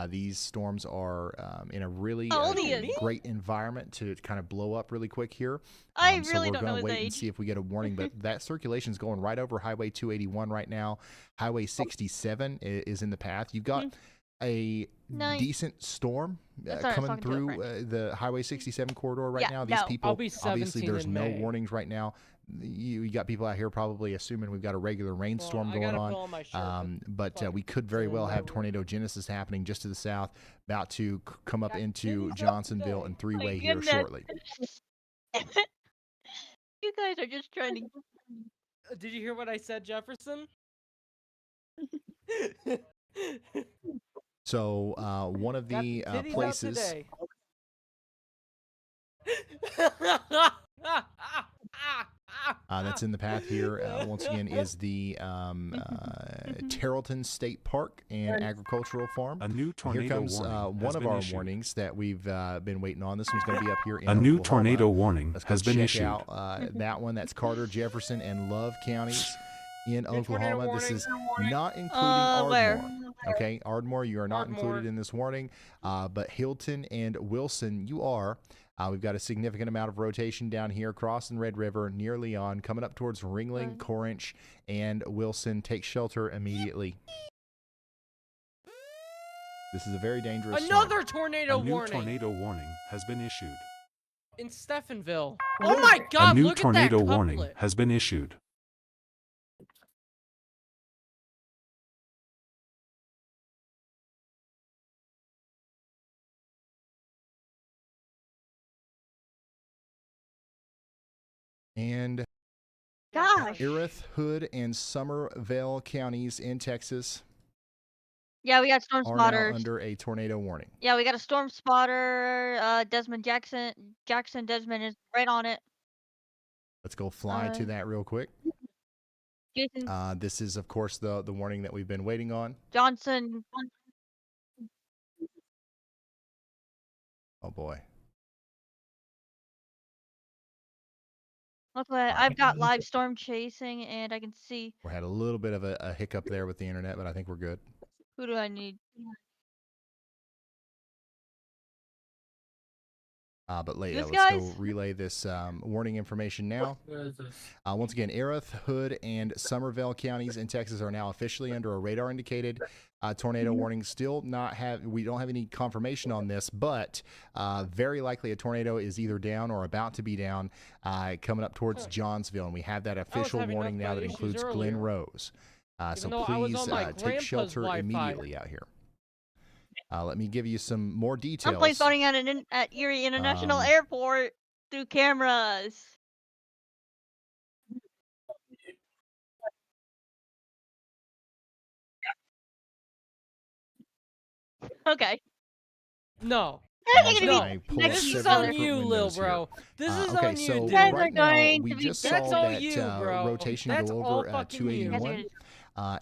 These storms are in a really How old are you? great environment to kind of blow up really quick here. I So really we're don't know gonna his wait and age. see if we get a warning. But that circulation is going right over Highway 281 right now. Highway 67 is in the path. You've got a Nice. decent storm Sorry, I was coming talking to a through friend. the Highway 67 corridor right Yeah, now. These no. people, I'll be obviously, 17 there's in no May. warnings right now. You got people out here probably assuming we've got a regular rainstorm I going gotta on. put on my shirt, But we could very well have tornado genesis happening just to the south, about to come up into Johnsonville and Three-Way here goodness. shortly. You guys are just trying to. Did you hear what I said, Jefferson? So one of the Got titties out places. today. That's in the path here, once again, is the Tarleton State Park and Agricultural Farm. A new Here tornado comes warning one has of been our issued. warnings that we've been waiting on. This one's going to be up here in A new Oklahoma. tornado warning Let's go has been check issued. out that one. That's Carter, Jefferson, and Love counties in Oklahoma. This is not including where? Ardmore. Okay, Ardmore, you are not Ardmore. included in this warning. But Hilton and Wilson, you are. We've got a significant amount of rotation down here, crossing Red River, near Leon, coming up towards Ringling, Corinch, and Wilson. Take shelter immediately. This is a very dangerous storm. Another tornado A new warning tornado warning has been issued. in Stephenville. Oh my God! A new Look tornado at that warning couplet. has been issued. And Gosh. Erith, Hood, and Somervell counties in Texas Yeah, we got storm are now spotters. under a tornado warning. Yeah, we got a storm spotter. Desmond Jackson. Desmond is right on it. Let's go fly to that real quick. Jason This is, of course, the warning that we've been waiting on. Johnson. Oh, boy. Luckily, I've got live storm chasing, and I can see. We had a little bit of a hiccup there with the internet, but I think we're good. Who do I need? But later, This let's go guy's- relay this warning information now. Once again, Erith, Hood, and Somervell counties in Texas are now officially under a radar-indicated tornado warning. Still we don't have any confirmation on this, but very likely a tornado is either down or about to be down, coming up towards Johnsville, and we have that official having warning now that issues includes earlier. Glen Rose. So though I was please on my take grandpa's shelter Wi-Fi. immediately out here. Let me give you some more details. I'm plane spotting at Erie International Airport through cameras. Okay. No. They're gonna I be pull next This to is each on other. you, Lil Bro. This is okay, on you, so dude. Guys are right now going we to be just That's saw all that you, bro. rotation That's go all over fucking you. 281.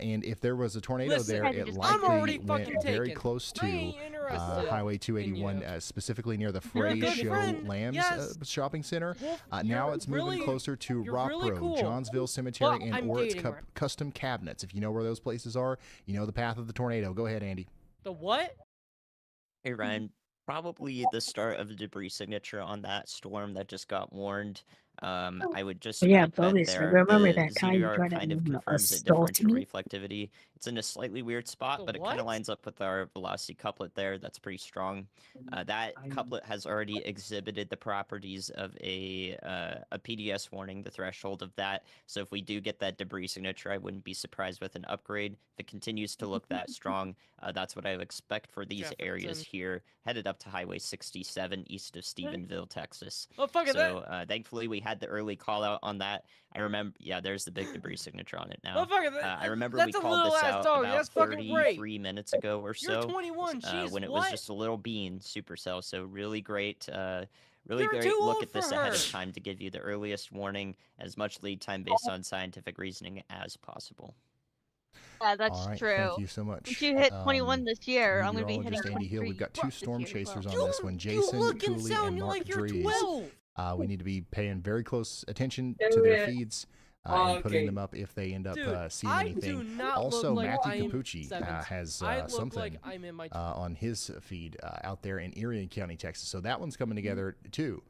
And if there was a tornado Listen, there, it I'm already likely went fucking very taken. close I to ain't interested Highway in 281, you. specifically near the You're a Frey good Show friend, Lambs yes. Shopping Center. Well, Now you're it's moving really- closer to you're Rock really Road, cool. Johnsville Cemetery, Well, and I'm Oryx dating her. Custom Cabinets. If you know where those places are, you know the path of the tornado. Go ahead, Andy. The what? Hey Ryan, probably the start of a debris signature on that storm that just got warned. I would just Yeah, not bet Bogus, there. remember The that time you ZDR tried to kind of confirms it assault differential me? reflectivity. It's in a slightly weird spot, The but it kind of what? lines up with our velocity couplet there. That's pretty strong. That couplet has already exhibited the properties of a PDS warning, the threshold of that. So if we do get that debris signature, I wouldn't be surprised with an upgrade. If it continues to look that strong, that's what I would expect for these areas Jefferson. here, headed up to Highway 67 east of Stephenville, Texas. Oh, fuck it, So thankfully we had the early call out on that. I remember, yeah, there's the big debris signature on it now. Oh, fuck it, I remember we that's a called little this ass out dog. about That's fucking great. 33 minutes ago or You're so. 21. Jeez, when it was what? just a little bean supercell. So really great, really You're great too look old at this for ahead her. of time to give you the earliest warning, as much lead time based on scientific reasoning as possible. Yeah, that's All right, true. thank you so much. Once you hit 21 this year, I'm gonna be hitting Meteorologist Andy Hill. 23 We've got two this storm year as chasers well. on this one, Jason look and Cooley sound and Mark like you're Dries. 12. We need to be paying very close attention to their feeds and putting them up if they end up Dude, seeing I anything. do not Also, look like Matthew I am Capucci 17. has I look something like I'm in my on his feed out there in Erie County, Texas. So that one's coming together too.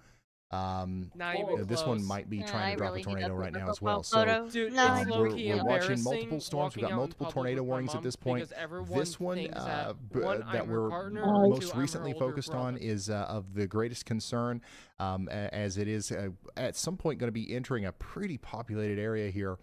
Not even This one close. might be Yeah, trying I to drop really a need tornado that right now as profile well. photo. So Dude, No, it's I low-key we're watching embarrassing multiple storms. We've got walking out in multiple public tornado with my warnings at mom this point. because everyone This one thinks that, I'm that her we're partner, or most two, I'm her recently older focused on brother. is of the greatest concern, as it is at some point going to be entering a pretty populated area here.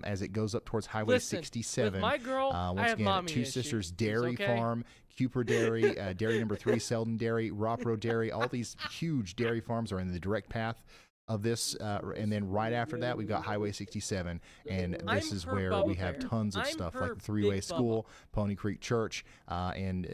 As it goes up towards Highway Listen, 67. with my girl, I once have again, mommy Two issues, Sisters Dairy okay? Farm, Cooper Dairy, Dairy Number 3, Selden Dairy, Ropro Dairy. All these huge dairy farms are in the direct path of this. And then right after that, we've got Highway 67. And this I'm is her where we Bubba have Bear. tons of I'm stuff her like the Three-Way Big Bubba. School, Pony Creek Church, and,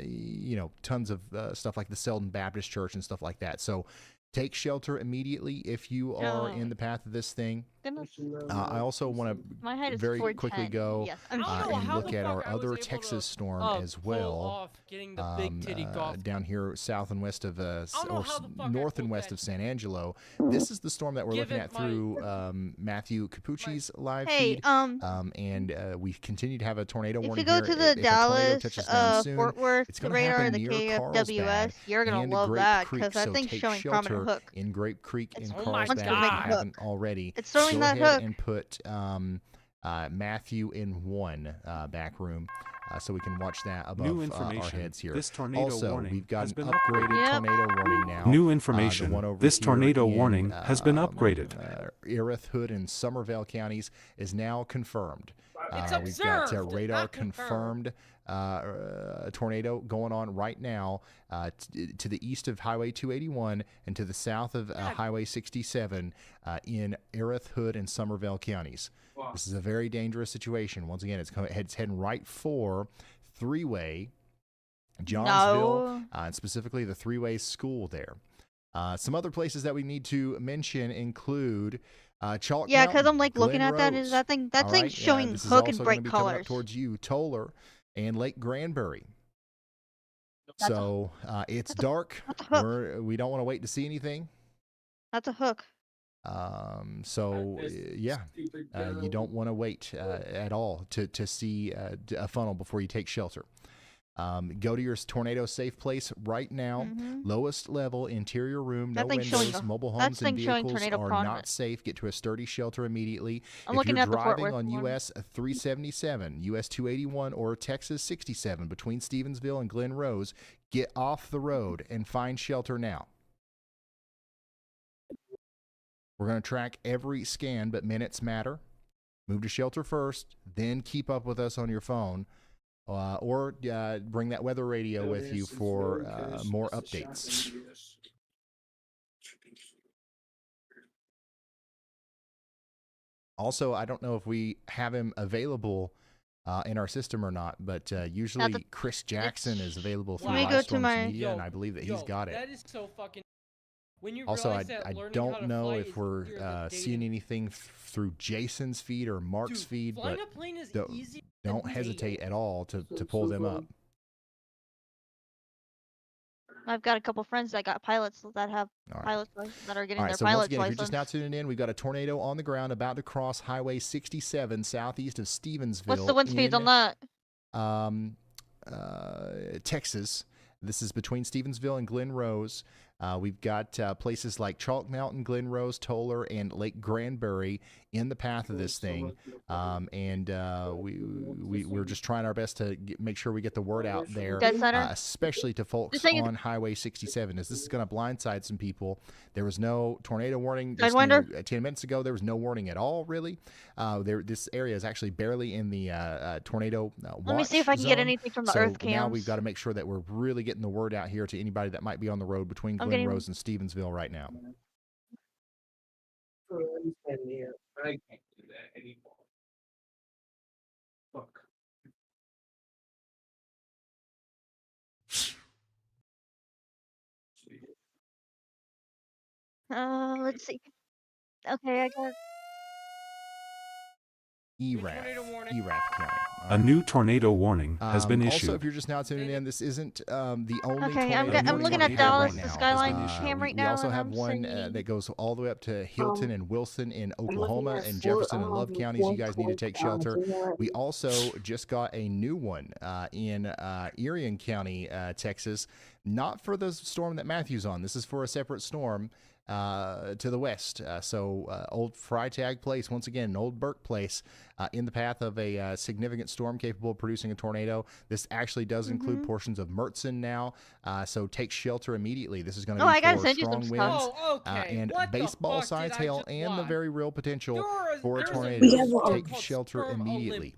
tons of stuff like the Selden Baptist Church and stuff like that. So take shelter immediately if you are in the path of this thing. Goodness. I also want My height to is very 4'10". quickly go Yes, I'm and how look the at our fuck I was other able Texas to, storm as pull well. off getting the big titty golf Down here south and west of know how the fuck I north and pulled west that. of San Angelo. This is the storm that we're Give looking it at my- through Matthew Capucci's live Hey, feed. And we continue to have a tornado if warning you go here. to the If a tornado Dallas, touches down soon, Fort Worth it's gonna radar, happen the near KFWS, Carlsbad you're gonna and love Grape that Creek, because that so thing's take showing shelter prominent hook. in Grape Creek in Oh my Carlsbad if you God. haven't already. It's throwing Go that ahead hook. and put Matthew in one back room. So we can watch that above New our information. heads here. This tornado also, warning we've got has an been upgraded upgraded. tornado warning now. New The information. one over This here tornado in, warning has been upgraded. Erith, Hood, and Somervell counties is now confirmed. It's We've got observed, radar not confirmed. tornado going on right now to the east of Highway 281 and to the south of Highway 67 in Erith, Hood, and Somervell counties. This is a very dangerous situation. Once again, it's heading right for Three-Way, Johnsville, and specifically the Three-Way School there. Some other places that we need to mention include Chalk Yeah, Mountain, because I'm like looking Glen at that. Rose. Is that thing? That All thing's right, showing this is hook also and gonna bright be coming up colors. towards you, Toller, and Lake Granbury. That's a- So it's dark. that's a hook. We don't want to wait to see anything. That's a hook. You don't want to wait at all to see a funnel before you take shelter. Go to your tornado safe place right now. Lowest level, interior room, no That thing's showing windows. a- Mobile that homes and thing's showing vehicles tornado are prone. not safe. Get to a sturdy shelter immediately. I'm If looking you're at the Fort driving Worth on one. US 377, US 281, or Texas 67 between Stevensville and Glen Rose, get off the road and find shelter now. We're going to track every scan, but minutes matter. Move to shelter first, then keep up with us on your phone, or bring that weather radio with you for more updates. Also, I don't know if we have him available in our system or not, but usually Chris Jackson is available through Let me Live go to Storms my- Media, and I believe that he's got it. That is so fucking. When you Also, realize that I learning how don't to know fly if is we're easier than seeing dating. anything through Jason's feed or Mark's Dude, feed, flying but a plane is don't, easier don't than hesitate at all to pull them up. I've got a couple friends that got pilots that have All right. pilots that are getting All right, their so once pilot's again, if you're just license. now tuning in, we've got a tornado on the ground about to cross Highway 67 southeast of Stevensville. What's the wind speeds on that? Texas. This is between Stevensville and Glen Rose. We've got places like Chalk Mountain, Glen Rose, Toller, and Lake Granbury in the path of this thing. We're just trying our best to make sure we get the word out there, Dead center. especially to folks thing is- on Highway 67, as this is going to blindside some people. There was no tornado warning. Sidewinder. 10 minutes ago, there was no warning at all, really. This area is actually barely in the tornado watch Let me see if I can get zone. anything from the So earth now cams. we've got to make sure that we're really getting the word out here to anybody that might be on the road between I'm Glen getting- Rose and Stevensville right now. I can't do that anymore. Fuck. Let's see. Okay, I got. ERAF County. A new tornado warning has been Also, issued. if you're just now tuning in, this isn't the only Okay, tornado I'm looking warning at we have Dallas, right the now. Skyline cam right We now, also and have I'm one saying- that goes all the way up to Hilton and Wilson in Oklahoma at and four- Jefferson and Love counties. You guys need to take shelter. 1.5. We also just got a new one in Erie County, Texas. Not for the storm that Matthew's on. This is for a separate storm to the west. Old Freitag Place, once again, an old Burke Place, in the path of a significant storm capable of producing a tornado. This actually does include portions of Mertzen now, so take shelter immediately. This is going to Oh, be I gotta for send you strong some winds stuff. Oh, okay. and What the baseball fuck size did I hail just and the watch? very real potential for a there's a tornado. We have a- Take shelter Sperm immediately.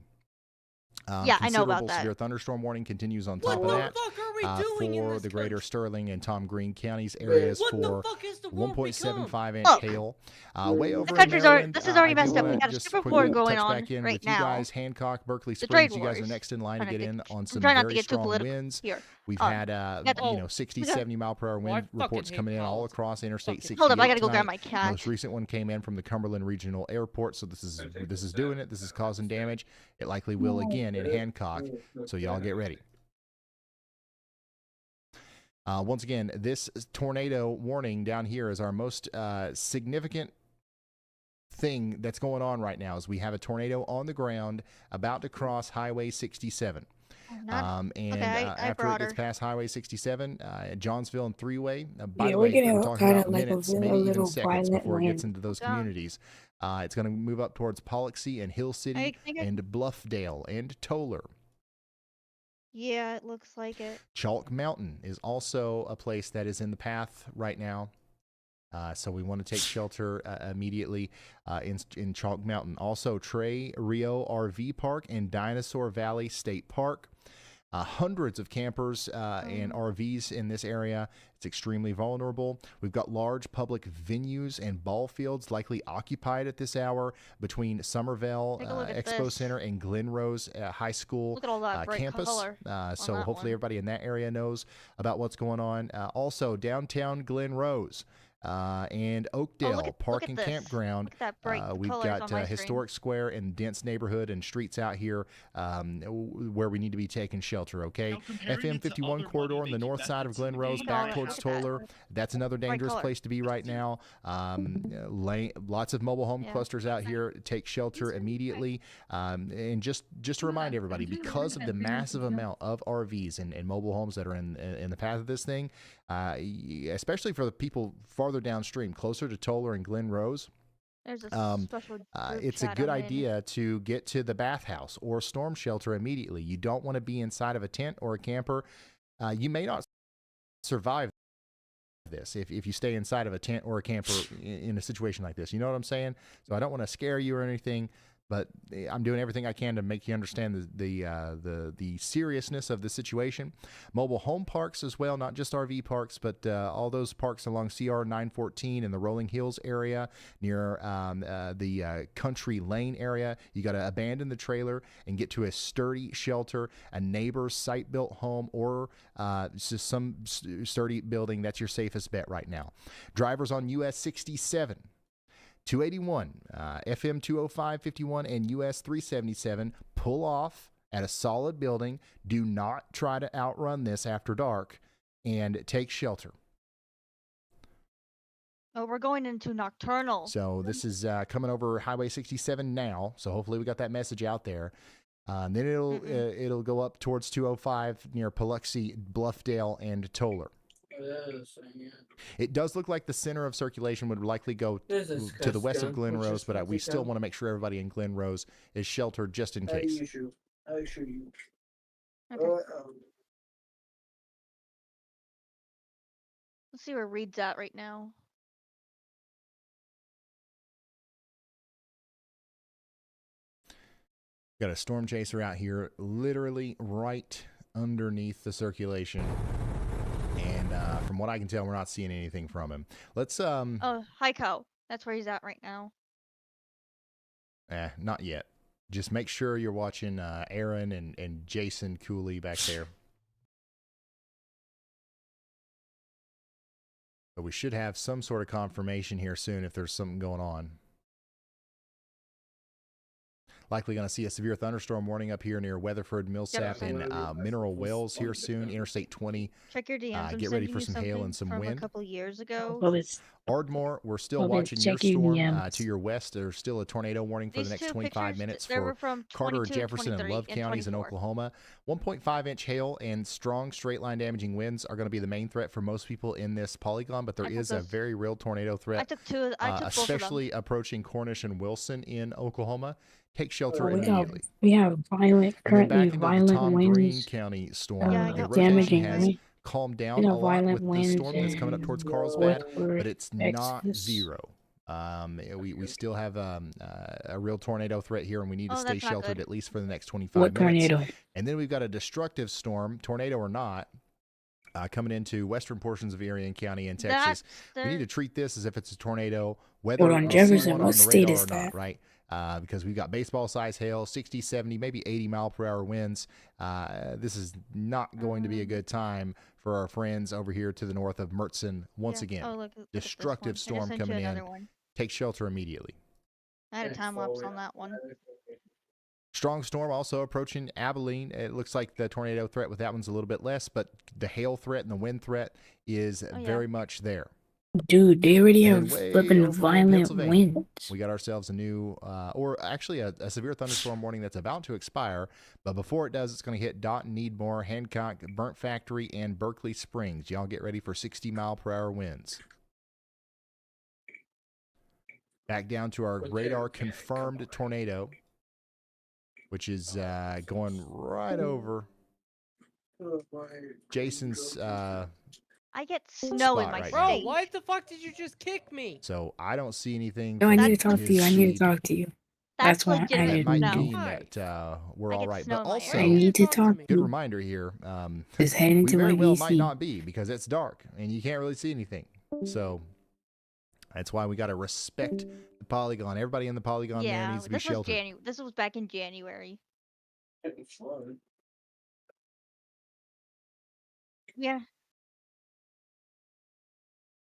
Yeah, I know about Considerable that. severe thunderstorm warning continues on What top of the that fuck are we doing in for this the greater country? Sterling and Tom Green counties areas What the for fuck is the world 1.75 inch Look, hail. Way over in country's already- Maryland, this is already I do messed up. We wanna got a just super quickly war going touch on back in right with you now. guys. Hancock, Berkeley The Springs, trade you guys are wars. next in line to Trying get to in get- on I'm some trying not to very get too strong political winds. here. We've Oh, had got the- 60, we got- 70 mile per hour Well, I wind reports fucking coming hate in all politics. across Interstate 68 Hold up, I gotta go grab tonight. my cat. Most recent one came in from the Cumberland Regional Airport, so this is doing it. This is causing damage. It likely will again in Hancock, so y'all get ready. Once again, this tornado warning down here is our most significant thing that's going on right now. Is we have a tornado on the ground about to cross Highway 67. After it brought gets her. past Highway 67, Johnsville and Three-Way. By Yeah, the we're way, getting we're talking kinda about like a minutes, little- maybe even little seconds violent before it gets wind. into those Yeah. communities. It's going to move up towards Pollocksy and Hill City and Bluffdale and Toller. Yeah, it looks like it. Chalk Mountain is also a place that is in the path right now. So we want to take shelter immediately in Chalk Mountain. Also, Trey Rio RV Park and Dinosaur Valley State Park. Hundreds of campers and RVs in this area. It's extremely vulnerable. We've got large public venues and ball fields likely occupied at this hour between Somerville Take a look at Expo this. Center and Glen Rose High School Look at all that bright campus. color So on that hopefully one. everybody in that area knows about what's going on. Also, downtown Glen Rose. And Oakdale look at Park and this. Campground. Look at that bright We've colors got on my screen. historic square and dense neighborhood and streets out here where we need to be taking shelter. Okay, FM 51 corridor on the north side of Glen Rose, back towards Toller. That's another dangerous color. place to be right now. Lots of mobile home clusters out here. Take shelter immediately. And just to remind everybody, because of the massive amount of RVs and mobile homes that are in the path of this thing, especially for the people farther downstream, closer to Toller and Glen Rose. There's a special group It's a chat good I'm in. idea to get to the bathhouse or storm shelter immediately. You don't want to be inside of a tent or a camper. You may not survive this if you stay inside of a tent or a camper in a situation like this. You know what I'm saying? So I don't want to scare you or anything, but I'm doing everything I can to make you understand the seriousness of the situation. Mobile home parks as well, not just RV parks, but all those parks along CR 914 in the Rolling Hills area near the Country Lane area. You got to abandon the trailer and get to a sturdy shelter, a neighbor's site-built home, or just some sturdy building. That's your safest bet right now. Drivers on US 67. 281, FM 205, 51, and US 377, pull off at a solid building. Do not try to outrun this after dark and take shelter. Oh, we're going into nocturnal. So this is coming over Highway 67 now. So hopefully we got that message out there. And then it'll go up towards 205 near Paluxy, Bluffdale, and Toller. It does look like the center of circulation would likely go to the west of Glen Rose, but we still want to make sure everybody in Glen Rose is sheltered just in case. Let's see where Reed's at right now. Got a storm chaser out here, literally right underneath the circulation. And from what I can tell, we're not seeing anything from him. Let's Oh, Heiko. That's where he's at right now. Not yet. Just make sure you're watching Aaron and Jason Cooley back there. But we should have some sort of confirmation here soon if there's something going on. Likely going to see a severe thunderstorm warning up here near Weatherford, Millsap, and Mineral Wells here soon. Interstate 20. Check your DMs. Get ready for some hail and some from wind. A couple years ago. Ardmore, we're still watching your storm to your west. There's still a tornado warning for the next 25 minutes for Carter, Jefferson, and Love counties in Oklahoma. 1.5-inch hail and strong straight-line damaging winds are going to be the main threat for most people in this polygon, but there is a very real tornado threat, especially approaching Cornish and Wilson in Oklahoma. Take shelter immediately. We have currently violent Tom winds. Green County storm. The damaging rotation has calmed down a lot with the storm that's coming up towards Carlsbad, but it's not zero. We still have a real tornado threat here, and we need to stay sheltered at least for the next 25 minutes. Tornado? And then we've got a destructive storm, tornado or not, coming into western portions of Erie County in Texas. We need to treat this as if it's a tornado, whether Hold on, Jefferson, what state is that? Right? Because we've got baseball-size hail, 60, 70, maybe 80-mile-per-hour winds. This is not going to be a good time for our friends over here to the north of Mertzen. Once again, look destructive storm coming in. Take shelter immediately. I had a time lapse on that one. Strong storm also approaching Abilene. It looks like the tornado threat with that one's a little bit less, but the hail threat and the wind threat is very much there. Dude, they already have flipping violent winds. We got ourselves a new, or actually a severe thunderstorm warning that's about to expire. But before it does, it's going to hit Dotton, Needmore, Hancock, Burnt Factory, and Berkeley Springs. Y'all get ready for 60-mile-per-hour winds. Back down to our radar confirmed tornado, which is going right over Jason's I get snow in my right state. Bro, why the fuck did you just kick me? So I don't see anything. No, I from need to talk to you. I his need to feed. talk to you. That's why I That didn't might know. mean that we're all right. But also, I need to talk to good you. reminder here. Just head into we very my well VC. might not be because it's dark and you can't really see anything. So that's why we got to respect the polygon. Everybody in the polygon there needs to be sheltered. This was back in January. Yeah.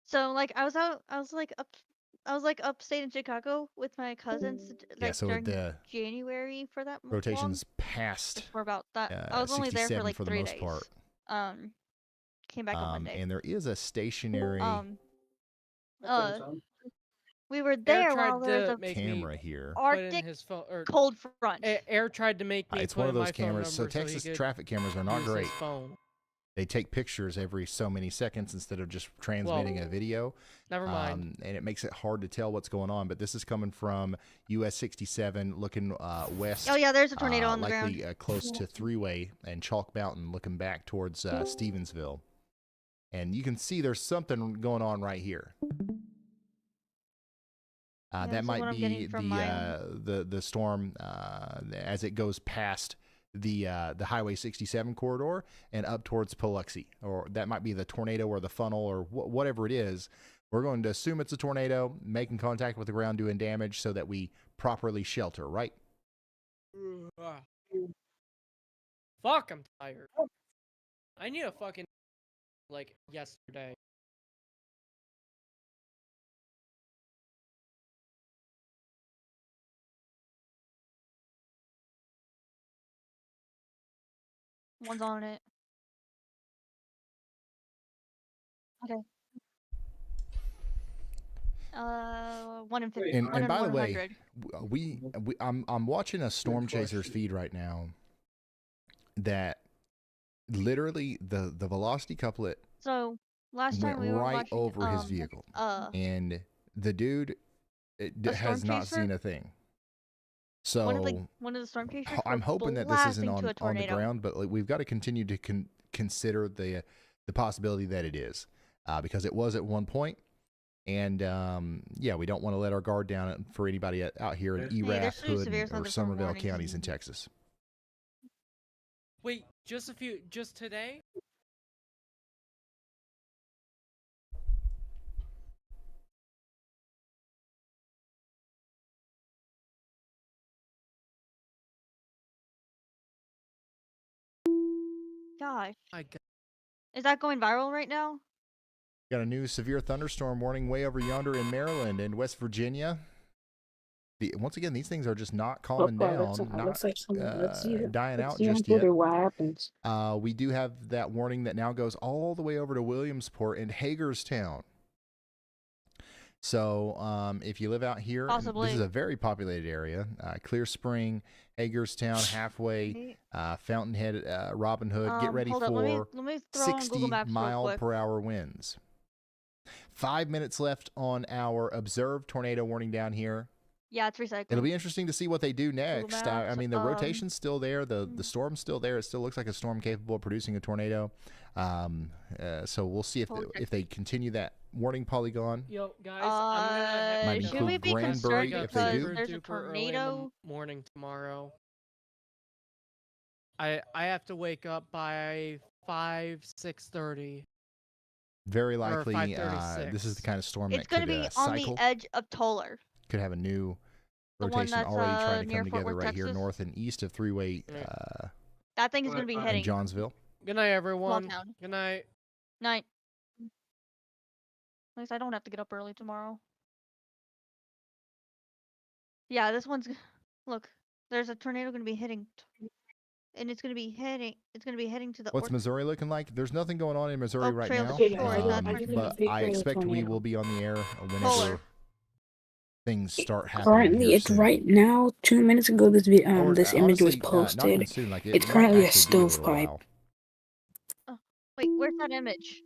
So like I was upstate in Chicago with my cousins like so during the January for that rotations long. past Just for about that. I was only there for 67 like for the 3 most days. part. Came back on Monday. And there is a stationary we were there tried while there was to a make camera here. Arctic his phone, or cold front. Air tried to make me It's put one of in those my phone cameras. So number he Texas could traffic cameras are not use his great. phone. They take pictures every so many seconds instead of just transmitting a video. Never mind. And it makes it hard to tell what's going on. But this is coming from US 67 looking west. Oh, yeah, there's a tornado on the likely, ground. close to Three-Way and Chalk Mountain looking back towards Stevensville. And you can see there's something going on right here. That might be the storm as it goes past the Highway 67 corridor and up towards Biloxi, or that might be the tornado or the funnel or whatever it is. We're going to assume it's a tornado making contact with the ground, doing damage, so that we properly shelter. Right? Fuck, I'm tired. I need a fucking like yesterday. One's on it. Okay. 1 in 50. And by the way, I'm watching a Storm Chasers feed right now that literally the velocity couplet So Last went time we were right watching, over his vehicle, and the dude has not seen a thing. So one of the storm chasers. I'm were hoping that this isn't blasting to a on the tornado. ground, but like, we've got to continue to consider the possibility that it is, because it was at one point. And yeah, we don't want to let our guard down for anybody out here in Erath, Hood, or Somerville counties in Texas. Wait, just today? Gosh. My God. Is that going viral right now? Got a new severe thunderstorm warning way over yonder in Maryland and West Virginia. Once again, these things are just not calming down, not dying out just yet. What happens? We do have that warning that now goes all the way over to Williamsport and Hagerstown. So if you live out here, this is a very populated area. Clear Spring, Hagerstown, Halfway, Fountainhead, Robin Hood. Get ready hold up, for let me throw on Google Maps real quick. 60-mile-per-hour winds. 5 minutes left on our observed tornado warning down here. Yeah, it's recycled. It'll be interesting to see what they do next. Maps, I mean, the rotation's still there. The storm's still there. It still looks like a storm capable of producing a tornado. So we'll see if they continue that warning polygon. Yo, guys, might should we include be Granbury concerned if they because do. there's a tornado? Morning tomorrow. I have to wake up by 6:30. Very likely, 5:36. this is the kind of storm It's that going could to be on cycle. the edge of Toller. Could have a new The one rotation that's, already trying to near come Fort together Worth, right here Texas? north and east of Freeway That thing is going to be in hitting. Johnsville. Good night, everyone. Town. Good night. Night. At least I don't have to get up early tomorrow. Yeah, this one's. Look, there's a tornado going to be hitting, and it's going to be heading. It's going to be heading to the. What's Missouri looking like? There's nothing going on in Missouri right Trail now, to Shore, but I expect we will be on the air whenever Polar. things start happening. Currently, here it's soon. right now. 2 minutes ago, this this image was Honestly, not posted. even soon, like, it It's might currently a actually be a little stovepipe. while Wait, where's that image?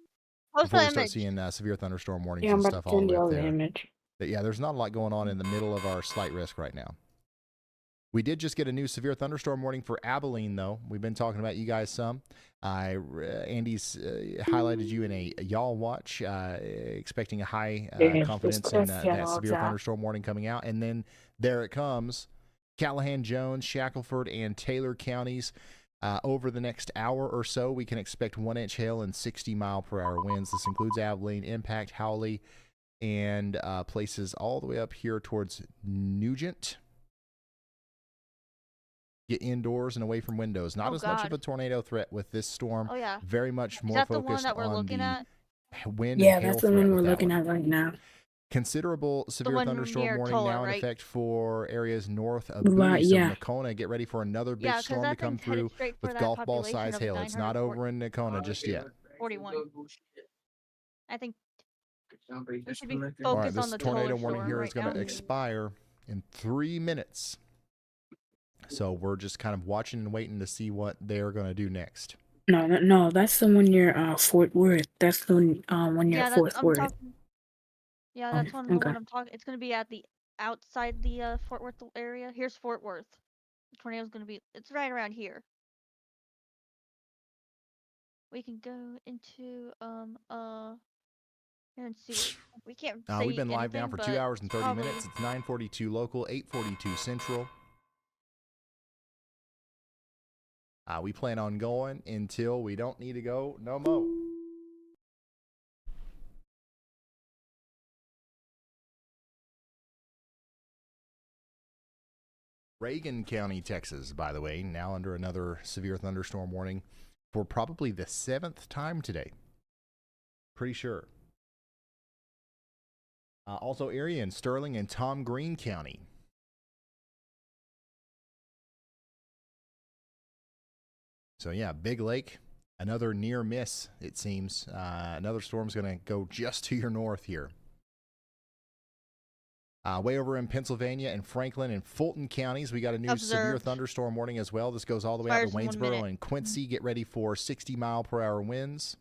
Post before we that start image. seeing severe thunderstorm warnings Yeah, I'm and about stuff to all send the way you up all the there. image. But yeah, there's not a lot going on in the middle of our slight risk right now. We did just get a new severe thunderstorm warning for Abilene, though. We've been talking about you guys some. Andy's highlighted you in a y'all watch, expecting a high confidence in that severe thunderstorm warning coming out. And then there it comes. Callahan, Jones, Shackelford, and Taylor counties. Over the next hour or so, we can expect 1-inch hail and 60-mile-per-hour winds. This includes Abilene, Impact, Howley, and places all the way up here towards Nugent. Get indoors and away from windows. Not as much of a tornado threat with this storm. Oh yeah. Very much Is more that the one focused that we're on looking the at? wind Yeah, and hail that's the threat one with we're that looking one. at right now. Considerable severe one thunderstorm near warning Toller, now in right? effect for areas north of Right, Bowie. So yeah. Nakona, get ready for another big Yeah, 'cause storm to that come thing's headed through straight for with that golf ball population size of hail. It's not 940 over in Nakona just yet. 41. I think we should be All right, focused this on the tornado Toller warning Shore here right is going to now. expire in 3 minutes. So we're just kind of watching and waiting to see what they're going to do next. No, that's the one near Fort Worth. That's the one near Yeah, Fort I'm Worth. talking. Yeah, that's the one okay. I'm talking. It's gonna be at the outside the Fort Worth area. Here's Fort Worth. The tornado's gonna be. It's right around here. We can go into here and see. We can't. Say We've been live now anything, for 2 but hours and 30 probably- minutes. It's 9:42 local, 8:42 central. We plan on going until we don't need to go no more. Reagan County, Texas, by the way, now under another severe thunderstorm warning for probably the 7th time today. Pretty sure. Also, area in Sterling and Tom Green County. So yeah, Big Lake, another near miss, it seems. Another storm's going to go just to your north here. Way over in Pennsylvania and Franklin and Fulton counties, we got a new severe Observed. thunderstorm warning as well. This goes all the way Expires out to in 1 Waynesboro minute. and Quincy. Get ready for 60-mile-per-hour winds.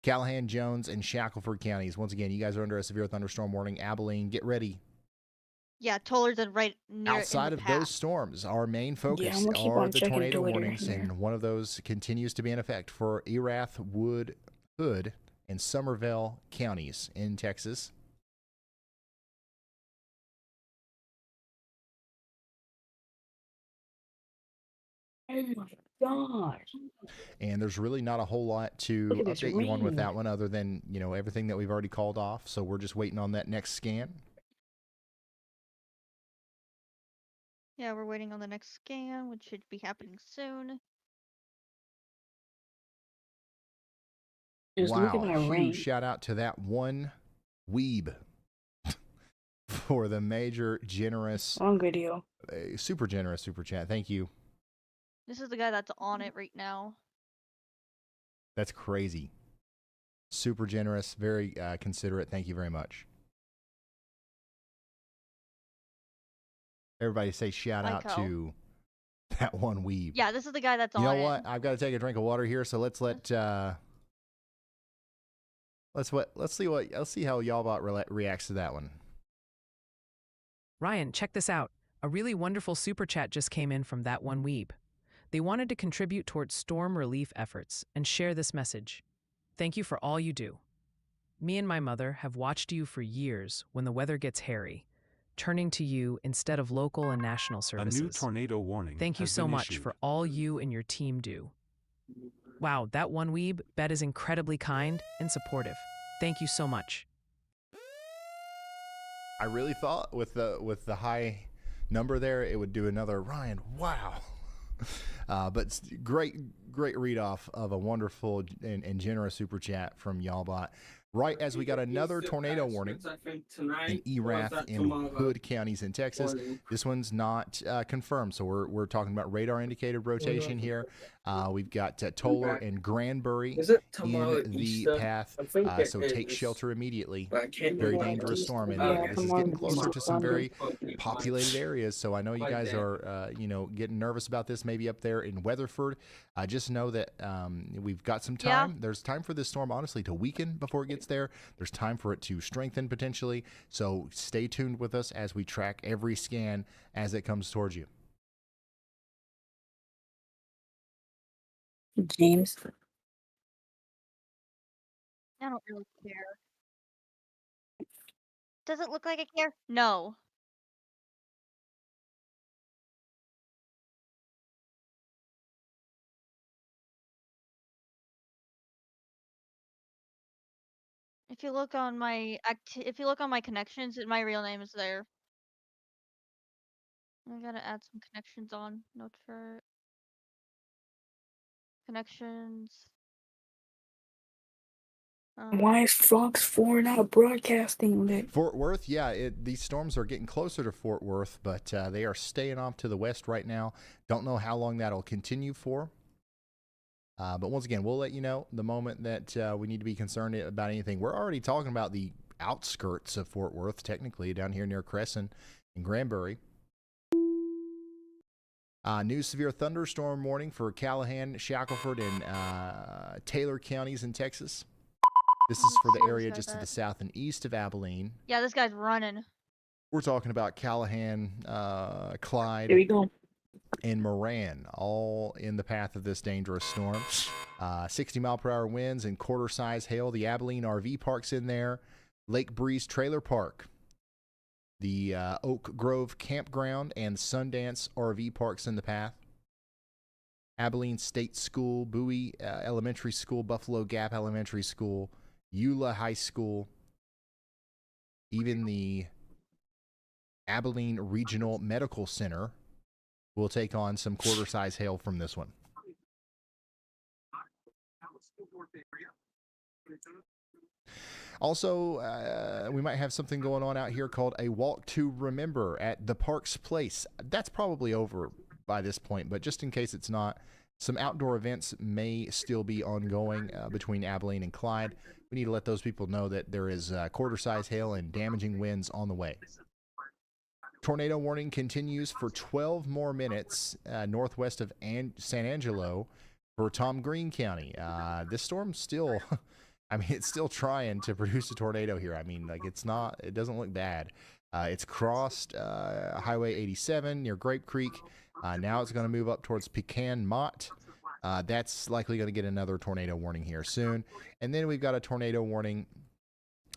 Callahan, Jones, and Shackelford counties. Once again, you guys are under a severe thunderstorm warning. Abilene, get ready. Yeah, Toller's right near Outside in the of path. those storms, our main Yeah, focus I'm gonna keep are on the checking tornado Twitter warnings, here. and one of those continues to be in effect for Erath, Wood, Hood, and Somervell counties in Texas. Oh my god. And there's really not a whole lot to Look at this update you on with rain. that one other than, everything that we've already called off. So we're just waiting on that next scan. Yeah, we're waiting on the next scan, which should be happening soon. Just look at Wow, that huge rain. shout out to that one weeb for the major generous, On video. super generous super chat. Thank you. This is the guy that's on it right now. That's crazy. Super generous, very considerate. Thank you very much. Everybody say shout out Michael. to that one weeb. Yeah, this is the guy that's You on know it. what? I've got to take a drink of water here, so let's see how Y'allbot reacts to that one. Ryan, check this out. A really wonderful super chat just came in from that one weeb. They wanted to contribute towards storm relief efforts and share this message. Thank you for all you do. Me and my mother have watched you for years when the weather gets hairy, turning to you instead of local and national A services. new tornado warning Thank you has so been much issued. for all you and your team do. Wow, that one weeb, Bet is incredibly kind and supportive. Thank you so much. I really thought with the high number there, it would do another Ryan. Wow. But great read off of a wonderful and generous super chat from Y'allbot. Right as we got another tornado warning in Erath and Hood counties in Texas. This one's not confirmed, so we're talking about radar indicated rotation here. We've got Toller and Granbury in the path, so take shelter immediately. Very dangerous storm, and this is getting closer to some very populated areas. So I know you guys are getting nervous about this. Maybe up there in Weatherford, just know that we've got some time. Yeah. There's time for this storm, honestly, to weaken before it gets there. There's time for it to strengthen potentially. So stay tuned with us as we track every scan as it comes towards you. James. I don't really care. Does it look like I care? No. If you look on my connections, my real name is there. I gotta add some connections on. Note for connections. Why is Fox 4 not broadcasting that? Fort Worth, yeah, these storms are getting closer to Fort Worth, but they are staying off to the west right now. Don't know how long that'll continue for. But once again, we'll let you know the moment that we need to be concerned about anything. We're already talking about the outskirts of Fort Worth, technically, down here near Crescent and Granbury. New severe thunderstorm warning for Callahan, Shackelford, and Taylor counties in Texas. This is for the area just to the south and east of Abilene. Yeah, this guy's running. We're talking about Callahan, Clyde, Here we go. and Moran, all in the path of this dangerous storm. 60-mile-per-hour winds and quarter-size hail. The Abilene RV Park's in there. Lake Breeze Trailer Park. The Oak Grove Campground and Sundance RV Park's in the path. Abilene State School, Bowie Elementary School, Buffalo Gap Elementary School, Eula High School, even the Abilene Regional Medical Center will take on some quarter-size hail from this one. Also, we might have something going on out here called a Walk to Remember at the Parks Place. That's probably over by this point, but just in case it's not, some outdoor events may still be ongoing between Abilene and Clyde. We need to let those people know that there is quarter-size hail and damaging winds on the way. Tornado warning continues for 12 more minutes northwest of San Angelo for Tom Green County. This storm still I mean, it's still trying to produce a tornado here. I mean, like it doesn't look bad. It's crossed Highway 87 near Grape Creek. Now it's going to move up towards Pecan Mott. That's likely going to get another tornado warning here soon. And then we've got a tornado warning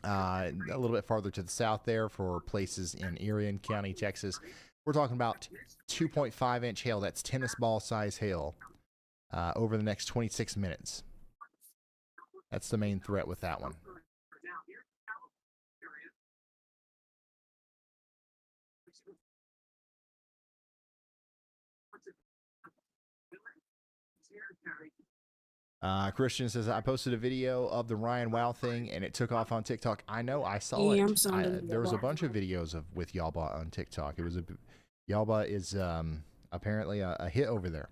a little bit farther to the south there for places in Erie County, Texas. We're talking about 2.5-inch hail. That's tennis ball size hail over the next 26 minutes. That's the main threat with that one. Christian says, I posted a video of the Ryan Wow thing and it took off on TikTok. I know, I saw Yeah, it. I'm sounding There was a bunch of videos with Yalba on TikTok. Yalba is apparently a hit over there.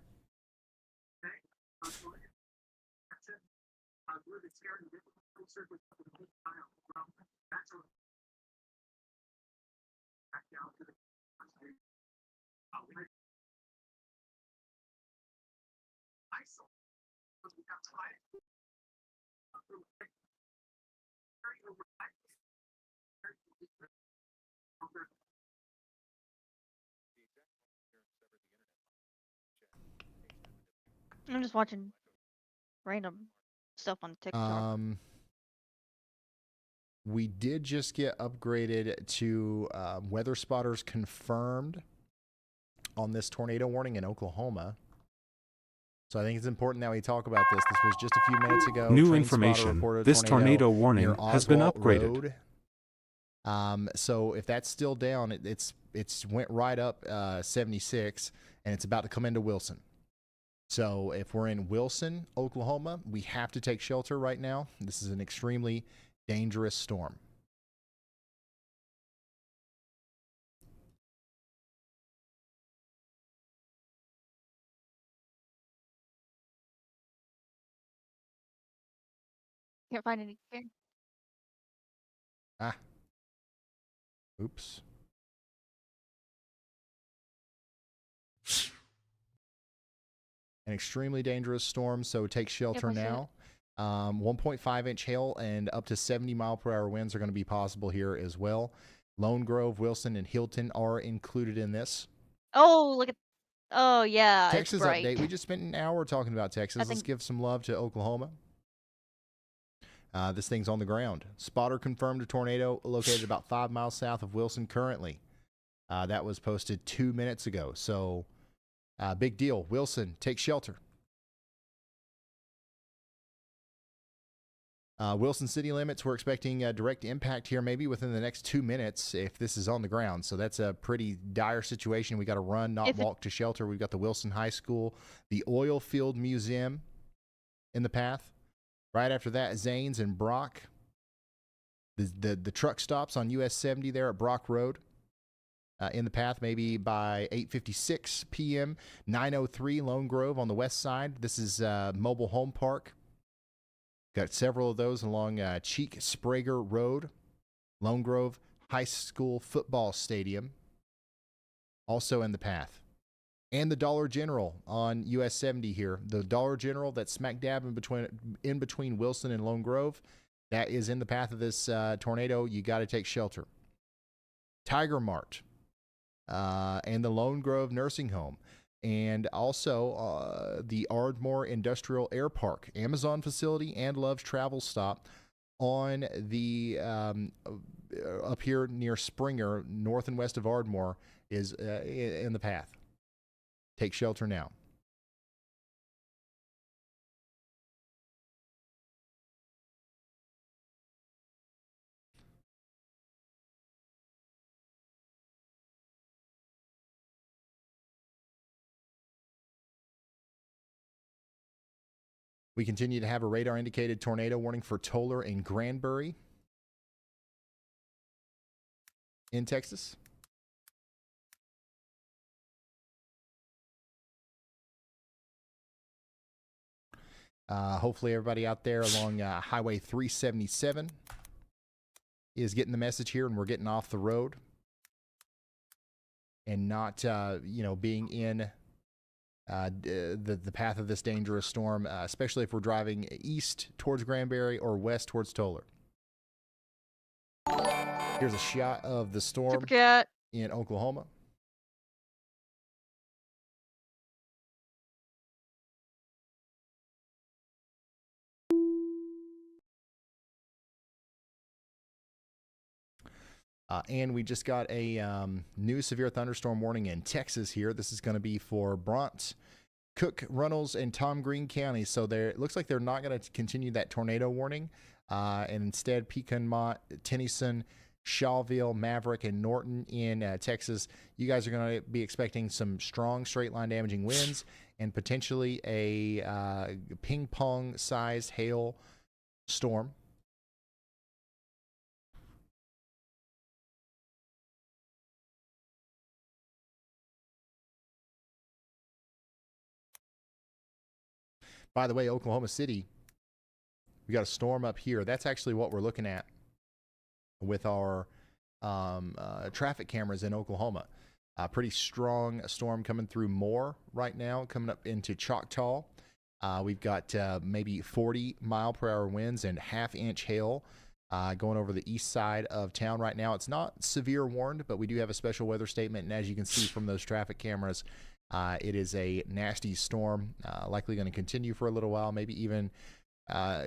I'm just watching random stuff on TikTok. We did just get upgraded to weather spotters confirmed on this tornado warning in Oklahoma. So I think it's important that we talk about this. This was just a few minutes ago. New Train information. spotter reported a This tornado warning near has been Oswalt upgraded. Road. So if that's still down, it's went right up 76, and it's about to come into Wilson. So if we're in Wilson, Oklahoma, we have to take shelter right now. This is an extremely dangerous storm. Can't find anything. Oops. An extremely dangerous storm, so take shelter I see it. now. 1.5-inch hail and up to 70-mile-per-hour winds are going to be possible here as well. Lone Grove, Wilson, and Hilton are included in this. Oh, look at. Oh yeah, Texas it's bright. update. We just spent an hour talking about Texas. Let's give some love to Oklahoma. This thing's on the ground. Spotter confirmed a tornado located about 5 miles south of Wilson currently. That was posted 2 minutes ago. So, big deal. Wilson, take shelter. Wilson city limits, we're expecting a direct impact here maybe within the next 2 minutes if this is on the ground. So that's a pretty dire situation. We got to run, not walk to shelter. We've got the Wilson High School, the Oil Field Museum in the path. Right after that, Zanes and Brock. The truck stops on US 70 there at Brock Road. In the path maybe by 8:56 p.m. 903 Lone Grove on the west side. This is Mobile Home Park. Got several of those along Cheek Sprague Road. Lone Grove High School Football Stadium. Also in the path. And the Dollar General on US 70 here. The Dollar General that's smack dab in between Wilson and Lone Grove. That is in the path of this tornado. You got to take shelter. Tiger Mart. And the Lone Grove Nursing Home. And also the Ardmore Industrial Air Park, Amazon facility, and Love's Travel Stop on the up here near Springer, north and west of Ardmore, is in the path. Take shelter now. We continue to have a radar-indicated tornado warning for Toller and Granbury in Texas. Hopefully everybody out there along Highway 377 is getting the message here, and we're getting off the road and not, being in the path of this dangerous storm, especially if we're driving east towards Granbury or west towards Toller. Here's a shot of the storm Super Cat. in Oklahoma. And we just got a new severe thunderstorm warning in Texas here. This is going to be for Bront, Cook, Runnels, and Tom Green County. So it looks like they're not going to continue that tornado warning. And instead, Pecan-Mott, Tennyson, Shawville, Maverick, and Norton in Texas. You guys are going to be expecting some strong straight line damaging winds and potentially a ping pong sized hail storm. By the way, Oklahoma City, we got a storm up here. That's actually what we're looking at with our traffic cameras in Oklahoma. A pretty strong storm coming through Moore right now, coming up into Choctaw. We've got maybe 40-mile-per-hour winds and half-inch hail going over the east side of town right now. It's not severe warned, but we do have a special weather statement. And as you can see from those traffic cameras, it is a nasty storm, likely going to continue for a little while, maybe even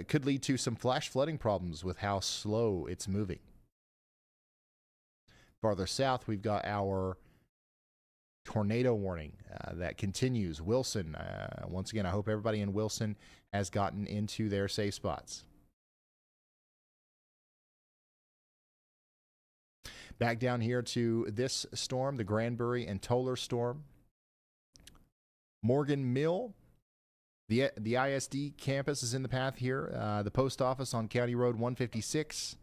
could lead to some flash flooding problems with how slow it's moving. Farther south, we've got our tornado warning that continues. Wilson, once again, I hope everybody in Wilson has gotten into their safe spots. Back down here to this storm, the Granbury and Toller storm. Morgan Mill, the ISD campus is in the path here. The post office on County Road 156.